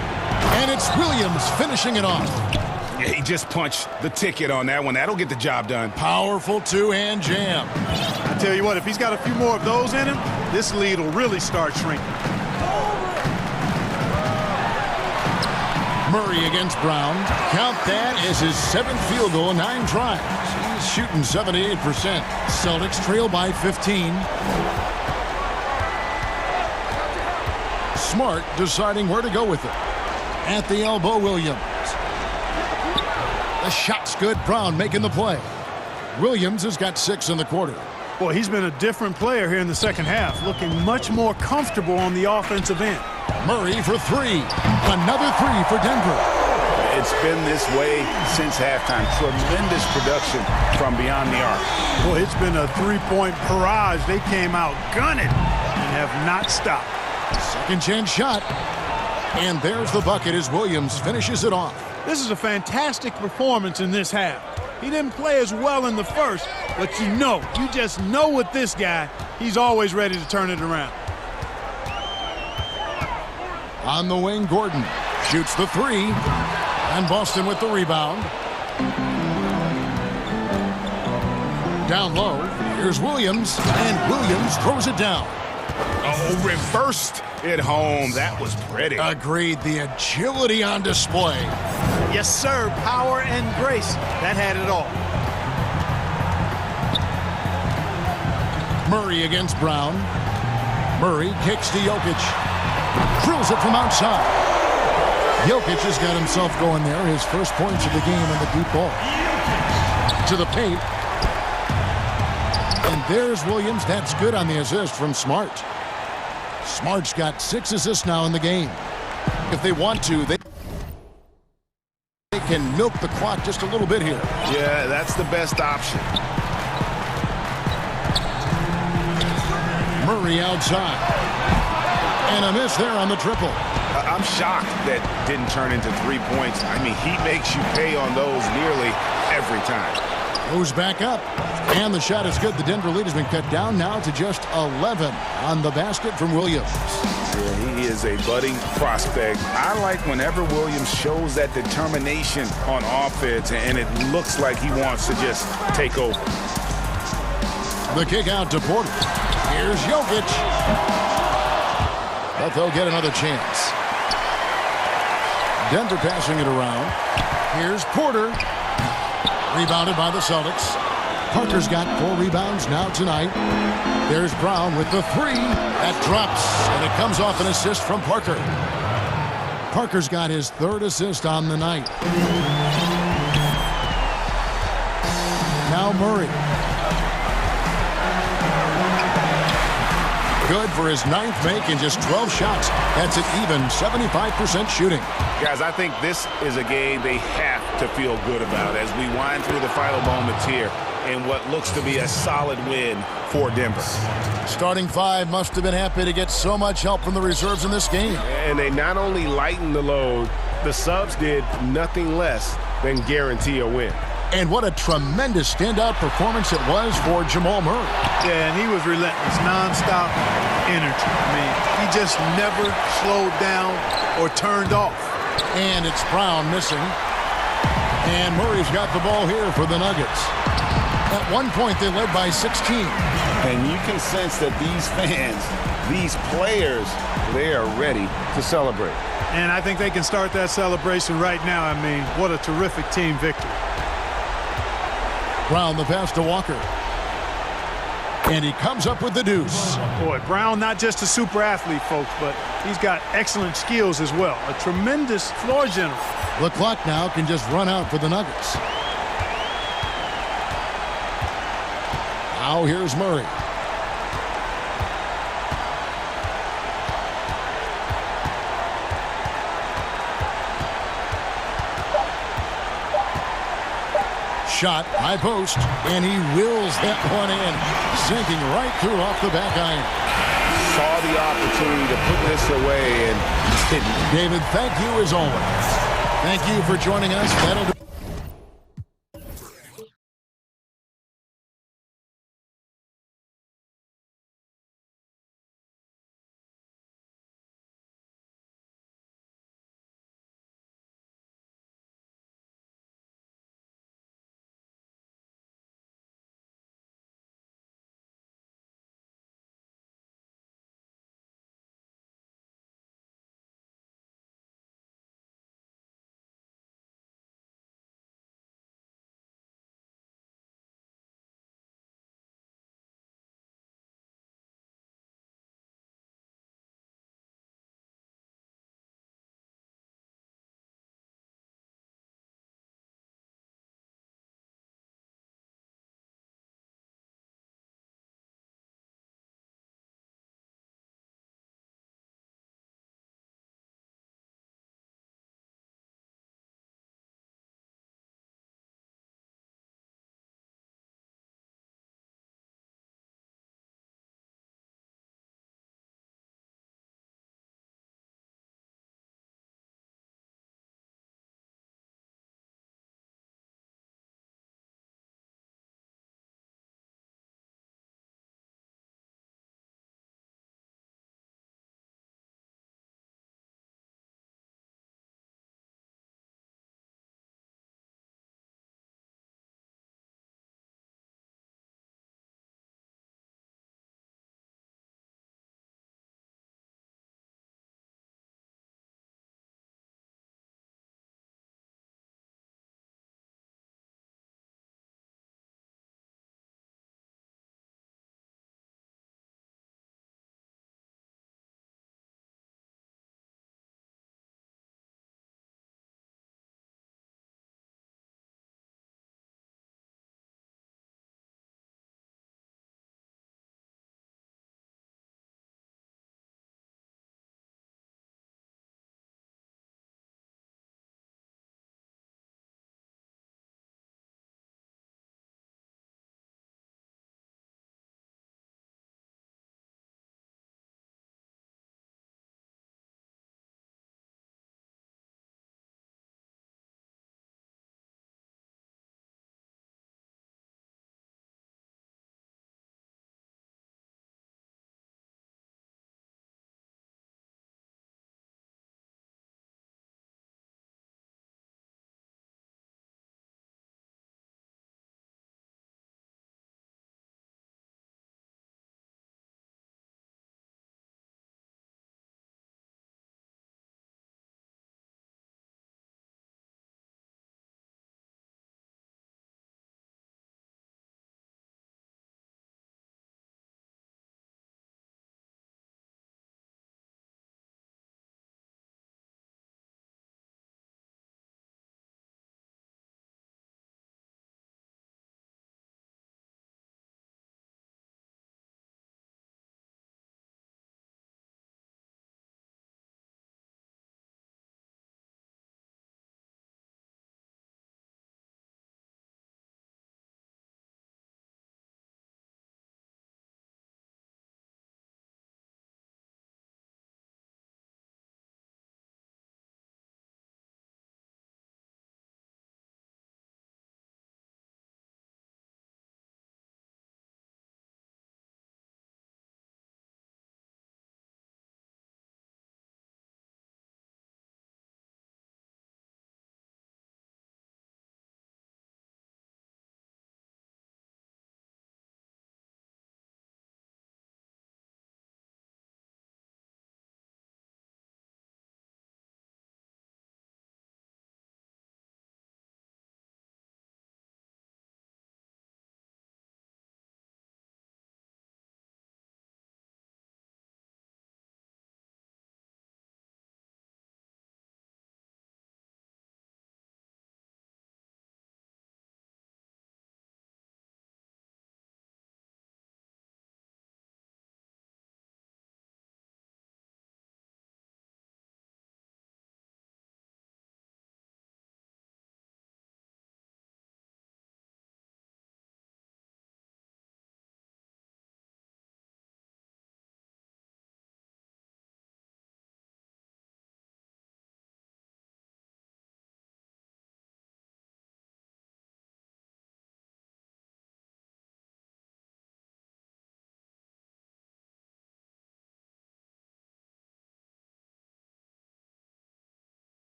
And it's Williams finishing it off. Yeah, he just punched the ticket on that one. That'll get the job done. Powerful two-hand jam. I tell you what, if he's got a few more of those in him, this lead will really start shrinking. Murray against Brown. Count that as his 7th field goal, 9 tries. He's shooting 78%. Celtics trail by 15. Smart deciding where to go with it. At the elbow, Williams. The shot's good. Brown making the play. Williams has got 6 in the quarter. Boy, he's been a different player here in the second half, looking much more comfortable on the offensive end. Murray for 3. Another 3 for Denver. It's been this way since halftime. Tremendous production from beyond the arc. Boy, it's been a three-point barrage. They came out gunning and have not stopped. Second chance shot. And there's the bucket as Williams finishes it off. This is a fantastic performance in this half. He didn't play as well in the first, but you just know with this guy, he's always ready to turn it around. On the wing, Gordon shoots the 3. And Boston with the rebound. Down low, here's Williams, and Williams throws it down. Oh, reversed it home. That was pretty. Agreed. The agility on display. Yes, sir. Power and grace. That had it all. Murray against Brown. Murray kicks to Jokic. Drills it from outside. Jokic has got himself going there. His first points of the game on the deep ball. To the paint. And there's Williams. That's good on the assist from Smart. Smart's got 6 assists now in the game. If they want to, they can milk the clock just a little bit here. Yeah, that's the best option. Murray outside. And a miss there on the triple. I'm shocked that didn't turn into 3 points. I mean, he makes you pay on those nearly every time. Goes back up. And the shot is good. The Denver lead has been cut down now to just 11 on the basket from Williams. Yeah, he is a budding prospect. I like whenever Williams shows that determination on offense, and it looks like he wants to just take over. The kick out to Porter. Here's Jokic. But they'll get another chance. Denver passing it around. Here's Porter. Rebounded by the Celtics. Parker's got 4 rebounds now tonight. There's Brown with the 3. That drops, and it comes off an assist from Parker. Parker's got his 3rd assist on the night. Now Murray. Good for his 9th make in just 12 shots. That's an even 75% shooting. Guys, I think this is a game they have to feel good about as we wind through the final moments here in what looks to be a solid win for Denver. Starting 5 must have been happy to get so much help from the reserves in this game. And they not only lightened the load, the subs did nothing less than guarantee a win. And what a tremendous standout performance it was for Jamal Murray. Yeah, and he was relentless, nonstop energy. I mean, he just never slowed down or turned off. And it's Brown missing. And Murray's got the ball here for the Nuggets. At one point, they led by 16. And you can sense that these fans, these players, they are ready to celebrate. And I think they can start that celebration right now. I mean, what a terrific team victory. Brown the pass to Walker. And he comes up with the deuce. Boy, Brown not just a super athlete, folks, but he's got excellent skills as well. A tremendous floor general. The clock now can just run out for the Nuggets. Now here's Murray. Shot, high post, and he wills that one in, sinking right through off the back iron. Saw the opportunity to put this away and didn't. David, thank you as always. Thank you for joining us. That'll do.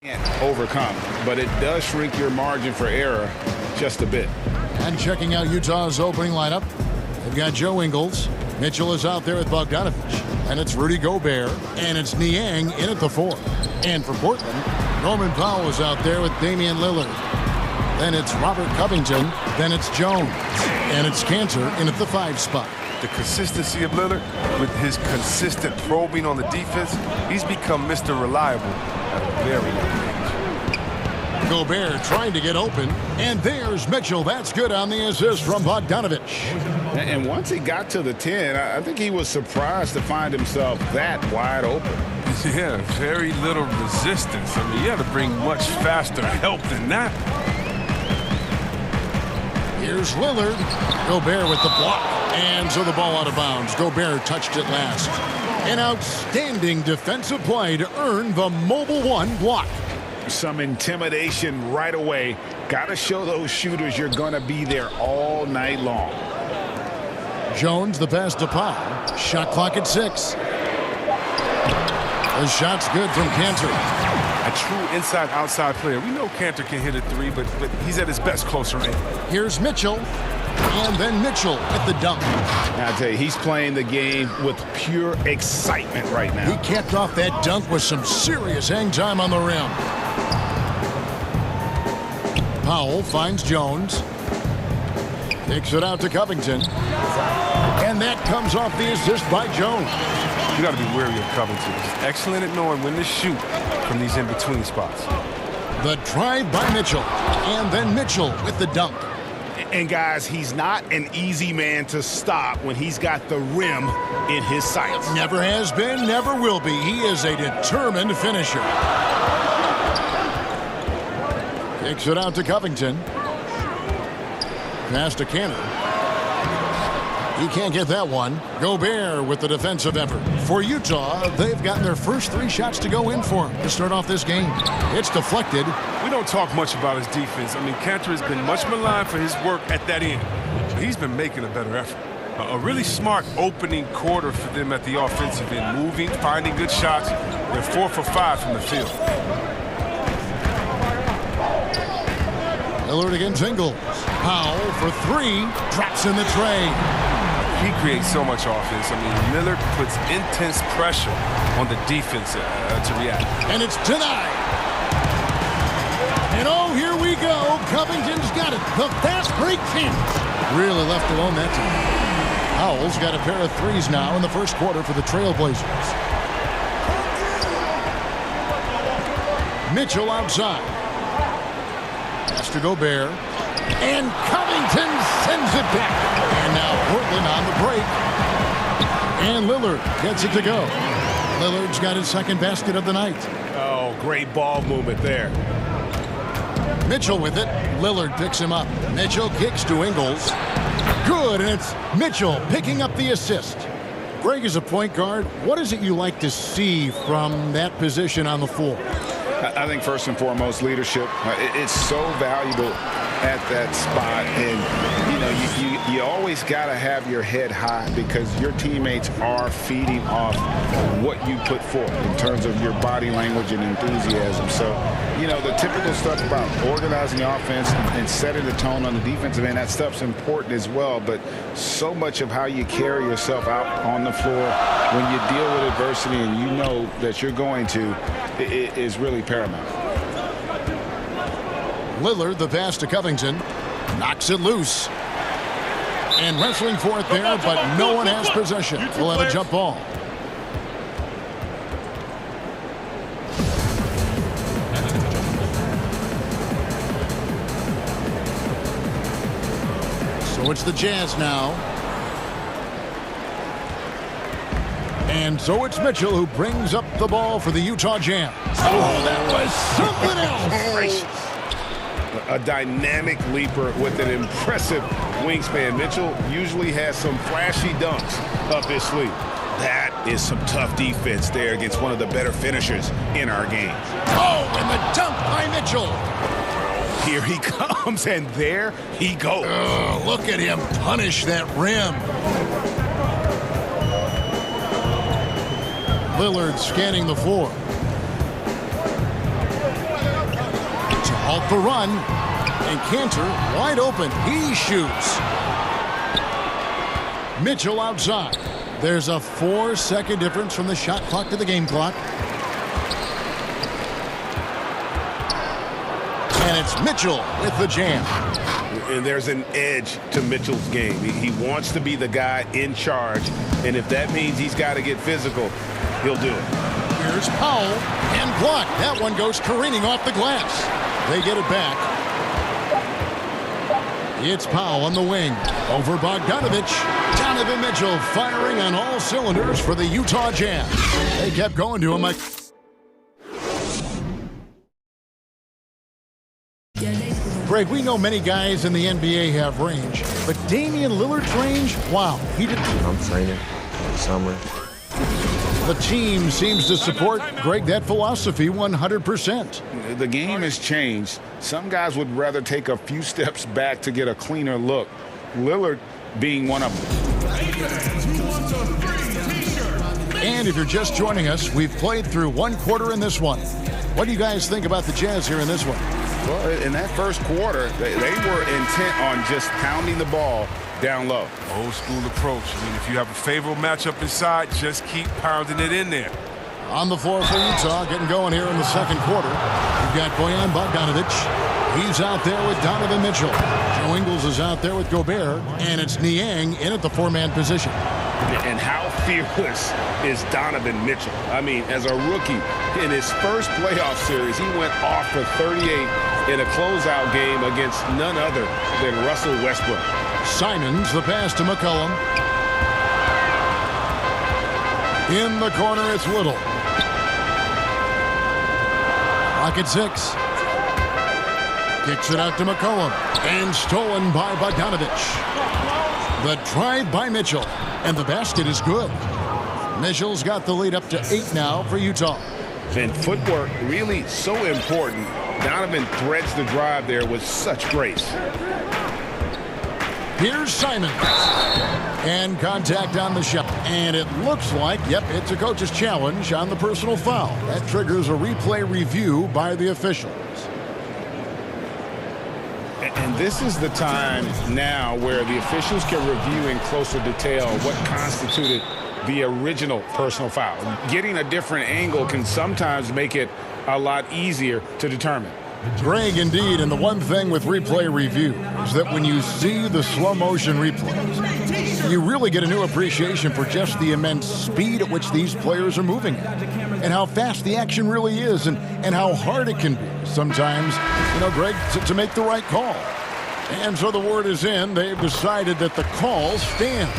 Can't overcome, but it does shrink your margin for error just a bit. And checking out Utah's opening lineup, they've got Joe Ingles. Mitchell is out there with Bogdanovich. And it's Rudy Gobert. And it's Niang in at the 4. And for Portland, Norman Powell is out there with Damian Lillard. Then it's Robert Covington. Then it's Jones. And it's Cantor in at the 5 spot. The consistency of Lillard with his consistent probing on the defense, he's become Mr. Reliable at a very young age. Gobert trying to get open, and there's Mitchell. That's good on the assist from Bogdanovich. And once he got to the 10, I think he was surprised to find himself that wide open. Yeah, very little resistance. I mean, you had to bring much faster help than that. Here's Lillard. Gobert with the block. And so the ball out of bounds. Gobert touched it last. An outstanding defensive play to earn the Mobile One block. Some intimidation right away. Got to show those shooters you're going to be there all night long. Jones, the pass to Powell. Shot clock at 6. The shot's good from Cantor. A true inside-outside player. We know Cantor can hit a 3, but he's at his best close range. Here's Mitchell. And then Mitchell at the dunk. I tell you, he's playing the game with pure excitement right now. He capped off that dunk with some serious hang time on the rim. Powell finds Jones. Takes it out to Covington. And that comes off the assist by Jones. You got to be wary of Covington. He's excellent at knowing when to shoot from these in-between spots. The drive by Mitchell. And then Mitchell with the dunk. And guys, he's not an easy man to stop when he's got the rim in his sights. Never has been, never will be. He is a determined finisher. Kicks it out to Covington. Pass to Cantor. He can't get that one. Gobert with the defensive effort. For Utah, they've gotten their first 3 shots to go in for him to start off this game. It's deflected. We don't talk much about his defense. I mean, Cantor has been much maligned for his work at that end. But he's been making a better effort. A really smart opening quarter for them at the offensive end. Moving, finding good shots. They're 4 for 5 from the field. Lillard against Ingles. Powell for 3. Drops in the tray. He creates so much offense. I mean, Lillard puts intense pressure on the defense to react. And it's denied. And oh, here we go. Covington's got it. The fast break team. Really left alone that time. Powell's got a pair of 3s now in the first quarter for the Trailblazers. Mitchell outside. Pass to Gobert. And Covington sends it back. And now Portland on the break. And Lillard gets it to go. Lillard's got his second basket of the night. Oh, great ball movement there. Mitchell with it. Lillard picks him up. Mitchell kicks to Ingles. Good, and it's Mitchell picking up the assist. Greg, is a point guard, what is it you like to see from that position on the floor? I think first and foremost, leadership. It's so valuable at that spot, and you know you always got to have your head high because your teammates are feeding off what you put forth in terms of your body language and enthusiasm. So you know the typical stuff about organizing the offense and setting the tone on the defensive end, that stuff's important as well, but so much of how you carry yourself out on the floor when you deal with adversity and you know that you're going to, it is really paramount. Lillard, the pass to Covington, knocks it loose. And wrestling for it there, but no one has possession. We'll have a jump ball. So it's the Jazz now. And so it's Mitchell who brings up the ball for the Utah Jazz. Oh, that was something else. A dynamic leaper with an impressive wingspan. Mitchell usually has some flashy dunks up his sleeve. That is some tough defense there against one of the better finishers in our game. Oh, and the dunk by Mitchell. Here he comes, and there he goes. Oh, look at him punish that rim. Lillard scanning the floor. Off the run. And Cantor wide open. He shoots. Mitchell outside. There's a 4-second difference from the shot clock to the game clock. And it's Mitchell with the jam. And there's an edge to Mitchell's game. He wants to be the guy in charge. And if that means he's got to get physical, he'll do it. Here's Powell and blocked. That one goes careening off the glass. They get it back. It's Powell on the wing. Over Bogdanovich. Donovan Mitchell firing on all cylinders for the Utah Jazz. They kept going to him like... Greg, we know many guys in the NBA have range, but Damian Lillard's range, wow, he did... I'm training summer. The team seems to support, Greg, that philosophy 100%. The game has changed. Some guys would rather take a few steps back to get a cleaner look. Lillard being one of them. And if you're just joining us, we've played through one quarter in this one. What do you guys think about the Jazz here in this one? Well, in that first quarter, they were intent on just pounding the ball down low. Old school approach. I mean, if you have a favorable matchup inside, just keep pounding it in there. On the floor for Utah, getting going here in the second quarter. We've got Bojan Bogdanovic. He's out there with Donovan Mitchell. Joe Ingles is out there with Gobert. And it's Niang in at the four-man position. And how fearless is Donovan Mitchell? I mean, as a rookie, in his first playoff series, he went off for 38 in a closeout game against none other than Russell Westbrook. Simons, the pass to McCollum. In the corner, it's Little. Rocket 6. Kicks it out to McCollum. And stolen by Bogdanovic. The drive by Mitchell. And the basket is good. Mitchell's got the lead up to 8 now for Utah. And footwork really so important. Donovan threads the drive there with such grace. Here's Simons. And contact on the shot. And it looks like, yep, it's a coach's challenge on the personal foul. That triggers a replay review by the officials. And this is the time now where the officials can review in closer detail what constituted the original personal foul. Getting a different angle can sometimes make it a lot easier to determine. Greg, indeed, and the one thing with replay review is that when you see the slow motion replays, you really get a new appreciation for just the immense speed at which these players are moving at, and how fast the action really is, and how hard it can be sometimes, you know, Greg, to make the right call. And so the word is in. They've decided that the call stands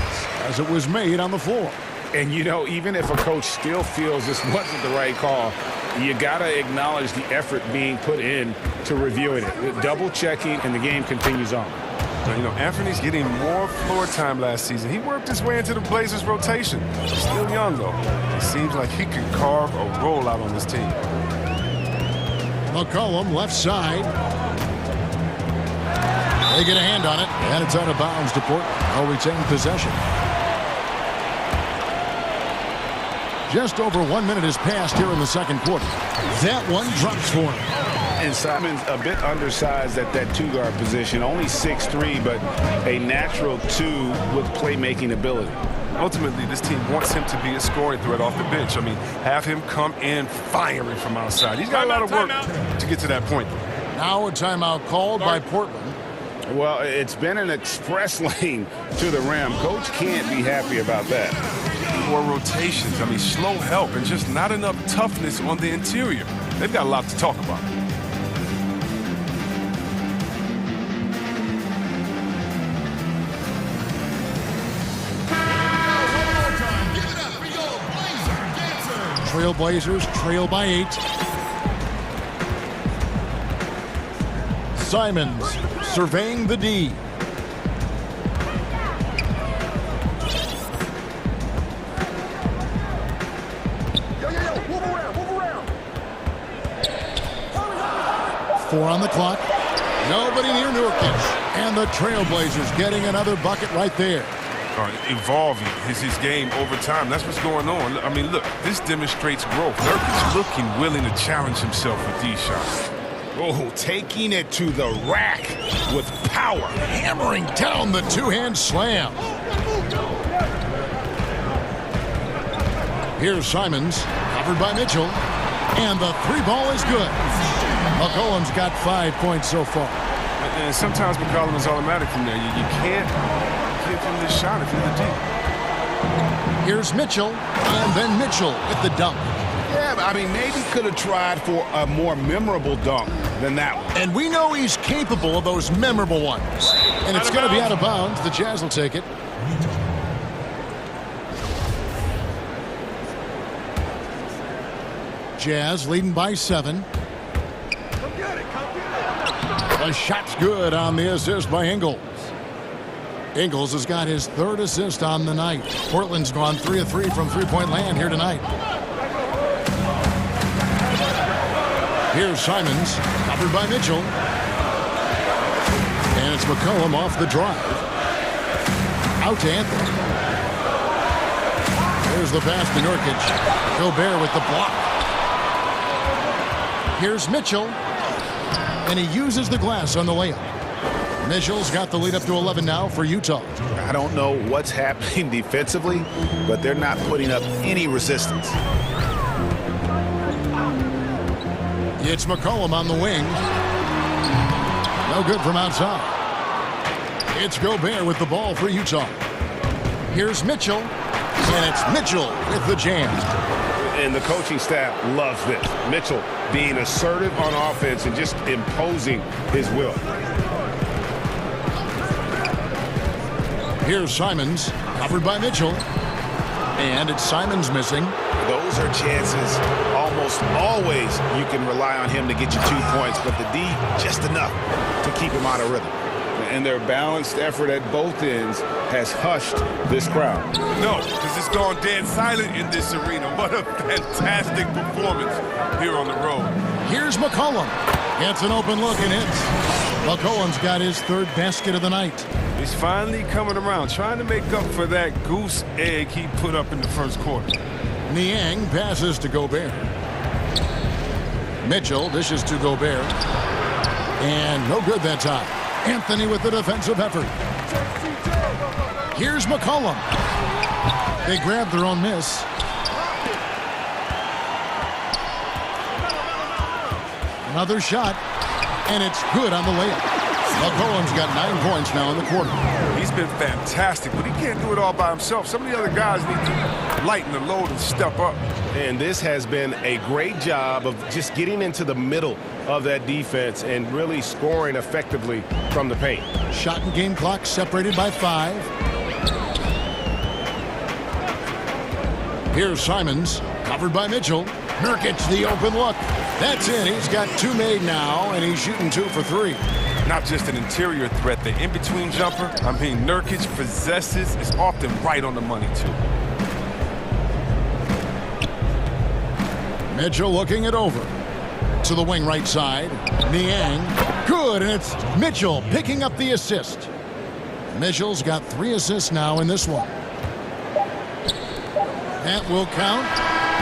as it was made on the floor. And, you know, even if a coach still feels this wasn't the right call, you got to acknowledge the effort being put in to reviewing it. Double checking, and the game continues on. You know, Anthony's getting more floor time last season. He worked his way into the Blazers' rotation. He's still young, though. It seems like he could carve a rollout on this team. McCollum, left side. They get a hand on it, and it's out of bounds to Portland. They'll retain possession. Just over 1 minute has passed here in the second quarter. That one drops for him. And Simon's a bit undersized at that two-guard position. Only 6'3", but a natural 2 with playmaking ability. Ultimately, this team wants him to be a scoring threat off the bench. I mean, have him come in firing from outside. He's got a lot of work to get to that point. Now a timeout called by Portland. Well, it's been an express lane to the rim. Coach can't be happy about that. Poor rotations. I mean, slow help and just not enough toughness on the interior. They've got a lot to talk about. Trailblazers trail by 8. Simons surveying the D. Four on the clock. Nobody near Nurkic. And the Trailblazers getting another bucket right there. Evolving his game over time. That's what's going on. I mean, look, this demonstrates growth. Nurkic looking willing to challenge himself with these shots. Oh, taking it to the rack with power. Hammering down the two-hand slam. Here's Simons, covered by Mitchell. And the three ball is good. McCollum's got 5 points so far. And sometimes McCollum is automatic from there. You can't give him this shot if you're the D. Here's Mitchell, and then Mitchell with the dunk. Yeah, but I mean, maybe could have tried for a more memorable dunk than that one. And we know he's capable of those memorable ones. And it's going to be out of bounds. The Jazz will take it. Jazz leading by 7. The shot's good on the assist by Ingles. Ingles has got his 3rd assist on the night. Portland's gone 3 of 3 from three-point land here tonight. Here's Simons, covered by Mitchell. And it's McCollum off the drive. Out to Anthony. There's the pass to Nurkic. Gobert with the block. Here's Mitchell. And he uses the glass on the layup. Mitchell's got the lead up to 11 now for Utah. I don't know what's happening defensively, but they're not putting up any resistance. It's McCollum on the wing. No good from outside. It's Gobert with the ball for Utah. Here's Mitchell. And it's Mitchell with the jam. And the coaching staff loves this. Mitchell being assertive on offense and just imposing his will. Here's Simons, covered by Mitchell. And it's Simons missing. Those are chances almost always you can rely on him to get you 2 points, but the D just enough to keep him out of rhythm. And their balanced effort at both ends has hushed this crowd. No, because it's gone dead silent in this arena. What a fantastic performance here on the road. Here's McCollum. Gets an open look and hits. McCollum's got his 3rd basket of the night. He's finally coming around, trying to make up for that goose egg he put up in the first quarter. Niang passes to Gobert. Mitchell dishes to Gobert. And no good that time. Anthony with the defensive effort. Here's McCollum. They grab their own miss. Another shot, and it's good on the layup. McCollum's got 9 points now in the quarter. He's been fantastic, but he can't do it all by himself. Some of the other guys need to lighten the load and step up. And this has been a great job of just getting into the middle of that defense and really scoring effectively from the paint. Shot and game clock separated by 5. Here's Simons, covered by Mitchell. Nurkic, the open look. That's it. He's got 2 made now, and he's shooting 2 for 3. Not just an interior threat, the in-between jumper. I mean, Nurkic possesses is often right on the money, too. Mitchell looking it over. To the wing right side. Niang. Good, and it's Mitchell picking up the assist. Mitchell's got 3 assists now in this one. That will count.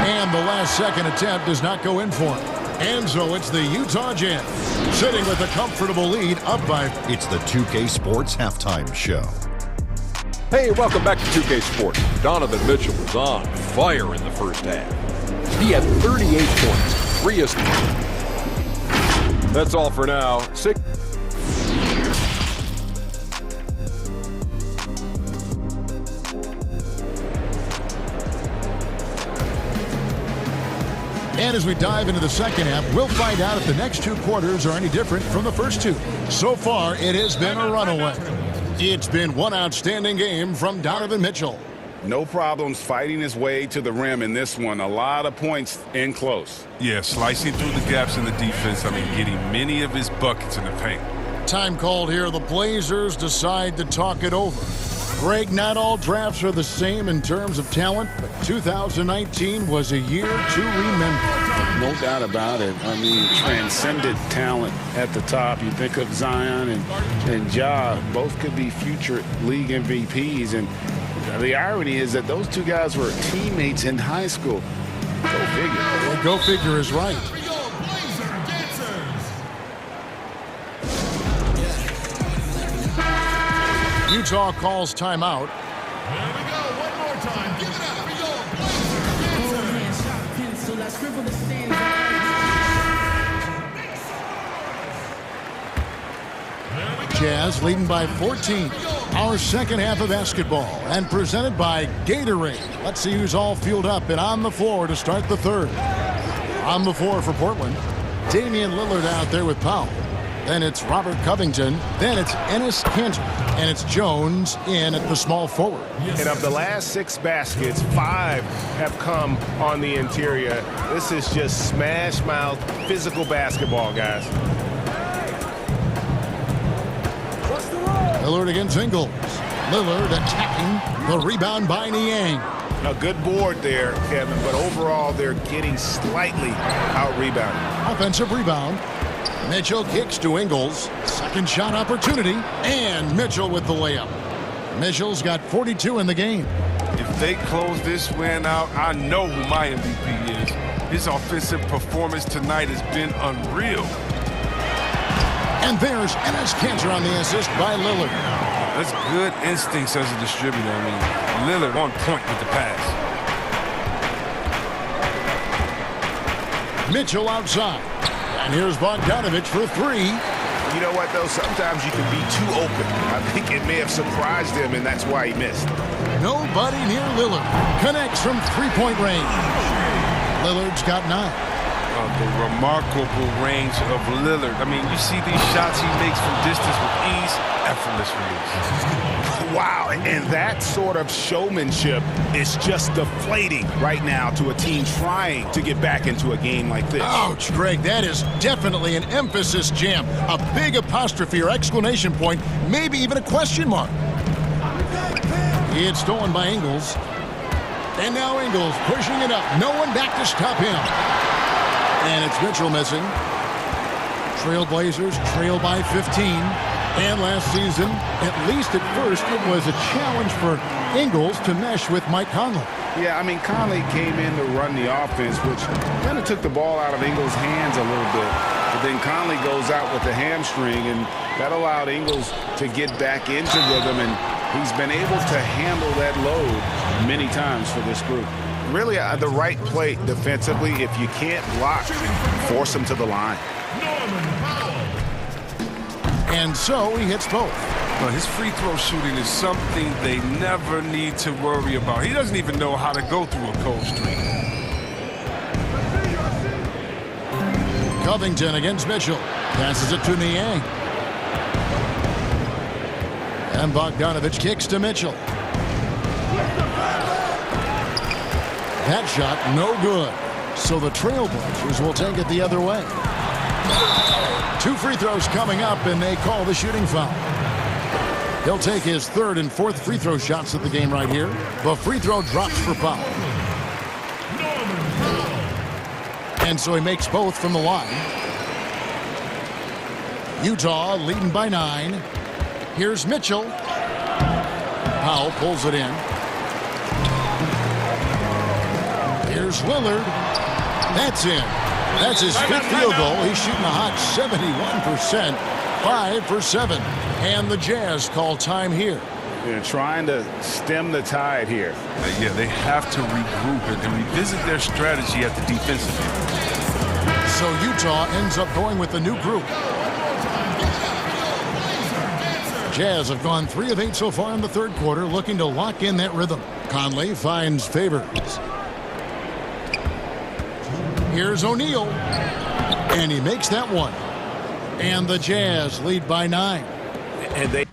And the last second attempt does not go in for him. And so it's the Utah Jazz sitting with a comfortable lead up by... It's the 2K Sports Halftime Show. Hey, welcome back to 2K Sports. Donovan Mitchell was on fire in the first half. He had 38 points, 3 assists. That's all for now. And as we dive into the second half, we'll find out if the next 2 quarters are any different from the first 2. So far, it has been a runaway. It's been one outstanding game from Donovan Mitchell. No problems fighting his way to the rim in this one. A lot of points in close. Yeah, slicing through the gaps in the defense. I mean, getting many of his buckets in the paint. Time called here. The Blazers decide to talk it over. Greg, not all drafts are the same in terms of talent, but 2019 was a year to remember. No doubt about it. I mean, transcendent talent at the top. You think of Zion and Ja, both could be future league MVPs. And the irony is that those 2 guys were teammates in high school. Go figure. Well, go figure is right. Utah calls timeout. There we go. One more time. Give it up. We go. Jazz leading by 14. Our second half of basketball and presented by Gatorade. Let's see who's all fueled up and on the floor to start the third. On the floor for Portland, Damian Lillard out there with Powell. Then it's Robert Covington. Then it's Enes Kanter. And it's Jones in at the small forward. And of the last 6 baskets, 5 have come on the interior. This is just smash mouth physical basketball, guys. Lillard against Ingles. Lillard attacking the rebound by Niang. A good board there, Kevin, but overall they're getting slightly out-rebounded. Offensive rebound. Mitchell kicks to Ingles. Second shot opportunity. And Mitchell with the layup. Mitchell's got 42 in the game. If they close this win out, I know who my MVP is. His offensive performance tonight has been unreal. And there's Enes Kanter on the assist by Lillard. That's good instincts as a distributor. I mean, Lillard on point with the pass. Mitchell outside. And here's Bogdanovich for 3. You know what, though? Sometimes you can be too open. I think it may have surprised him, and that's why he missed. Nobody near Lillard. Connects from three-point range. Lillard's got 9. The remarkable range of Lillard. I mean, you see these shots he makes from distance with ease, effortless release. Wow, and that sort of showmanship is just deflating right now to a team trying to get back into a game like this. Ouch, Greg, that is definitely an emphasis jam. A big apostrophe or exclamation point, maybe even a question mark. It's stolen by Ingles. And now Ingles pushing it up. No one back to stop him. And it's Mitchell missing. Trailblazers trail by 15. And last season, at least at first, it was a challenge for Ingles to mesh with Mike Conley. Yeah, I mean, Conley came in to run the offense, which kind of took the ball out of Ingles' hands a little bit. But then Conley goes out with the hamstring, and that allowed Ingles to get back into rhythm, and he's been able to handle that load many times for this group. Really, the right play defensively. If you can't block, force him to the line. And so he hits both. Well, his free throw shooting is something they never need to worry about. He doesn't even know how to go through a cold streak. Covington against Mitchell. Passes it to Niang. And Bogdanovich kicks to Mitchell. That shot, no good. So the Trailblazers will take it the other way. 2 free throws coming up, and they call the shooting foul. He'll take his 3rd and 4th free throw shots of the game right here. The free throw drops for Powell. And so he makes both from the line. Utah leading by 9. Here's Mitchell. Powell pulls it in. Here's Lillard. That's in. That's his 5th field goal. He's shooting a hot 71%. 5 for 7. And the Jazz call time here. They're trying to stem the tide here. Yeah, they have to regroup and revisit their strategy at the defensive end. So Utah ends up going with the new group. Jazz have gone 3 of 8 so far in the 3rd quarter, looking to lock in that rhythm. Conley finds Favors. Here's O'Neal. And he makes that one. And the Jazz lead by 9. And they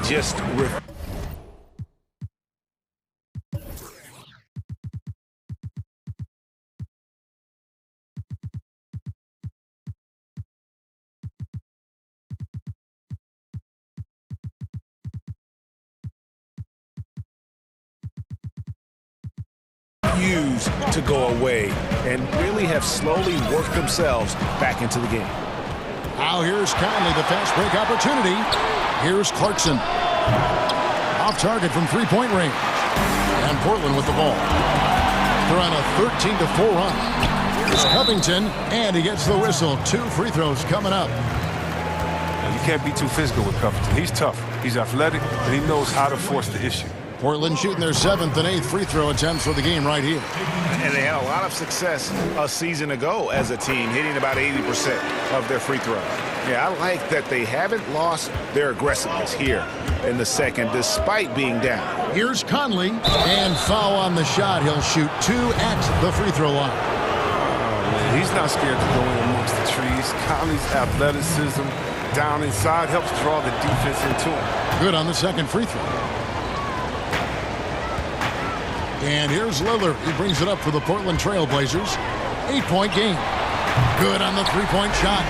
just refuse to go away and really have slowly worked themselves back into the game. Now here's Conley, the fast break opportunity. Here's Clarkson. Off target from 3-point range. And Portland with the ball. They're on a 13-4 run. It's Covington, and he gets the whistle. 2 free throws coming up. You can't be too physical with Covington. He's tough, he's athletic, and he knows how to force the issue. Portland shooting their 7th and 8th free throw attempts for the game right here. And they had a lot of success a season ago as a team, hitting about 80% of their free throws. Yeah, I like that they haven't lost their aggressiveness here in the second, despite being down. Here's Conley, and foul on the shot. He'll shoot 2 at the free throw line. Oh, man, he's not scared to go in amongst the trees. Conley's athleticism down inside helps draw the defense into him. Good on the second free throw. And here's Lillard. He brings it up for the Portland Trail Blazers. 8-point game. Good on the three-point shot.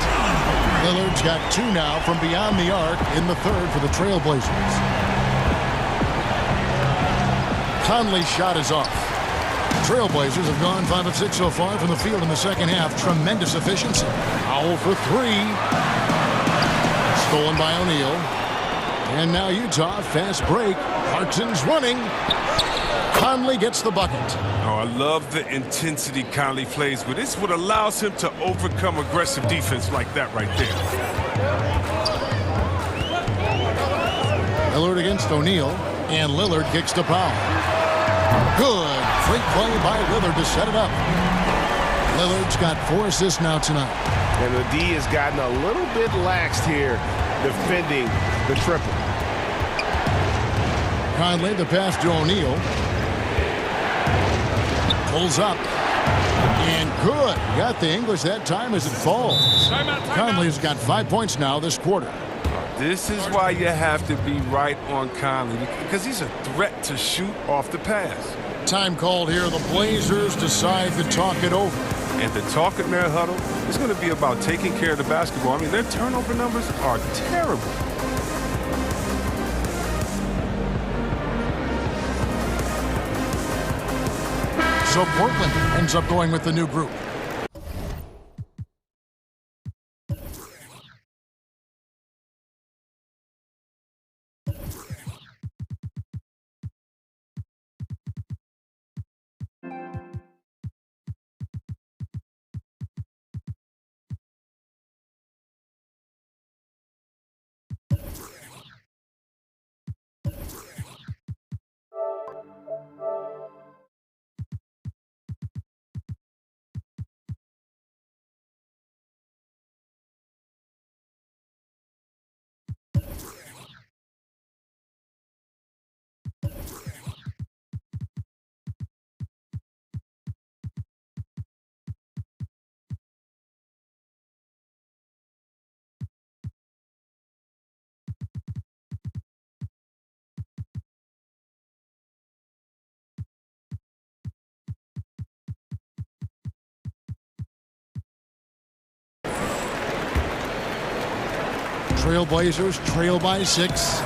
Lillard's got 2 now from beyond the arc in the third for the Trail Blazers. Conley's shot is off. Trail Blazers have gone 5 of 6 so far from the field in the second half. Tremendous efficiency. Foul for 3. Stolen by O'Neal. And now Utah, fast break. Clarkson's running. Conley gets the bucket. Oh, I love the intensity Conley plays with. It's what allows him to overcome aggressive defense like that right there. Lillard against O'Neal, and Lillard kicks the foul. Good. Great play by Lillard to set it up. Lillard's got 4 assists now tonight. And the D has gotten a little bit laxed here defending the triple. Conley, the pass to O'Neal. Pulls up. And good. Got the English that time as it falls. Conley's got 5 points now this quarter. This is why you have to be right on Conley, because he's a threat to shoot off the pass. Time called here. The Blazers decide to talk it over. And the talk in their huddle is going to be about taking care of the basketball. I mean, their turnover numbers are terrible. So Portland ends up going with the new group. Trailblazers trail by 6.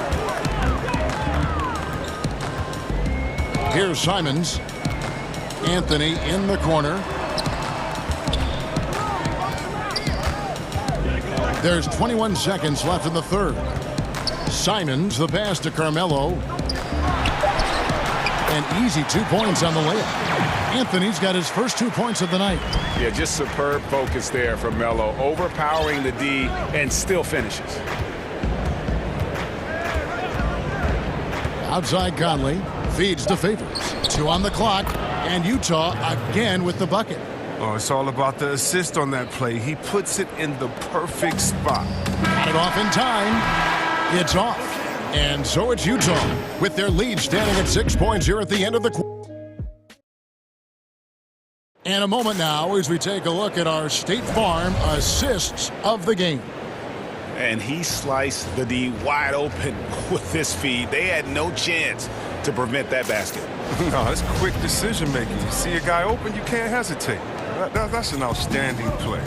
Here's Simons. Anthony in the corner. There's 21 seconds left in the third. Simons, the pass to Carmelo. An easy 2 points on the layup. Anthony's got his first 2 points of the night. Yeah, just superb focus there from Melo, overpowering the D and still finishes. Outside Conley, feeds to Favors. 2 on the clock, and Utah again with the bucket. Oh, it's all about the assist on that play. He puts it in the perfect spot. Got it off in time. It's off. And so it's Utah with their lead standing at 6 points here at the end of the quarter. And a moment now as we take a look at our State Farm assists of the game. And he sliced the D wide open with this feed. They had no chance to prevent that basket. No, that's quick decision making. You see a guy open, you can't hesitate. That's an outstanding play.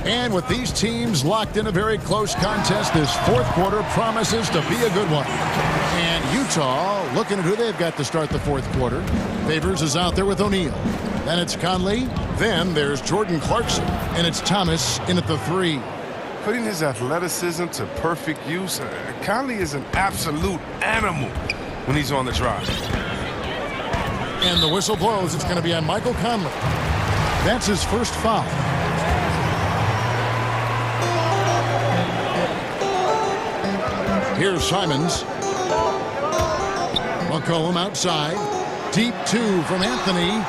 And with these teams locked in a very close contest, this fourth quarter promises to be a good one. And Utah looking at who they've got to start the fourth quarter. Favors is out there with O'Neal. Then it's Conley. Then there's Jordan Clarkson. And it's Thomas in at the 3. Putting his athleticism to perfect use, Conley is an absolute animal when he's on the drive. And the whistle blows. It's going to be on Michael Conley. That's his first foul. Here's Simons. McCollum outside. Deep two from Anthony.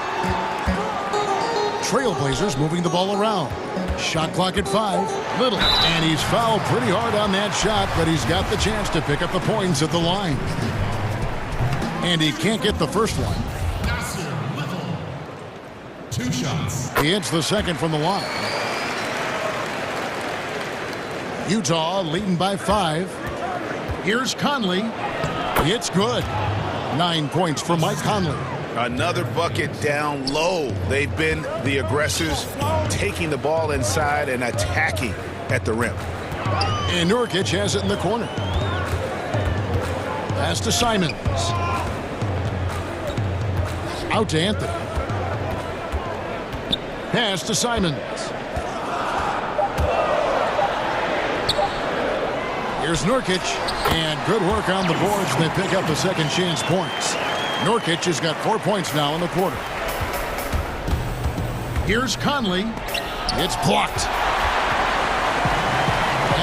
Trailblazers moving the ball around. Shot clock at 5. Little. And he's fouled pretty hard on that shot, but he's got the chance to pick up the points at the line. And he can't get the first one. 2 shots. He hits the second from the line. Utah leading by 5. Here's Conley. It's good. 9 points for Mike Conley. Another bucket down low. They've been the aggressors, taking the ball inside and attacking at the rim. And Nurkic has it in the corner. Pass to Simons. Out to Anthony. Pass to Simons. Here's Nurkic, and good work on the boards. They pick up the second chance points. Nurkic has got 4 points now in the quarter. Here's Conley. It's blocked.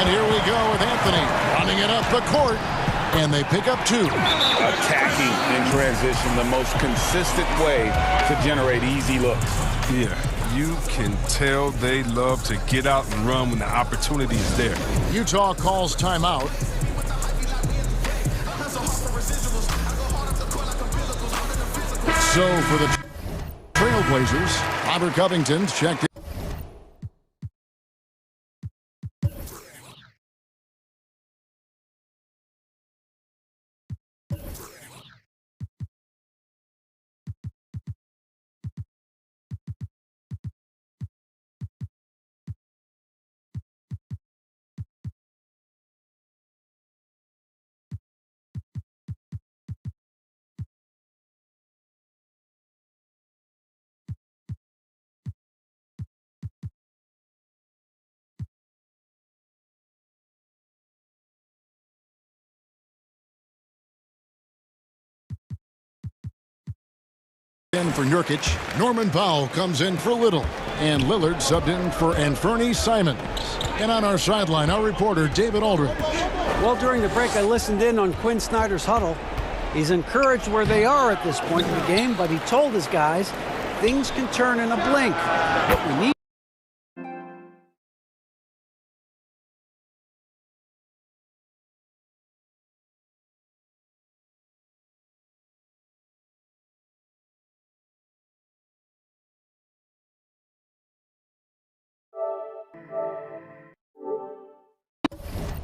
And here we go with Anthony running it up the court, and they pick up 2. Attacking in transition, the most consistent way to generate easy looks. Yeah. You can tell they love to get out and run when the opportunity is there. Utah calls timeout. So for the Trailblazers, Robert Covington's checked in. In for Nurkic. Norman Powell comes in for Little. And Lillard subbed in for Anthony Simons. And on our sideline, our reporter, David Aldridge. Well, during the break, I listened in on Quinn Snyder's huddle. He's encouraged where they are at this point in the game, but he told his guys things can turn in a blink. What we need.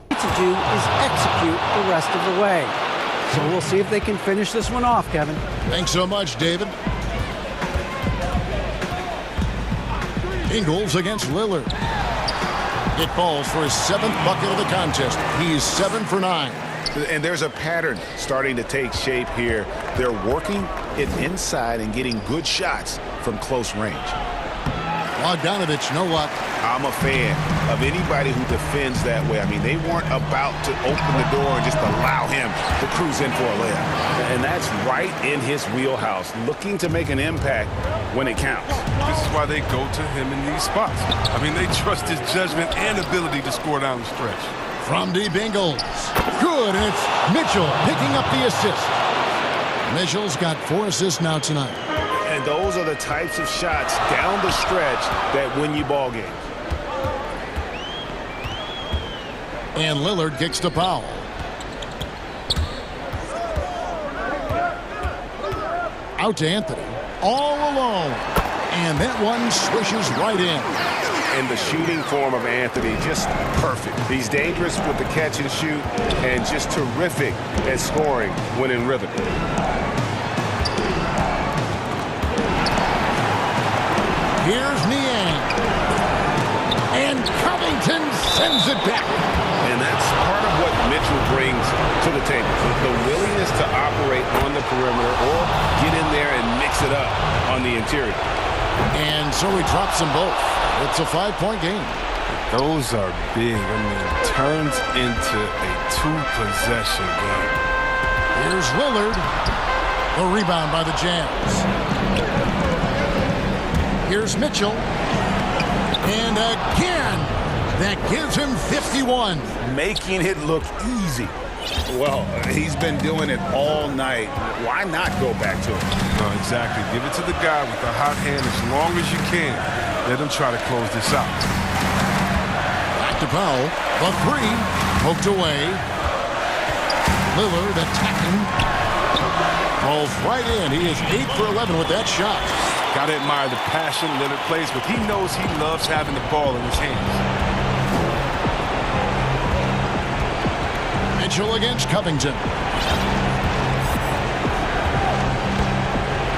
To do is execute the rest of the way. So we'll see if they can finish this one off, Kevin. Thanks so much, David. Ingles against Lillard. It falls for his 7th bucket of the contest. He's 7 for 9. And there's a pattern starting to take shape here. They're working it inside and getting good shots from close range. Bogdanovich, no luck. I'm a fan of anybody who defends that way. I mean, they weren't about to open the door and just allow him to cruise in for a layup. And that's right in his wheelhouse, looking to make an impact when it counts. This is why they go to him in these spots. I mean, they trust his judgment and ability to score down the stretch. From deep Ingles. Good, and it's Mitchell picking up the assist. Mitchell's got 4 assists now tonight. And those are the types of shots down the stretch that win you ball games. And Lillard kicks to Powell. Out to Anthony. All alone. And that one swishes right in. And the shooting form of Anthony, just perfect. He's dangerous with the catch and shoot and just terrific at scoring when in rhythm. Here's Niang. And Covington sends it back. And that's part of what Mitchell brings to the table. The willingness to operate on the perimeter or get in there and mix it up on the interior. And so he drops them both. It's a 5-point game. Those are big. I mean, it turns into a 2-possession game. Here's Lillard. The rebound by the Jazz. Here's Mitchell. And again, that gives him 51. Making it look easy. Well, he's been doing it all night. Why not go back to him? No, exactly. Give it to the guy with the hot hand as long as you can. Let him try to close this out. Back to Powell. The three. Poked away. Lillard attacking. Falls right in. He is 8 for 11 with that shot. Got to admire the passion Lillard plays with. He knows he loves having the ball in his hands. Mitchell against Covington.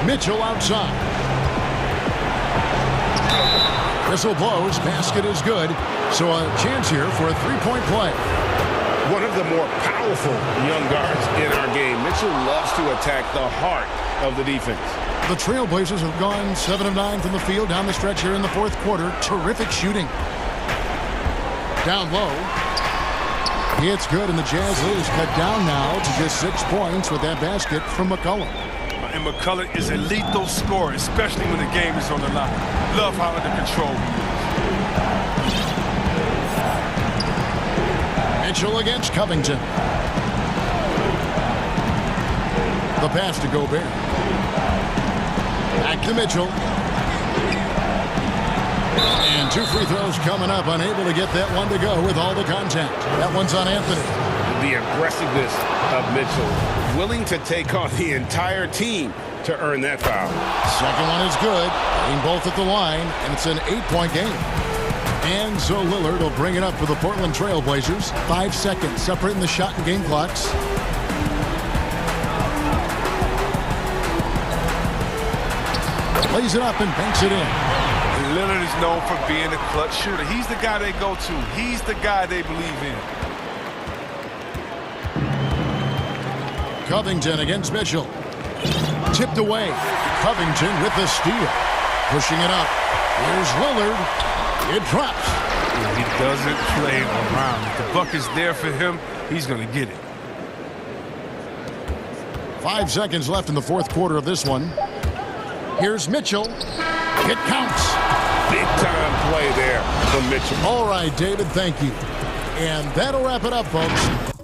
Mitchell outside. Whistle blows. Basket is good. So a chance here for a three-point play. One of the more powerful young guards in our game. Mitchell loves to attack the heart of the defense. The Trailblazers have gone 7 of 9 from the field down the stretch here in the fourth quarter. Terrific shooting. Down low. It's good, and the Jazz lead is cut down now to just 6 points with that basket from McCullough. And McCullough is a lethal scorer, especially when the game is on the line. Love how under control he is. Mitchell against Covington. The pass to Gobert. Back to Mitchell. And 2 free throws coming up. Unable to get that one to go with all the contact. That one's on Anthony. The aggressiveness of Mitchell. Willing to take on the entire team to earn that foul. Second one is good. Getting both at the line. And it's an 8-point game. And so Lillard will bring it up for the Portland Trailblazers. 5 seconds separating the shot and game clocks. Plays it up and banks it in. Lillard is known for being a clutch shooter. He's the guy they go to. He's the guy they believe in. Covington against Mitchell. Tipped away. Covington with the steal. Pushing it up. Here's Lillard. It drops. He doesn't play around. If the buck is there for him, he's going to get it. 5 seconds left in the fourth quarter of this one. Here's Mitchell. It counts. Big time play there from Mitchell. All right, David, thank you. And that'll wrap it up, folks.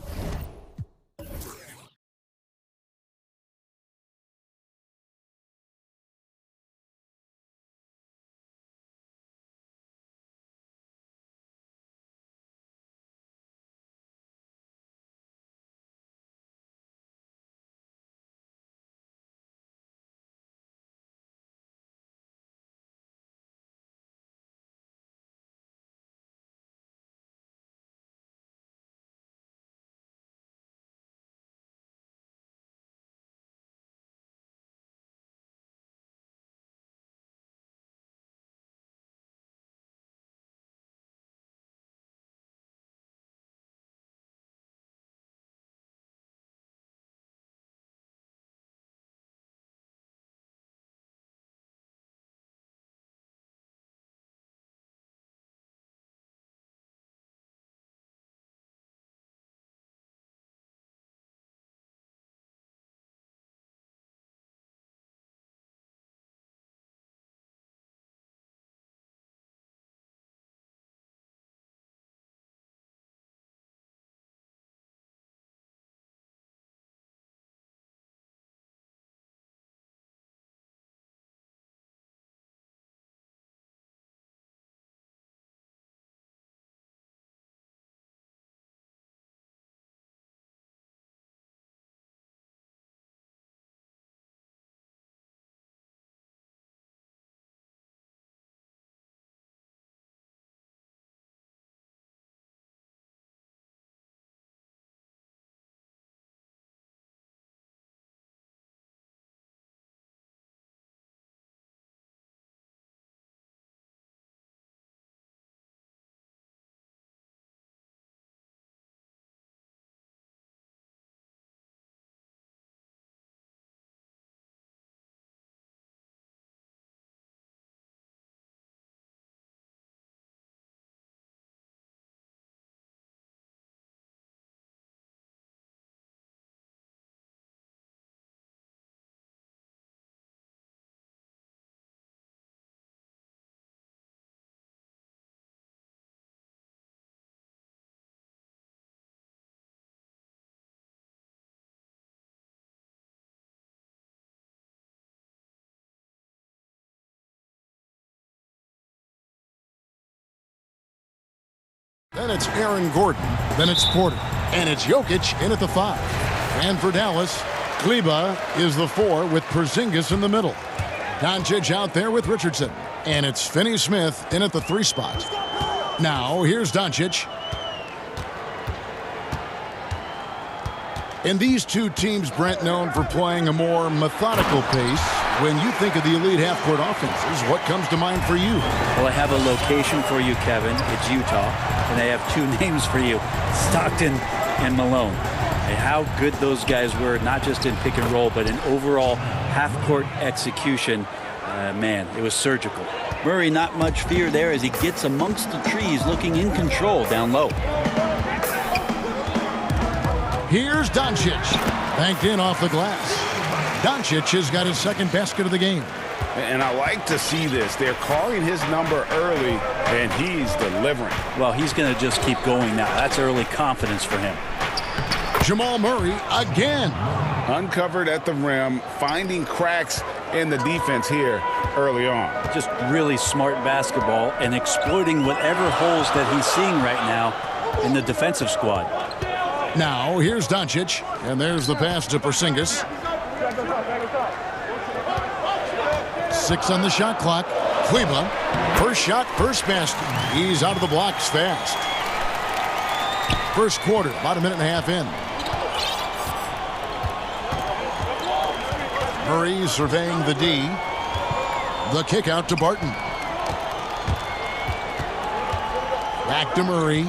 Then it's Aaron Gordon. Then it's Porter. And it's Jokic in at the 5. And for Dallas, Kleba is the 4 with Porzingis in the middle. Doncic out there with Richardson. And it's Finney-Smith in at the 3 spot. Now, here's Doncic. And these two teams, Brent, known for playing a more methodical pace. When you think of the elite half-court offenses, what comes to mind for you? Well, I have a location for you, Kevin. It's Utah. And I have 2 names for you, Stockton and Malone. And how good those guys were, not just in pick and roll, but in overall half-court execution. Man, it was surgical. Murray, not much fear there as he gets amongst the trees, looking in control down low. Here's Doncic. Banked in off the glass. Doncic has got his 2nd basket of the game. And I like to see this. They're calling his number early, and he's delivering. Well, he's going to just keep going now. That's early confidence for him. Jamal Murray again. Uncovered at the rim, finding cracks in the defense here early on. Just really smart basketball and exploiting whatever holes that he's seeing right now in the defensive squad. Now, here's Doncic, and there's the pass to Porzingis. 6 on the shot clock. Kleba, first shot, first basket. He's out of the blocks fast. First quarter, about a minute and a half in. Murray surveying the D. The kick out to Barton. Back to Murray.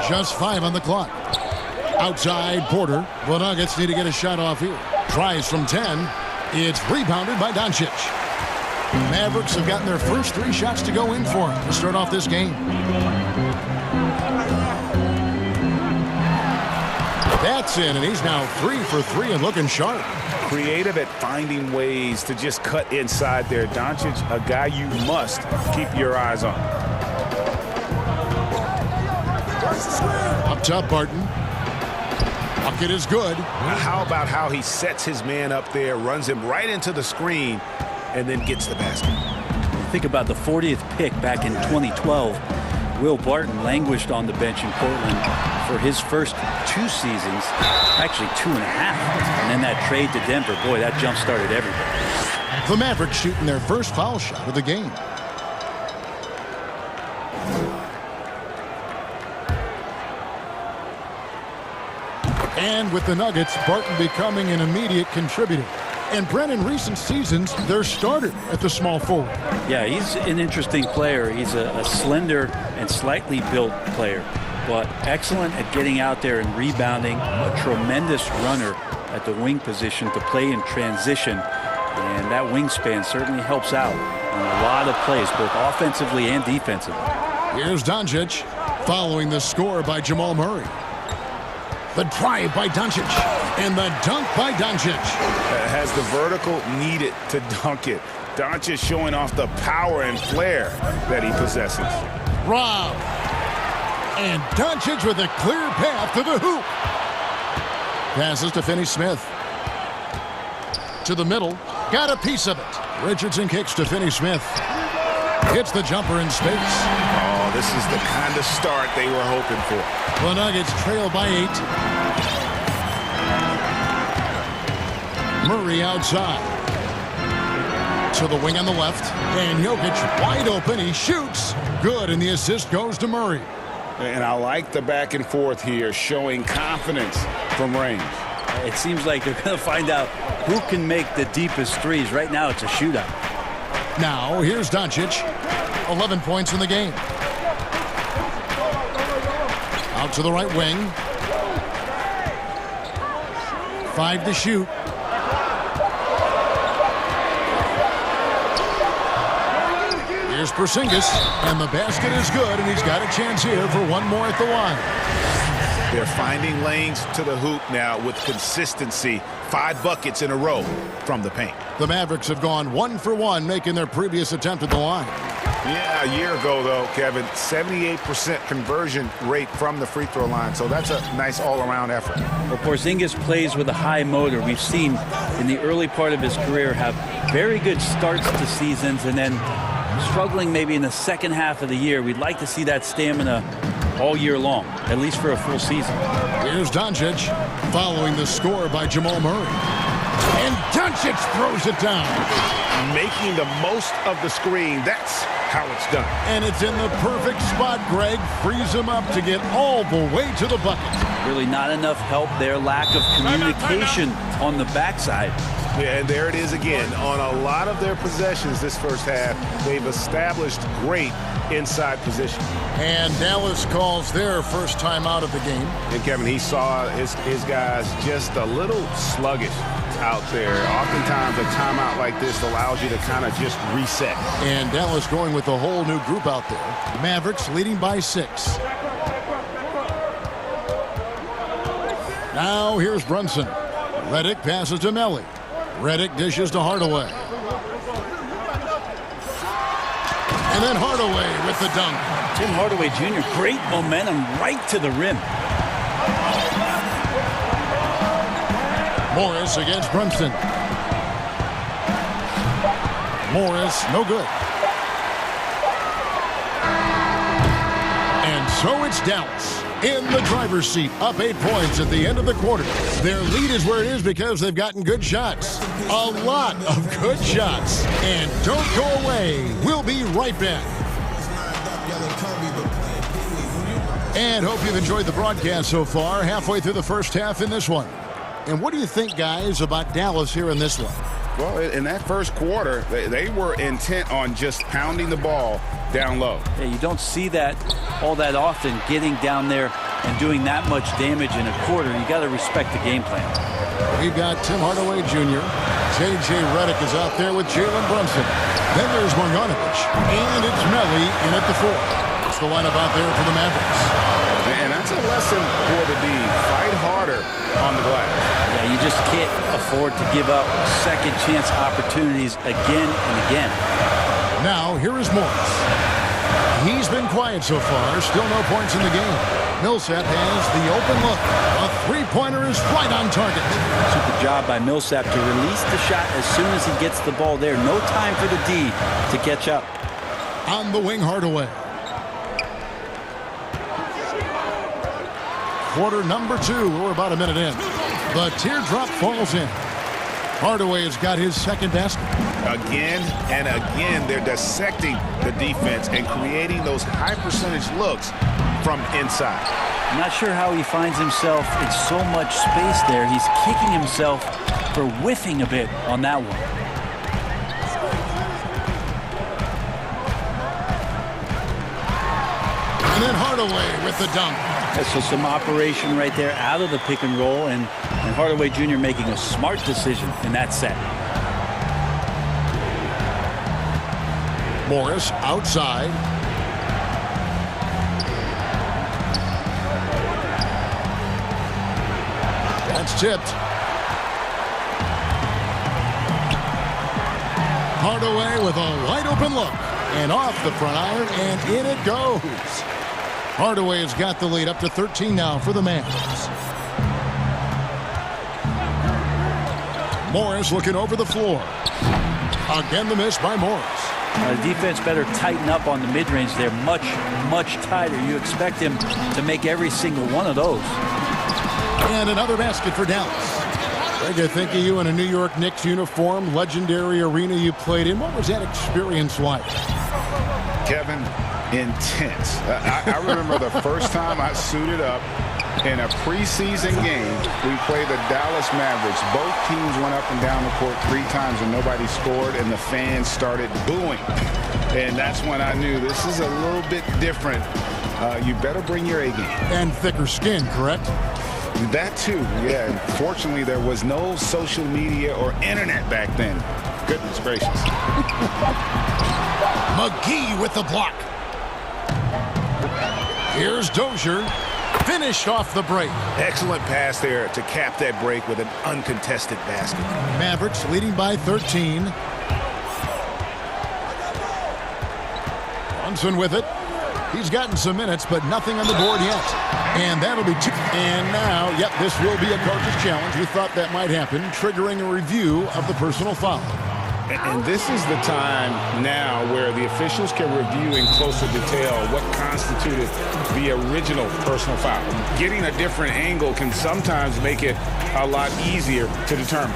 Just 5 on the clock. Outside Porter. The Nuggets need to get a shot off here. Tries from 10. It's rebounded by Doncic. Mavericks have gotten their first 3 shots to go in for him to start off this game. That's in, and he's now 3 for 3 and looking sharp. Creative at finding ways to just cut inside there. Doncic, a guy you must keep your eyes on. Up top, Barton. Bucket is good. Now, how about how he sets his man up there, runs him right into the screen, and then gets the basket. Think about the 40th pick back in 2012. Will Barton languished on the bench in Portland for his first 2 seasons, actually 2.5. And then that trade to Denver, boy, that jump-started everything. The Mavericks shooting their first foul shot of the game. And with the Nuggets, Barton becoming an immediate contributor. And Brent, in recent seasons, their starter at the small forward. Yeah, he's an interesting player. He's a slender and slightly built player, but excellent at getting out there and rebounding. A tremendous runner at the wing position to play in transition. And that wingspan certainly helps out on a lot of plays, both offensively and defensively. Here's Doncic following the score by Jamal Murray. The drive by Doncic, and the dunk by Doncic. Has the vertical needed to dunk it. Doncic showing off the power and flair that he possesses. Rob. And Doncic with a clear path to the hoop. Passes to Finney-Smith. To the middle. Got a piece of it. Richardson kicks to Finney-Smith. Hits the jumper in space. Oh, this is the kind of start they were hoping for. The Nuggets trail by 8. Murray outside. To the wing on the left. And Jokic wide open. He shoots. Good, and the assist goes to Murray. And I like the back and forth here, showing confidence from range. It seems like they're going to find out who can make the deepest threes. Right now, it's a shootout. Now, here's Doncic. 11 points in the game. Out to the right wing. 5 to shoot. Here's Porzingis, and the basket is good, and he's got a chance here for one more at the line. They're finding lanes to the hoop now with consistency. 5 buckets in a row from the paint. The Mavericks have gone 1 for 1, making their previous attempt at the line. Yeah, a year ago, though, Kevin, 78% conversion rate from the free throw line. So that's a nice all-around effort. Well, Porzingis plays with a high motor. We've seen in the early part of his career have very good starts to seasons and then struggling maybe in the second half of the year. We'd like to see that stamina all year long, at least for a full season. Here's Doncic following the score by Jamal Murray. And Doncic throws it down. Making the most of the screen. That's how it's done. And it's in the perfect spot. Greg frees him up to get all the way to the bucket. Really not enough help there. Lack of communication on the backside. Yeah, and there it is again. On a lot of their possessions this first half, they've established great inside position. And Dallas calls their first time out of the game. And Kevin, he saw his guys just a little sluggish out there. Oftentimes a timeout like this allows you to kind of just reset. And Dallas going with a whole new group out there. The Mavericks leading by 6. Now here's Brunson. Redick passes to Melly. Redick dishes to Hardaway. And then Hardaway with the dunk. Tim Hardaway Jr., great momentum right to the rim. Morris against Brunson. Morris, no good. And so it's Dallas in the driver's seat, up 8 points at the end of the quarter. Their lead is where it is because they've gotten good shots. A lot of good shots. And don't go away. We'll be right back. And hope you've enjoyed the broadcast so far, halfway through the first half in this one. And what do you think, guys, about Dallas here in this one? Well, in that first quarter, they were intent on just pounding the ball down low. Yeah, you don't see that all that often, getting down there and doing that much damage in a quarter. You got to respect the game plan. We've got Tim Hardaway Jr. J.J. Redick is out there with Jalen Brunson. Then there's Marjanovic. And it's Melly in at the 4. It's the lineup out there for the Mavericks. And that's a lesson for the D. Fight harder on the glass. Yeah, you just can't afford to give up second chance opportunities again and again. Now, here is Morris. He's been quiet so far. Still no points in the game. Millsap has the open look. A three-pointer is right on target. Super job by Millsap to release the shot as soon as he gets the ball there. No time for the D to catch up. On the wing, Hardaway. Quarter number 2. We're about a minute in. The teardrop falls in. Hardaway has got his second basket. Again and again, they're dissecting the defense and creating those high percentage looks from inside. I'm not sure how he finds himself in so much space there. He's kicking himself for whiffing a bit on that one. And then Hardaway with the dunk. So some operation right there out of the pick and roll, and Hardaway Jr. making a smart decision in that set. Morris outside. That's tipped. Hardaway with a wide open look. And off the front iron, and in it goes. Hardaway has got the lead up to 13 now for the Mavs. Morris looking over the floor. Again, the miss by Morris. The defense better tighten up on the mid-range there. Much, much tighter. You expect him to make every single one of those. And another basket for Dallas. Greg, I think of you in a New York Knicks uniform, legendary arena you played in. What was that experience like? Kevin, intense. I remember the first time I suited up in a preseason game. We played the Dallas Mavericks. Both teams went up and down the court 3 times and nobody scored, and the fans started booing. And that's when I knew this is a little bit different. You better bring your A game. And thicker skin, correct? That too, yeah. Fortunately, there was no social media or internet back then. Goodness gracious. McGee with the block. Here's Dozier. Finished off the break. Excellent pass there to cap that break with an uncontested basket. Mavericks leading by 13. Brunson with it. He's gotten some minutes, but nothing on the board yet. And that'll be 2. And now, yep, this will be a coach's challenge. We thought that might happen, triggering a review of the personal foul. And this is the time now where the officials can review in closer detail what constituted the original personal foul. Getting a different angle can sometimes make it a lot easier to determine.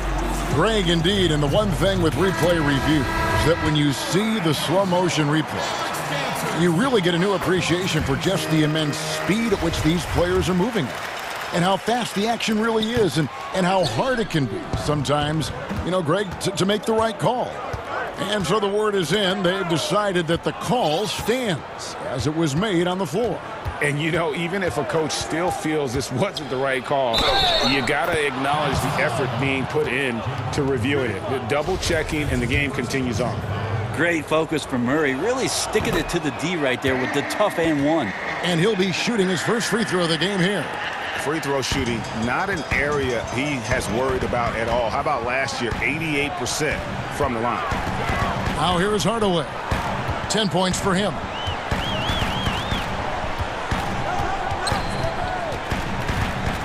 Greg, indeed, and the one thing with replay review is that when you see the slow motion replay, you really get a new appreciation for just the immense speed at which these players are moving and how fast the action really is and how hard it can be sometimes, you know, Greg, to make the right call. And so the word is in. They've decided that the call stands as it was made on the floor. And, you know, even if a coach still feels this wasn't the right call, you got to acknowledge the effort being put in to reviewing it. The double checking, and the game continues on. Great focus from Murray, really sticking it to the D right there with the tough and one. And he'll be shooting his first free throw of the game here. Free throw shooting, not an area he has worried about at all. How about last year, 88% from the line. Now here is Hardaway. 10 points for him.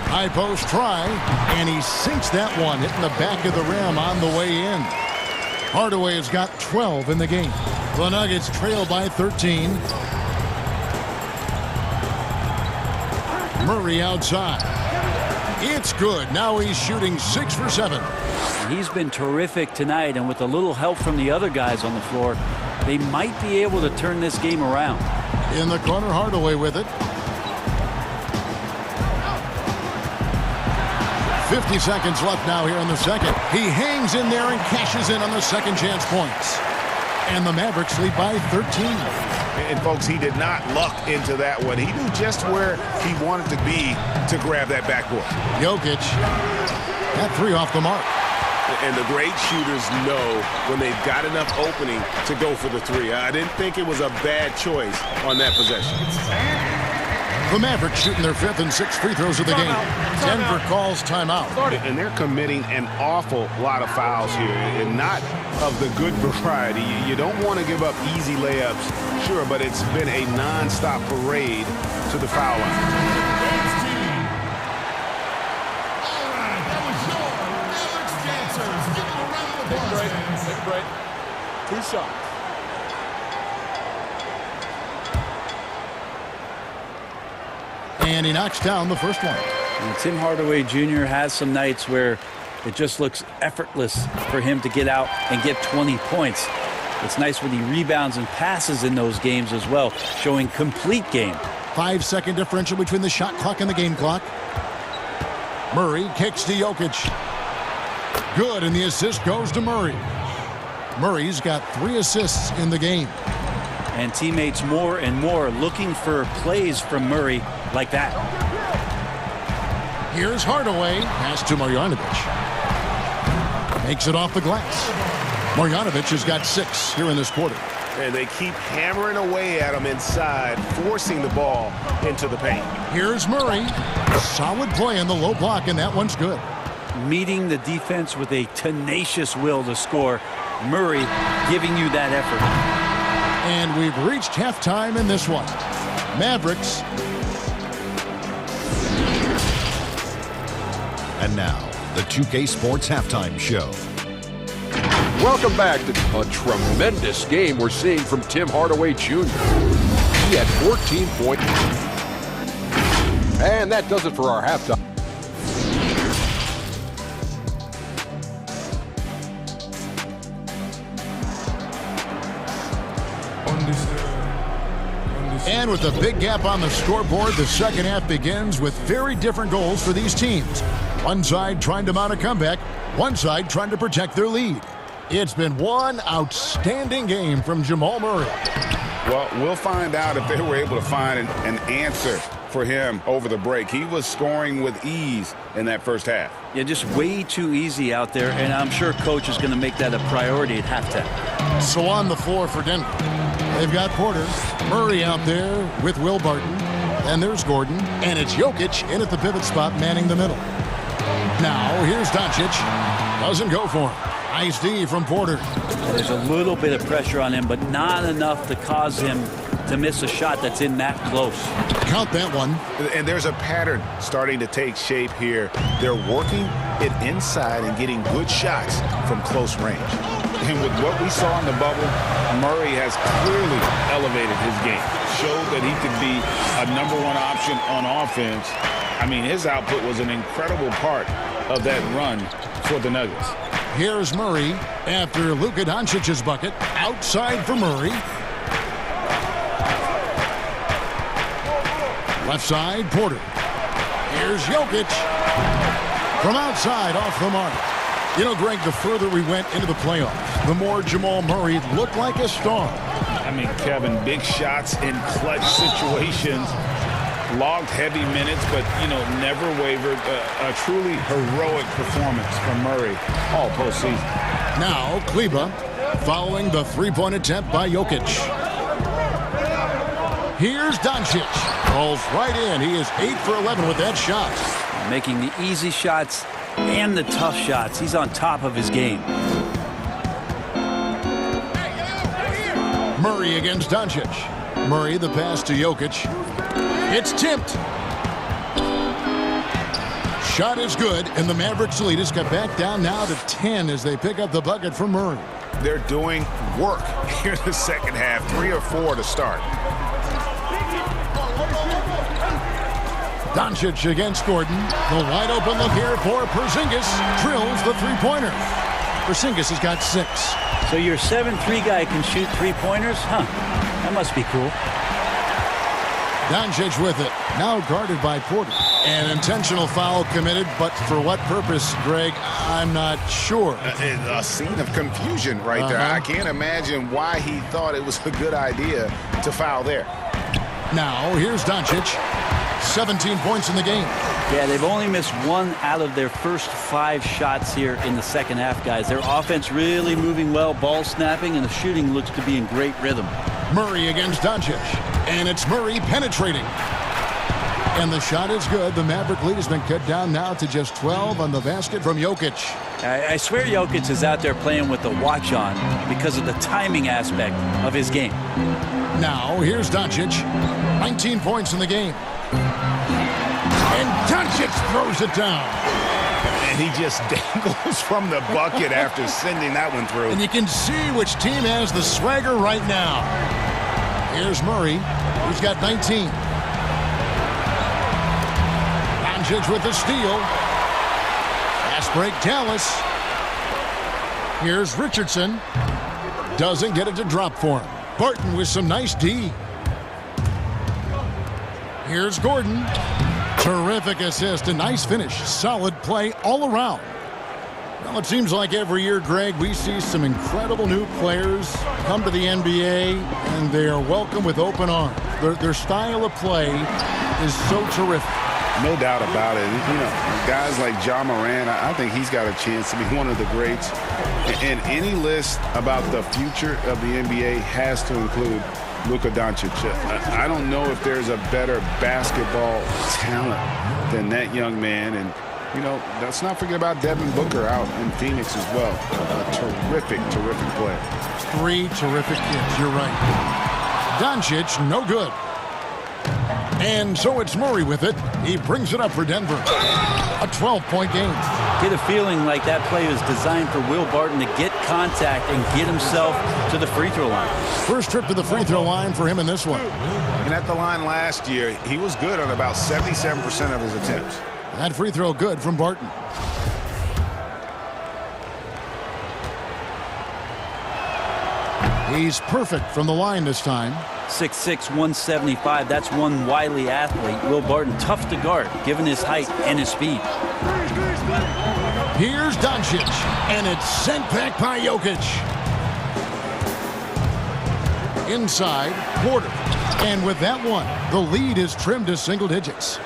High post try, and he sinks that one, hitting the back of the rim on the way in. Hardaway has got 12 in the game. The Nuggets trail by 13. Murray outside. It's good. Now he's shooting 6 for 7. He's been terrific tonight, and with a little help from the other guys on the floor, they might be able to turn this game around. In the corner, Hardaway with it. 50 seconds left now here in the second. He hangs in there and cashes in on the second chance points. And the Mavericks lead by 13. And, folks, he did not luck into that one. He knew just where he wanted to be to grab that backboard. Jokic, that three off the mark. And the great shooters know when they've got enough opening to go for the three. I didn't think it was a bad choice on that possession. The Mavericks shooting their 5th and 6th free throws of the game. Denver calls timeout. And they're committing an awful lot of fouls here, and not of the good variety. You don't want to give up easy layups, sure, but it's been a non-stop parade to the foul line. Take a break. 2 shots. And he knocks down the first one. And Tim Hardaway Jr. has some nights where it just looks effortless for him to get out and get 20 points. It's nice when he rebounds and passes in those games as well, showing complete game. 5-second differential between the shot clock and the game clock. Murray kicks to Jokic. Good, and the assist goes to Murray. Murray's got 3 assists in the game. And teammates more and more looking for plays from Murray like that. Here's Hardaway. Pass to Marjanovic. Makes it off the glass. Marjanovic has got 6 here in this quarter. And they keep hammering away at him inside, forcing the ball into the paint. Here's Murray. Solid play in the low block, and that one's good. Meeting the defense with a tenacious will to score. Murray giving you that effort. And we've reached halftime in this one. Mavericks. And now, the 2K Sports Halftime Show. Welcome back to a tremendous game we're seeing from Tim Hardaway Jr. He had 14 points. And that does it for our halftime. And with a big gap on the scoreboard, the second half begins with very different goals for these teams. One side trying to mount a comeback, one side trying to protect their lead. It's been one outstanding game from Jamal Murray. Well, we'll find out if they were able to find an answer for him over the break. He was scoring with ease in that first half. Yeah, just way too easy out there, and I'm sure coach is going to make that a priority at halftime. So on the floor for Denver, they've got Porter, Murray out there with Will Barton, and there's Gordon, and it's Jokic in at the pivot spot manning the middle. Now here's Doncic, doesn't go for him. Nice D from Porter. There's a little bit of pressure on him, but not enough to cause him to miss a shot that's in that close. Count that one. And there's a pattern starting to take shape here. They're working it inside and getting good shots from close range. And with what we saw in the bubble, Murray has clearly elevated his game. Showed that he could be a #1 option on offense. I mean, his output was an incredible part of that run for the Nuggets. Here's Murray after Luka Doncic's bucket. Outside for Murray. Left side, Porter. Here's Jokic. From outside, off the mark. You know, Greg, the further we went into the playoffs, the more Jamal Murray looked like a star. I mean, Kevin, big shots in clutch situations. Logged heavy minutes, but, you know, never wavered. A truly heroic performance from Murray all postseason. Now, Kleba following the three-point attempt by Jokic. Here's Doncic. Falls right in. He is 8 for 11 with that shot. Making the easy shots and the tough shots. He's on top of his game. Murray against Doncic. Murray, the pass to Jokic. It's tipped. Shot is good, and the Mavericks lead has got back down now to 10 as they pick up the bucket from Murray. They're doing work here in the second half. 3 or 4 to start. Doncic against Gordon. The wide open look here for Porzingis. Drills the three-pointer. Porzingis has got 6. So your 7'3" guy can shoot three-pointers? Huh. That must be cool. Doncic with it. Now guarded by Porter. An intentional foul committed, but for what purpose, Greg, I'm not sure. A scene of confusion right there. I can't imagine why he thought it was a good idea to foul there. Now, here's Doncic. 17 points in the game. Yeah, they've only missed 1 out of their first 5 shots here in the second half, guys. Their offense really moving well, ball snapping, and the shooting looks to be in great rhythm. Murray against Doncic. And it's Murray penetrating. And the shot is good. The Maverick lead has been cut down now to just 12 on the basket from Jokic. I swear Jokic is out there playing with the watch on because of the timing aspect of his game. Now, here's Doncic. 19 points in the game. And Doncic throws it down. And he just dangles from the bucket after sending that one through. And you can see which team has the swagger right now. Here's Murray. He's got 19. Doncic with the steal. Fast break, Dallas. Here's Richardson. Doesn't get it to drop for him. Barton with some nice D. Here's Gordon. Terrific assist. A nice finish. Solid play all around. Well, it seems like every year, Greg, we see some incredible new players come to the NBA, and they are welcome with open arms. Their style of play is so terrific. No doubt about it. You know, guys like Ja Morant, I think he's got a chance to be one of the greats. And any list about the future of the NBA has to include Luka Doncic. I don't know if there's a better basketball talent than that young man. And, you know, let's not forget about Devin Booker out in Phoenix as well. A terrific, terrific player. 3 terrific kids. You're right. Doncic, no good. And so it's Murray with it. He brings it up for Denver. A 12-point game. Get a feeling like that play was designed for Will Barton to get contact and get himself to the free throw line. First trip to the free throw line for him in this one. And at the line last year, he was good on about 77% of his attempts. That free throw good from Barton. He's perfect from the line this time. 6'6", 175. That's one wily athlete. Will Barton, tough to guard, given his height and his speed. Here's Doncic, and it's sent back by Jokic. Inside, Porter. And with that one, the lead is trimmed to single digits.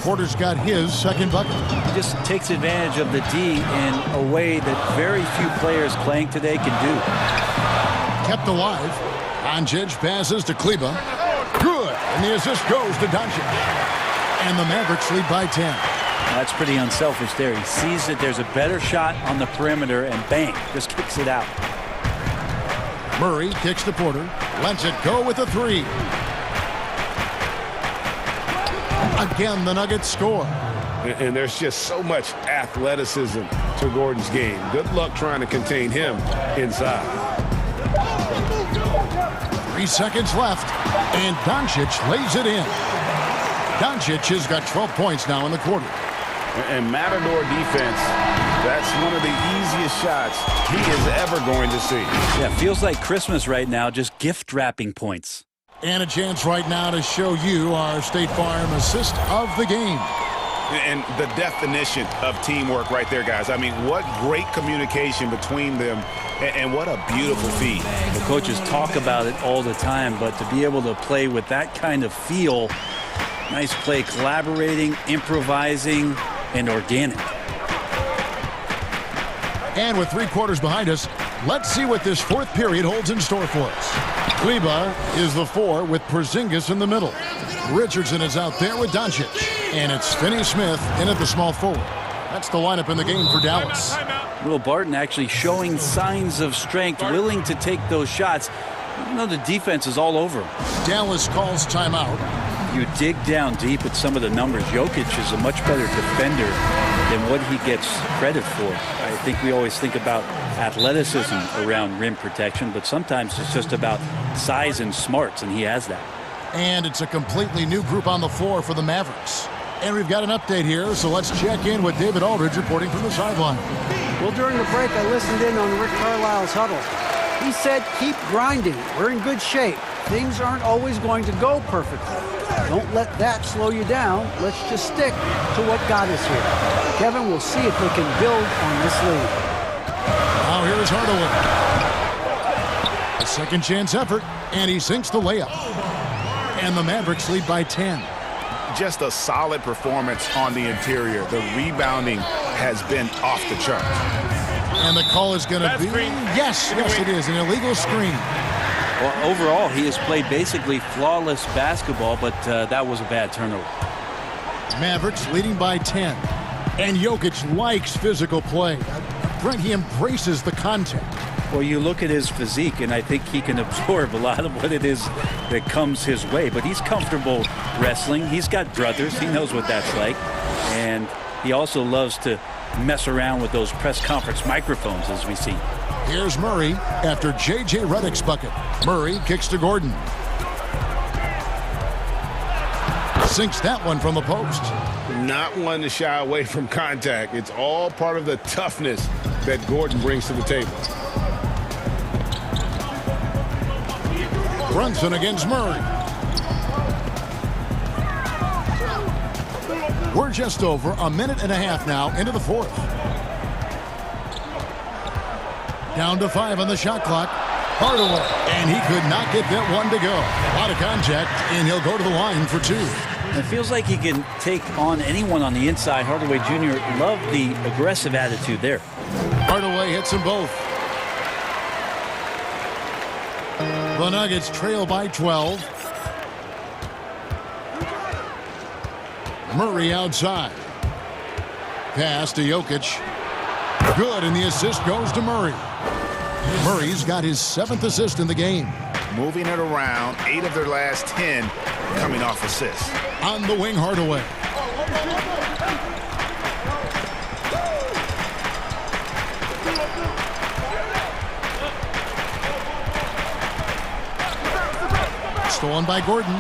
Porter's got his second bucket. He just takes advantage of the D in a way that very few players playing today can do. Kept alive. Doncic passes to Kleba. Good. And the assist goes to Doncic. And the Mavericks lead by 10. That's pretty unselfish there. He sees that there's a better shot on the perimeter and bang, just kicks it out. Murray kicks to Porter. Lets it go with a 3. Again, the Nuggets score. And there's just so much athleticism to Gordon's game. Good luck trying to contain him inside. 3 seconds left, and Doncic lays it in. Doncic has got 12 points now in the quarter. And Matador defense, that's one of the easiest shots he is ever going to see. Yeah, feels like Christmas right now, just gift wrapping points. And a chance right now to show you our State Farm assist of the game. And the definition of teamwork right there, guys. I mean, what great communication between them, and what a beautiful feed. The coaches talk about it all the time, but to be able to play with that kind of feel, nice play, collaborating, improvising, and organic. And with 3 quarters behind us, let's see what this 4th period holds in store for us. Kleba is the 4 with Porzingis in the middle. Richardson is out there with Doncic. And it's Finney-Smith in at the small forward. That's the lineup in the game for Dallas. Will Barton actually showing signs of strength, willing to take those shots. Even though the defense is all over him. Dallas calls timeout. You dig down deep at some of the numbers. Jokic is a much better defender than what he gets credit for. I think we always think about athleticism around rim protection, but sometimes it's just about size and smarts, and he has that. And it's a completely new group on the floor for the Mavericks. And we've got an update here, so let's check in with David Aldridge reporting from the sideline. Well, during the break, I listened in on Rick Carlisle's huddle. He said, keep grinding. We're in good shape. Things aren't always going to go perfectly. Don't let that slow you down. Let's just stick to what got us here. Kevin, we'll see if they can build on this lead. Now here is Hardaway. A second chance effort, and he sinks the layup. And the Mavericks lead by 10. Just a solid performance on the interior. The rebounding has been off the charts. And the call is going to be, yes, it is, an illegal screen. Well, overall, he has played basically flawless basketball, but that was a bad turnover. Mavericks leading by 10. And Jokic likes physical play. Brent, he embraces the contact. Well, you look at his physique, and I think he can absorb a lot of what it is that comes his way. But he's comfortable wrestling. He's got brothers. He knows what that's like. And he also loves to mess around with those press conference microphones, as we see. Here's Murray after J.J. Redick's bucket. Murray kicks to Gordon. Sinks that one from the post. Not one to shy away from contact. It's all part of the toughness that Gordon brings to the table. Brunson against Murray. We're just over a minute and a half now into the 4th. Down to 5 on the shot clock. Hardaway, and he could not get that one to go. A lot of contact, and he'll go to the line for 2. It feels like he can take on anyone on the inside. Hardaway Jr. loved the aggressive attitude there. Hardaway hits them both. The Nuggets trail by 12. Murray outside. Pass to Jokic. Good, and the assist goes to Murray. Murray's got his 7th assist in the game. Moving it around, 8 of their last 10 coming off assists. On the wing, Hardaway. Stolen by Gordon.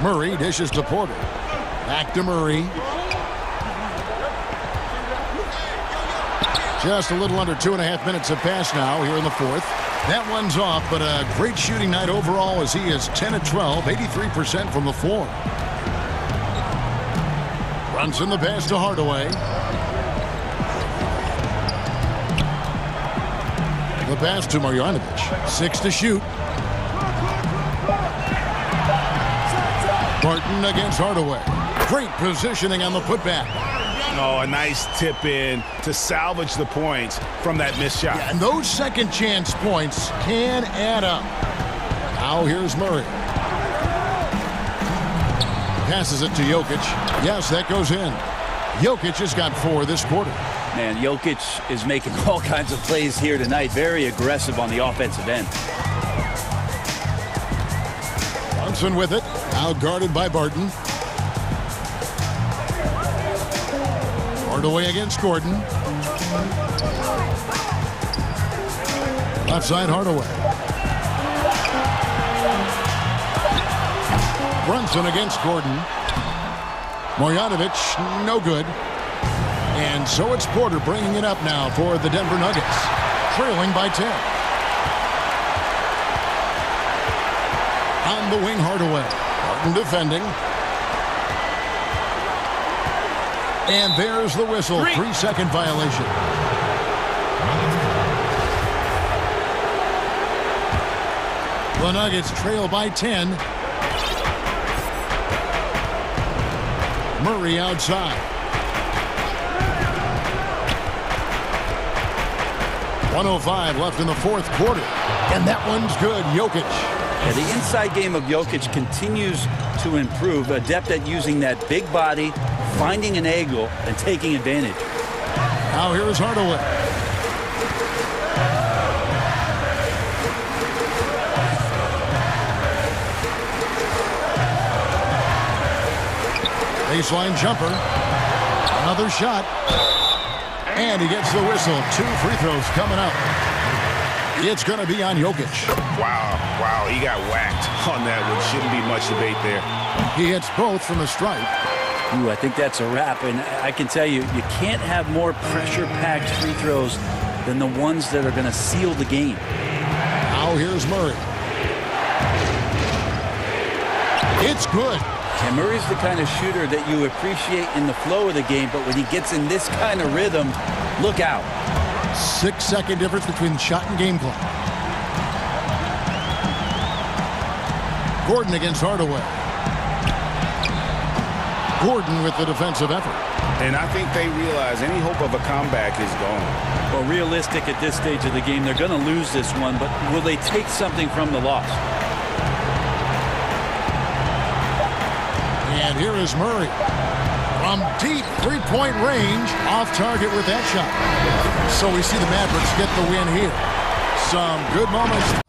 Murray dishes to Porter. Back to Murray. Just a little under 2.5 minutes have passed now here in the 4th. That one's off, but a great shooting night overall as he is 10 of 12, 83% from the floor. Brunson the pass to Hardaway. The pass to Marjanovic. 6 to shoot. Barton against Hardaway. Great positioning on the putback. Oh, a nice tip in to salvage the points from that missed shot. Yeah, and those second chance points can add up. Now here's Murray. Passes it to Jokic. Yes, that goes in. Jokic has got 4 this quarter. Man, Jokic is making all kinds of plays here tonight. Very aggressive on the offensive end. Brunson with it. Now guarded by Barton. Hardaway against Gordon. Left side, Hardaway. Brunson against Gordon. Marjanovic, no good. And so it's Porter bringing it up now for the Denver Nuggets, trailing by 10. On the wing, Hardaway. Martin defending. And there's the whistle. 3-second violation. The Nuggets trail by 10. Murray outside. 1:05 left in the fourth quarter. And that one's good. Jokic. Yeah, the inside game of Jokic continues to improve. Adept at using that big body, finding an angle, and taking advantage. Now here's Hardaway. Baseline jumper. Another shot. And he gets the whistle. 2 free throws coming up. It's going to be on Jokic. Wow, he got whacked on that one. Shouldn't be much debate there. He hits both from the stripe. Ooh, I think that's a wrap. And I can tell you, you can't have more pressure-packed free throws than the ones that are going to seal the game. Now here's Murray. It's good. Yeah, Murray's the kind of shooter that you appreciate in the flow of the game, but when he gets in this kind of rhythm, look out. 6-second difference between shot and game clock. Gordon against Hardaway. Gordon with the defensive effort. And I think they realize any hope of a comeback is gone. Well, realistic at this stage of the game, they're going to lose this one, but will they take something from the loss? And here is Murray. From deep three-point range, off target with that shot. So we see the Mavericks get the win here. Some good moments.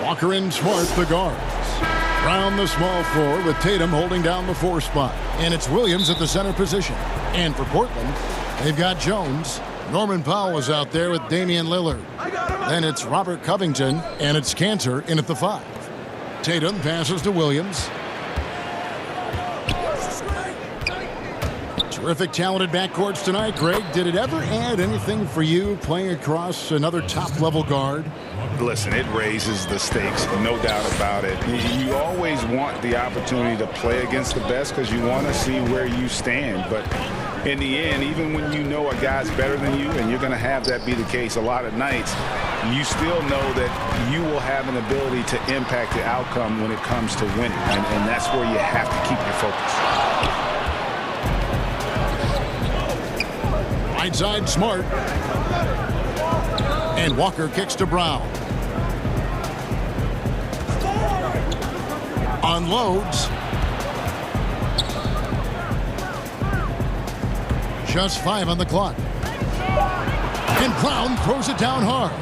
Walker and Smart, the guards. Brown, the small forward, with Tatum holding down the 4 spot. And it's Williams at the center position. And for Portland, they've got Jones. Norman Powell is out there with Damian Lillard. Then it's Robert Covington, and it's Cantor in at the 5. Tatum passes to Williams. Terrific, talented backcourts tonight. Greg, did it ever add anything for you playing across another top-level guard? Listen, it raises the stakes, no doubt about it. You always want the opportunity to play against the best because you want to see where you stand. But in the end, even when you know a guy's better than you, and you're going to have that be the case a lot of nights, you still know that you will have an ability to impact the outcome when it comes to winning. And that's where you have to keep your focus. Right side, Smart. And Walker kicks to Brown. Unloads. Just 5 on the clock. And Brown throws it down hard.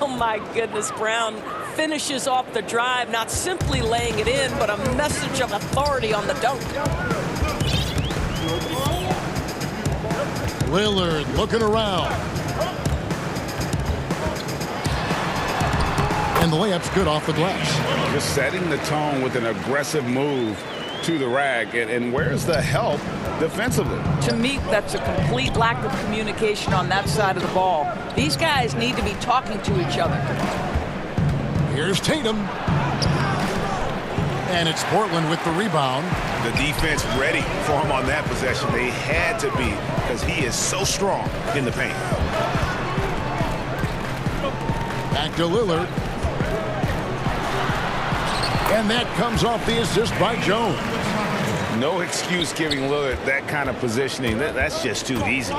Oh, my goodness. Brown finishes off the drive, not simply laying it in, but a message of authority on the dunk. Lillard looking around. And the layup's good off the glass. Just setting the tone with an aggressive move to the rack. And where's the help defensively? To me, that's a complete lack of communication on that side of the ball. These guys need to be talking to each other. Here's Tatum. And it's Portland with the rebound. The defense ready for him on that possession. They had to be because he is so strong in the paint. Back to Lillard. And that comes off the assist by Jones. No excuse giving Lillard that kind of positioning. That's just too easy.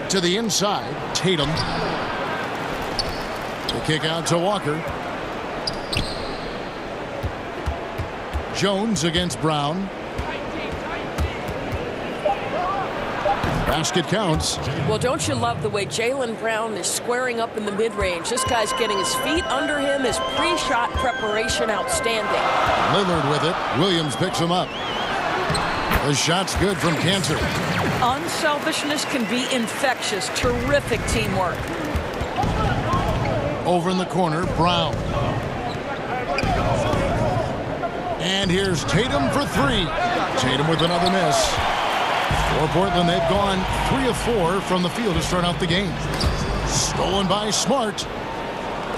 To the inside, Tatum. The kick out to Walker. Jones against Brown. Basket counts. Well, don't you love the way Jaylen Brown is squaring up in the mid-range? This guy's getting his feet under him. His pre-shot preparation outstanding. Lillard with it. Williams picks him up. The shot's good from Cantor. Unselfishness can be infectious. Terrific teamwork. Over in the corner, Brown. And here's Tatum for 3. Tatum with another miss. For Portland, they've gone 3 of 4 from the field to start out the game. Stolen by Smart.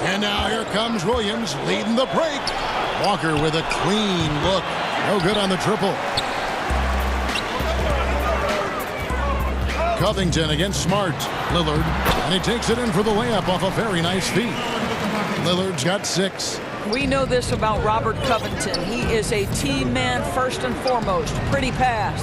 And now here comes Williams leading the break. Walker with a clean look. No good on the triple. Covington against Smart. Lillard. And he takes it in for the layup off a very nice feed. Lillard's got 6. We know this about Robert Covington. He is a team man first and foremost. Pretty pass.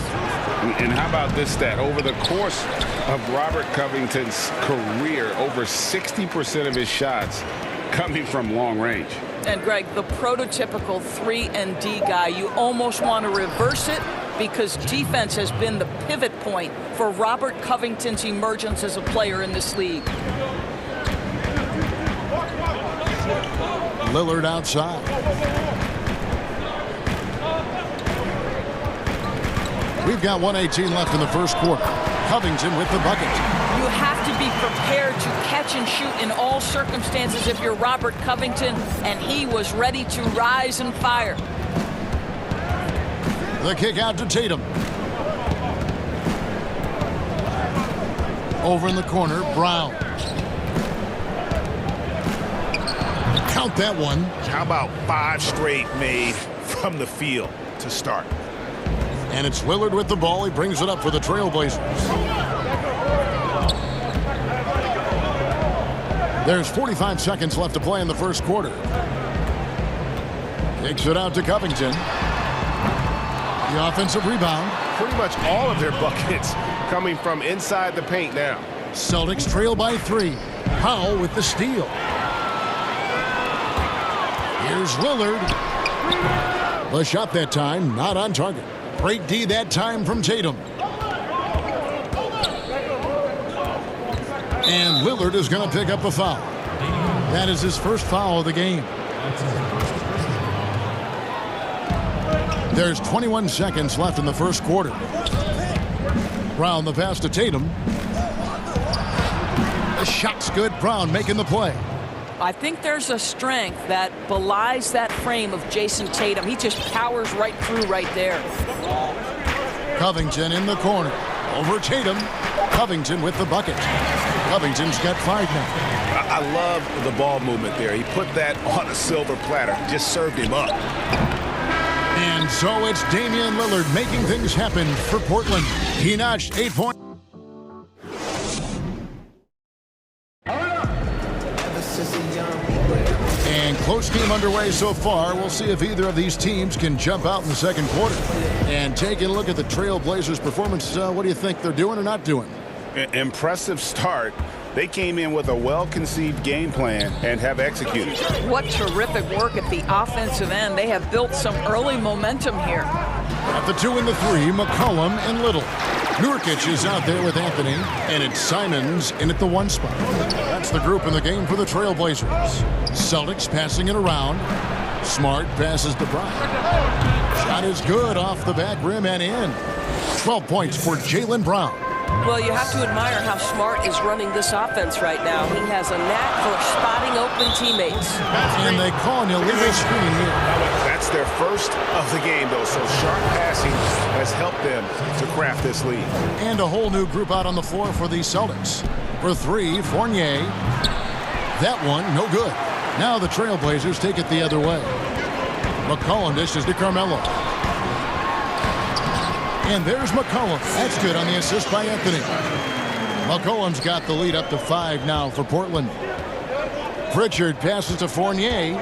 And how about this stat? Over the course of Robert Covington's career, over 60% of his shots coming from long range. And Greg, the prototypical 3-and-D guy, you almost want to reverse it because defense has been the pivot point for Robert Covington's emergence as a player in this league. Lillard outside. We've got 1:18 left in the first quarter. Covington with the bucket. You have to be prepared to catch and shoot in all circumstances if you're Robert Covington, and he was ready to rise and fire. The kick out to Tatum. Over in the corner, Brown. Count that one. How about 5 straight made from the field to start? And it's Lillard with the ball. He brings it up for the Trailblazers. There's 45 seconds left to play in the first quarter. Kicks it out to Covington. The offensive rebound. Pretty much all of their buckets coming from inside the paint now. Celtics trail by 3. Powell with the steal. Here's Lillard. The shot that time, not on target. Great D that time from Tatum. And Lillard is going to pick up a foul. That is his first foul of the game. There's 21 seconds left in the first quarter. Brown the pass to Tatum. The shot's good. Brown making the play. I think there's a strength that belies that frame of Jason Tatum. He just powers right through right there. Covington in the corner. Over Tatum. Covington with the bucket. Covington's got 5 now. I love the ball movement there. He put that on a silver platter. Just served him up. And so it's Damian Lillard making things happen for Portland. He notched 8 points. And close game underway so far. We'll see if either of these teams can jump out in the second quarter. And taking a look at the Trailblazers' performance, what do you think they're doing or not doing? Impressive start. They came in with a well-conceived game plan and have executed. What terrific work at the offensive end. They have built some early momentum here. At the 2 and the 3, McCollum and Little. Nurkic is out there with Anthony, and it's Simons in at the 1 spot. That's the group in the game for the Trailblazers. Celtics passing it around. Smart passes to Brown. Shot is good off the back rim and in. 12 points for Jaylen Brown. Well, you have to admire how Smart is running this offense right now. He has a knack for spotting open teammates. And they call an illegal screen here. That's their first of the game, though, so sharp passing has helped them to craft this lead. And a whole new group out on the floor for the Celtics. For 3, Fournier. That one, no good. Now the Trailblazers take it the other way. McCollum dishes to Carmelo. And there's McCollum. That's good on the assist by Anthony. McCollum's got the lead up to 5 now for Portland. Pritchard passes to Fournier.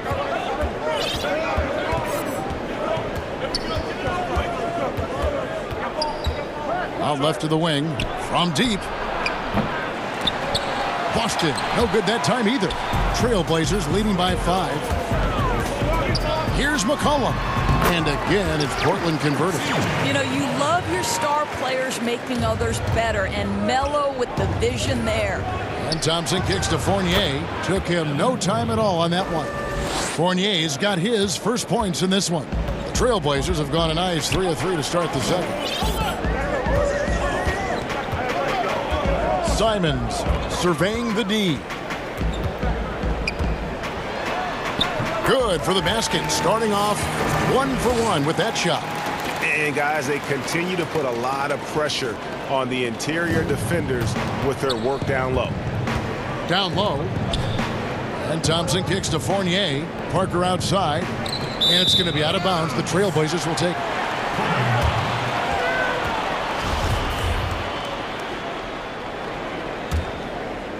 Out left to the wing. From deep. Boston. No good that time either. Trailblazers leading by 5. Here's McCollum. And again, it's Portland converted. You know, you love your star players making others better, and Melo with the vision there. And Thompson kicks to Fournier. Took him no time at all on that one. Fournier's got his first points in this one. The Trailblazers have gone a nice 3 of 3 to start the second. Simons surveying the D. Good for the basket, starting off 1 for 1 with that shot. And guys, they continue to put a lot of pressure on the interior defenders with their work down low. Down low. And Thompson kicks to Fournier. Parker outside. And it's going to be out of bounds. The Trailblazers will take it.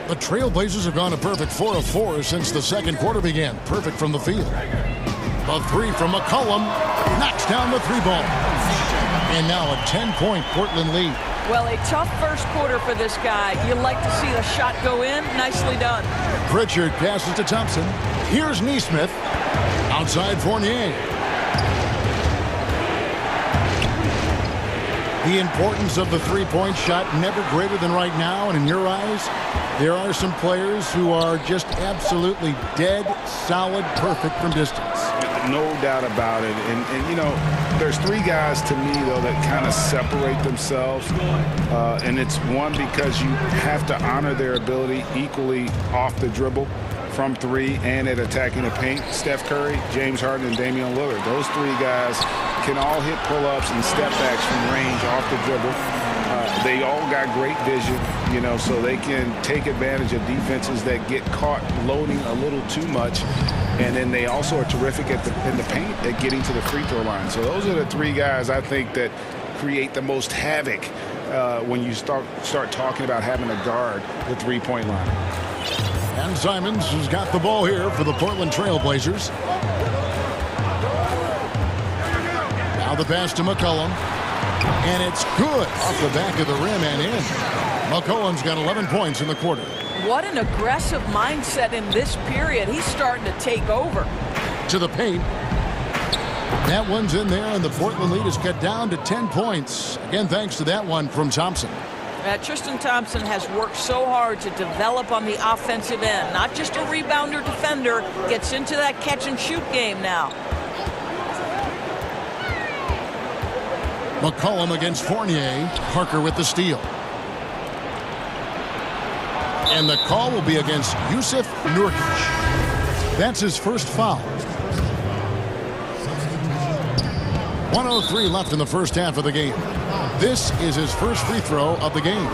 The Trailblazers have gone a perfect 4 of 4 since the second quarter began. Perfect from the field. A 3 from McCollum. Knocks down the 3 ball. And now a 10-point Portland lead. Well, a tough first quarter for this guy. You like to see the shot go in. Nicely done. Pritchard passes to Thompson. Here's Nesmith. Outside Fournier. The importance of the 3-point shot never greater than right now. And in your eyes, there are some players who are just absolutely dead, solid, perfect from distance. No doubt about it. And you know, there's 3 guys to me, though, that kind of separate themselves. And it's one, because you have to honor their ability equally off the dribble from 3 and at attacking the paint. Steph Curry, James Harden, and Damian Lillard. Those 3 guys can all hit pull-ups and step-backs from range off the dribble. They all got great vision, you know, so they can take advantage of defenses that get caught loading a little too much. And then they also are terrific in the paint at getting to the free throw line. So those are the 3 guys I think that create the most havoc when you start talking about having a guard the 3-point line. And Simons has got the ball here for the Portland Trailblazers. Now the pass to McCollum. And it's good off the back of the rim and in. McCollum's got 11 points in the quarter. What an aggressive mindset in this period. He's starting to take over. To the paint. That one's in there, and the Portland lead is cut down to 10 points. Again, thanks to that one from Thompson. Tristan Thompson has worked so hard to develop on the offensive end. Not just a rebounder defender, gets into that catch-and-shoot game now. McCollum against Fournier. Parker with the steal. And the call will be against Yusuf Nurkic. That's his first foul. 1:03 left in the first half of the game. This is his first free throw of the game.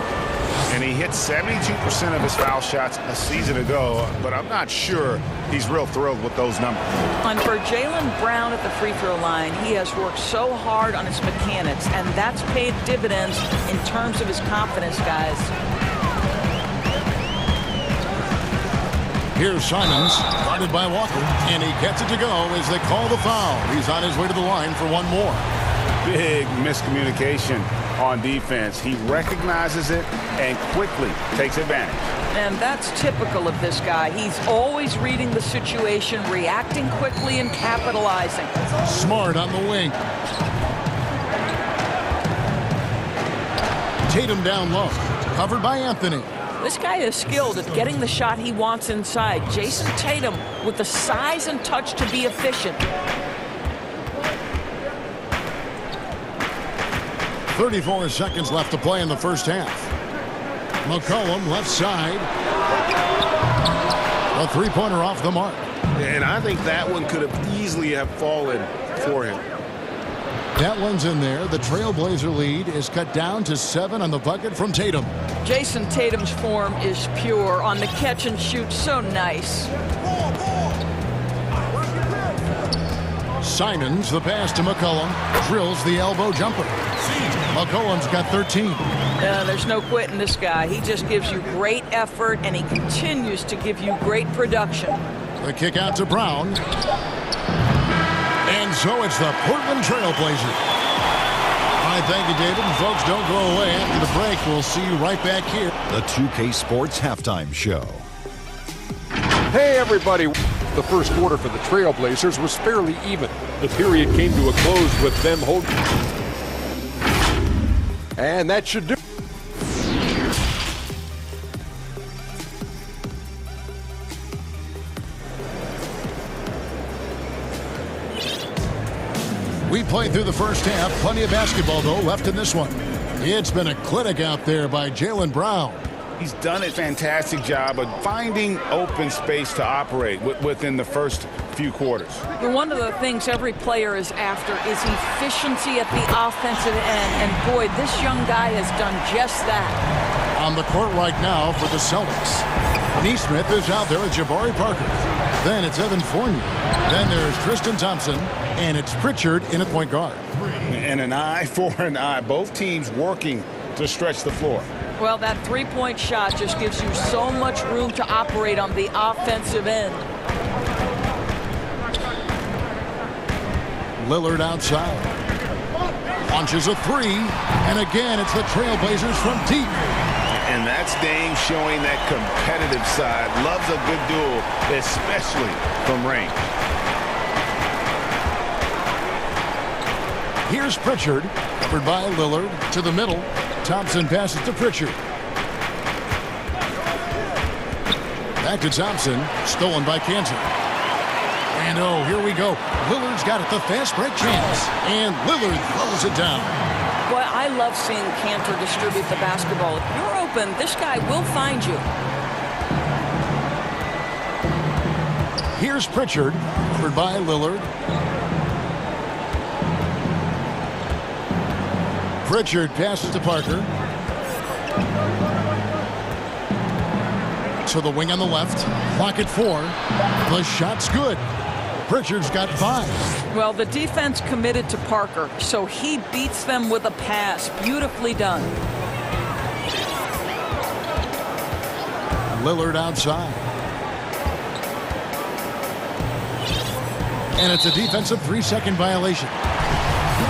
And he hit 72% of his foul shots a season ago, but I'm not sure he's real thrilled with those numbers. And for Jaylen Brown at the free throw line, he has worked so hard on his mechanics, and that's paid dividends in terms of his confidence, guys. Here's Simons, guarded by Walker, and he gets it to go as they call the foul. He's on his way to the line for one more. Big miscommunication on defense. He recognizes it and quickly takes advantage. And that's typical of this guy. He's always reading the situation, reacting quickly, and capitalizing. Smart on the wing. Tatum down low, covered by Anthony. This guy is skilled at getting the shot he wants inside. Jason Tatum with the size and touch to be efficient. 34 seconds left to play in the first half. McCollum left side. A three-pointer off the mark. And I think that one could have easily have fallen for him. That one's in there. The Trailblazer lead is cut down to 7 on the bucket from Tatum. Jason Tatum's form is pure on the catch and shoot. So nice. Simons, the pass to McCollum, drills the elbow jumper. McCollum's got 13. There's no quitting this guy. He just gives you great effort, and he continues to give you great production. The kick out to Brown. And so it's the Portland Trailblazers. All right, thank you, David. And folks, don't go away. After the break, we'll see you right back here. The 2K Sports Halftime Show. Hey, everybody. The first quarter for the Trailblazers was fairly even. The period came to a close with them holding. And that should do. We played through the first half. Plenty of basketball, though, left in this one. It's been a clinic out there by Jaylen Brown. He's done a fantastic job of finding open space to operate within the first few quarters. One of the things every player is after is efficiency at the offensive end. And boy, this young guy has done just that. On the court right now for the Celtics. Neesmith is out there with Jabari Parker. Then it's Evan Fournier. Then there's Tristan Thompson. And it's Pritchard in at point guard. And an eye for an eye. Both teams working to stretch the floor. Well, that three-point shot just gives you so much room to operate on the offensive end. Lillard outside. Launches a three. And again, it's the Trailblazers from deep. And that's Dame showing that competitive side. Loves a good duel, especially from range. Here's Pritchard, covered by Lillard, to the middle. Thompson passes to Pritchard. Back to Thompson, stolen by Kansas. And oh, here we go. Lillard's got it, the fast break chance. And Lillard throws it down. Boy, I love seeing Cantor distribute the basketball. If you're open, this guy will find you. Here's Pritchard, covered by Lillard. Pritchard passes to Parker. To the wing on the left. Clock at 4. The shot's good. Pritchard's got 5. Well, the defense committed to Parker, so he beats them with a pass. Beautifully done. Lillard outside. And it's a defensive 3-second violation.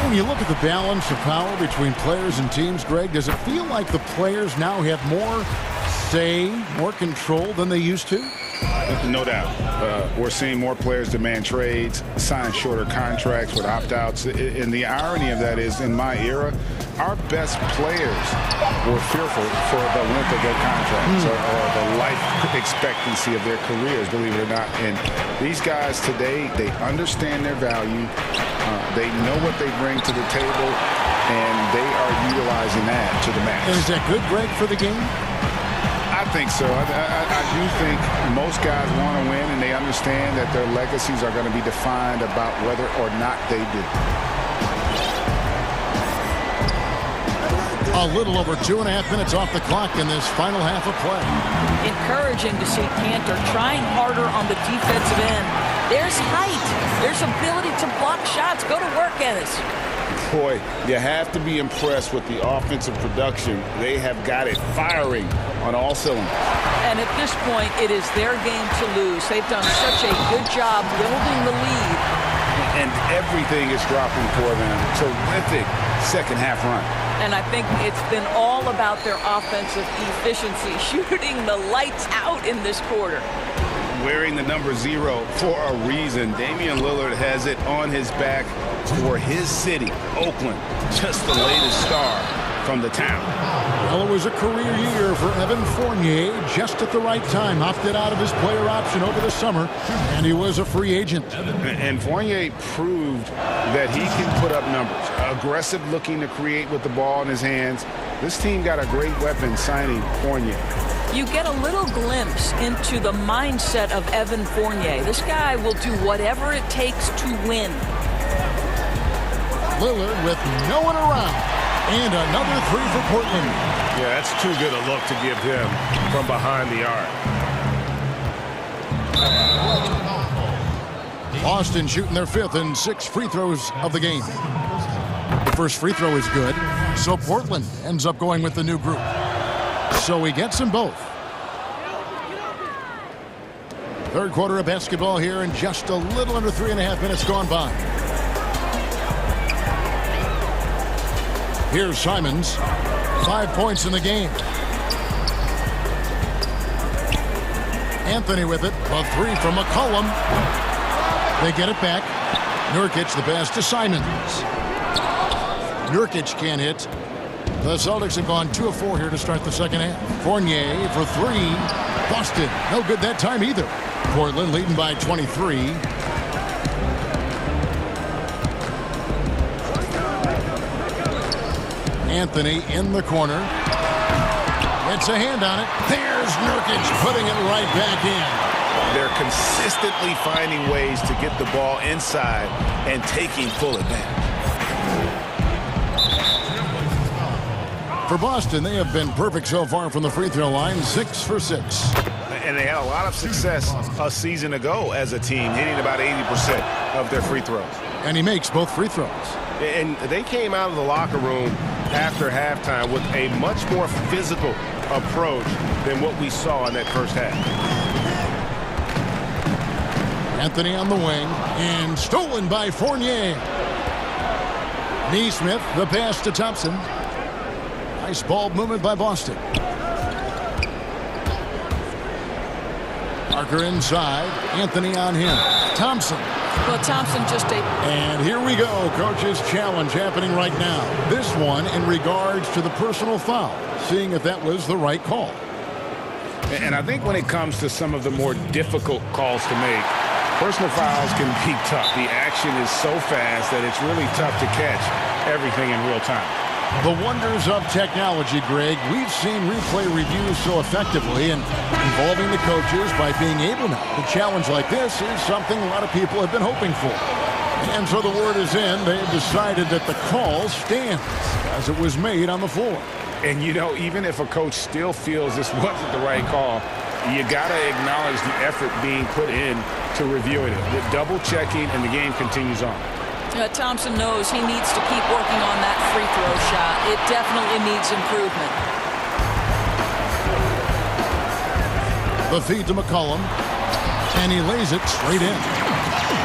When you look at the balance of power between players and teams, Greg, does it feel like the players now have more stay more controlled than they used to? No doubt. We're seeing more players demand trades, sign shorter contracts with opt-outs. And the irony of that is, in my era, our best players were fearful for the length of their contracts or the life expectancy of their careers, believe it or not. And these guys today, they understand their value. They know what they bring to the table, and they are utilizing that to the max. And is that good, Greg, for the game? I think so. I do think most guys want to win, and they understand that their legacies are going to be defined about whether or not they do. A little over 2.5 minutes off the clock in this final half of play. Encouraging to see Cantor trying harder on the defensive end. There's height. There's ability to block shots. Go to work, Ennis. Boy, you have to be impressed with the offensive production. They have got it firing on all cylinders. And at this point, it is their game to lose. They've done such a good job building the lead. And everything is dropping for them. Terrific second half run. And I think it's been all about their offensive efficiency, shooting the lights out in this quarter. Wearing the number 0 for a reason. Damian Lillard has it on his back for his city, Oakland. Just the latest star from the town. Well, it was a career year for Evan Fournier, just at the right time. Opted out of his player option over the summer, and he was a free agent. And Fournier proved that he can put up numbers. Aggressive looking to create with the ball in his hands. This team got a great weapon signing Fournier. You get a little glimpse into the mindset of Evan Fournier. This guy will do whatever it takes to win. Lillard with no one around. And another three for Portland. Yeah, that's too good a look to give him from behind the arc. Boston shooting their 5th and 6 free throws of the game. The first free throw is good, so Portland ends up going with the new group. So he gets them both. Third quarter of basketball here, and just a little under 3.5 minutes gone by. Here's Simons. 5 points in the game. Anthony with it. A 3 from McCollum. They get it back. Nurkic the pass to Simons. Nurkic can't hit. The Celtics have gone 2 of 4 here to start the second half. Fournier for 3. Busted. No good that time either. Portland leading by 23. Anthony in the corner. It's a hand on it. There's Nurkic putting it right back in. They're consistently finding ways to get the ball inside and taking full advantage. For Boston, they have been perfect so far from the free throw line, 6 for 6. And they had a lot of success a season ago as a team, hitting about 80% of their free throws. And he makes both free throws. And they came out of the locker room after halftime with a much more physical approach than what we saw in that first half. Anthony on the wing, and stolen by Fournier. Neesmith, the pass to Thompson. Nice ball movement by Boston. Parker inside. Anthony on him. Thompson. Well, Thompson just a... And here we go. Coach's challenge happening right now. This one in regards to the personal foul. Seeing if that was the right call. And I think when it comes to some of the more difficult calls to make, personal fouls can be tough. The action is so fast that it's really tough to catch everything in real time. The wonders of technology, Greg. We've seen replay reviews so effectively, and involving the coaches by being able now to challenge like this is something a lot of people have been hoping for. And so the word is in. They've decided that the call stands as it was made on the floor. And, you know, even if a coach still feels this wasn't the right call, you got to acknowledge the effort being put in to reviewing it. The double checking, and the game continues on. Thompson knows he needs to keep working on that free throw shot. It definitely needs improvement. The feed to McCollum, and he lays it straight in.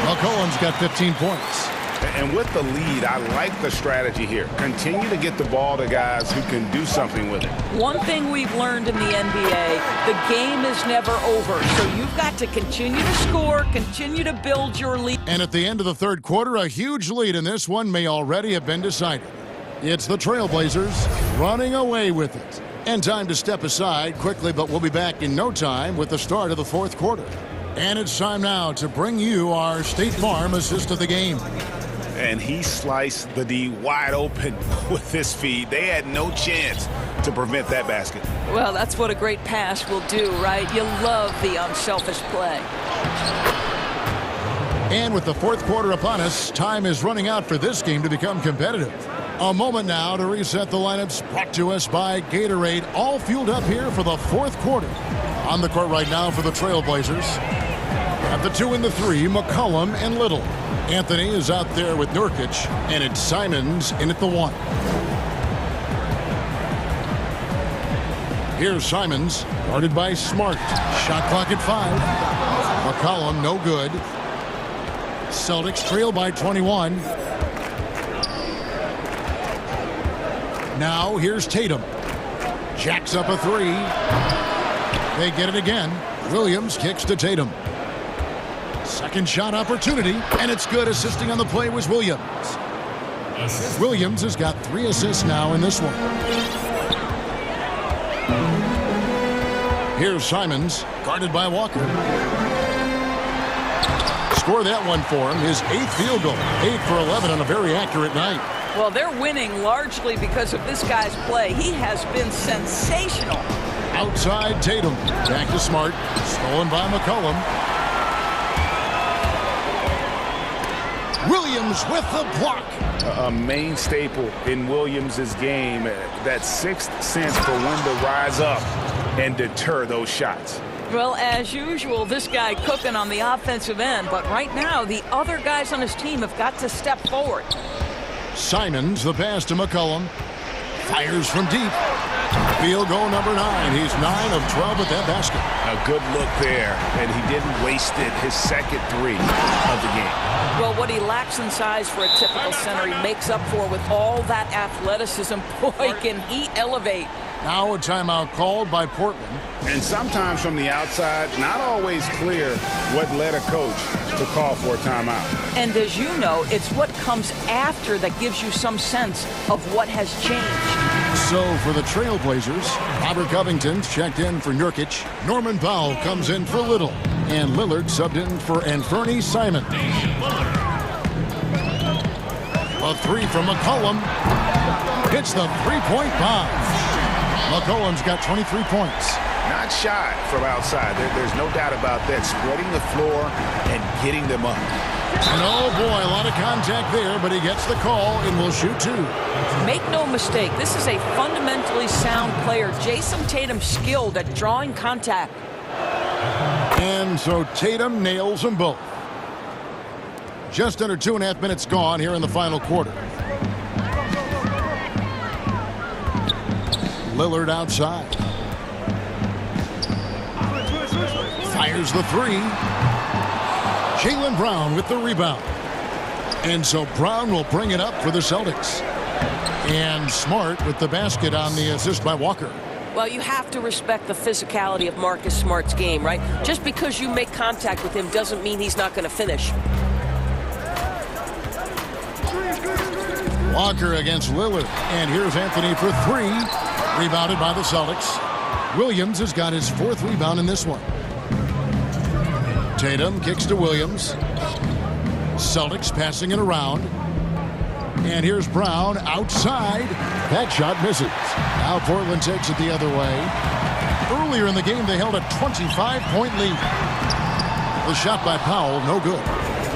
McCollum's got 15 points. And with the lead, I like the strategy here. Continue to get the ball to guys who can do something with it. One thing we've learned in the NBA, the game is never over. So you've got to continue to score, continue to build your lead. And at the end of the third quarter, a huge lead in this one may already have been decided. It's the Trailblazers running away with it. And time to step aside quickly, but we'll be back in no time with the start of the fourth quarter. And it's time now to bring you our State Farm assist of the game. And he sliced the D wide open with his feed. They had no chance to prevent that basket. Well, that's what a great pass will do, right? You love the unselfish play. And with the fourth quarter upon us, time is running out for this game to become competitive. A moment now to reset the lineups, brought to us by Gatorade, all fueled up here for the fourth quarter. On the court right now for the Trailblazers. At the 2 and the 3, McCollum and Little. Anthony is out there with Nurkic, and it's Simons in at the 1. Here's Simons, guarded by Smart. Shot clock at 5. McCollum, no good. Celtics trail by 21. Now here's Tatum. Jacks up a 3. They get it again. Williams kicks to Tatum. Second shot opportunity, and it's good. Assisting on the play was Williams. Williams has got 3 assists now in this one. Here's Simons, guarded by Walker. Score that one for him, his 8th field goal. 8 for 11 on a very accurate night. Well, they're winning largely because of this guy's play. He has been sensational. Outside Tatum, back to Smart, stolen by McCollum. Williams with the block. A main staple in Williams' game, that 6th sense for when to rise up and deter those shots. Well, as usual, this guy cooking on the offensive end, but right now the other guys on his team have got to step forward. Simons, the pass to McCollum. Fires from deep. Field goal number 9. He's 9 of 12 at that basket. A good look there, and he didn't waste it. His second 3 of the game. Well, what he lacks in size for a typical center, he makes up for with all that athleticism. Boy, can he elevate. Now a timeout called by Portland. And sometimes from the outside, not always clear what led a coach to call for a timeout. And as you know, it's what comes after that gives you some sense of what has changed. So for the Trailblazers, Robert Covington's checked in for Nurkic. Norman Powell comes in for Little. And Lillard subbed in for Anthony Simons. A 3 from McCollum. Hits the 3-point bomb. McCollum's got 23 points. Not shy from outside. There's no doubt about that. Spreading the floor and getting them up. And oh boy, a lot of contact there, but he gets the call and will shoot 2. Make no mistake, this is a fundamentally sound player. Jason Tatum skilled at drawing contact. And so Tatum nails them both. Just under 2.5 minutes gone here in the final quarter. Lillard outside. Fires the 3. Jaylen Brown with the rebound. And so Brown will bring it up for the Celtics. And Smart with the basket on the assist by Walker. Well, you have to respect the physicality of Marcus Smart's game, right? Just because you make contact with him doesn't mean he's not going to finish. Walker against Lillard. And here's Anthony for 3. Rebounded by the Celtics. Williams has got his 4th rebound in this one. Tatum kicks to Williams. Celtics passing it around. And here's Brown outside. That shot misses. Now Portland takes it the other way. Earlier in the game, they held a 25-point lead. The shot by Powell, no good.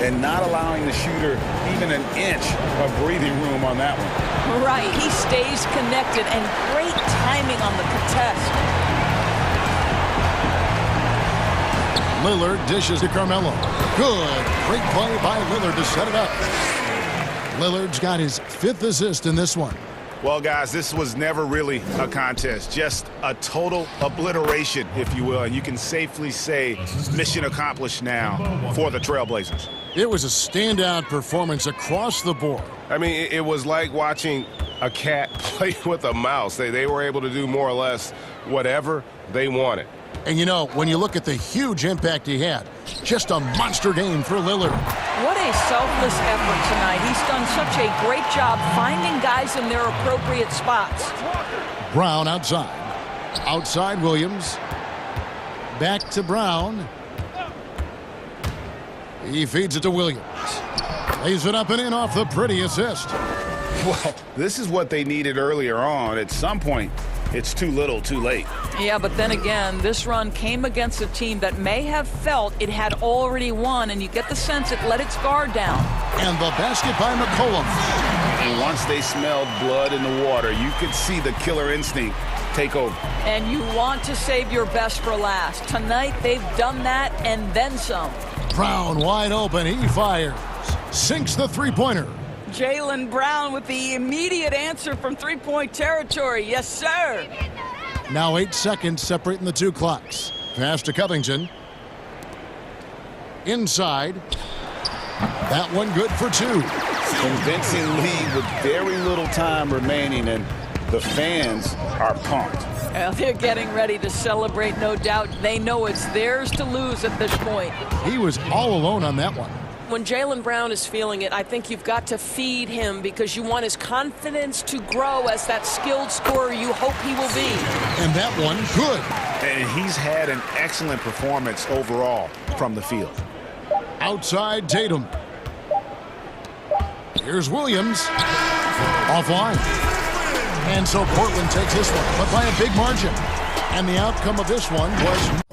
And not allowing the shooter even an inch of breathing room on that one. Right, he stays connected, and great timing on the contest. Lillard dishes to Carmelo. Good. Great play by Lillard to set it up. Lillard's got his 5th assist in this one. Well, guys, this was never really a contest, just a total obliteration, if you will. And you can safely say mission accomplished now for the Trailblazers. It was a standout performance across the board. I mean, it was like watching a cat play with a mouse. They were able to do more or less whatever they wanted. And you know, when you look at the huge impact he had, just a monster game for Lillard. What a selfless effort tonight. He's done such a great job finding guys in their appropriate spots. Brown outside. Outside Williams. Back to Brown. He feeds it to Williams. Lays it up and in off the pretty assist. Well, this is what they needed earlier on. At some point, it's too little, too late. Yeah, but then again, this run came against a team that may have felt it had already won, and you get the sense it let its guard down. And the basket by McCollum. And once they smelled blood in the water, you could see the killer instinct take over. And you want to save your best for last. Tonight, they've done that and then some. Brown wide open. He fires. Sinks the three-pointer. Jaylen Brown with the immediate answer from three-point territory. Yes, sir. Now 8 seconds separating the two clocks. Pass to Covington. Inside. That one good for two. Convincing lead with very little time remaining, and the fans are pumped. Well, they're getting ready to celebrate, no doubt. They know it's theirs to lose at this point. He was all alone on that one. When Jaylen Brown is feeling it, I think you've got to feed him because you want his confidence to grow as that skilled scorer you hope he will be. And that one, good. And he's had an excellent performance overall from the field. Outside Tatum. Here's Williams. Offline. And so Portland takes this one, but by a big margin. And the outcome of this one was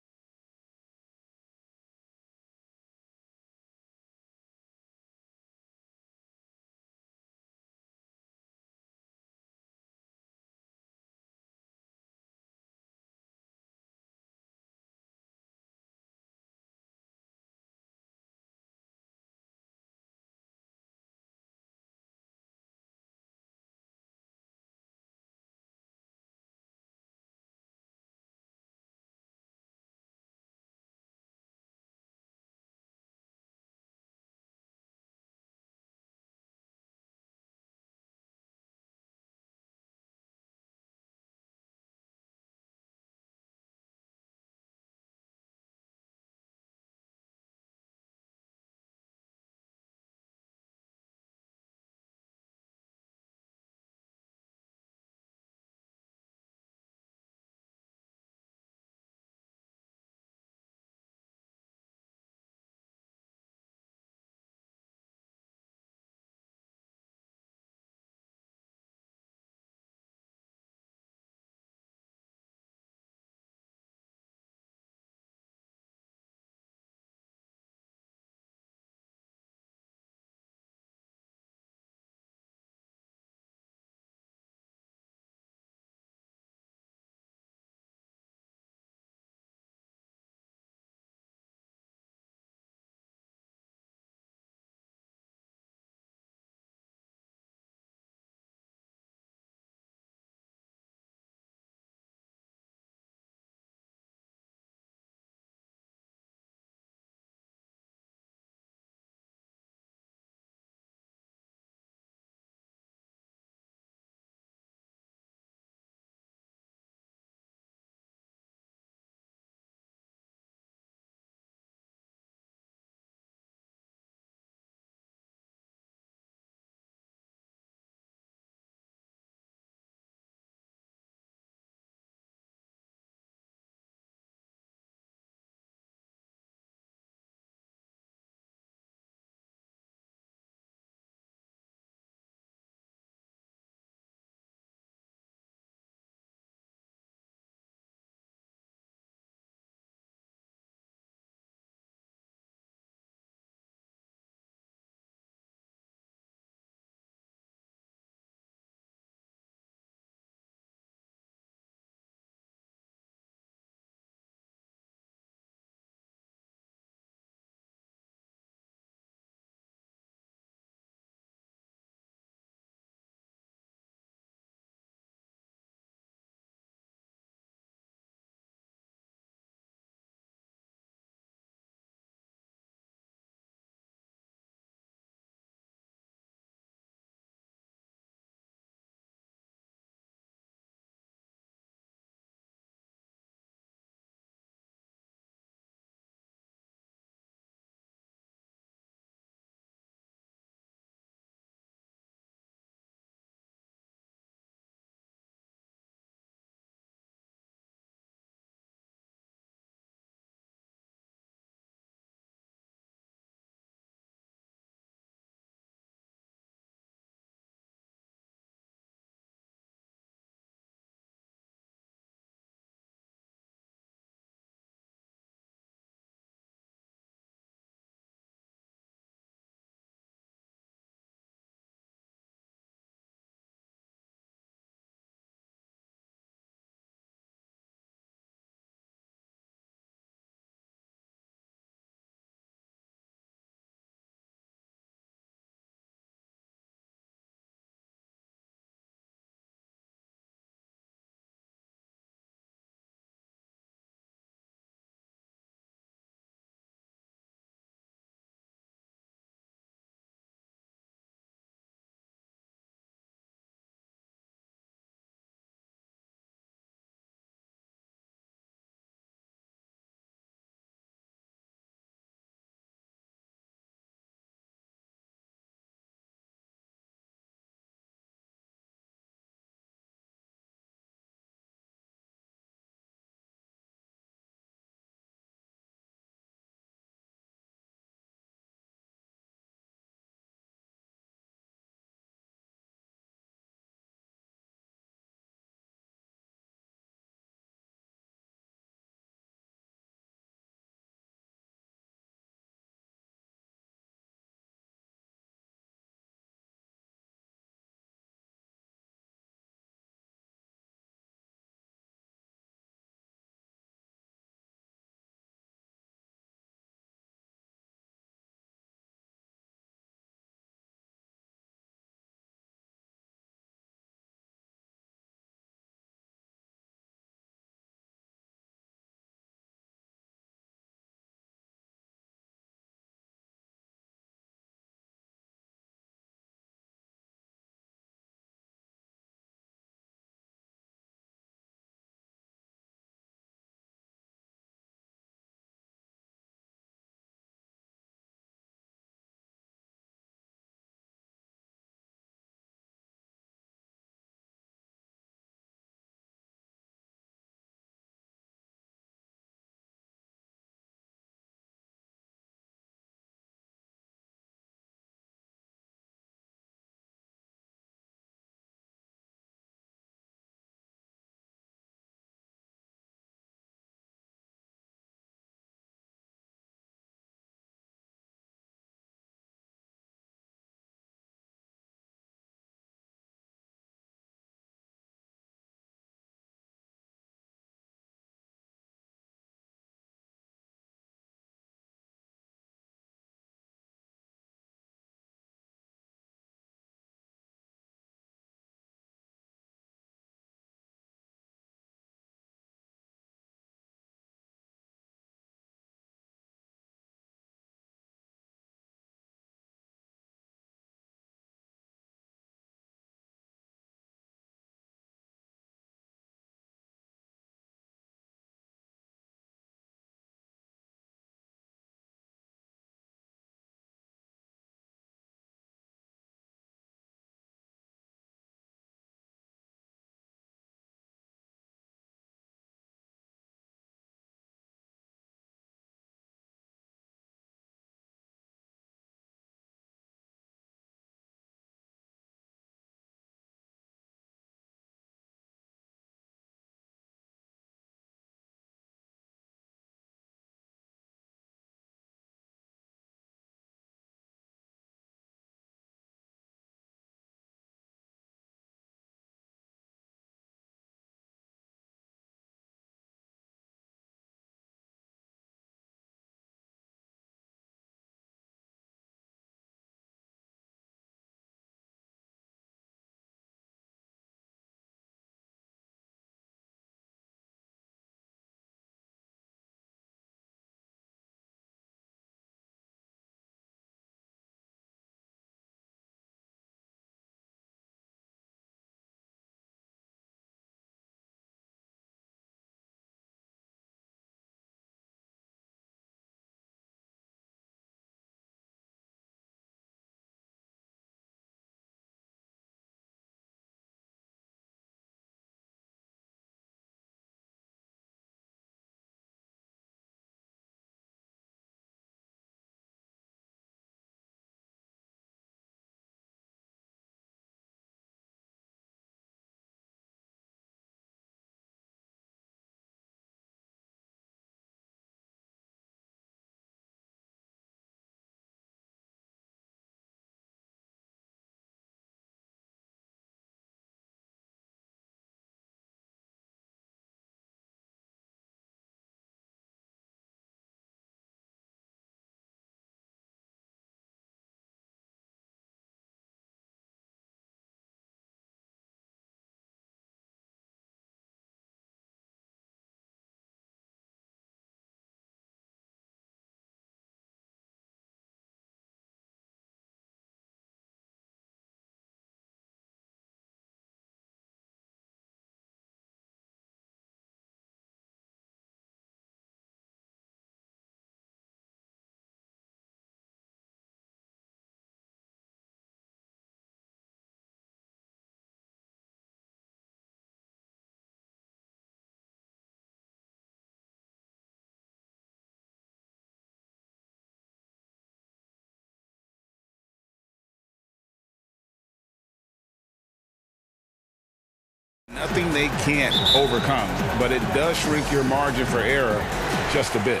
Nothing they can't overcome, but it does shrink your margin for error just a bit.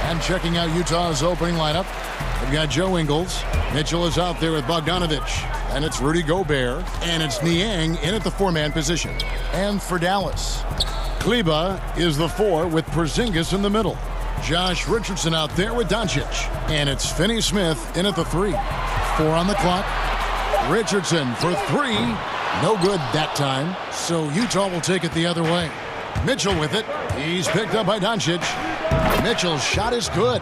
And checking out Utah's opening lineup, we've got Joe Ingles. Mitchell is out there with Bogdanovich. And it's Rudy Gobert. And it's Niang in at the four-man position. And for Dallas, Kleba is the four with Porzingis in the middle. Josh Richardson out there with Doncic. And it's Finney-Smith in at the three. 4 on the clock. Richardson for 3. No good that time. So Utah will take it the other way. Mitchell with it. He's picked up by Doncic. Mitchell's shot is good.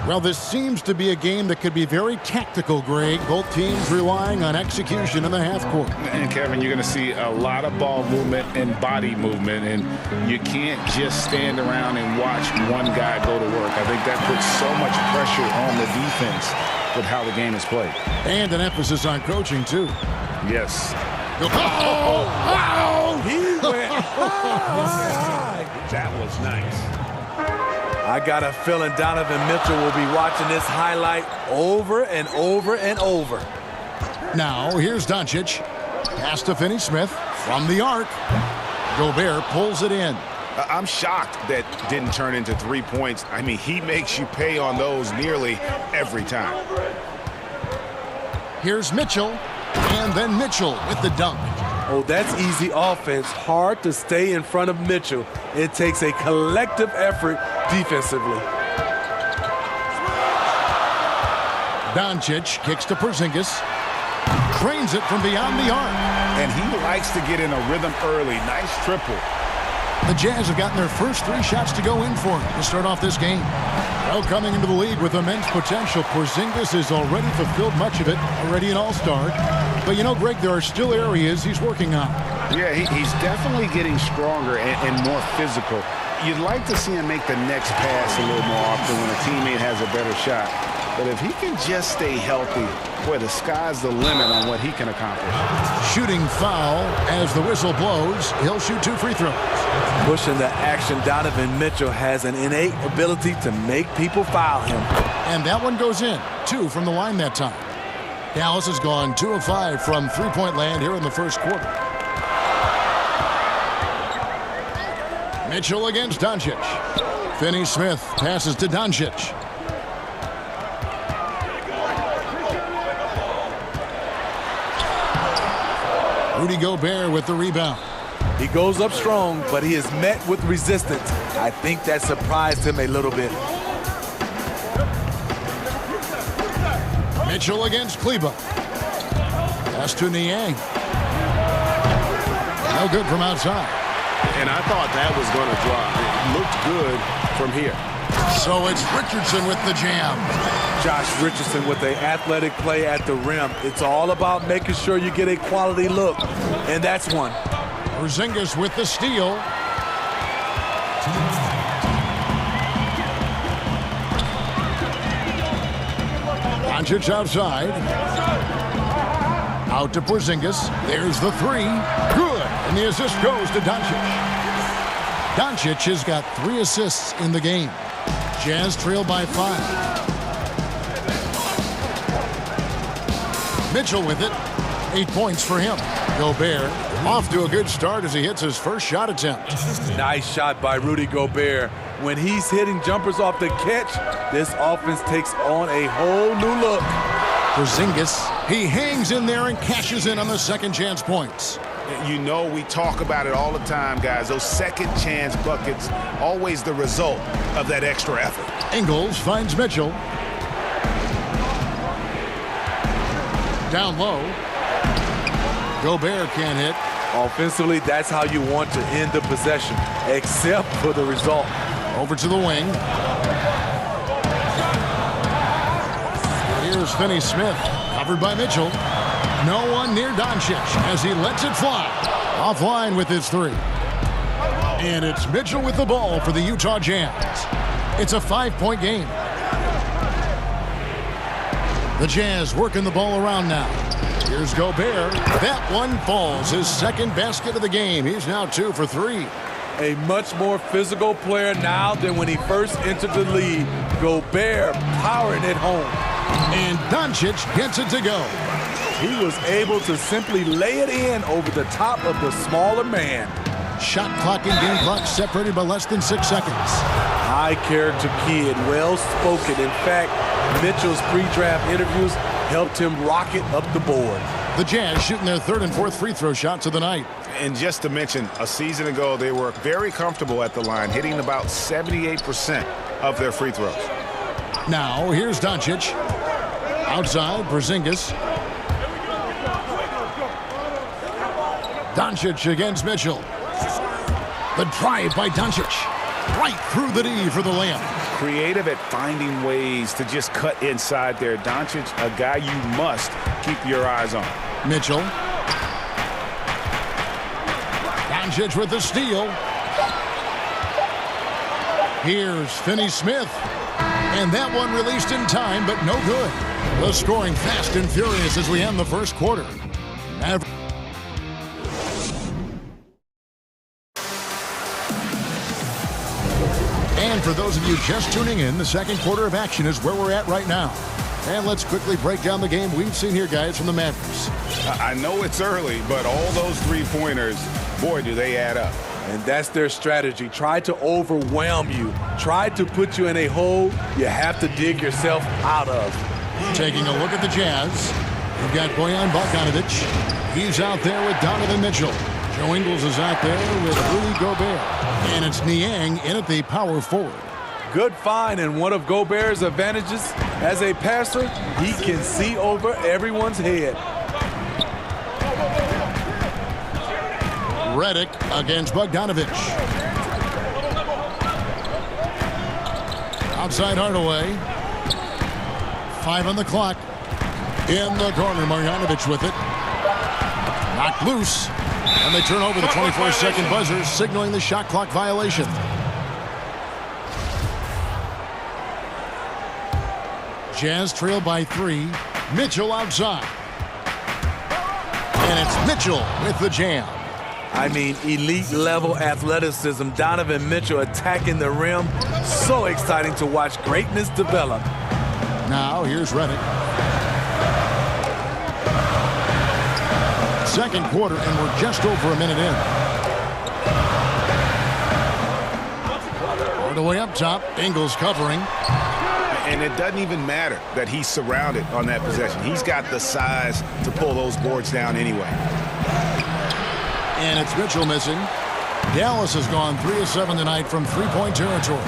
Well, this seems to be a game that could be very tactical, Greg. Both teams relying on execution in the half court. And Kevin, you're going to see a lot of ball movement and body movement, and you can't just stand around and watch one guy go to work. I think that puts so much pressure on the defense with how the game is played. And an emphasis on coaching, too. Yes. He went high. That was nice. I got a feeling Donovan Mitchell will be watching this highlight over and over and over. Now, here's Doncic. Pass to Finney-Smith from the arc. Gobert pulls it in. I'm shocked that didn't turn into 3 points. I mean, he makes you pay on those nearly every time. Here's Mitchell, and then Mitchell with the dunk. Oh, that's easy offense. Hard to stay in front of Mitchell. It takes a collective effort defensively. Doncic kicks to Porzingis. Trains it from beyond the arc. And he likes to get in a rhythm early. Nice triple. The Jazz have gotten their first 3 shots to go in for him to start off this game. Well, coming into the league with immense potential, Porzingis has already fulfilled much of it, already an all-star. But you know, Greg, there are still areas he's working on. Yeah, he's definitely getting stronger and more physical. You'd like to see him make the next pass a little more often when a teammate has a better shot. But if he can just stay healthy, boy, the sky's the limit on what he can accomplish. Shooting foul as the whistle blows. He'll shoot 2 free throws. Pushing the action, Donovan Mitchell has an innate ability to make people foul him. And that one goes in. 2 from the line that time. Dallas has gone 2 of 5 from three-point land here in the first quarter. Mitchell against Doncic. Finney-Smith passes to Doncic. Rudy Gobert with the rebound. He goes up strong, but he is met with resistance. I think that surprised him a little bit. Mitchell against Kleba. Pass to Niang. No good from outside. And I thought that was going to drop. It looked good from here. So it's Richardson with the jam. Josh Richardson with an athletic play at the rim. It's all about making sure you get a quality look, and that's one. Porzingis with the steal. Doncic outside. Out to Porzingis. There's the 3. Good. And the assist goes to Doncic. Doncic has got 3 assists in the game. Jazz trail by 5. Mitchell with it. 8 points for him. Gobert off to a good start as he hits his first shot attempt. Nice shot by Rudy Gobert. When he's hitting jumpers off the catch, this offense takes on a whole new look. Porzingis, he hangs in there and cashes in on the second chance points. You know, we talk about it all the time, guys. Those second chance buckets, always the result of that extra effort. Ingles finds Mitchell. Down low. Gobert can't hit. Offensively, that's how you want to end the possession, except for the result. Over to the wing. Here's Finney-Smith, covered by Mitchell. No one near Doncic as he lets it fly. Offline with his 3. And it's Mitchell with the ball for the Utah Jazz. It's a 5-point game. The Jazz working the ball around now. Here's Gobert. That one falls. His second basket of the game. He's now 2 for 3. A much more physical player now than when he first entered the league. Gobert powering it home. And Doncic gets it to go. He was able to simply lay it in over the top of the smaller man. Shot clock and game clock separated by less than 6 seconds. High-character kid, well-spoken. In fact, Mitchell's pre-draft interviews helped him rocket up the board. The Jazz shooting their third and fourth free throw shots of the night. And just to mention, a season ago, they were very comfortable at the line, hitting about 78% of their free throws. Now, here's Doncic. Outside, Porzingis. Doncic against Mitchell. The drive by Doncic. Right through the D for the layup. Creative at finding ways to just cut inside there. Doncic, a guy you must keep your eyes on. Mitchell. Doncic with the steal. Here's Finney-Smith. And that one released in time, but no good. The scoring fast and furious as we end the first quarter. And for those of you just tuning in, the second quarter of action is where we're at right now. And let's quickly break down the game we've seen here, guys, from the Mavericks. I know it's early, but all those three-pointers, boy, do they add up. And that's their strategy. Try to overwhelm you. Try to put you in a hole you have to dig yourself out of. Taking a look at the Jazz, we've got Bojan Bogdanovic. He's out there with Donovan Mitchell. Joe Ingles is out there with Rudy Gobert. And it's Niang in at the power forward. Good find, and one of Gobert's advantages as a passer, he can see over everyone's head. Redick against Bogdanovic. Outside Hardaway. 5 on the clock. In the corner, Marjanovic with it. Knocked loose. And they turn over the 24-second buzzer, signaling the shot clock violation. Jazz trail by 3. Mitchell outside. And it's Mitchell with the jam. I mean, elite-level athleticism. Donovan Mitchell attacking the rim. So exciting to watch greatness develop. Now, here's Redick. Second quarter, and we're just over a minute in. Hardaway up top. Ingles covering. And it doesn't even matter that he's surrounded on that possession. He's got the size to pull those boards down anyway. And it's Mitchell missing. Dallas has gone 3 of 7 tonight from three-point territory.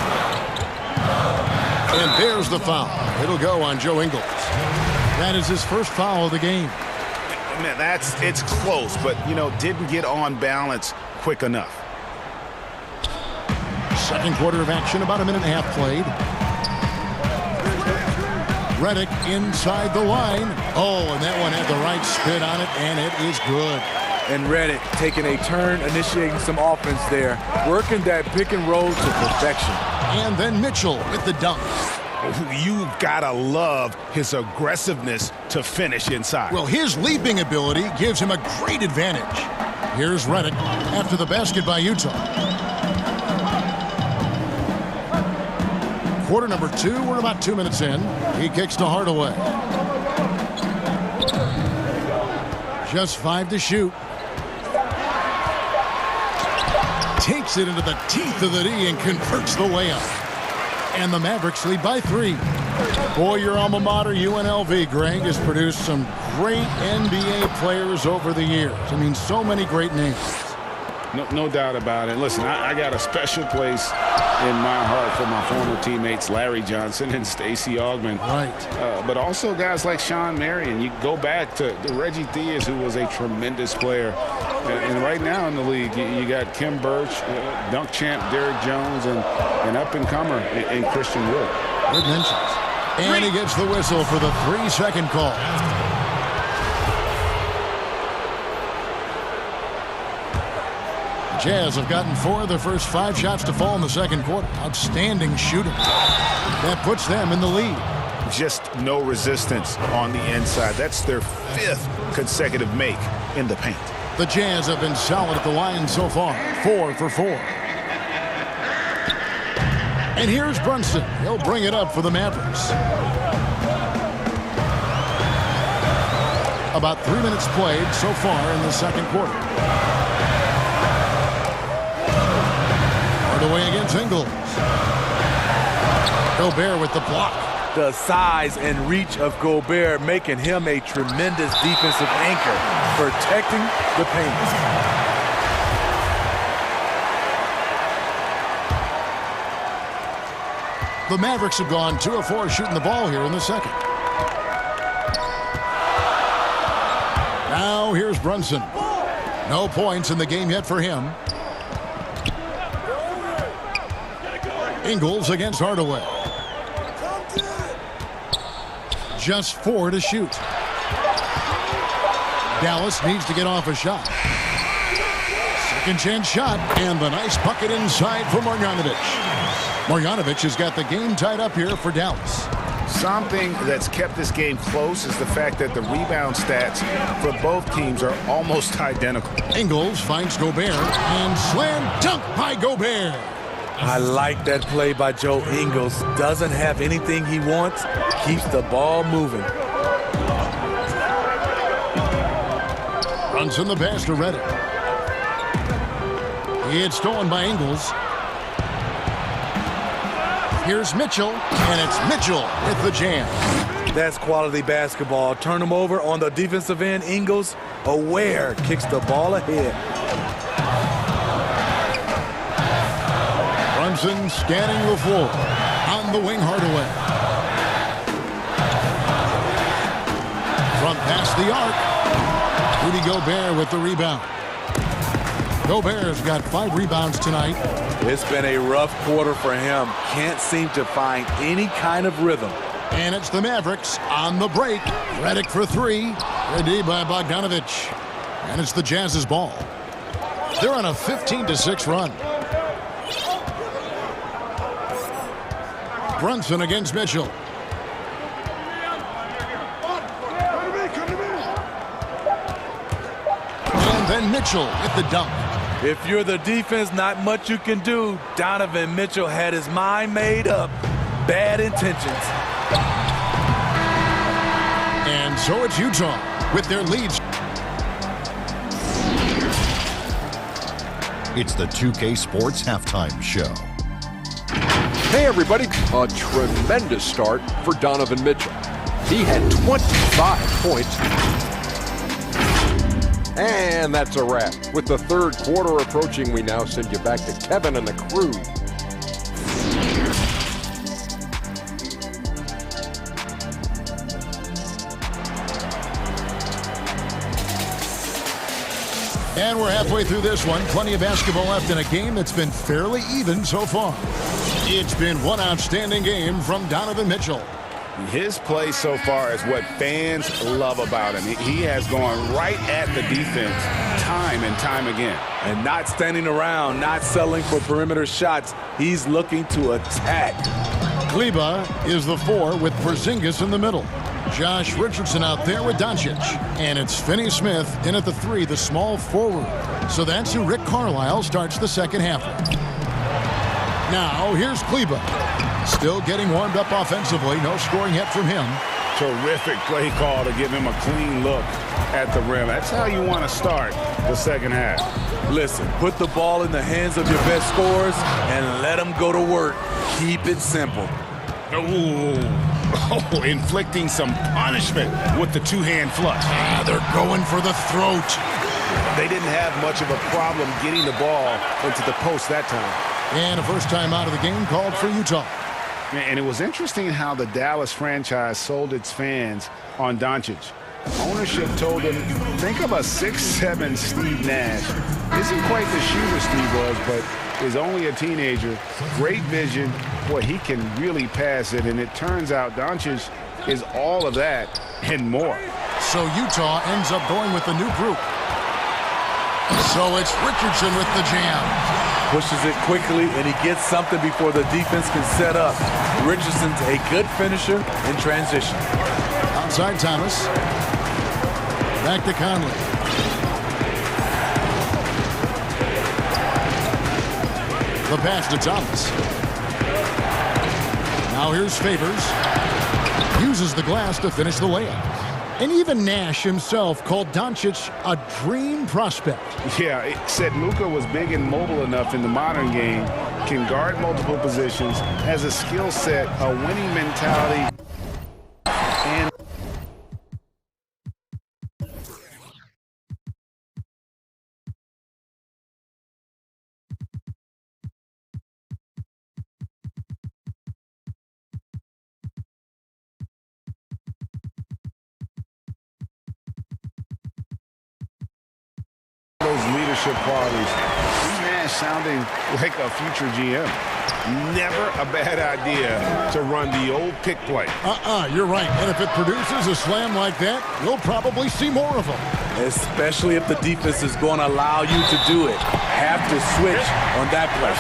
And there's the foul. It'll go on Joe Ingles. That is his first foul of the game. Man, it's close, but, didn't get on balance quick enough. Second quarter of action, about a minute and a half played. Redick inside the line. Oh, and that one had the right spin on it, and it is good. And Redick taking a turn, initiating some offense there, working that pick and roll to perfection. And then Mitchell with the dunk. You've got to love his aggressiveness to finish inside. Well, his leaping ability gives him a great advantage. Here's Redick after the basket by Utah. Quarter number 2, we're about 2 minutes in. He kicks to Hardaway. Just 5 to shoot. Takes it into the teeth of the D and converts the layup. And the Mavericks lead by 3. Boy, your alma mater, UNLV, Greg, has produced some great NBA players over the years. I mean, so many great names. No doubt about it. Listen, I got a special place in my heart for my former teammates Larry Johnson and Stacey Augmon. Right. But also guys like Sean Marion. You go back to Reggie Theus, who was a tremendous player. And right now in the league, you got Kim Birch, dunk champ Derrick Jones, and up-and-comer in Christian Wood. Good mentions. And he gets the whistle for the 3-second call. Jazz have gotten 4 of their first 5 shots to fall in the second quarter. Outstanding shooting. That puts them in the lead. Just no resistance on the inside. That's their 5th consecutive make in the paint. The Jazz have been solid at the line so far. 4 for 4. And here's Brunson. He'll bring it up for the Mavericks. About 3 minutes played so far in the second quarter. Hardaway against Ingles. Gobert with the block. The size and reach of Gobert making him a tremendous defensive anchor, protecting the paint. The Mavericks have gone 2 of 4 shooting the ball here in the second. Now here's Brunson. No points in the game yet for him. Ingles against Hardaway. Just 4 to shoot. Dallas needs to get off a shot. Second chance shot, and the nice bucket inside for Marjanovic. Marjanovic has got the game tied up here for Dallas. Something that's kept this game close is the fact that the rebound stats for both teams are almost identical. Ingles finds Gobert, and slam dunk by Gobert. I like that play by Joe Ingles. Doesn't have anything he wants, keeps the ball moving. Runs in the pass to Reddick. It's stolen by Ingles. Here's Mitchell, and it's Mitchell with the jam. That's quality basketball. Turn him over on the defensive end. Ingles, aware, kicks the ball ahead. Brunson scanning the floor. On the wing, Hardaway. Front past the arc. Rudy Gobert with the rebound. Gobert's got 5 rebounds tonight. It's been a rough quarter for him. Can't seem to find any kind of rhythm. And it's the Mavericks on the break. Reddick for 3. Ready by Bogdanovic. And it's the Jazz's ball. They're on a 15-6 run. Brunson against Mitchell. And then Mitchell with the dunk. If you're the defense, not much you can do. Donovan Mitchell had his mind made up. Bad intentions. And so it's Utah with their leads. It's the 2K Sports Halftime Show. Hey everybody, a tremendous start for Donovan Mitchell. He had 25 points. And that's a wrap. With the third quarter approaching, we now send you back to Kevin and the crew. And we're halfway through this one. Plenty of basketball left in a game that's been fairly even so far. It's been one outstanding game from Donovan Mitchell. His play so far is what fans love about him. He has gone right at the defense time and time again. And not standing around, not settling for perimeter shots. He's looking to attack. Kleba is the 4 with Porzingis in the middle. Josh Richardson out there with Doncic. And it's Finney-Smith in at the 3, the small forward. So that's who Rick Carlisle starts the second half with. Now, here's Kleba. Still getting warmed up offensively. No scoring yet from him. Terrific play call to give him a clean look at the rim. That's how you want to start the second half. Listen, put the ball in the hands of your best scorers and let them go to work. Keep it simple. Oh, inflicting some punishment with the two-hand flush. They're going for the throat. They didn't have much of a problem getting the ball into the post that time. And a first time out of the game called for Utah. And it was interesting how the Dallas franchise sold its fans on Doncic. Ownership told them, think of a 6'7" Steve Nash. Isn't quite the shooter Steve was, but is only a teenager. Great vision. Boy, he can really pass it. And it turns out Doncic is all of that and more. So Utah ends up going with the new group. So it's Richardson with the jam. Pushes it quickly, and he gets something before the defense can set up. Richardson's a good finisher in transition. Outside Thomas. Back to Conley. The pass to Thomas. Now here's Favors. Uses the glass to finish the layup. And even Nash himself called Doncic a dream prospect. Yeah, it said Luka was big and mobile enough in the modern game, can guard multiple positions, has a skill set, a winning mentality, and those leadership qualities. Steve Nash sounding like a future GM. Never a bad idea to run the old pick play. You're right. And if it produces a slam like that, we'll probably see more of them. Especially if the defense is going to allow you to do it. Have to switch on that play.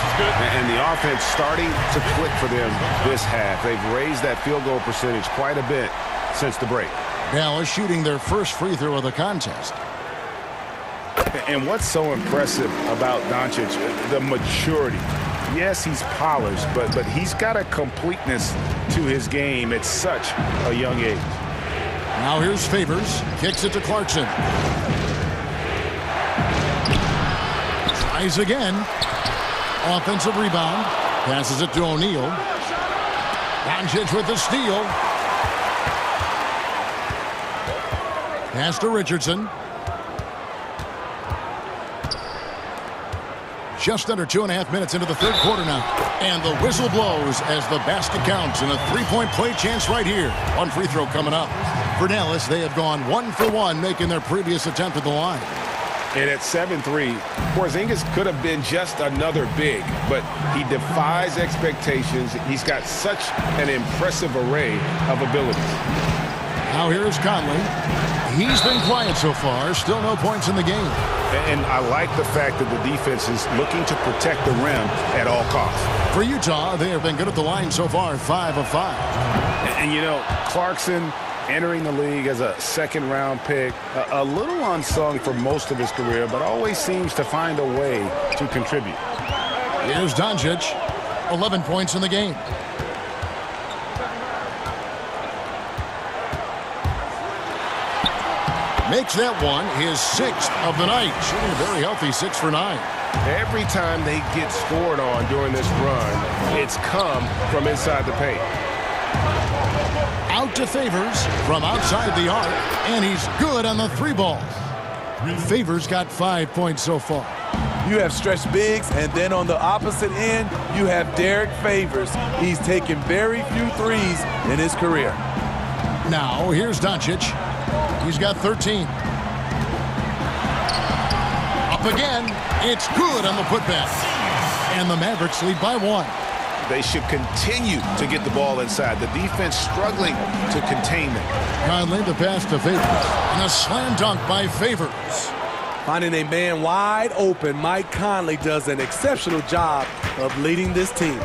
And the offense starting to click for them this half. They've raised that field goal percentage quite a bit since the break. Dallas shooting their first free throw of the contest. And what's so impressive about Doncic, the maturity. Yes, he's polished, but he's got a completeness to his game at such a young age. Now here's Favors. Kicks it to Clarkson. Tries again. Offensive rebound. Passes it to O'Neal. Doncic with the steal. Pass to Richardson. Just under 2.5 minutes into the third quarter now. And the whistle blows as the basket counts and a three-point play chance right here. One free throw coming up. For Dallas, they have gone 1 for 1, making their previous attempt at the line. And at 7-3, Porzingis could have been just another big, but he defies expectations. He's got such an impressive array of abilities. Now here's Conley. He's been quiet so far. Still no points in the game. And I like the fact that the defense is looking to protect the rim at all costs. For Utah, they have been good at the line so far, 5 of 5. And you know, Clarkson entering the league as a second-round pick, a little unsung for most of his career, but always seems to find a way to contribute. Here's Doncic, 11 points in the game. Makes that one his 6th of the night. Shooting a very healthy 6 for 9. Every time they get scored on during this run, it's come from inside the paint. Out to Favors from outside the arc, and he's good on the 3-ball. Favors got 5 points so far. You have stretch bigs, and then on the opposite end, you have Derek Favors. He's taken very few threes in his career. Now, here's Doncic. He's got 13. Up again. It's good on the putback. And the Mavericks lead by 1. They should continue to get the ball inside. The defense struggling to contain them. Conley, the pass to Favors. And a slam dunk by Favors. Finding a man wide open, Mike Conley does an exceptional job of leading this team.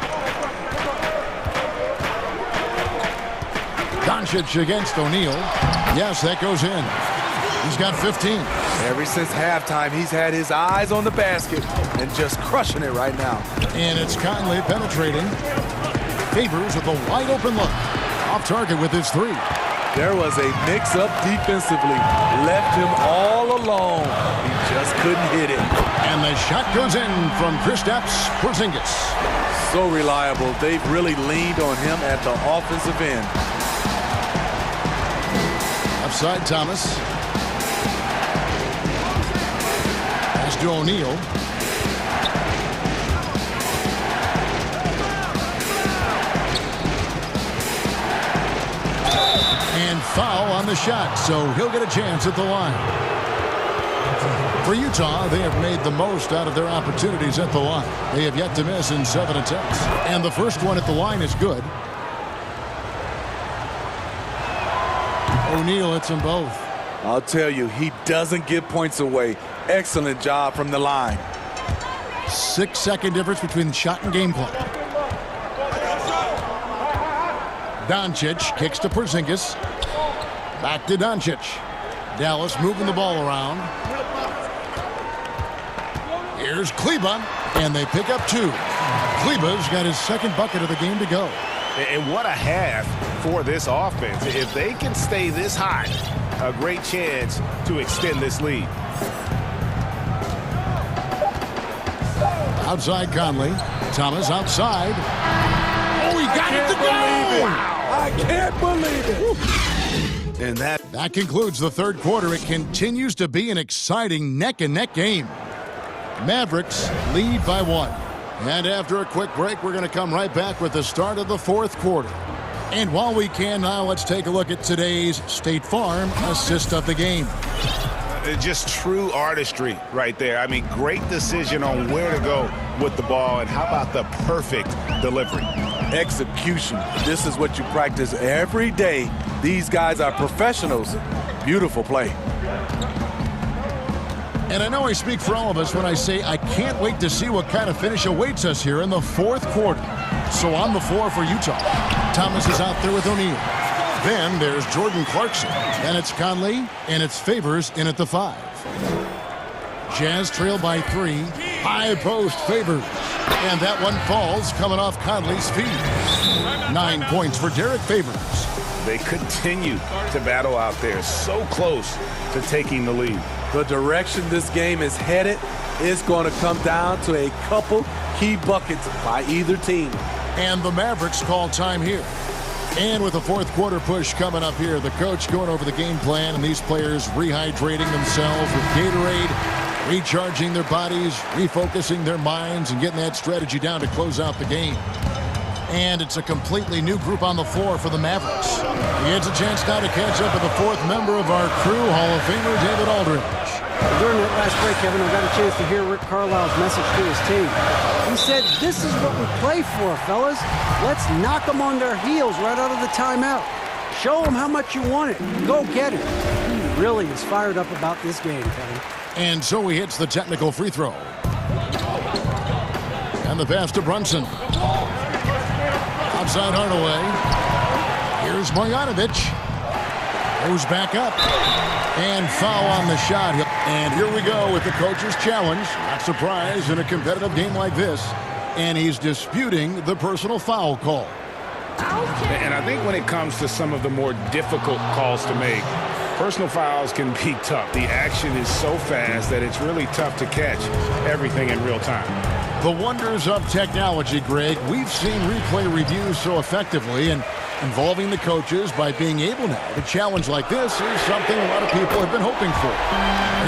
Doncic against O'Neal. Yes, that goes in. He's got 15. Ever since halftime, he's had his eyes on the basket and just crushing it right now. And it's Conley penetrating. Favors with a wide open look. Off target with his 3. There was a mix-up defensively. Left him all alone. He just couldn't hit it. And the shot goes in from Kristaps Porzingis. So reliable. They've really leaned on him at the offensive end. Upside Thomas. Pass to O'Neal. And foul on the shot, so he'll get a chance at the line. For Utah, they have made the most out of their opportunities at the line. They have yet to miss in 7 attempts. And the first one at the line is good. O'Neal hits them both. I'll tell you, he doesn't give points away. Excellent job from the line. 6-second difference between the shot and game clock. Doncic kicks to Porzingis. Back to Doncic. Dallas moving the ball around. Here's Kleba, and they pick up 2. Kleba's got his 2nd bucket of the game to go. And what a half for this offense. If they can stay this high, a great chance to extend this lead. Outside Conley. Thomas outside. Oh, he got it to go! I can't believe it! And that concludes the third quarter. It continues to be an exciting neck-and-neck game. Mavericks lead by 1. And after a quick break, we're going to come right back with the start of the fourth quarter. And while we can now, let's take a look at today's State Farm assist of the game. Just true artistry right there. I mean, great decision on where to go with the ball, and how about the perfect delivery? Execution. This is what you practice every day. These guys are professionals. Beautiful play. And I know I speak for all of us when I say I can't wait to see what kind of finish awaits us here in the fourth quarter. So on the floor for Utah, Thomas is out there with O'Neal. Then there's Jordan Clarkson. Then it's Conley, and it's Favors in at the 5. Jazz trail by 3. High post Favors. And that one falls coming off Conley's feet. 9 points for Derek Favors. They continue to battle out there, so close to taking the lead. The direction this game is headed is going to come down to a couple key buckets by either team. And the Mavericks call time here. And with the fourth quarter push coming up here, the coach going over the game plan, and these players rehydrating themselves with Gatorade, recharging their bodies, refocusing their minds, and getting that strategy down to close out the game. And it's a completely new group on the floor for the Mavericks. He has a chance now to catch up with the fourth member of our crew, Hall of Famer David Aldridge. During that last break, Kevin, I got a chance to hear Rick Carlisle's message to his team. He said, this is what we play for, fellas. Let's knock them on their heels right out of the timeout. Show them how much you want it. Go get it. He really is fired up about this game, Kevin. And so he hits the technical free throw. And the pass to Brunson. Outside Hardaway. Here's Marjanovic. Goes back up. And foul on the shot. And here we go with the coach's challenge. Not surprised in a competitive game like this. And he's disputing the personal foul call. And I think when it comes to some of the more difficult calls to make, personal fouls can be tough. The action is so fast that it's really tough to catch everything in real time. The wonders of technology, Greg. We've seen replay reviews so effectively, and involving the coaches by being able now to challenge like this is something a lot of people have been hoping for.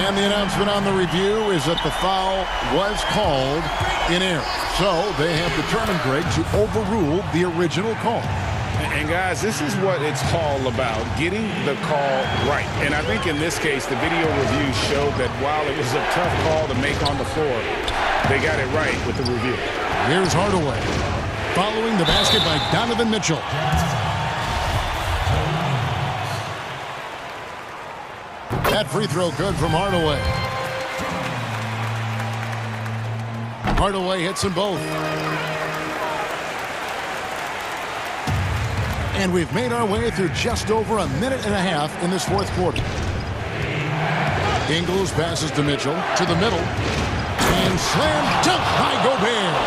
And the announcement on the review is that the foul was called in error. So they have determined, Greg, to overrule the original call. And guys, this is what it's all about, getting the call right. And I think in this case, the video review showed that while it was a tough call to make on the floor, they got it right with the review. Here's Hardaway. Following the basket by Donovan Mitchell. That free throw good from Hardaway. Hardaway hits them both. And we've made our way through just over a minute and a half in this fourth quarter. Ingles passes to Mitchell, to the middle. And slam dunk by Gobert.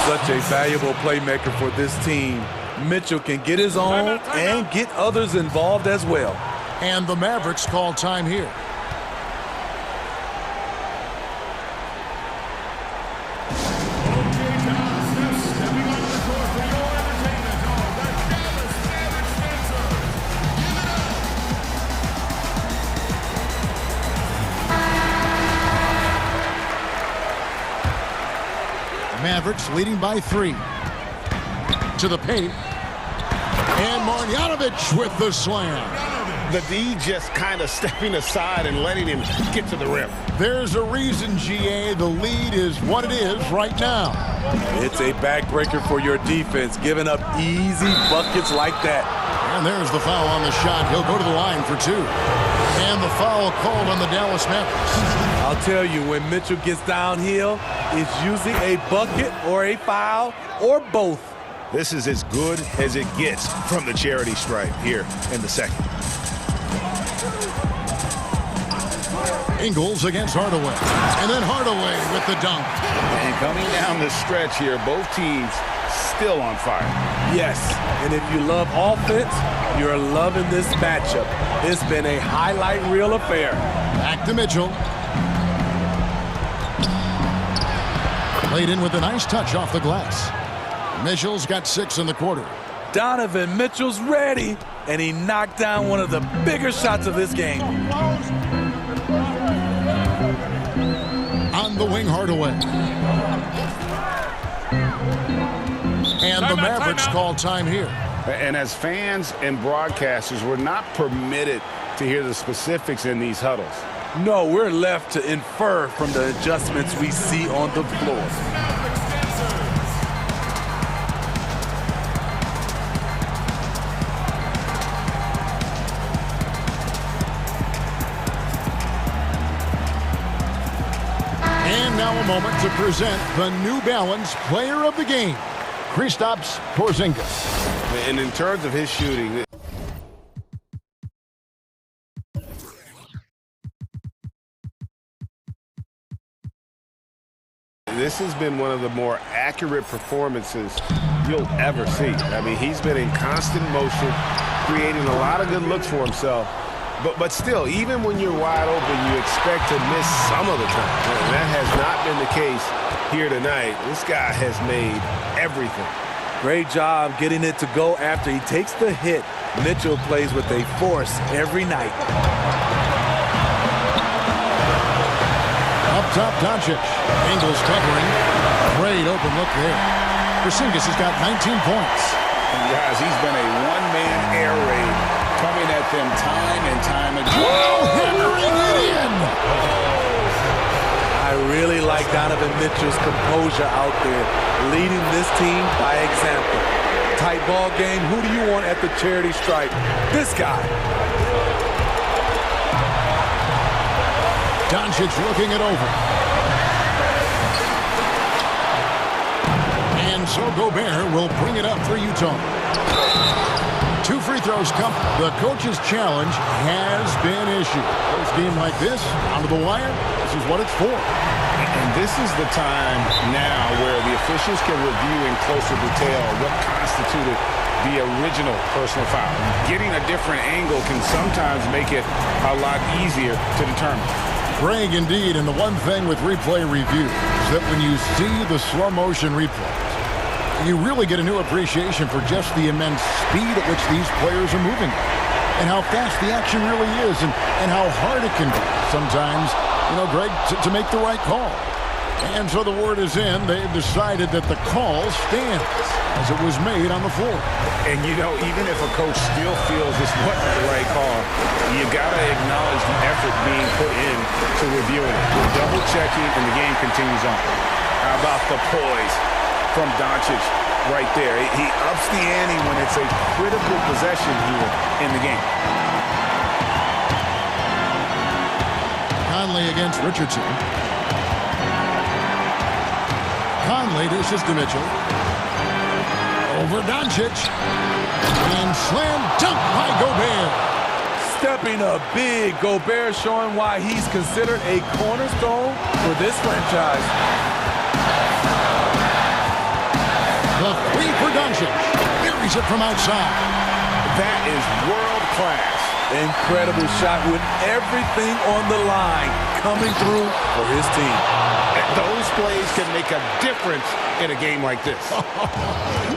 Such a valuable playmaker for this team. Mitchell can get his own and get others involved as well. And the Mavericks call time here. Mavericks leading by 3. To the paint. And Marjanovic with the slam. The D just kind of stepping aside and letting him get to the rim. There's a reason, GA, the lead is what it is right now. It's a backbreaker for your defense, giving up easy buckets like that. And there's the foul on the shot. He'll go to the line for 2. And the foul called on the Dallas Mavericks. I'll tell you, when Mitchell gets downhill, it's usually a bucket or a foul or both. This is as good as it gets from the charity stripe here in the second. Ingles against Hardaway. And then Hardaway with the dunk. And coming down the stretch here, both teams still on fire. Yes, and if you love offense, you're loving this matchup. It's been a highlight reel affair. Back to Mitchell. Played in with a nice touch off the glass. Mitchell's got 6 in the quarter. Donovan Mitchell's ready, and he knocked down one of the bigger shots of this game. On the wing, Hardaway. And the Mavericks call time here. And as fans and broadcasters, we're not permitted to hear the specifics in these huddles. No, we're left to infer from the adjustments we see on the floor. And now a moment to present the New Balance Player of the Game, Kristaps Porzingis. And in terms of his shooting, this has been one of the more accurate performances you'll ever see. I mean, he's been in constant motion, creating a lot of good looks for himself. But still, even when you're wide open, you expect to miss some of the time. And that has not been the case here tonight. This guy has made everything. Great job getting it to go after he takes the hit. Mitchell plays with a force every night. Up top, Doncic. Ingles covering. Great open look there. Porzingis has got 19 points. And guys, he's been a one-man air raid, coming at them time and time again. Oh, hammering it in! I really like Donovan Mitchell's composure out there, leading this team by example. Tight ball game, who do you want at the charity stripe? This guy. Doncic looking it over. And so Gobert will bring it up for Utah. 2 free throws come. The coach's challenge has been issued. A game like this, down to the wire, this is what it's for. And this is the time now where the officials can review in closer detail what constituted the original personal foul. Getting a different angle can sometimes make it a lot easier to determine. Greg, indeed, and the one thing with replay review is that when you see the slow motion replays, you really get a new appreciation for just the immense speed at which these players are moving and how fast the action really is and how hard it can be sometimes, you know, Greg, to make the right call. And so the word is in. They've decided that the call stands as it was made on the floor. And, you know, even if a coach still feels this wasn't the right call, you got to acknowledge the effort being put in to reviewing it. We're double-checking, and the game continues on. How about the poise from Doncic right there? He ups the ante when it's a critical possession here in the game. Conley against Richardson. Conley dishes to Mitchell. Over Doncic. And slam dunk by Gobert. Stepping up big, Gobert showing why he's considered a cornerstone for this franchise. The three for Doncic. Buries it from outside. That is world class. Incredible shot with everything on the line coming through for his team. Those plays can make a difference in a game like this.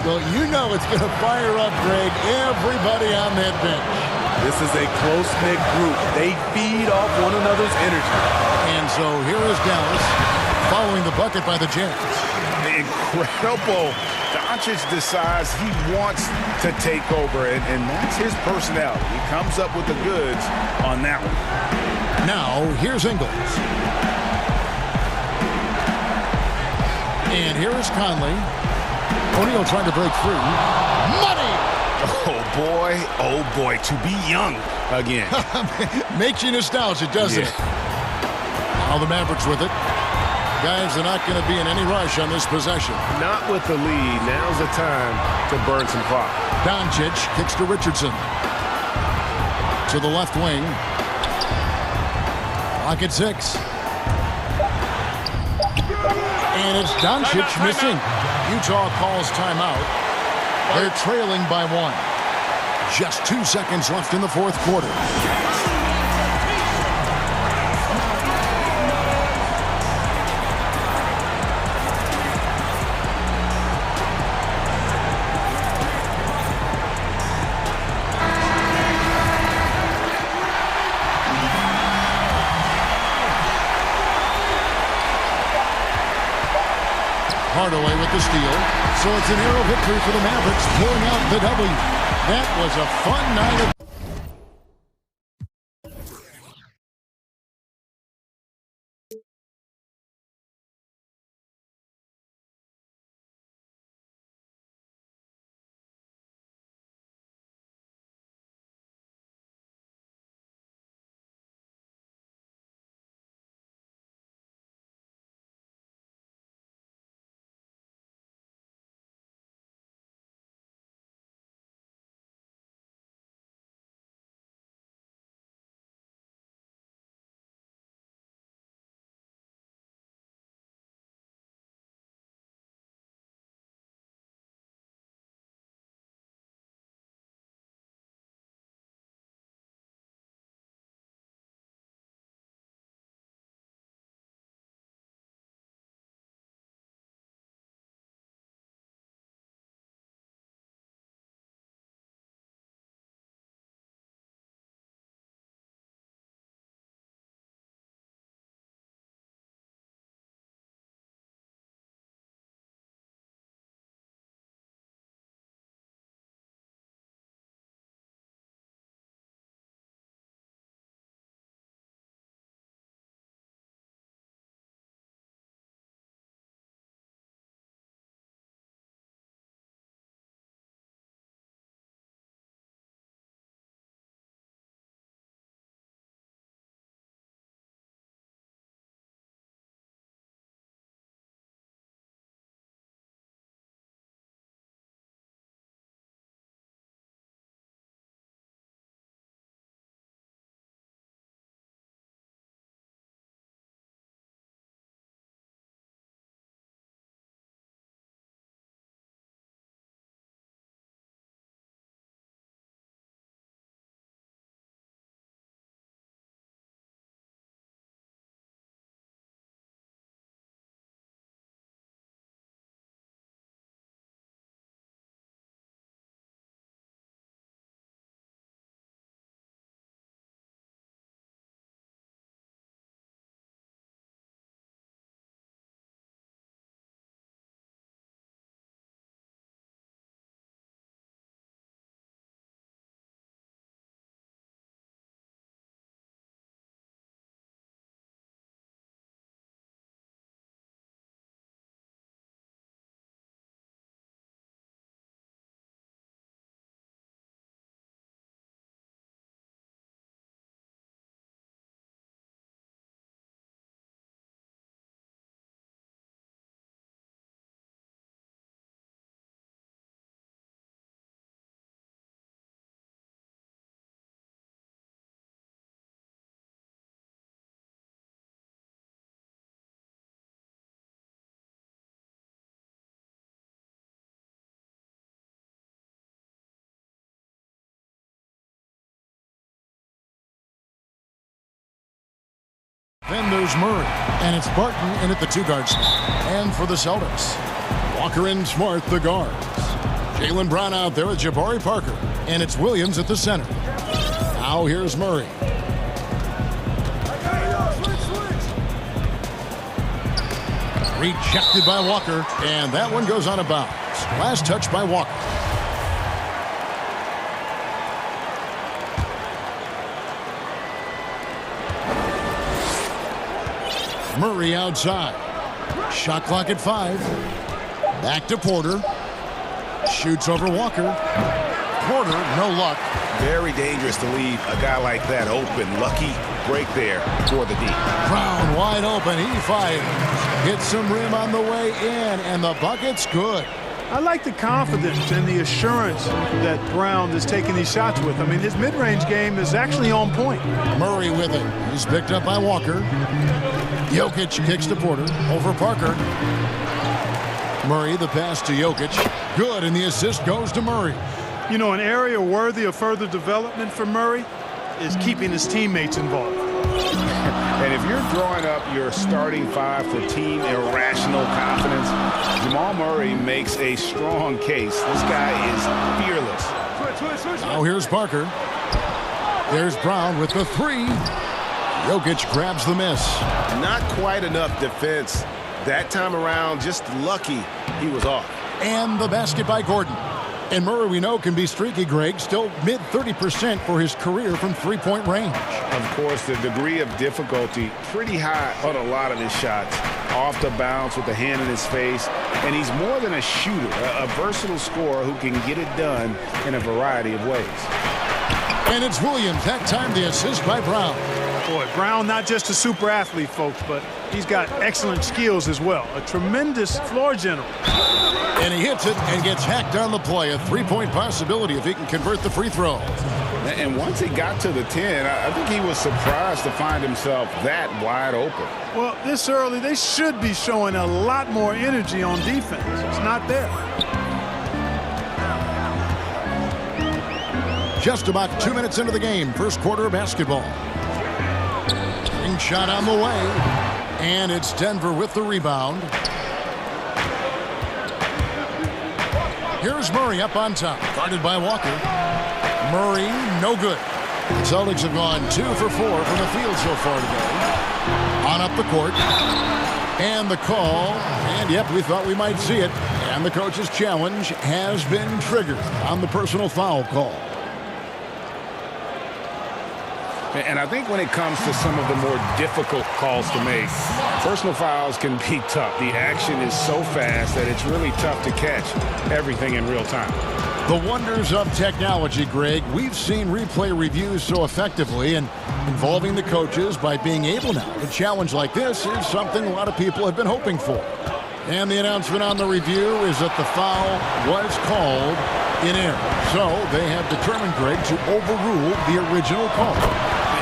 Well, you know it's going to fire up, Greg, everybody on that bench. This is a close-knit group. They feed off one another's energy. And so here is Dallas following the bucket by the Jazz. Incredible. Doncic decides he wants to take over, and that's his personality. He comes up with the goods on that one. Now, here's Ingles. And here is Conley. O'Neal trying to break free. Money! Oh boy, to be young again. Makes you nostalgic, doesn't it? Now the Mavericks with it. Guys, they're not going to be in any rush on this possession. Not with the lead. Now's the time to burn some clock. Doncic kicks to Richardson. To the left wing. Clock at 6. And it's Doncic missing. Utah calls timeout. They're trailing by 1. Just 2 seconds left in the fourth quarter. Hardaway with the steal. So it's an arrow victory for the Mavericks, pulling out the W. That was a fun night of... Then there's Murray, and it's Barton in at the two-guard spot. And for the Celtics, Walker and Smart, the guards. Jaylen Brown out there with Jabari Parker, and it's Williams at the center. Now here's Murray. Rejected by Walker, and that one goes out of bounds. Last touch by Walker. Murray outside. Shot clock at 5. Back to Porter. Shoots over Walker. Porter, no luck. Very dangerous to leave a guy like that open. Lucky break there for the D. Brown wide open. He fires. Hits some rim on the way in, and the bucket's good. I like the confidence and the assurance that Brown is taking these shots with. I mean, his mid-range game is actually on point. Murray with it. He's picked up by Walker. Jokic kicks to Porter. Over Parker. Murray, the pass to Jokic. Good, and the assist goes to Murray. You know, an area worthy of further development for Murray is keeping his teammates involved. And if you're drawing up your starting five for team irrational confidence, Jamal Murray makes a strong case. This guy is fearless. Now here's Parker. There's Brown with the three. Jokic grabs the miss. Not quite enough defense. That time around, just lucky he was off. And the basket by Gordon. And Murray, we know, can be streaky, Greg. Still mid 30% for his career from three-point range. Of course, the degree of difficulty pretty high on a lot of his shots. Off the bounce with the hand in his face. And he's more than a shooter, a versatile scorer who can get it done in a variety of ways. And it's Williams. That time the assist by Brown. Boy, Brown not just a super athlete, folks, but he's got excellent skills as well. A tremendous floor general. And he hits it and gets hacked on the play. A three-point possibility if he can convert the free throw. And once he got to the 10, I think he was surprised to find himself that wide open. Well, this early, they should be showing a lot more energy on defense. It's not there. Just about 2 minutes into the game, first quarter of basketball. Shot on the way, and it's Denver with the rebound. Here's Murray up on top, guarded by Walker. Murray, no good. The Celtics have gone 2 for 4 from the field so far today. On up the court, and the call, and yep, we thought we might see it. And the coach's challenge has been triggered on the personal foul call. And I think when it comes to some of the more difficult calls to make, personal fouls can be tough. The action is so fast that it's really tough to catch everything in real time. The wonders of technology, Greg. We've seen replay reviews so effectively, and involving the coaches by being able now to challenge like this is something a lot of people have been hoping for. And the announcement on the review is that the foul was called in error. So they have determined, Greg, to overrule the original call.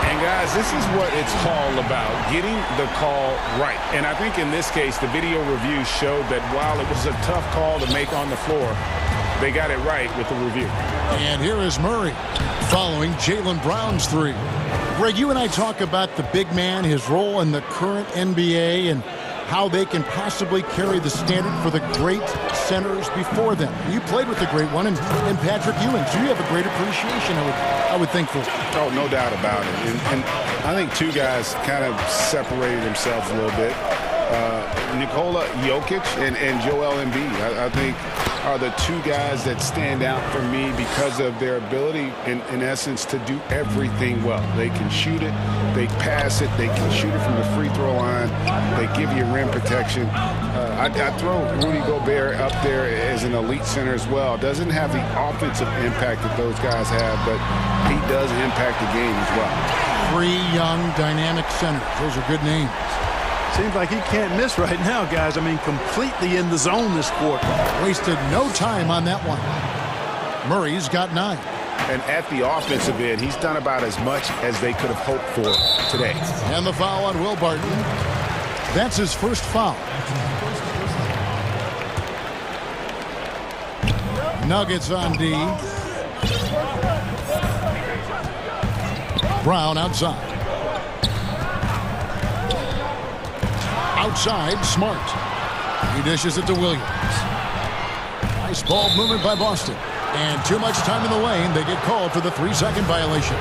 And guys, this is what it's all about, getting the call right. And I think in this case, the video review showed that while it was a tough call to make on the floor, they got it right with the review. And here is Murray following Jaylen Brown's three. Greg, you and I talk about the big man, his role in the current NBA, and how they can possibly carry the standard for the great centers before them. You played with the great one, and Patrick Ewing, so you have a great appreciation, I would think, for it. Oh, no doubt about it. And I think two guys kind of separated themselves a little bit. Nikola Jokic and Joel Embiid, I think, are the two guys that stand out for me because of their ability, in essence, to do everything well. They can shoot it, they pass it, they can shoot it from the free throw line, they give you rim protection. I'd throw Rudy Gobert up there as an elite center as well. Doesn't have the offensive impact that those guys have, but he does impact the game as well. Three young, dynamic centers. Those are good names. Seems like he can't miss right now, guys. I mean, completely in the zone this quarter. Wasted no time on that one. Murray's got 9. And at the offensive end, he's done about as much as they could have hoped for today. And the foul on Will Barton. That's his first foul. Nuggets on D. Brown outside. Outside, Smart. He dishes it to Williams. Nice ball movement by Boston. And too much time in the lane. They get called for the 3-second violation.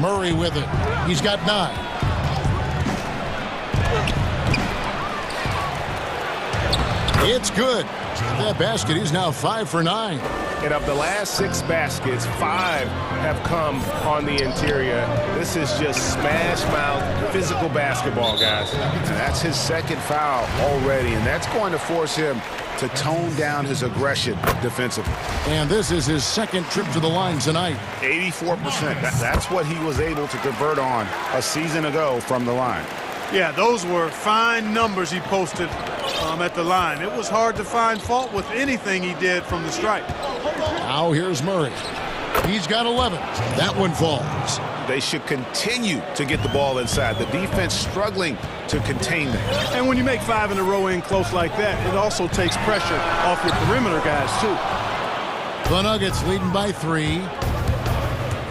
Murray with it. He's got 9. It's good. That basket, he's now 5 for 9. And of the last 6 baskets, 5 have come on the interior. This is just smash mouth physical basketball, guys. And that's his second foul already, and that's going to force him to tone down his aggression defensively. And this is his second trip to the line tonight. 84%. That's what he was able to convert on a season ago from the line. Yeah, those were fine numbers he posted at the line. It was hard to find fault with anything he did from the stripe. Now here's Murray. He's got 11. That one falls. They should continue to get the ball inside. The defense struggling to contain them. And when you make 5 in a row in close like that, it also takes pressure off your perimeter guys, too. The Nuggets leading by 3.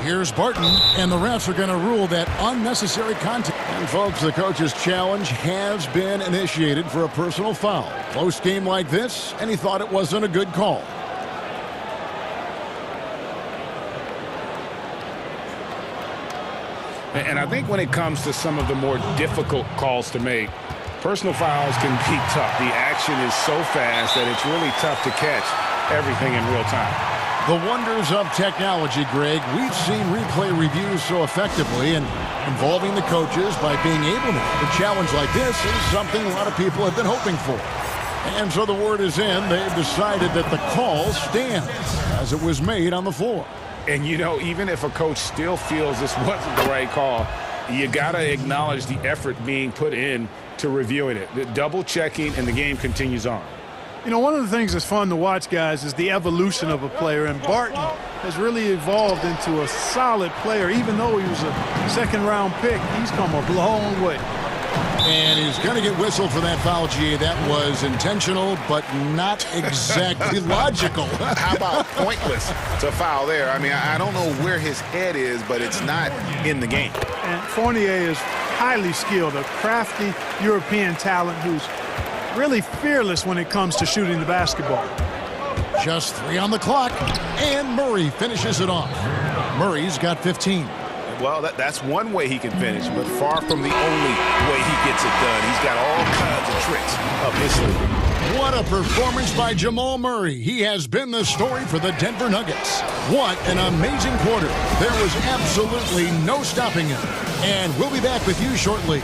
Here's Barton, and the refs are going to rule that unnecessary contact. And, folks, the coach's challenge has been initiated for a personal foul. Close game like this, and he thought it wasn't a good call. And I think when it comes to some of the more difficult calls to make, personal fouls can be tough. The action is so fast that it's really tough to catch everything in real time. The wonders of technology, Greg. We've seen replay reviews so effectively, and involving the coaches by being able to. A challenge like this is something a lot of people have been hoping for. And so the word is in. They've decided that the call stands as it was made on the floor. And, you know, even if a coach still feels this wasn't the right call, you got to acknowledge the effort being put in to reviewing it. The double checking, and the game continues on. You know, one of the things that's fun to watch, guys, is the evolution of a player. And Barton has really evolved into a solid player. Even though he was a second-round pick, he's come a long way. And he's going to get whistled for that foul, G. That was intentional, but not exactly logical. How about pointless to foul there? I mean, I don't know where his head is, but it's not in the game. And Fournier is highly skilled, a crafty European talent who's really fearless when it comes to shooting the basketball. Just 3 on the clock, and Murray finishes it off. Murray's got 15. Well, that's one way he can finish, but far from the only way he gets it done. He's got all kinds of tricks up his sleeve. What a performance by Jamal Murray. He has been the story for the Denver Nuggets. What an amazing quarter. There was absolutely no stopping him. And we'll be back with you shortly.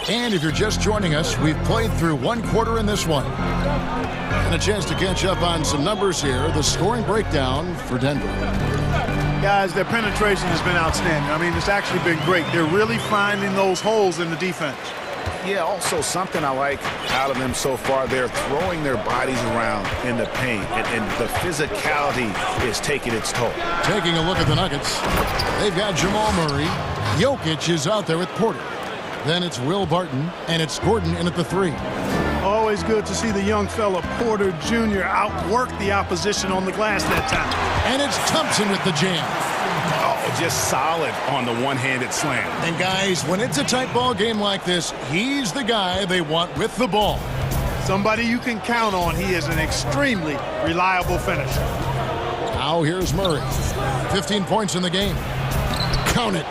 And if you're just joining us, we've played through 1 quarter in this one. And a chance to catch up on some numbers here. The scoring breakdown for Denver. Guys, their penetration has been outstanding. I mean, it's actually been great. They're really finding those holes in the defense. Yeah, also something I like out of them so far, they're throwing their bodies around in the paint, and the physicality is taking its toll. Taking a look at the Nuggets, they've got Jamal Murray. Jokic is out there with Porter. Then it's Will Barton, and it's Gordon in at the 3. Always good to see the young fella Porter Jr. outwork the opposition on the glass that time. And it's Thompson with the jam. Oh, just solid on the one-handed slam. And guys, when it's a tight ball game like this, he's the guy they want with the ball. Somebody you can count on. He is an extremely reliable finisher. Now here's Murray. 15 points in the game. Count it.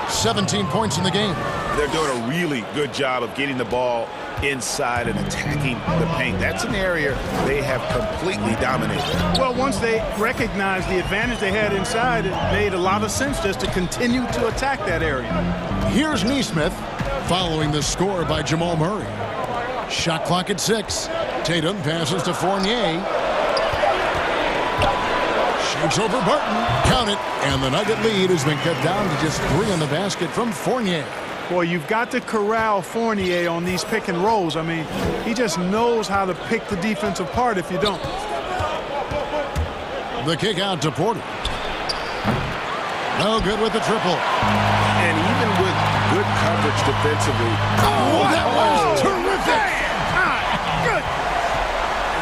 17 points in the game. They're doing a really good job of getting the ball inside and attacking the paint. That's an area they have completely dominated. Well, once they recognized the advantage they had inside, it made a lot of sense just to continue to attack that area. Here's Nesmith following the score by Jamal Murray. Shot clock at 6. Tatum passes to Fournier. Shoots over Barton. Count it. And the Nugget lead has been cut down to just 3 in the basket from Fournier. Boy, you've got to corral Fournier on these pick and rolls. I mean, he just knows how to pick the defense apart if you don't. The kick out to Porter. No good with the triple. And even with good coverage defensively. Oh, that was terrific. Good.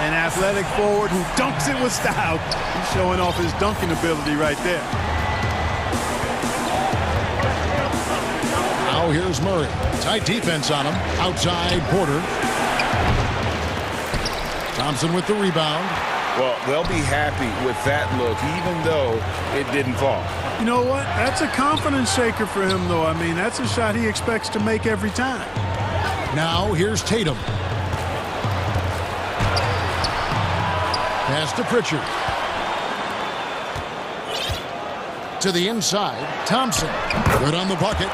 An athletic forward who dunks it with style. He's showing off his dunking ability right there. Now here's Murray. Tight defense on him. Outside Porter. Thompson with the rebound. Well, they'll be happy with that look, even though it didn't fall. You know what? That's a confidence shaker for him, though. I mean, that's a shot he expects to make every time. Now here's Tatum. Pass to Pritchard. To the inside, Thompson. Good on the bucket.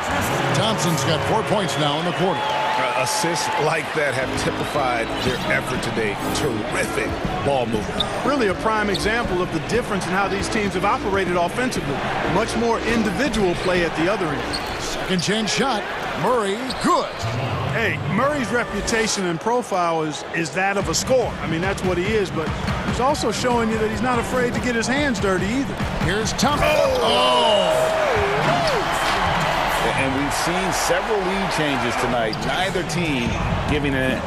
Thompson's got 4 points now in the quarter. Assists like that have typified their effort today. Terrific ball movement. Really a prime example of the difference in how these teams have operated offensively. Much more individual play at the other end. Second chance shot. Murray, good. Hey, Murray's reputation and profile is that of a scorer. I mean, that's what he is, but he's also showing you that he's not afraid to get his hands dirty either. Here's Thompson. And we've seen several lead changes tonight. Neither team giving an edge.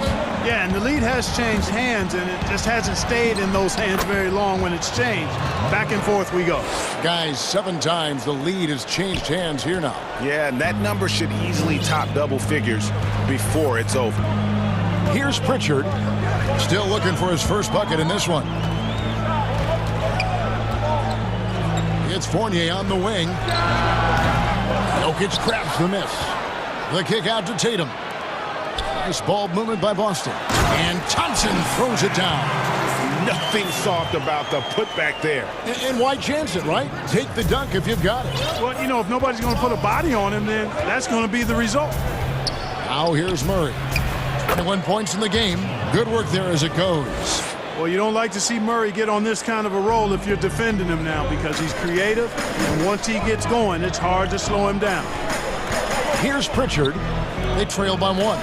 Yeah, and the lead has changed hands, and it just hasn't stayed in those hands very long when it's changed. Back and forth we go. Guys, 7 times the lead has changed hands here now. Yeah, and that number should easily top double figures before it's over. Here's Pritchard. Still looking for his first bucket in this one. It's Fournier on the wing. Jokic grabs the miss. The kick out to Tatum. Nice ball movement by Boston. And Thompson throws it down. Nothing soft about the putback there. And why chance it, right? Take the dunk if you've got it. Well, you know, if nobody's going to put a body on him, then that's going to be the result. Now here's Murray. 21 points in the game. Good work there as it goes. Well, you don't like to see Murray get on this kind of a roll if you're defending him now because he's creative, and once he gets going, it's hard to slow him down. Here's Pritchard. They trail by 1.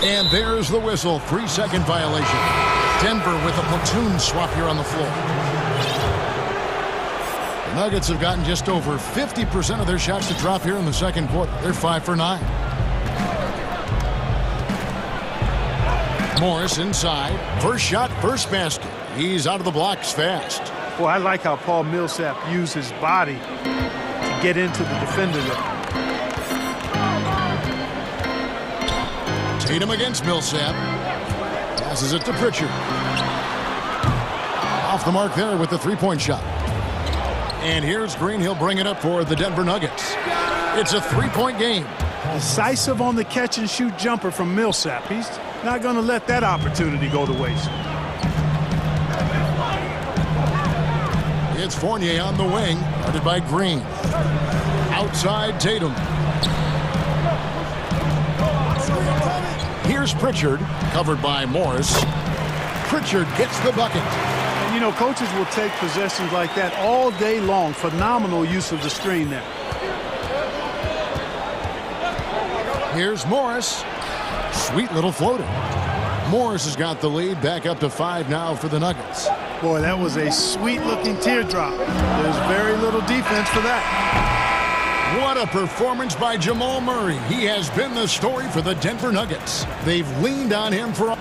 And there's the whistle. 3-second violation. Denver with a platoon swap here on the floor. The Nuggets have gotten just over 50% of their shots to drop here in the second quarter. They're 5 for 9. Morris inside. First shot, first basket. He's out of the blocks fast. Well, I like how Paul Millsap used his body to get into the defender there. Tatum against Millsap. Passes it to Pritchard. Off the mark there with the three-point shot. And here's Green. He'll bring it up for the Denver Nuggets. It's a three-point game. Decisive on the catch-and-shoot jumper from Millsap. He's not going to let that opportunity go to waste. It's Fournier on the wing, guarded by Green. Outside Tatum. Here's Pritchard, covered by Morris. Pritchard gets the bucket. And, you know, coaches will take possessions like that all day long. Phenomenal use of the screen there. Here's Morris. Sweet little floater. Morris has got the lead, back up to 5 now for the Nuggets. Boy, that was a sweet-looking teardrop. There's very little defense for that. What a performance by Jamal Murray. He has been the story for the Denver Nuggets. They've leaned on him for...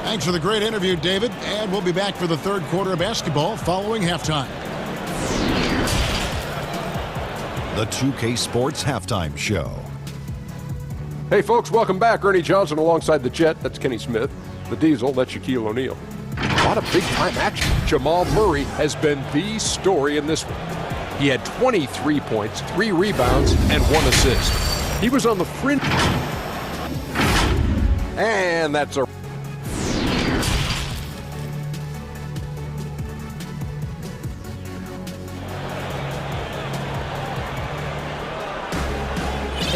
Thanks for the great interview, David. And we'll be back for the third quarter of basketball following halftime. The 2K Sports Halftime Show. Hey, folks, welcome back. Ernie Johnson alongside the Jet. That's Kenny Smith. The Diesel, that's Shaquille O'Neal. A lot of big-time action. Jamal Murray has been the story in this one. He had 23 points, 3 rebounds, and 1 assist. He was on the fringe. And that's a...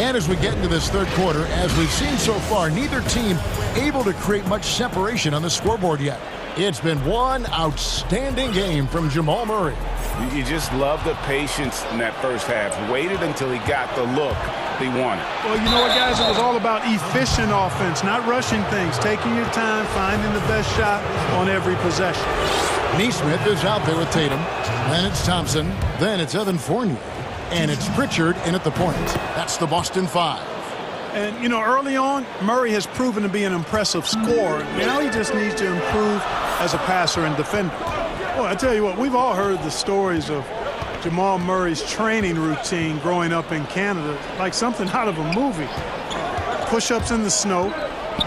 And as we get into this third quarter, as we've seen so far, neither team able to create much separation on the scoreboard yet. It's been one outstanding game from Jamal Murray. You just love the patience in that first half. Waited until he got the look he wanted. Well, you know what, guys? It was all about efficient offense, not rushing things, taking your time, finding the best shot on every possession. Neesmith is out there with Tatum. Then it's Thompson. Then it's Evan Fournier. And it's Pritchard in at the point. That's the Boston 5. And, you know, early on, Murray has proven to be an impressive scorer. Now he just needs to improve as a passer and defender. Well, I tell you what, we've all heard the stories of Jamal Murray's training routine growing up in Canada, like something out of a movie. Push-ups in the snow,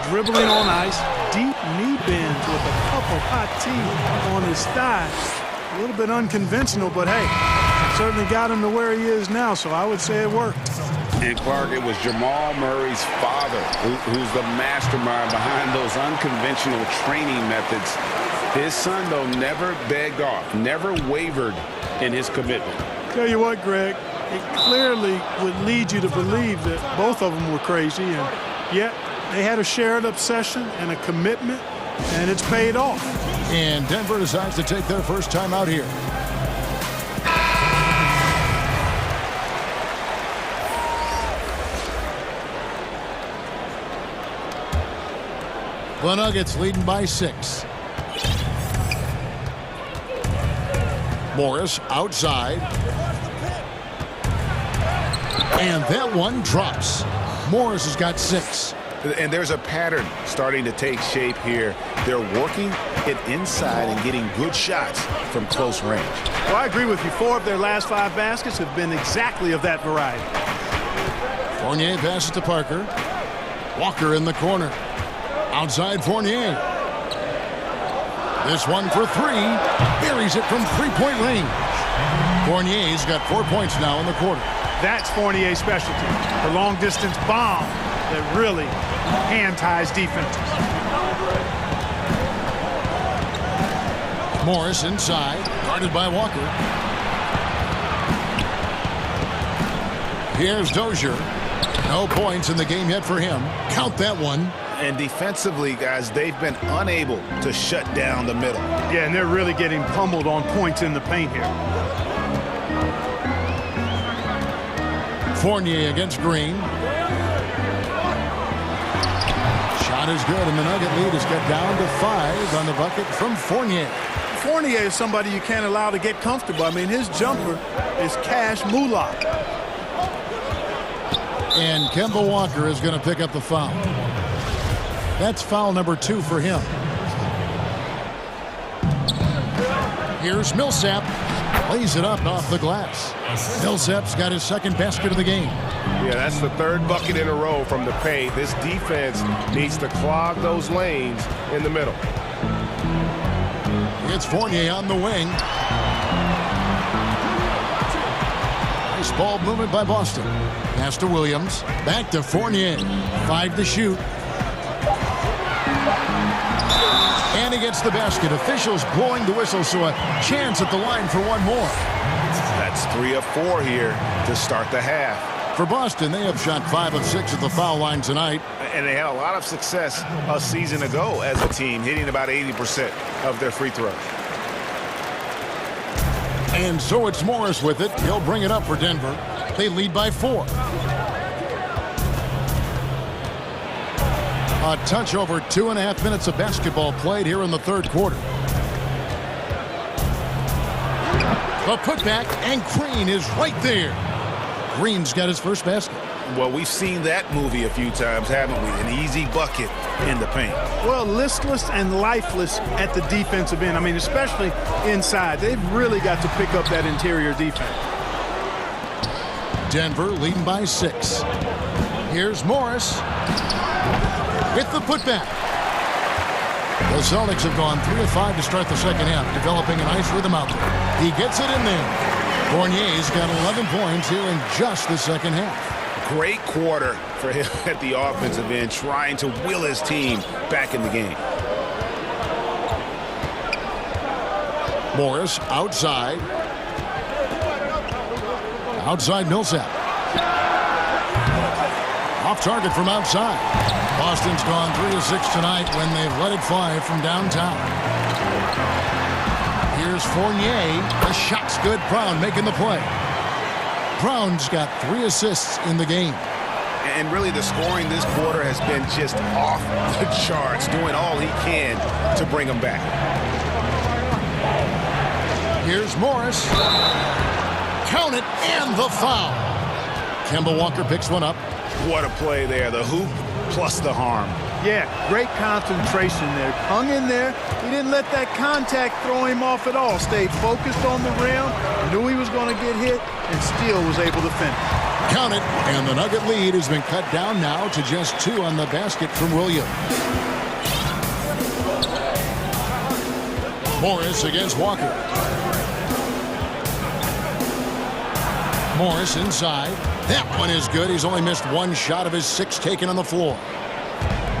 dribbling on ice, deep knee bends with a cup of hot tea on his thigh. A little bit unconventional, but hey, certainly got him to where he is now, so I would say it worked. And Clark, it was Jamal Murray's father who's the mastermind behind those unconventional training methods. His son, though, never begged off, never wavered in his commitment. Tell you what, Greg, it clearly would lead you to believe that both of them were crazy, and yet they had a shared obsession and a commitment, and it's paid off. And Denver decides to take their first time out here. The Nuggets leading by 6. Morris outside. And that one drops. Morris has got 6. And there's a pattern starting to take shape here. They're working it inside and getting good shots from close range. Well, I agree with you. 4 of their last 5 baskets have been exactly of that variety. Fournier passes to Parker. Walker in the corner. Outside Fournier. This one for 3. Buries it from 3-point range. Fournier's got 4 points now in the quarter. That's Fournier's specialty. The long-distance bomb that really hand-ties defenses. Morris inside, guarded by Walker. Here's Dozier. No points in the game yet for him. Count that one. And defensively, guys, they've been unable to shut down the middle. Yeah, and they're really getting pummeled on points in the paint here. Fournier against Green. Shot is good, and the Nugget lead is cut down to 5 on the bucket from Fournier. Fournier is somebody you can't allow to get comfortable. I mean, his jumper is cash moolah. And Kemba Walker is going to pick up the foul. That's foul number 2 for him. Here's Millsap. Lays it up off the glass. Millsap's got his 2nd basket of the game. Yeah, that's the 3rd bucket in a row from the paint. This defense needs to clog those lanes in the middle. It's Fournier on the wing. Nice ball movement by Boston. Pass to Williams. Back to Fournier. 5 to shoot. And he gets the basket. Officials blowing the whistle, so a chance at the line for one more. That's 3 of 4 here to start the half. For Boston, they have shot 5 of 6 at the foul line tonight. And they had a lot of success a season ago as a team, hitting about 80% of their free throws. And so it's Morris with it. He'll bring it up for Denver. They lead by 4. A touch over 2.5 minutes of basketball played here in the 3rd quarter. The putback, and Green is right there. Green's got his first basket. Well, we've seen that movie a few times, haven't we? An easy bucket in the paint. Well, listless and lifeless at the defensive end. I mean, especially inside. They've really got to pick up that interior defense. Denver leading by 6. Here's Morris with the putback. The Celtics have gone 3 of 5 to start the 2nd half, developing a nice rhythm out there. He gets it in there. Fournier's got 11 points here in just the 2nd half. Great quarter for him at the offensive end, trying to will his team back in the game. Morris outside. Outside Millsap. Off target from outside. Boston's gone 3 of 6 tonight when they've let it fly from downtown. Here's Fournier. The shot's good. Brown making the play. Brown's got 3 assists in the game. And really the scoring this quarter has been just off the charts, doing all he can to bring them back. Here's Morris. Count it, and the foul. Kemba Walker picks one up. What a play there. The hoop plus the harm. Yeah, great concentration there. Hung in there. He didn't let that contact throw him off at all. Stayed focused on the rim. Knew he was going to get hit and still was able to finish. Count it, and the Nugget lead has been cut down now to just 2 on the basket from Williams. Morris against Walker. Morris inside. That one is good. He's only missed 1 shot of his 6 taken on the floor.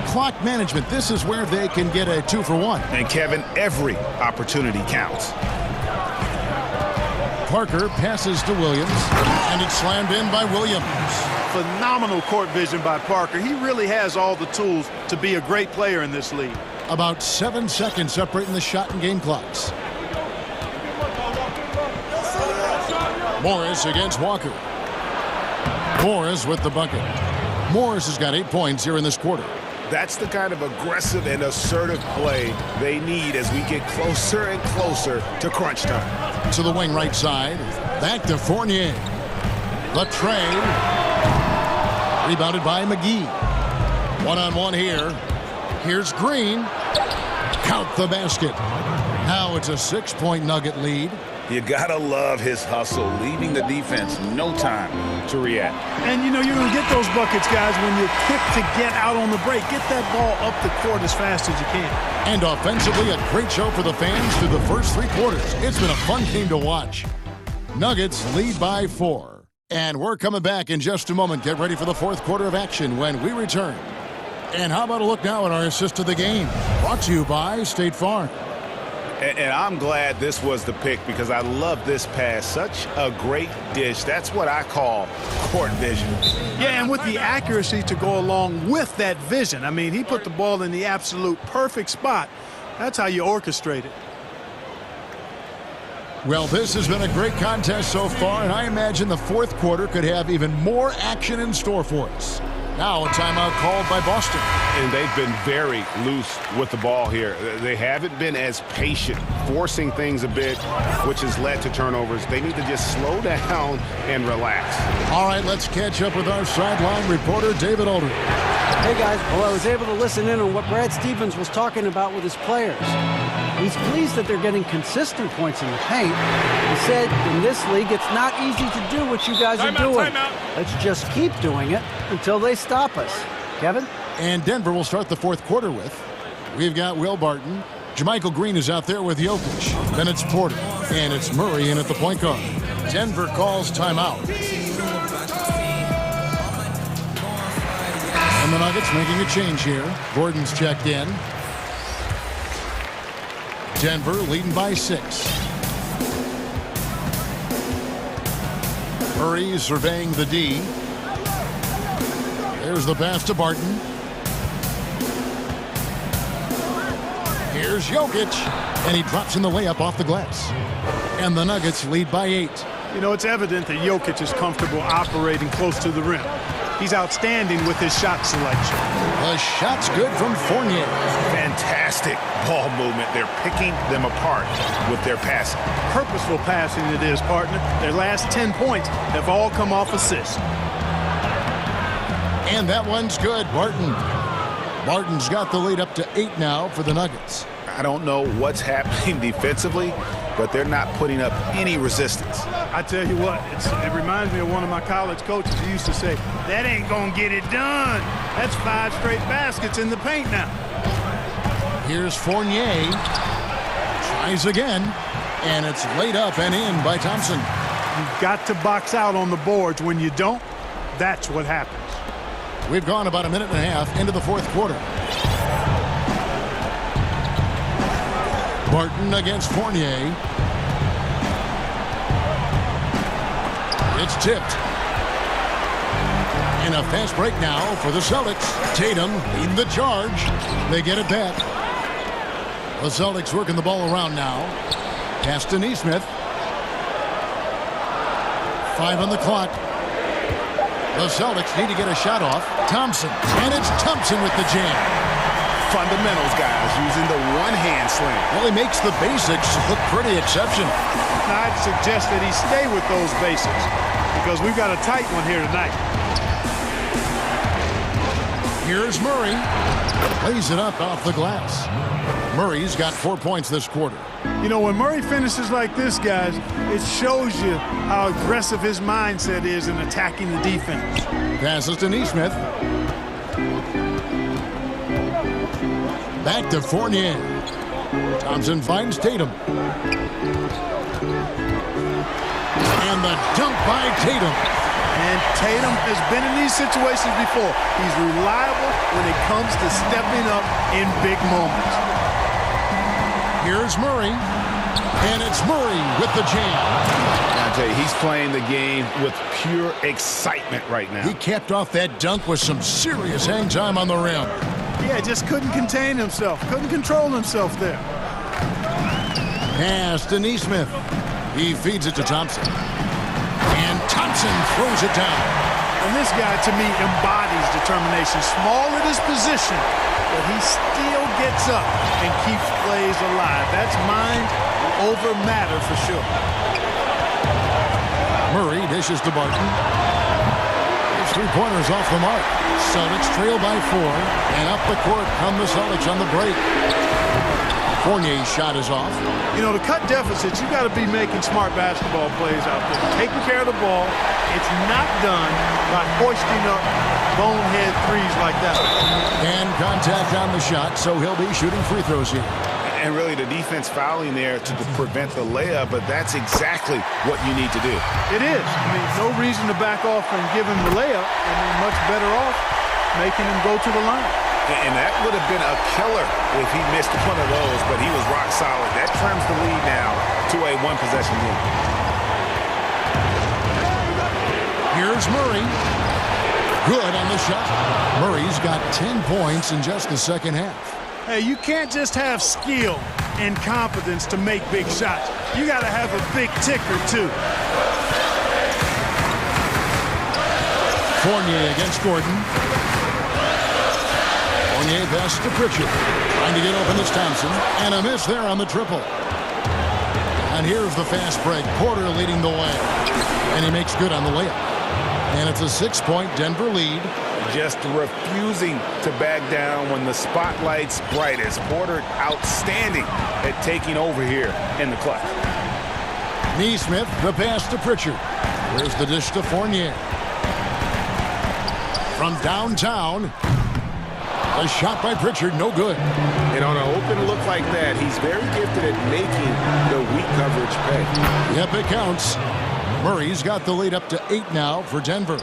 Clock management, this is where they can get a 2 for 1. And Kevin, every opportunity counts. Parker passes to Williams, and it's slammed in by Williams. Phenomenal court vision by Parker. He really has all the tools to be a great player in this league. About 7 seconds separating the shot and game clocks. Morris against Walker. Morris with the bucket. Morris has got 8 points here in this quarter. That's the kind of aggressive and assertive play they need as we get closer and closer to crunch time. To the wing right side. Back to Fournier. The trade. Rebounded by McGee. One-on-one here. Here's Green. Count the basket. Now it's a 6-point Nugget lead. You gotta love his hustle, leaving the defense no time to react. And you know you're going to get those buckets, guys, when you're quick to get out on the break. Get that ball up the court as fast as you can. And offensively, a great show for the fans through the first 3 quarters. It's been a fun game to watch. Nuggets lead by 4. And we're coming back in just a moment. Get ready for the 4th quarter of action when we return. And how about a look now at our assist of the game? Brought to you by State Farm. And I'm glad this was the pick because I love this pass. Such a great dish. That's what I call court vision. Yeah, and with the accuracy to go along with that vision. I mean, he put the ball in the absolute perfect spot. That's how you orchestrate it. Well, this has been a great contest so far, and I imagine the 4th quarter could have even more action in store for us. Now a timeout called by Boston. And they've been very loose with the ball here. They haven't been as patient, forcing things a bit, which has led to turnovers. They need to just slow down and relax. All right, let's catch up with our sideline reporter, David Aldridge. Hey, guys. Well, I was able to listen in on what Brad Stevens was talking about with his players. He's pleased that they're getting consistent points in the paint. He said, in this league, it's not easy to do what you guys are doing. Let's just keep doing it until they stop us. Kevin? And Denver will start the 4th quarter with. We've got Will Barton. Jermichael Green is out there with Jokic. Then it's Porter. And it's Murray in at the point guard. Denver calls timeout. And the Nuggets making a change here. Gordon's checked in. Denver leading by 6. Murray surveying the D. There's the pass to Barton. Here's Jokic. And he drops in the layup off the glass. And the Nuggets lead by 8. You know, it's evident that Jokic is comfortable operating close to the rim. He's outstanding with his shot selection. The shot's good from Fournier. Fantastic ball movement. They're picking them apart with their passing. Purposeful passing it is, partner. Their last 10 points have all come off assists. And that one's good. Barton's got the lead up to 8 now for the Nuggets. I don't know what's happening defensively, but they're not putting up any resistance. I tell you what, it reminds me of one of my college coaches who used to say, that ain't gonna get it done. That's 5 straight baskets in the paint now. Here's Fournier. Tries again, and it's laid up and in by Thompson. You've got to box out on the boards. When you don't, that's what happens. We've gone about a minute and a half into the 4th quarter. Barton against Fournier. It's tipped. And a fast break now for the Celtics. Tatum leading the charge. They get it back. The Celtics working the ball around now. Pass to Nesmith. 5 on the clock. The Celtics need to get a shot off. Thompson. And it's Thompson with the jam. Fundamentals, guys, using the one-hand slam. Well, he makes the basics look pretty exceptional. Now, I'd suggest that he stay with those basics because we've got a tight one here tonight. Here's Murray. Lays it up off the glass. Murray's got 4 points this quarter. You know, when Murray finishes like this, guys, it shows you how aggressive his mindset is in attacking the defense. Passes to Nesmith. Back to Fournier. Thompson finds Tatum. And the dunk by Tatum. And Tatum has been in these situations before. He's reliable when it comes to stepping up in big moments. Here's Murray. And it's Murray with the jam. I tell you, he's playing the game with pure excitement right now. He capped off that dunk with some serious hang time on the rim. Yeah, just couldn't contain himself. Couldn't control himself there. Pass to Nesmith. He feeds it to Thompson. And Thompson throws it down. And this guy, to me, embodies determination. Small at his position, but he still gets up and keeps plays alive. That's mind over matter for sure. Murray dishes to Barton. His three-pointers off the mark. Celtics trail by 4, and up the court come the Celtics on the break. Fournier's shot is off. You know, to cut deficits, you got to be making smart basketball plays out there. Taking care of the ball. It's not done by hoisting up bonehead threes like that. And contact on the shot, so he'll be shooting free throws here. And really the defense fouling there to prevent the layup, but that's exactly what you need to do. It is. I mean, no reason to back off and give him the layup. I mean, much better off making him go to the line. And that would have been a killer if he missed one of those, but he was rock solid. That trims the lead now to a one-possession lead. Here's Murray. Good on the shot. Murray's got 10 points in just the second half. Hey, you can't just have skill and confidence to make big shots. You got to have a big ticker, too. Fournier against Gordon. Fournier pass to Pritchard. Trying to get open is Thompson. And a miss there on the triple. And here's the fast break. Porter leading the way. And he makes good on the layup. And it's a 6-point Denver lead. Just refusing to back down when the spotlight's brightest. Porter outstanding at taking over here in the clutch. Neesmith, the pass to Pritchard. Here's the dish to Fournier. From downtown, a shot by Pritchard, no good. And on an open look like that, he's very gifted at making the weak coverage pay. Yep, it counts. Murray's got the lead up to 8 now for Denver.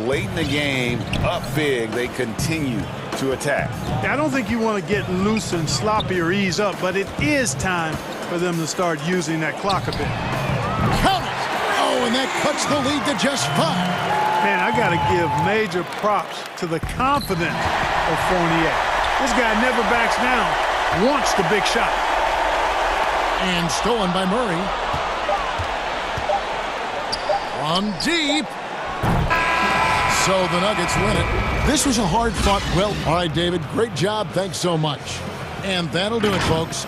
Late in the game, up big, they continue to attack. I don't think you want to get loose and sloppy or ease up, but it is time for them to start using that clock a bit. Count it! Oh, and that cuts the lead to just 5. Man, I got to give major props to the confidence of Fournier. This guy never backs down, wants the big shot. And stolen by Murray. From deep. So the Nuggets win it. This was a hard-fought, well, all right, David, great job. Thanks so much. And that'll do it, folks.